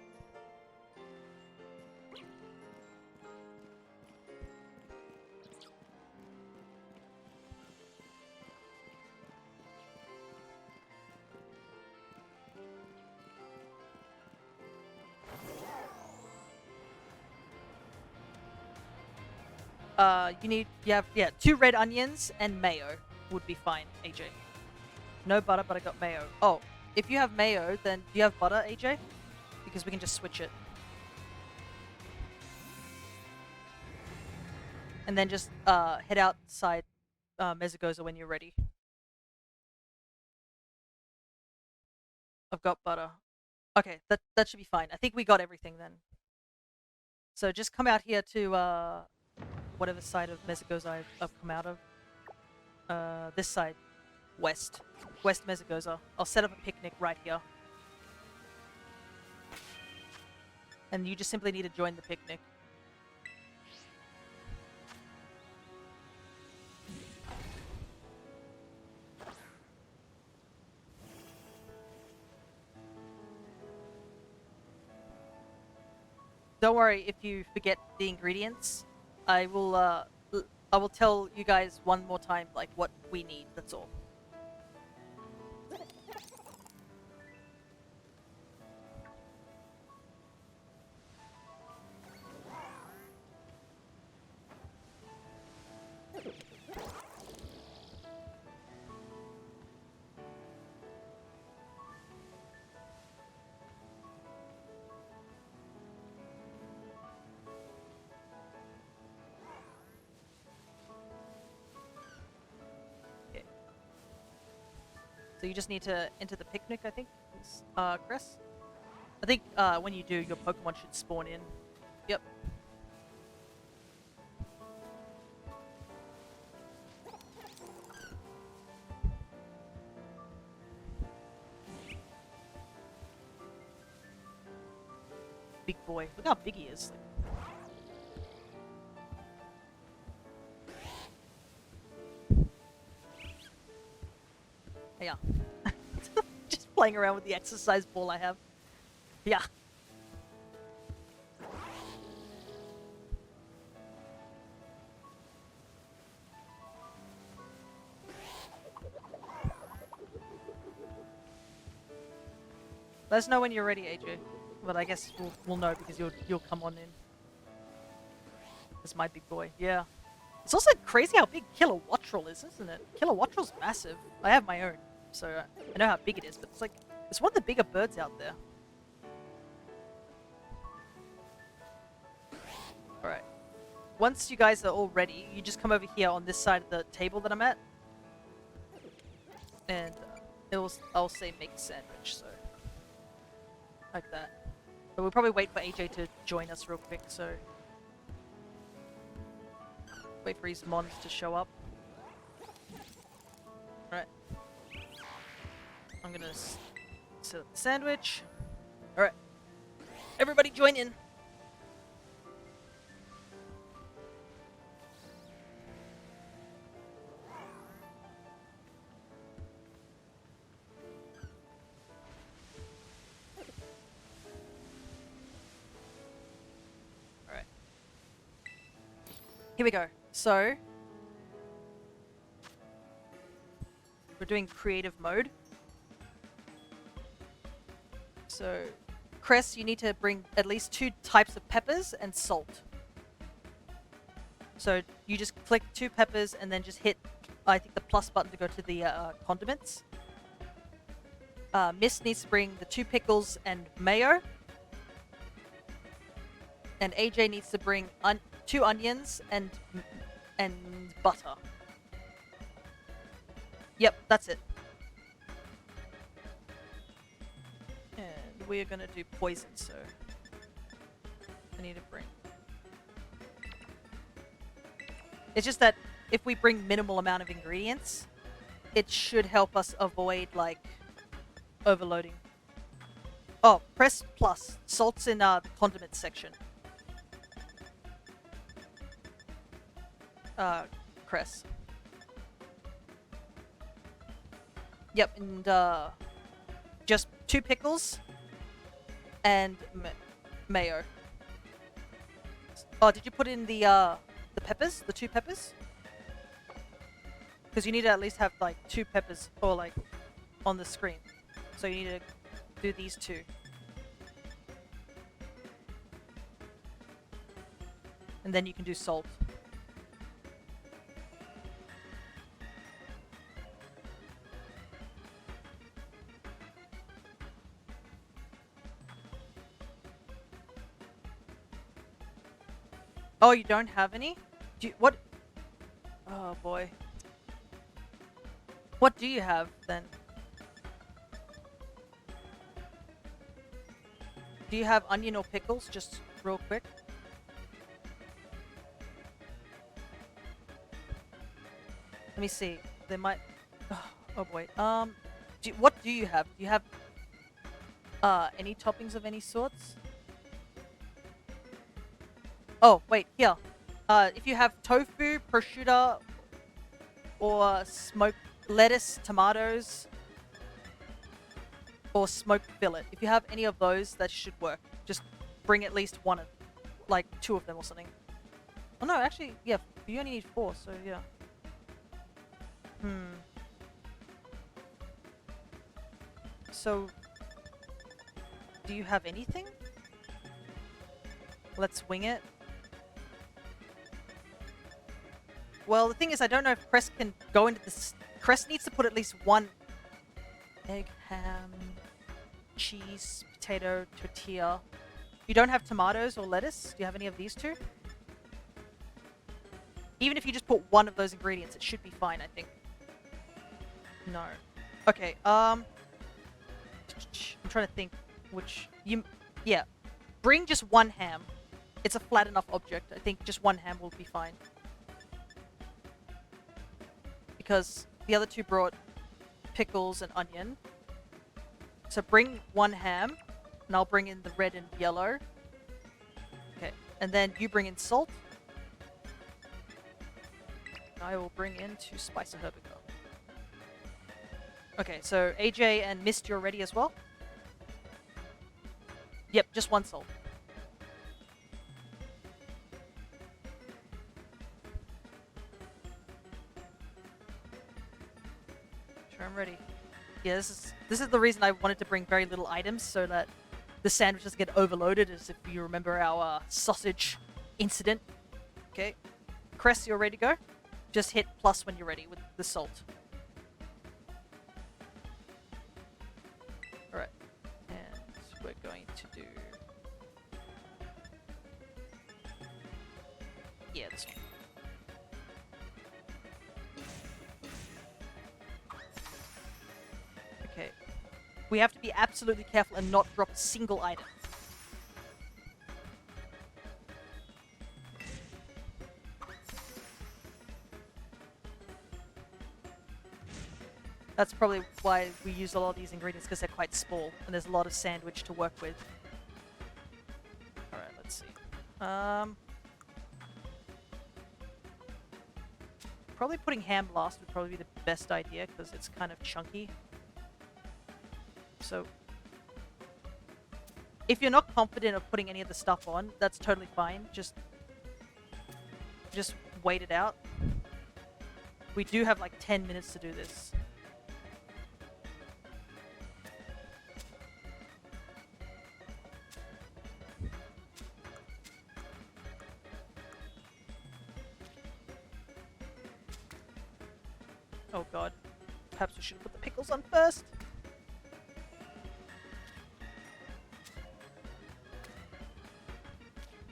you have 2 red onions and mayo would be fine, AJ. No butter, but I got mayo. Oh, if you have mayo, then do you have butter, AJ? Because we can just switch it. And then just head outside Mezagoza when you're ready. I've got butter. Okay, that should be fine. I think we got everything then. So just come out here to whatever side of Mezagoza I've come out of. This side. West Mezagoza. I'll set up a picnic right here. And you just simply need to join the picnic. Don't worry if you forget the ingredients. I will tell you guys one more time like what we need, that's all. So you just need to enter the picnic, I think, Chris? I think when you do, your Pokemon should spawn in. Yep. Big boy. Look how big he is. Yeah. Just playing around with the exercise ball I have. Yeah. Let us know when you're ready, AJ. But I guess we'll know because you'll come on in. This my big boy. Yeah. It's also crazy how big Kilowattrel is, isn't it? Kilowattrel's massive. I have my own, so I know how big it is, but it's one of the bigger birds out there. Alright. Once you guys are all ready, you just come over here on this side of the table that I'm at. And I'll say make sandwich, so like that. But we'll probably wait for AJ to join us real quick, so wait for his mons to show up. Alright. I'm gonna set up the sandwich. Alright. Everybody join in. Alright. Here we go. So, we're doing creative mode. So, Cress, you need to bring at least 2 types of peppers and salt. So, you just click 2 peppers and then just hit, I think, the plus button to go to the condiments. Miss needs to bring the 2 pickles and mayo. And AJ needs to bring 2 onions and butter. Yep, that's it. And we're gonna do poison, so I need to bring. It's just that if we bring minimal amount of ingredients, it should help us avoid like overloading. Oh, press plus. Salt's in the condiments section. Cress. Yep, and just 2 pickles and mayo. Oh, did you put in the peppers? The 2 peppers? Because you need to at least have like 2 peppers or like on the screen. So you need to do these 2. And then you can do salt. Oh, you don't have any? What? Oh boy. What do you have then? Do you have onion or pickles? Just real quick. Let me see. They might. Oh boy. What do you have? Do you have any toppings of any sorts? Oh wait, here. If you have tofu, prosciutto, or smoked lettuce, tomatoes, or smoked fillet, if you have any of those, that should work. Just bring at least one of, like 2 of them or something. Oh no, actually, yeah, you only need 4, so yeah. So, do you have anything? Let's wing it. Well, the thing is, I don't know if Crest can go into this. Crest needs to put at least 1 egg, ham, cheese, potato, tortilla. You don't have tomatoes or lettuce? Do you have any of these 2? Even if you just put 1 of those ingredients, it should be fine, I think. No. Okay, I'm trying to think which... Yeah. Bring just 1 ham. It's a flat enough object. I think just 1 ham will be fine. Because the other 2 brought pickles and onion. So bring 1 ham, and I'll bring in the red and yellow. Okay, and then you bring in salt. I will bring in 2 spice and herbigo. Okay, so AJ and Mist, you're ready as well? Yep, just 1 salt. Sure, I'm ready. Yeah, this is the reason I wanted to bring very little items, so that the sandwich doesn't get overloaded, as if you remember our sausage incident. Okay. Cress, you're ready to go? Just hit plus when you're ready with the salt. Alright. And we're going to do... Yeah, this one. Okay. We have to be absolutely careful and not drop a single item. That's probably why we use a lot of these ingredients, because they're quite small and there's a lot of sandwich to work with. Alright, let's see. Probably putting ham last would probably be the best idea, because it's kind of chunky. So, if you're not confident of putting any of the stuff on, that's totally fine. Just wait it out. We do have like 10 minutes to do this. Oh god. Perhaps we should have put the pickles on first.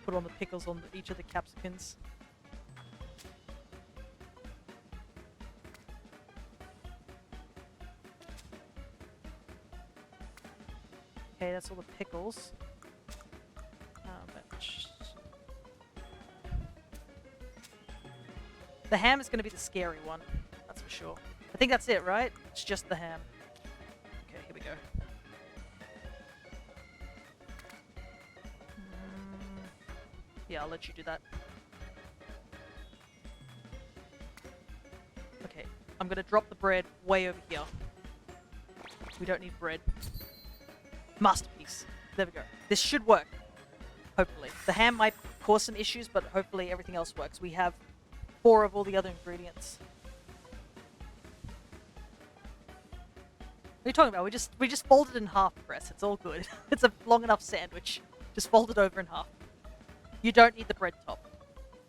Put on the pickles on each of the capsicums. Okay, that's all the pickles. The ham is going to be the scary one. That's for sure. I think that's it, right? It's just the ham. Okay, here we go. Yeah, I'll let you do that. Okay, I'm gonna drop the bread way over here. We don't need bread. Masterpiece. There we go. This should work. Hopefully. The ham might cause some issues, but hopefully everything else works. We have 4 of all the other ingredients. What are you talking about? We just fold it in half, Press. It's all good. It's a long enough sandwich. Just fold it over in half. You don't need the bread top.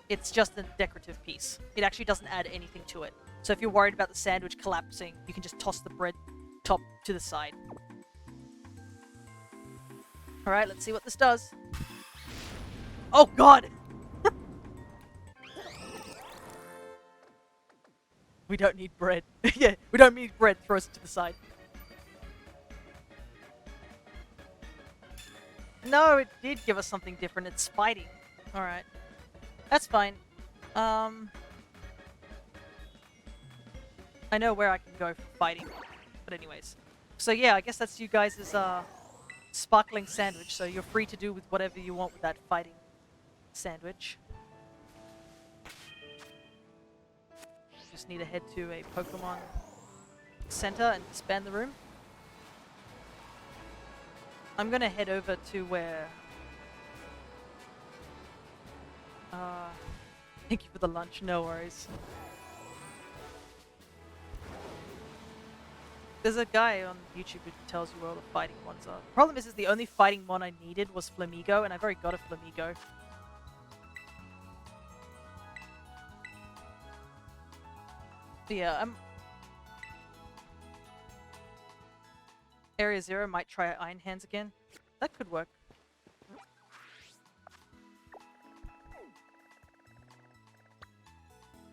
It's just a decorative piece. It actually doesn't add anything to it. So if you're worried about the sandwich collapsing, you can just toss the bread top to the side. Alright, let's see what this does. Oh god! We don't need bread. Yeah, we don't need bread. Throws it to the side. No, it did give us something different. It's fighting. Alright. That's fine. I know where I can go for fighting. But anyways. So yeah, I guess that's you guys' sparkling sandwich. So you're free to do with whatever you want with that fighting sandwich. Just need to head to a Pokemon Center and expand the room. I'm gonna head over to where... thank you for the lunch, no worries. There's a guy on YouTube who tells you where all the fighting ones are. Problem is the only fighting one I needed was Flamigo, and I've already got a Flamigo. But yeah, Area 0 might try Iron Hands again. That could work.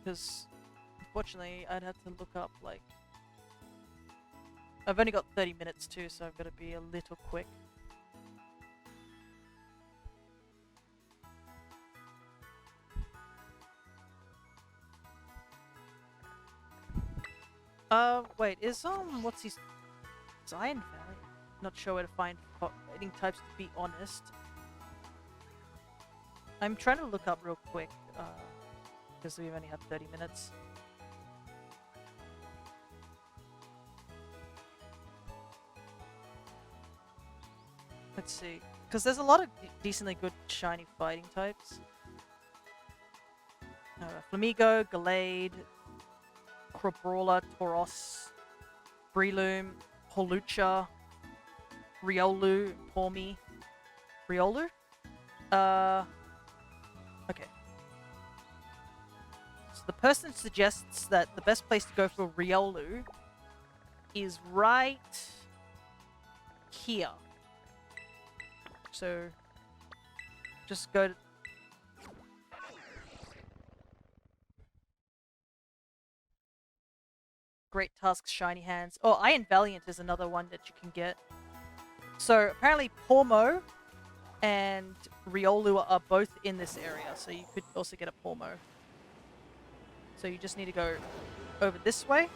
Because, unfortunately, I'd have to look up, like... I've only got 30 minutes too, so I've got to be a little quick. Wait, is, what's his... It's Iron Valley? Not sure where to find fighting types, to be honest. I'm trying to look up real quick, because we've only had 30 minutes. Let's see. Because there's a lot of decently good shiny fighting types. Flamigo, Gallade, Crabrawler, Tauros, Breloom, Holucha, Riolu, Pawmi. Riolu? Okay. So the person suggests that the best place to go for Riolu is right here. So just go to... Great Tusk, Shiny Hands. Oh, Iron Valiant is another one that you can get. So apparently Pawmo and Riolu are both in this area, so you could also get a Pawmo. So you just need to go over this way.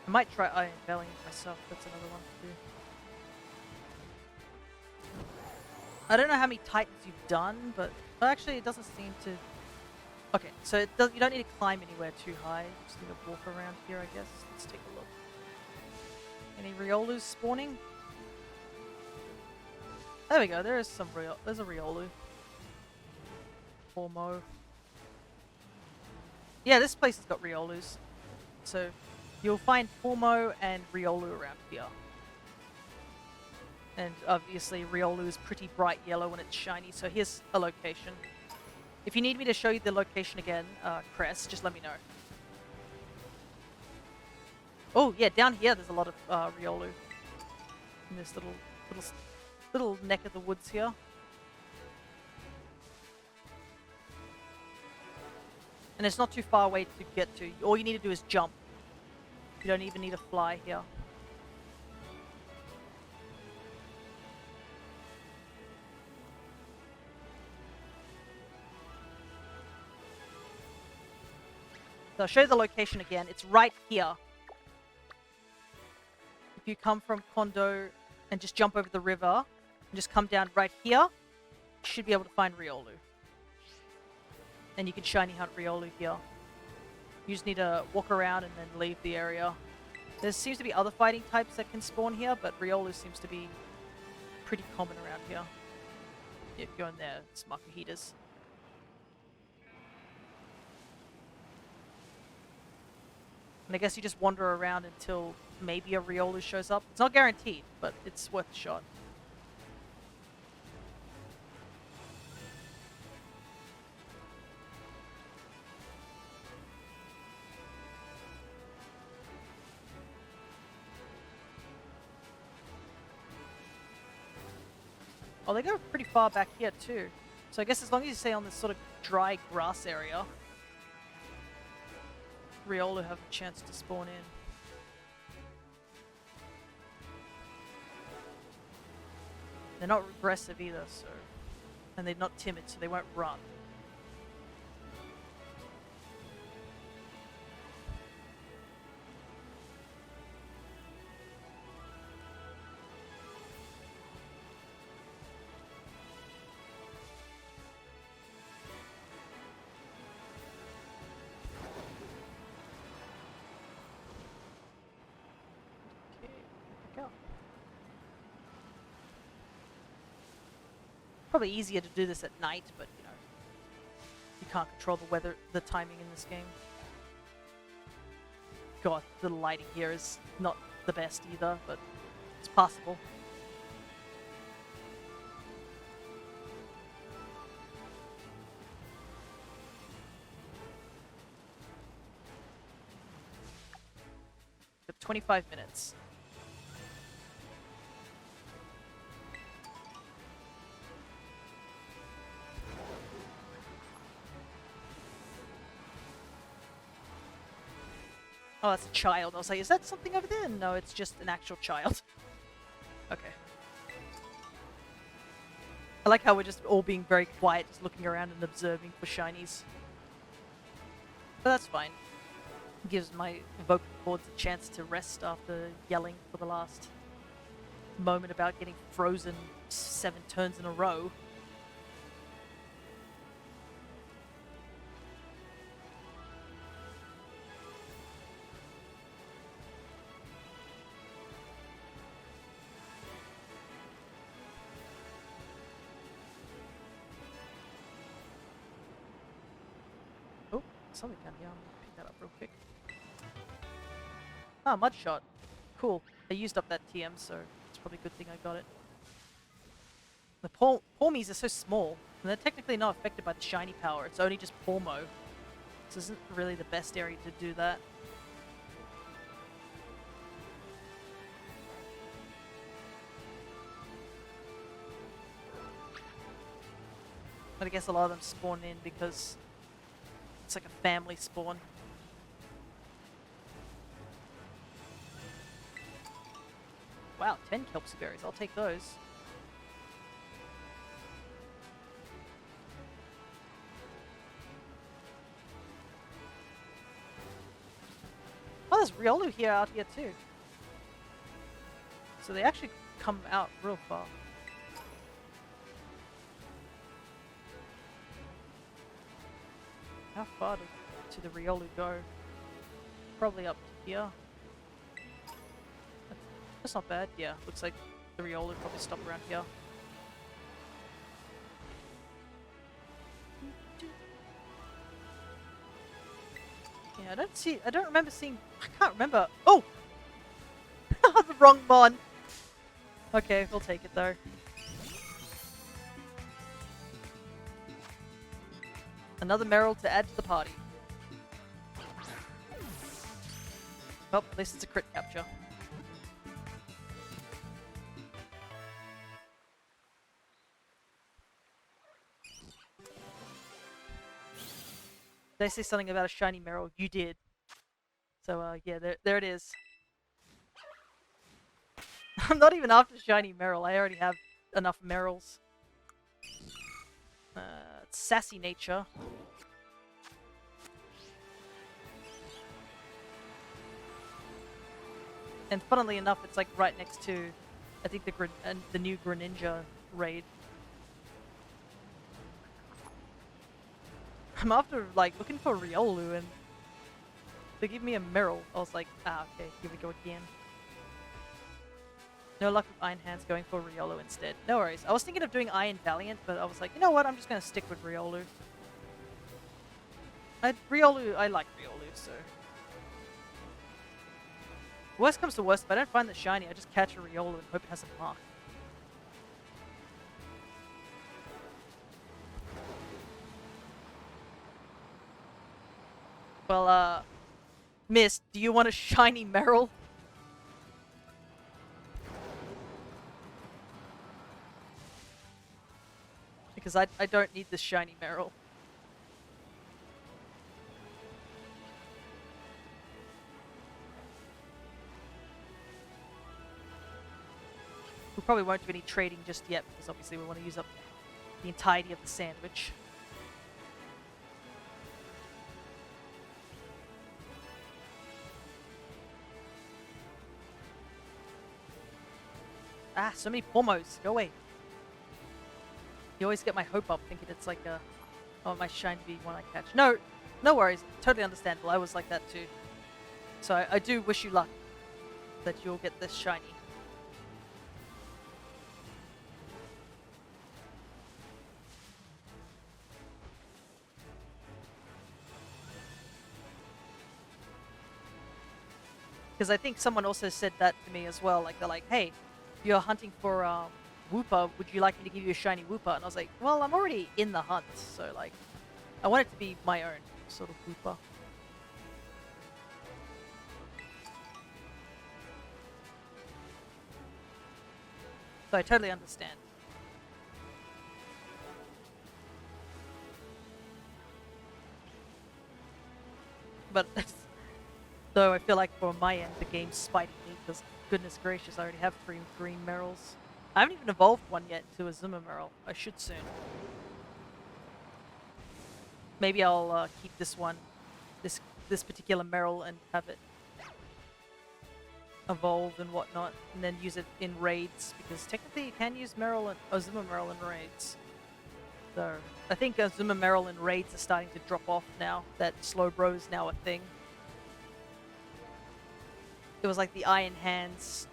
I might try Iron Valiant myself, that's another one to do. I don't know how many Titans you've done, but... Well, actually, it doesn't seem to... Okay, so you don't need to climb anywhere too high. You just need to walk around here, I guess. Let's take a look. Any Riolus spawning? There we go, there's a Riolu. Pawmo. Yeah, this place has got Riolus. So, you'll find Pawmo and Riolu around here. And obviously Riolu is pretty bright yellow when it's shiny, so here's a location. If you need me to show you the location again, Cress, just let me know. Oh yeah, down here there's a lot of Riolu. In this little neck of the woods here. And it's not too far away to get to. All you need to do is jump. You don't even need to fly here. So I'll show you the location again. It's right here. If you come from Kondo and just jump over the river and just come down right here, you should be able to find Riolu. And you can shiny hunt Riolu here. You just need to walk around and then leave the area. There seems to be other fighting types that can spawn here, but Riolu seems to be pretty common around here. If you go in there, it's Makuhitas. And I guess you just wander around until maybe a Riolu shows up. It's not guaranteed, but it's worth a shot. Oh, they go pretty far back here too. So I guess as long as you stay on this sort of dry grass area, Riolu have a chance to spawn in. They're not aggressive either, so... And they're not timid, so they won't run. Probably easier to do this at night, but you know, you can't control the weather, the timing in this game. God, the lighting here is not the best either, but it's possible. But 25 minutes. Oh, that's a child. I was like, is that something over there? No, it's just an actual child. Okay. I like how we're just all being very quiet, just looking around and observing for shinies. But that's fine. Gives my vocal cords a chance to rest after yelling for the last moment about getting frozen 7 turns in a row. Oh, something down here. I'm gonna pick that up real quick. Ah, mud shot. Cool. I used up that TM, so it's probably a good thing I got it. The Palmies are so small, and they're technically not affected by the shiny power. It's only just Palmo. This isn't really the best area to do that. But I guess a lot of them spawn in because it's like a family spawn. Wow, 10 Kelpie berries. I'll take those. Oh, there's Riolu here out here too. So they actually come out real far. How far to the Riolu go? Probably up to here. That's not bad. Yeah, looks like the Riolu probably stop around here. Yeah, I don't remember seeing... I can't remember. Oh! The wrong mon! Okay, we'll take it though. Another Meryl to add to the party. Well, at least it's a crit capture. Did I say something about a shiny Meryl? You did. So, yeah, there it is. I'm not even after shiny Meryl. I already have enough Meryls. It's sassy nature. And funnily enough, it's like right next to, I think the new Greninja raid. I'm after, like, looking for Riolu, and they give me a Meryl. I was like, ah, okay, here we go again. No luck with Iron Hands, going for Riolu instead. No worries. I was thinking of doing Iron Valiant, but I was like, you know what, I'm just gonna stick with Riolu. I like Riolu, so... Worst comes to worst, if I don't find the shiny, I just catch a Riolu and hope it has a mark. Well, Miss, do you want a shiny Meryl? because I don't need this shiny Meryl. We probably won't do any trading just yet, because obviously we want to use up the entirety of the sandwich. Ah, so many Pomos. Go away. You always get my hope up thinking it's like a... Oh, my shiny to be one I catch. No, no worries. Totally understandable. I was like that too. So I do wish you luck that you'll get this shiny. Because I think someone also said that to me as well. Like, they're like, hey, you're hunting for Wooper. Would you like me to give you a shiny Wooper? And I was like, well, I'm already in the hunt. So, like, I want it to be my own sort of Wooper. So I totally understand. But though I feel like for my end, the game's spiting me because goodness gracious, I already have 3 green Meryl's. I haven't even evolved one yet to a Zuma Meryl. I should soon. Maybe I'll keep this one, this particular Meryl, and have it evolve and whatnot, and then use it in raids, because technically you can use Meryl and Zuma Meryl in raids. So I think Zuma Meryl in raids are starting to drop off now. That slow bro is now a thing. It was like the Iron Hands,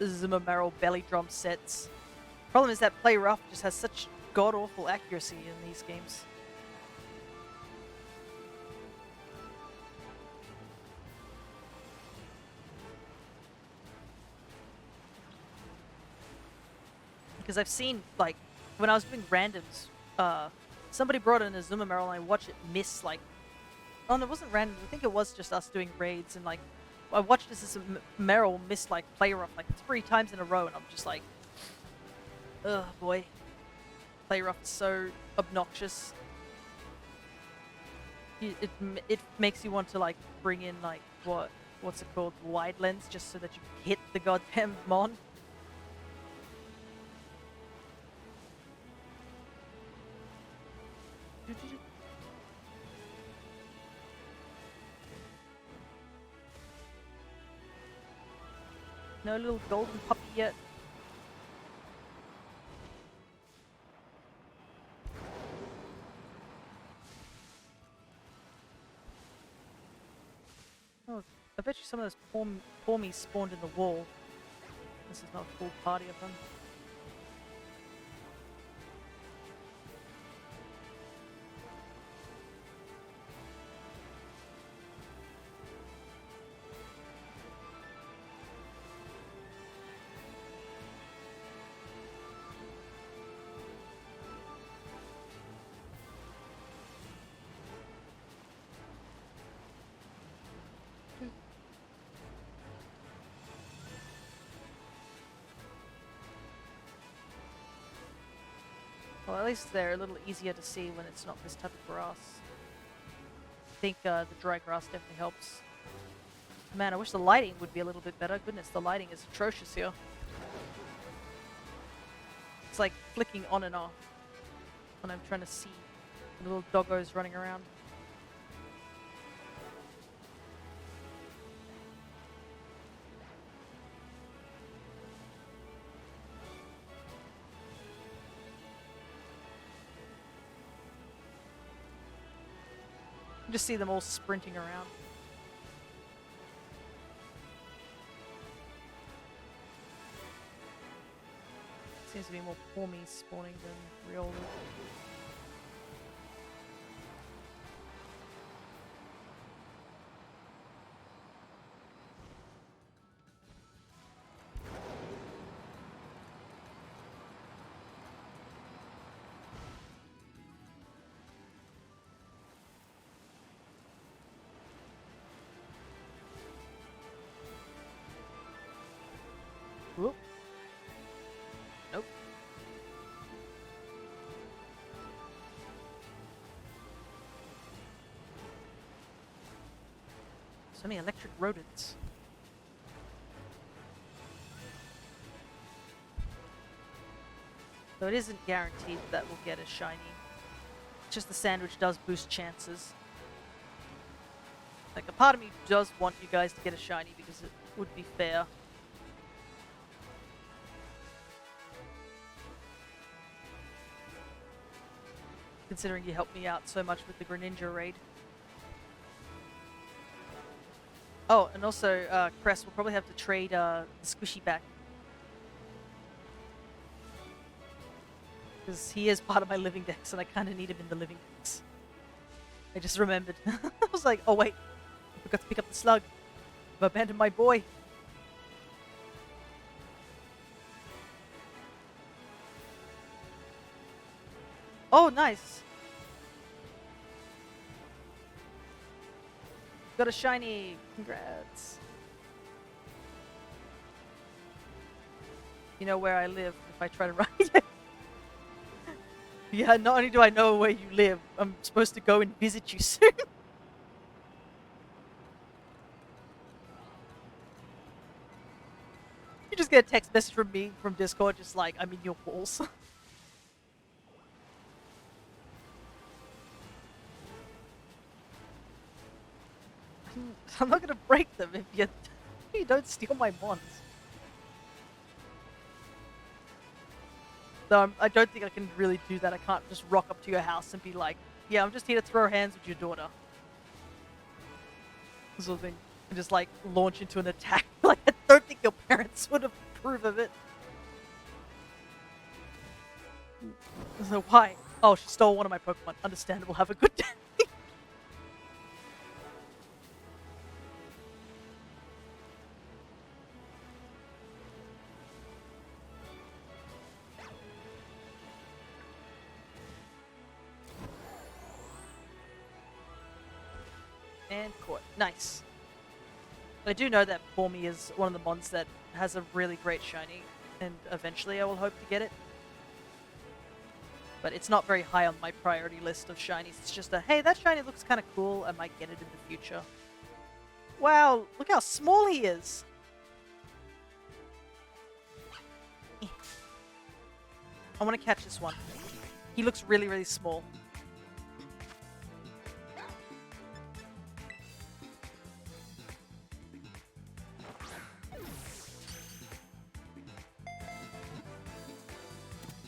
Zuma Meryl belly drum sets. Problem is that Play Rough just has such god-awful accuracy in these games. Because I've seen, like, when I was doing randoms, somebody brought in a Zuma Meryl and I watched it miss, like... Oh, no, it wasn't random. I think it was just us doing raids, and, like, I watched this Meryl miss, like, Play Rough, like, 3 times in a row, and I'm just like... Ugh, boy. Play Rough is so obnoxious. It makes you want to, like, bring in, like, what's it called? Wide lens, just so that you can hit the goddamn Mon. No little golden puppy yet. Oh, I bet you some of those Pormies spawned in the wall. This is not a full party of them. Well, at least they're a little easier to see when it's not this type of grass. I think the dry grass definitely helps. Man, I wish the lighting would be a little bit better. Goodness, the lighting is atrocious here. It's like flicking on and off when I'm trying to see the little doggos running around. You just see them all sprinting around. Seems to be more Pormies spawning than real. Whoop. Nope. so many electric rodents. So it isn't guaranteed that we'll get a shiny. Just the sandwich does boost chances. Like, a part of me does want you guys to get a shiny because it would be fair. Considering you helped me out so much with the Greninja raid. Oh, and also, Crest will probably have to trade the Squishy back. Because he is part of my living dex, and I kind of need him in the living dex. I just remembered. I was like, oh wait, I forgot to pick up the slug. I've abandoned my boy. Oh, nice. Got a shiny. Congrats. You know where I live if I try to ride it. Yeah, not only do I know where you live, I'm supposed to go and visit you soon. You just get a text message from me from Discord, just like, I'm in your walls. I'm not gonna break them if you don't steal my mons. So I don't think I can really do that. I can't just rock up to your house and be like, yeah, I'm just here to throw hands with your daughter. Sort of thing. And just like launch into an attack. Like, I don't think your parents would approve of it. So why? Oh, she stole one of my Pokemon. Understandable. Have a good day. And caught. Nice. I do know that Formy is one of the mons that has a really great shiny, and eventually I will hope to get it. But it's not very high on my priority list of shinies. It's just a, hey, that shiny looks kind of cool, I might get it in the future. Wow, look how small he is! I want to catch this one. He looks really, really small.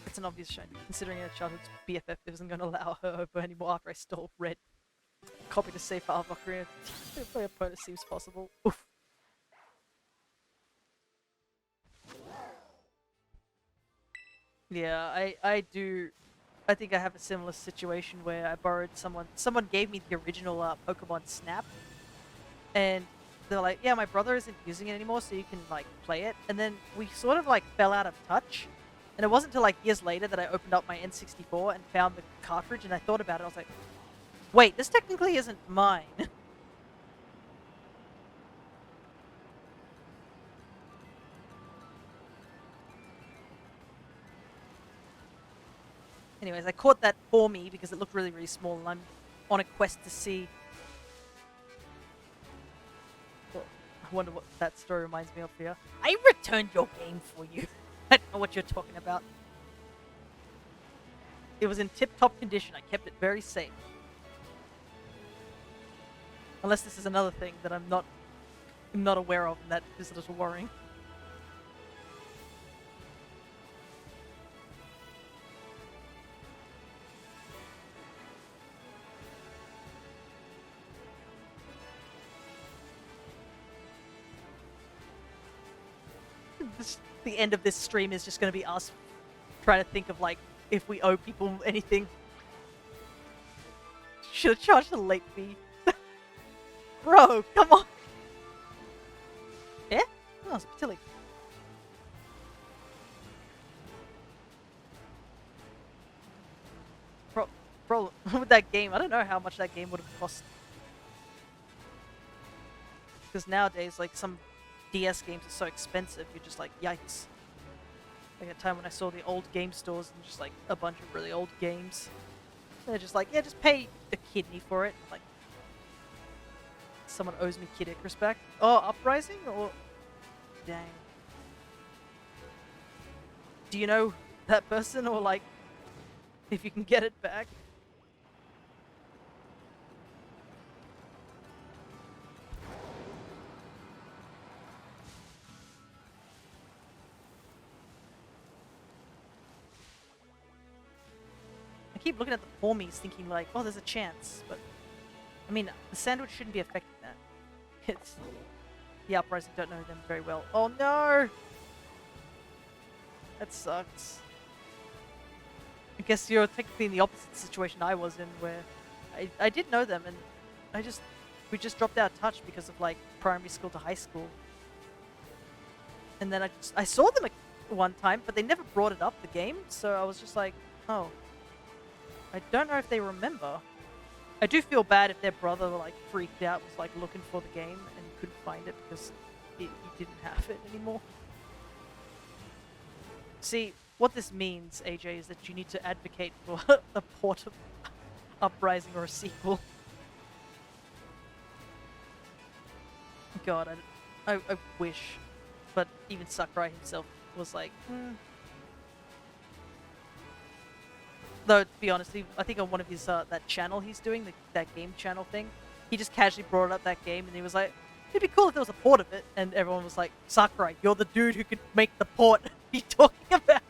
It's an obvious shiny, considering her childhood's BFF isn't going to allow her over anymore after I stole red. Copy to save for Valkyria. My opponent seems possible. Oof. Yeah, I do. I think I have a similar situation where I borrowed someone gave me the original Pokemon Snap, and they're like, yeah, my brother isn't using it anymore, so you can like play it. And then we sort of like fell out of touch. And it wasn't until like years later that I opened up my N64 and found the cartridge, and I thought about it. I was like, wait, this technically isn't mine. Anyways, I caught that for me because it looked really, really small, and I'm on a quest to see. Well, I wonder what that story reminds me of here. I returned your game for you. I don't know what you're talking about. It was in tip-top condition. I kept it very safe. Unless this is another thing that I'm not aware of, and that is a little worrying. The end of this stream is just going to be us trying to think of, like, if we owe people anything. Should have charged a late fee. Bro, come on! Yeah? Oh, it's Patilli. Bro, with that game, I don't know how much that game would have cost. Because nowadays, like, some DS games are so expensive, you're just like, yikes. Like, a time when I saw the old game stores and just, like, a bunch of really old games. They're just like, yeah, just pay a kidney for it. Like, someone owes me Kid Icarus back. Oh, Uprising or... Dang. Do you know that person, or like if you can get it back? I keep looking at the formies thinking like, oh, there's a chance, but I mean, the sandwich shouldn't be affecting that. It's the Uprising don't know them very well. Oh no! That sucks. I guess you're technically in the opposite situation I was in, where I did know them, and we just dropped out of touch because of like primary school to high school. And then I saw them one time, but they never brought it up the game, so I was just like, oh, I don't know if they remember. I do feel bad if their brother like freaked out, was like looking for the game and couldn't find it because he didn't have it anymore. See, what this means, AJ, is that you need to advocate for a port of Uprising or a sequel. God, I wish, but even Sakurai himself was like, Though, to be honest, I think on one of his, that channel he's doing, that game channel thing, he just casually brought up that game and he was like, it'd be cool if there was a port of it, and everyone was like, Sakurai, you're the dude who could make the port. What are you talking about?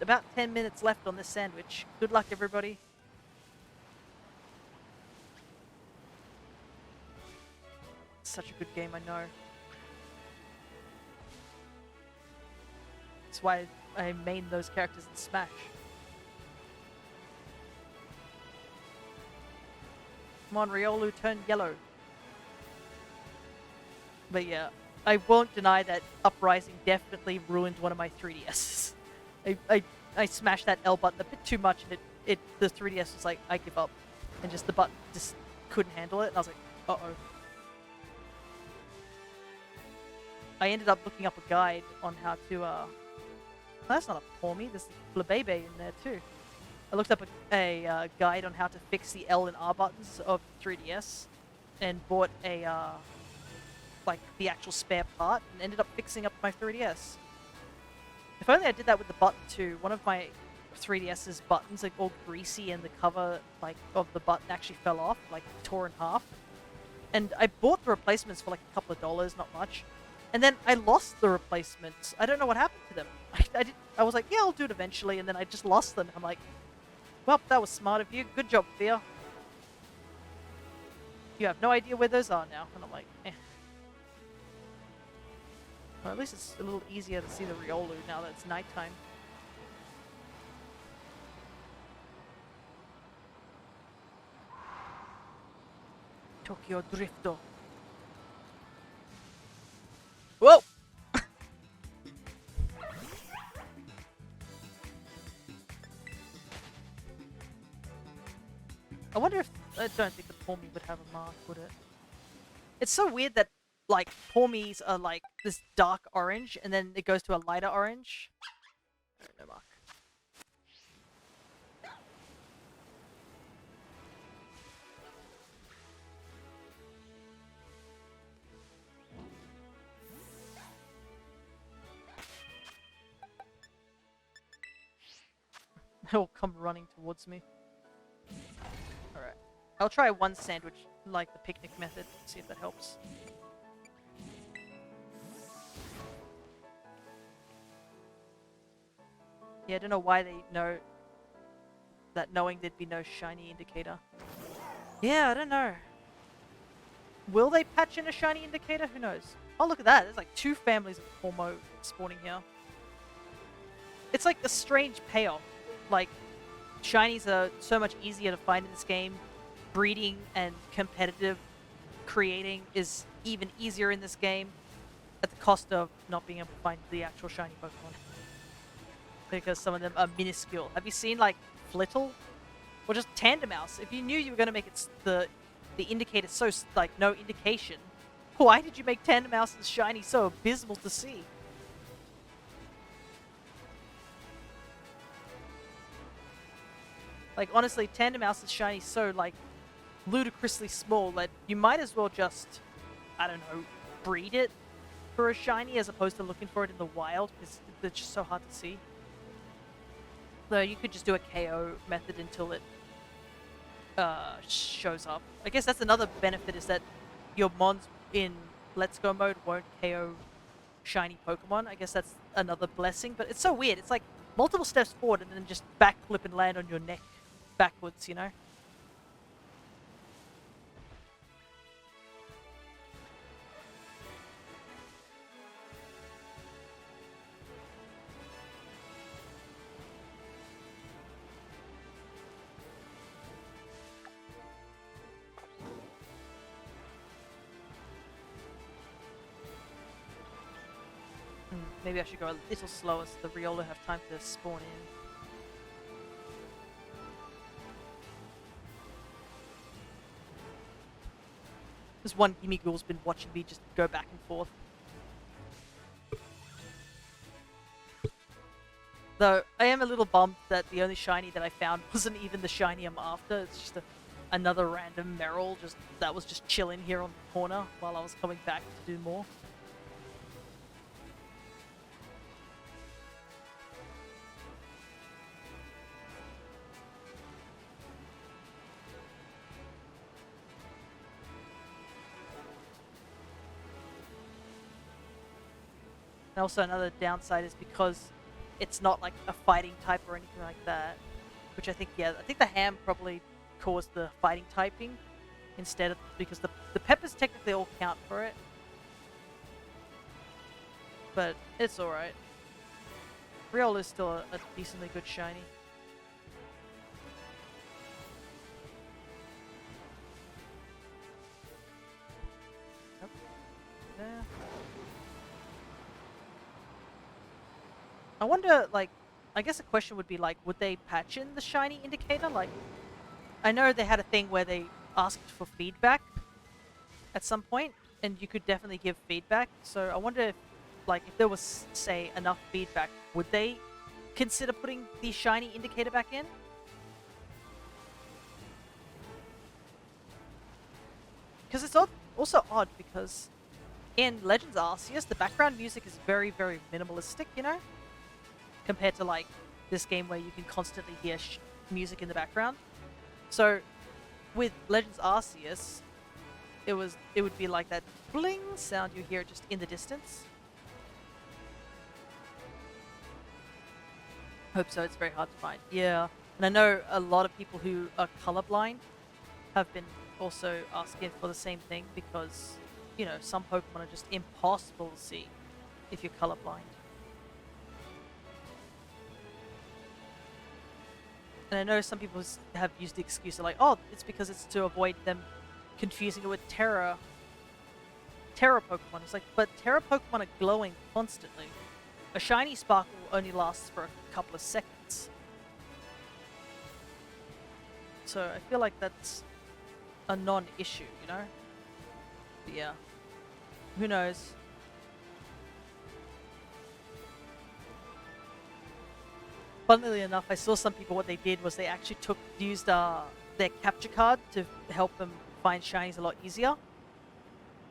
About 10 minutes left on this sandwich. Good luck, everybody. Such a good game, I know. That's why I main those characters in Smash. Come on, Riolu, turn yellow. But yeah, I won't deny that Uprising definitely ruined one of my 3DSs. I smashed that L button a bit too much, and the 3DS was like, I give up. And just the button just couldn't handle it, and I was like, uh-oh. I ended up looking up a guide on how to, that's not a Pormy, there's a Flabebe in there too. I looked up a guide on how to fix the L and R buttons of 3DS, and bought a, like, the actual spare part, and ended up fixing up my 3DS. If only I did that with the button too. One of my 3DS's buttons, like, all greasy, and the cover, like, of the button actually fell off, like, tore in half. And I bought the replacements for like a couple of dollars, not much. And then I lost the replacements. I don't know what happened to them. I was like, yeah, I'll do it eventually, and then I just lost them. I'm like, well, that was smart of you. Good job, Thea. You have no idea where those are now. And I'm like, eh. Well, at least it's a little easier to see the Riolu now that it's nighttime. Tokyo Drifto. Whoa! I wonder if... I don't think the Pormy would have a mark, would it? It's so weird that, like, Pormies are, like, this dark orange, and then it goes to a lighter orange. No mark. They'll come running towards me. Alright. I'll try one sandwich, like the picnic method, see if that helps. Yeah, I don't know why they know that knowing there'd be no shiny indicator. Yeah, I don't know. Will they patch in a shiny indicator? Who knows? Oh, look at that. There's like 2 families of Pormo spawning here. It's like a strange payoff. Like, shinies are so much easier to find in this game. Breeding and competitive creating is even easier in this game, at the cost of not being able to find the actual shiny Pokemon. Because some of them are minuscule. Have you seen, like, Flittle? Or just Tandemaus? If you knew you were going to make it the indicator so, like, no indication, why did you make Tandemaus' shiny so abysmal to see? Like, honestly, Tandemouse's shiny is so, like, ludicrously small that you might as well just, I don't know, breed it for a shiny as opposed to looking for it in the wild, because it's just so hard to see. So you could just do a KO method until it shows up. I guess that's another benefit, is that your mons in Let's Go mode won't KO shiny Pokemon. I guess that's another blessing, but it's so weird. It's like multiple steps forward and then just backflip and land on your neck backwards, you know? Maybe I should go a little slower so the Riolu have time to spawn in. This one Gimmighoul's been watching me just go back and forth. Though, I am a little bummed that the only shiny that I found wasn't even the shiny I'm after. It's just another random Meryl that was just chilling here on the corner while I was coming back to do more. And also another downside is because it's not like a fighting type or anything like that. Which I think, yeah, I think the ham probably caused the fighting typing instead of, because the peppers technically all count for it. But it's alright. Riolu is still a decently good shiny. Nope. There. I wonder, like, I guess a question would be, like, would they patch in the shiny indicator? Like, I know they had a thing where they asked for feedback at some point, and you could definitely give feedback. So I wonder if, like, if there was, say, enough feedback, would they consider putting the shiny indicator back in? Because it's also odd, because in Legends Arceus, the background music is very, very minimalistic, you know? Compared to, like, this game where you can constantly hear music in the background. So, with Legends Arceus, it would be like that bling sound you hear just in the distance. Hope so, it's very hard to find. Yeah, and I know a lot of people who are colorblind have been also asking for the same thing, because, you know, some Pokemon are just impossible to see if you're colorblind. And I know some people have used the excuse of, like, oh, it's because it's to avoid them confusing it with Terra Pokemon. It's like, but Terra Pokemon are glowing constantly. A shiny sparkle only lasts for a couple of seconds. So I feel like that's a non-issue, you know? But yeah. Who knows? Funnily enough, I saw some people, what they did was they actually used their capture card to help them find shinies a lot easier.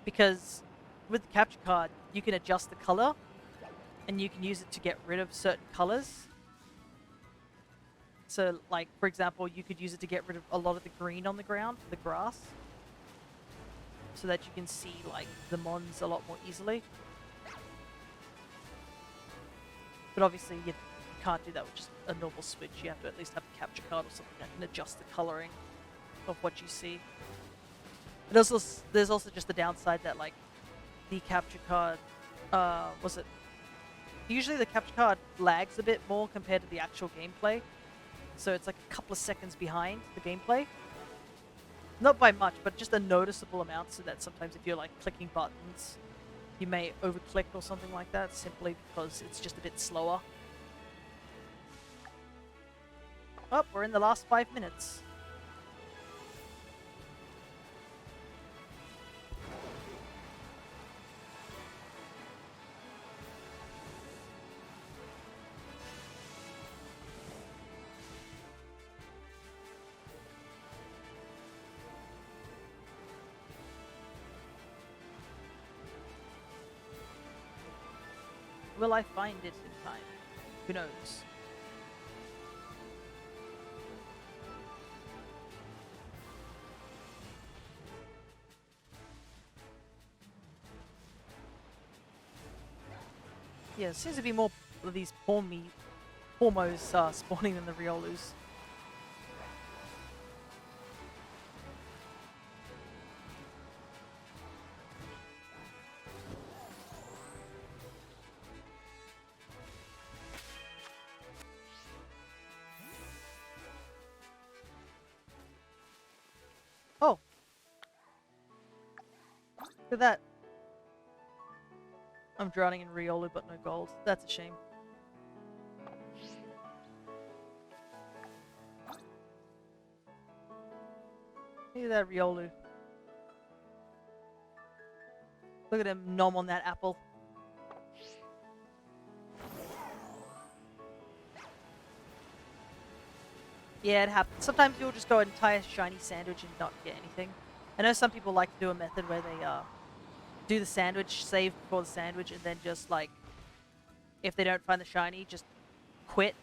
Because with the capture card, you can adjust the color, and you can use it to get rid of certain colors. So, like, for example, you could use it to get rid of a lot of the green on the ground, the grass, so that you can see, like, the mons a lot more easily. But obviously, you can't do that with just a normal Switch. You have to at least have a capture card or something that can adjust the coloring of what you see. And also, there's also just the downside that, like, the capture card, usually the capture card lags a bit more compared to the actual gameplay. So it's like a couple of seconds behind the gameplay. Not by much, but just a noticeable amount, so that sometimes if you're, like, clicking buttons, you may overclick or something like that, simply because it's just a bit slower. Oh, we're in the last 5 minutes. will I find it in time? Who knows? Yeah, there seems to be more of these Formos spawning than the Riolus. Oh! Look at that. I'm drowning in Riolu but no gold. That's a shame. Look at that Riolu. Look at him nom on that apple. Yeah, it happens. Sometimes you'll just go an entire shiny sandwich and not get anything. I know some people like to do a method where they do the sandwich, save before the sandwich, and then just like, if they don't find the shiny, just quit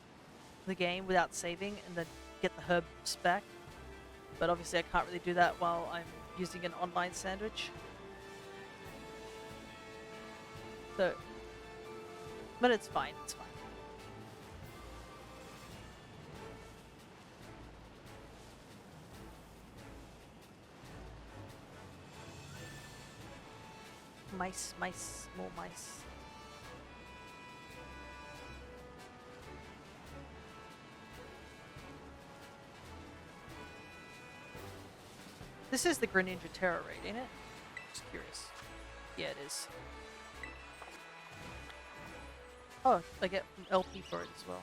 the game without saving and then get the herbs back. But obviously I can't really do that while I'm using an online sandwich. So, but it's fine, it's fine. Mice, mice, more mice. This is the Greninja Terra raid, ain't it? Just curious. Yeah, it is. Oh, I get LP for it as well.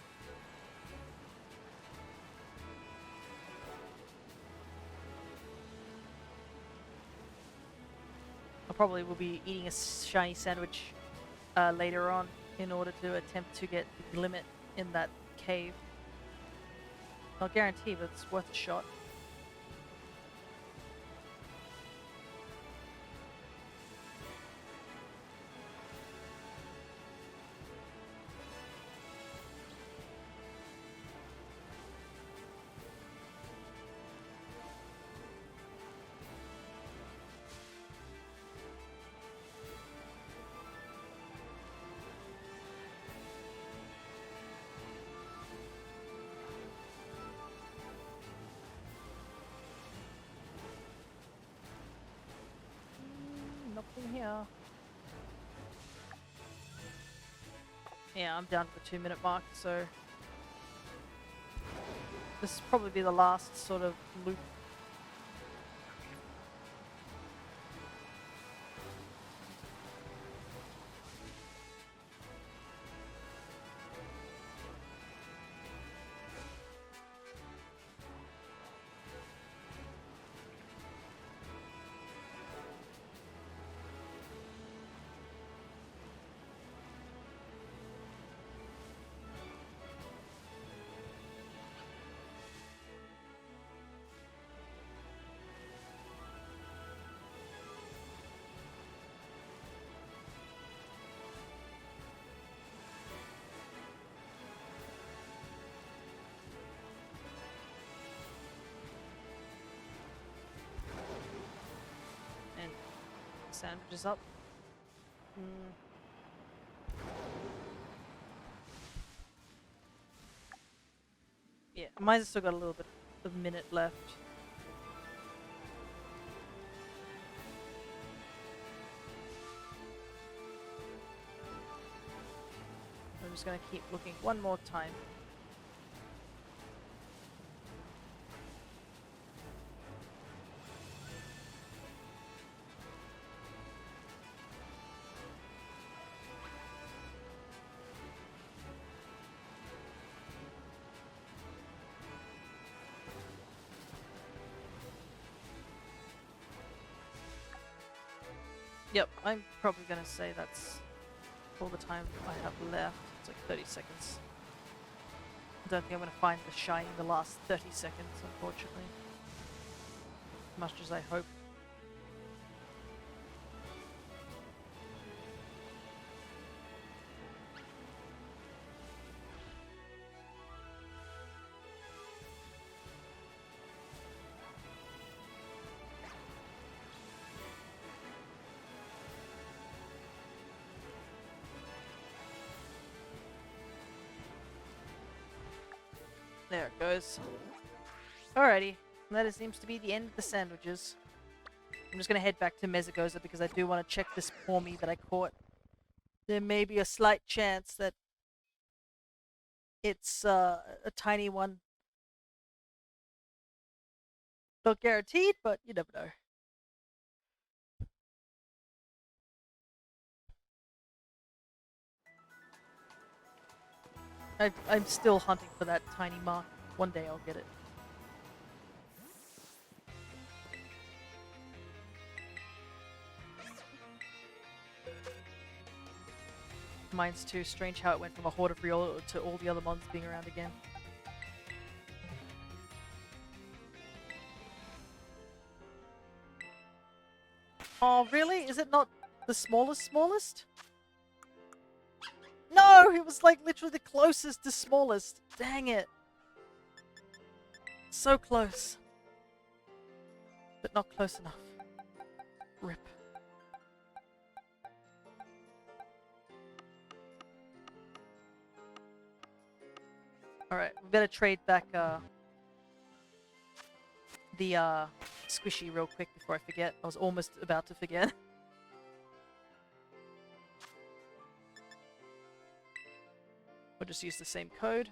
I probably will be eating a shiny sandwich later on in order to attempt to get the limit in that cave. Not guarantee, but it's worth a shot. Nothing here. Yeah, I'm down to the 2-minute mark, so this will probably be the last sort of loop. Sandwiches up. Yeah, mine's still got a little bit of a minute left. I'm just gonna keep looking one more time. Yep, I'm probably gonna say that's all the time I have left. It's like 30 seconds. I don't think I'm gonna find the shine in the last 30 seconds, unfortunately. Much as I hope. There it goes. Alrighty. That seems to be the end of the sandwiches. I'm just going to head back to Mezagoza because I do want to check this Pormy that I caught. There may be a slight chance that it's a tiny one. Not guaranteed, but you never know. I'm still hunting for that tiny mark. One day I'll get it. Mine's too. Strange how it went from a horde of Riolo to all the other mons being around again. Oh, really? Is it not the smallest? No! It was like literally the closest to smallest. Dang it. So close. But not close enough. Rip. Alright, we better trade back the squishy real quick before I forget. I was almost about to forget. We'll just use the same code.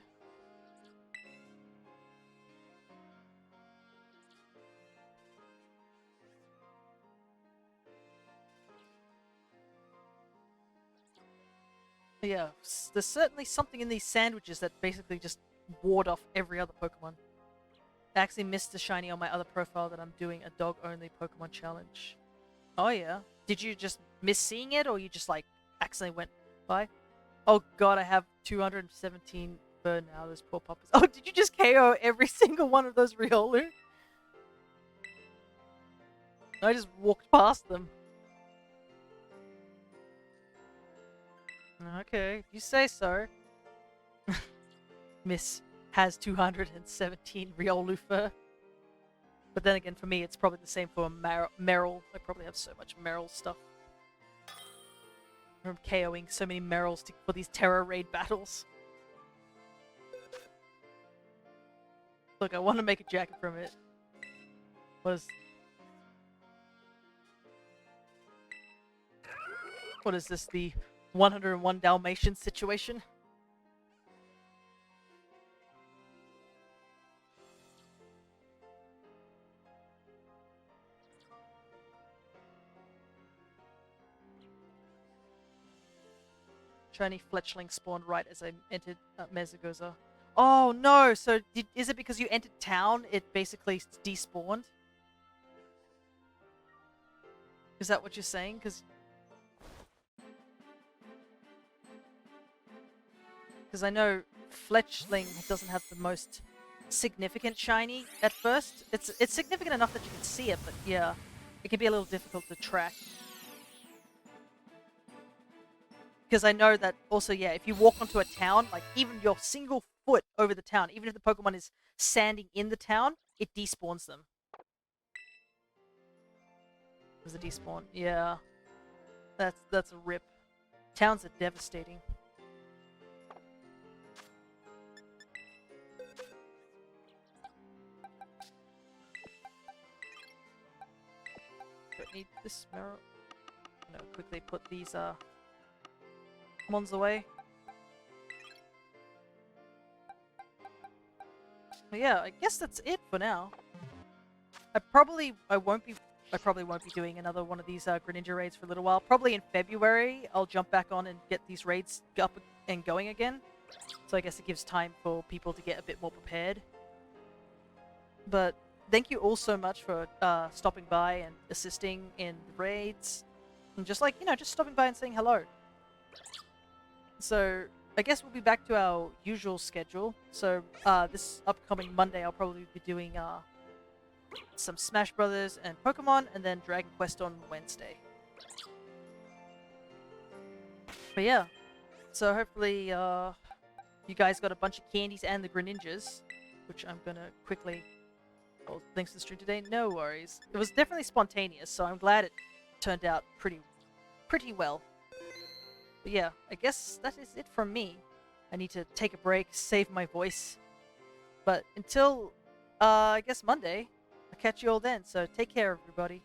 Yeah, there's certainly something in these sandwiches that basically just ward off every other Pokemon. I actually missed the shiny on my other profile that I'm doing a dog-only Pokemon challenge. Oh yeah? Did you just miss seeing it, or you just like accidentally went by? Oh god, I have 217 fur now, those poor puppies. Oh, did you just KO every single one of those Riolu? I just walked past them. Okay, if you say so. Miss has 217 Riolu fur. But then again, for me, it's probably the same for Meryl. I probably have so much Meryl stuff. I'm KOing so many Meryls for these Terra Raid battles. Look, I want to make a jacket from it. What is this, the 101 Dalmatians situation? Shiny fletchling spawned right as I entered Mezagoza. Oh no! So is it because you entered town, it basically despawned? Is that what you're saying? Because I know fletchling doesn't have the most significant shiny at first. It's significant enough that you can see it, but yeah, it can be a little difficult to track. Because I know that also, yeah, if you walk onto a town, like even your single foot over the town, even if the Pokemon is standing in the town, it despawns them. There's a despawn. Yeah. That's a rip. Towns are devastating. Don't need this mirror. I'm gonna quickly put these mons away. But yeah, I guess that's it for now. I probably won't be doing another one of these Greninja raids for a little while. Probably in February, I'll jump back on and get these raids up and going again. So I guess it gives time for people to get a bit more prepared. But thank you all so much for stopping by and assisting in the raids. And just like, just stopping by and saying hello. So I guess we'll be back to our usual schedule. So this upcoming Monday, I'll probably be doing some Smash Brothers and Pokemon, and then Dragon Quest on Wednesday. But yeah, so hopefully you guys got a bunch of candies and the Greninjas, which I'm gonna quickly... Oh, thanks to the stream today, no worries. It was definitely spontaneous, so I'm glad it turned out pretty well. But yeah, I guess that is it from me. I need to take a break, save my voice. But until, I guess Monday, I'll catch you all then. So take care, everybody.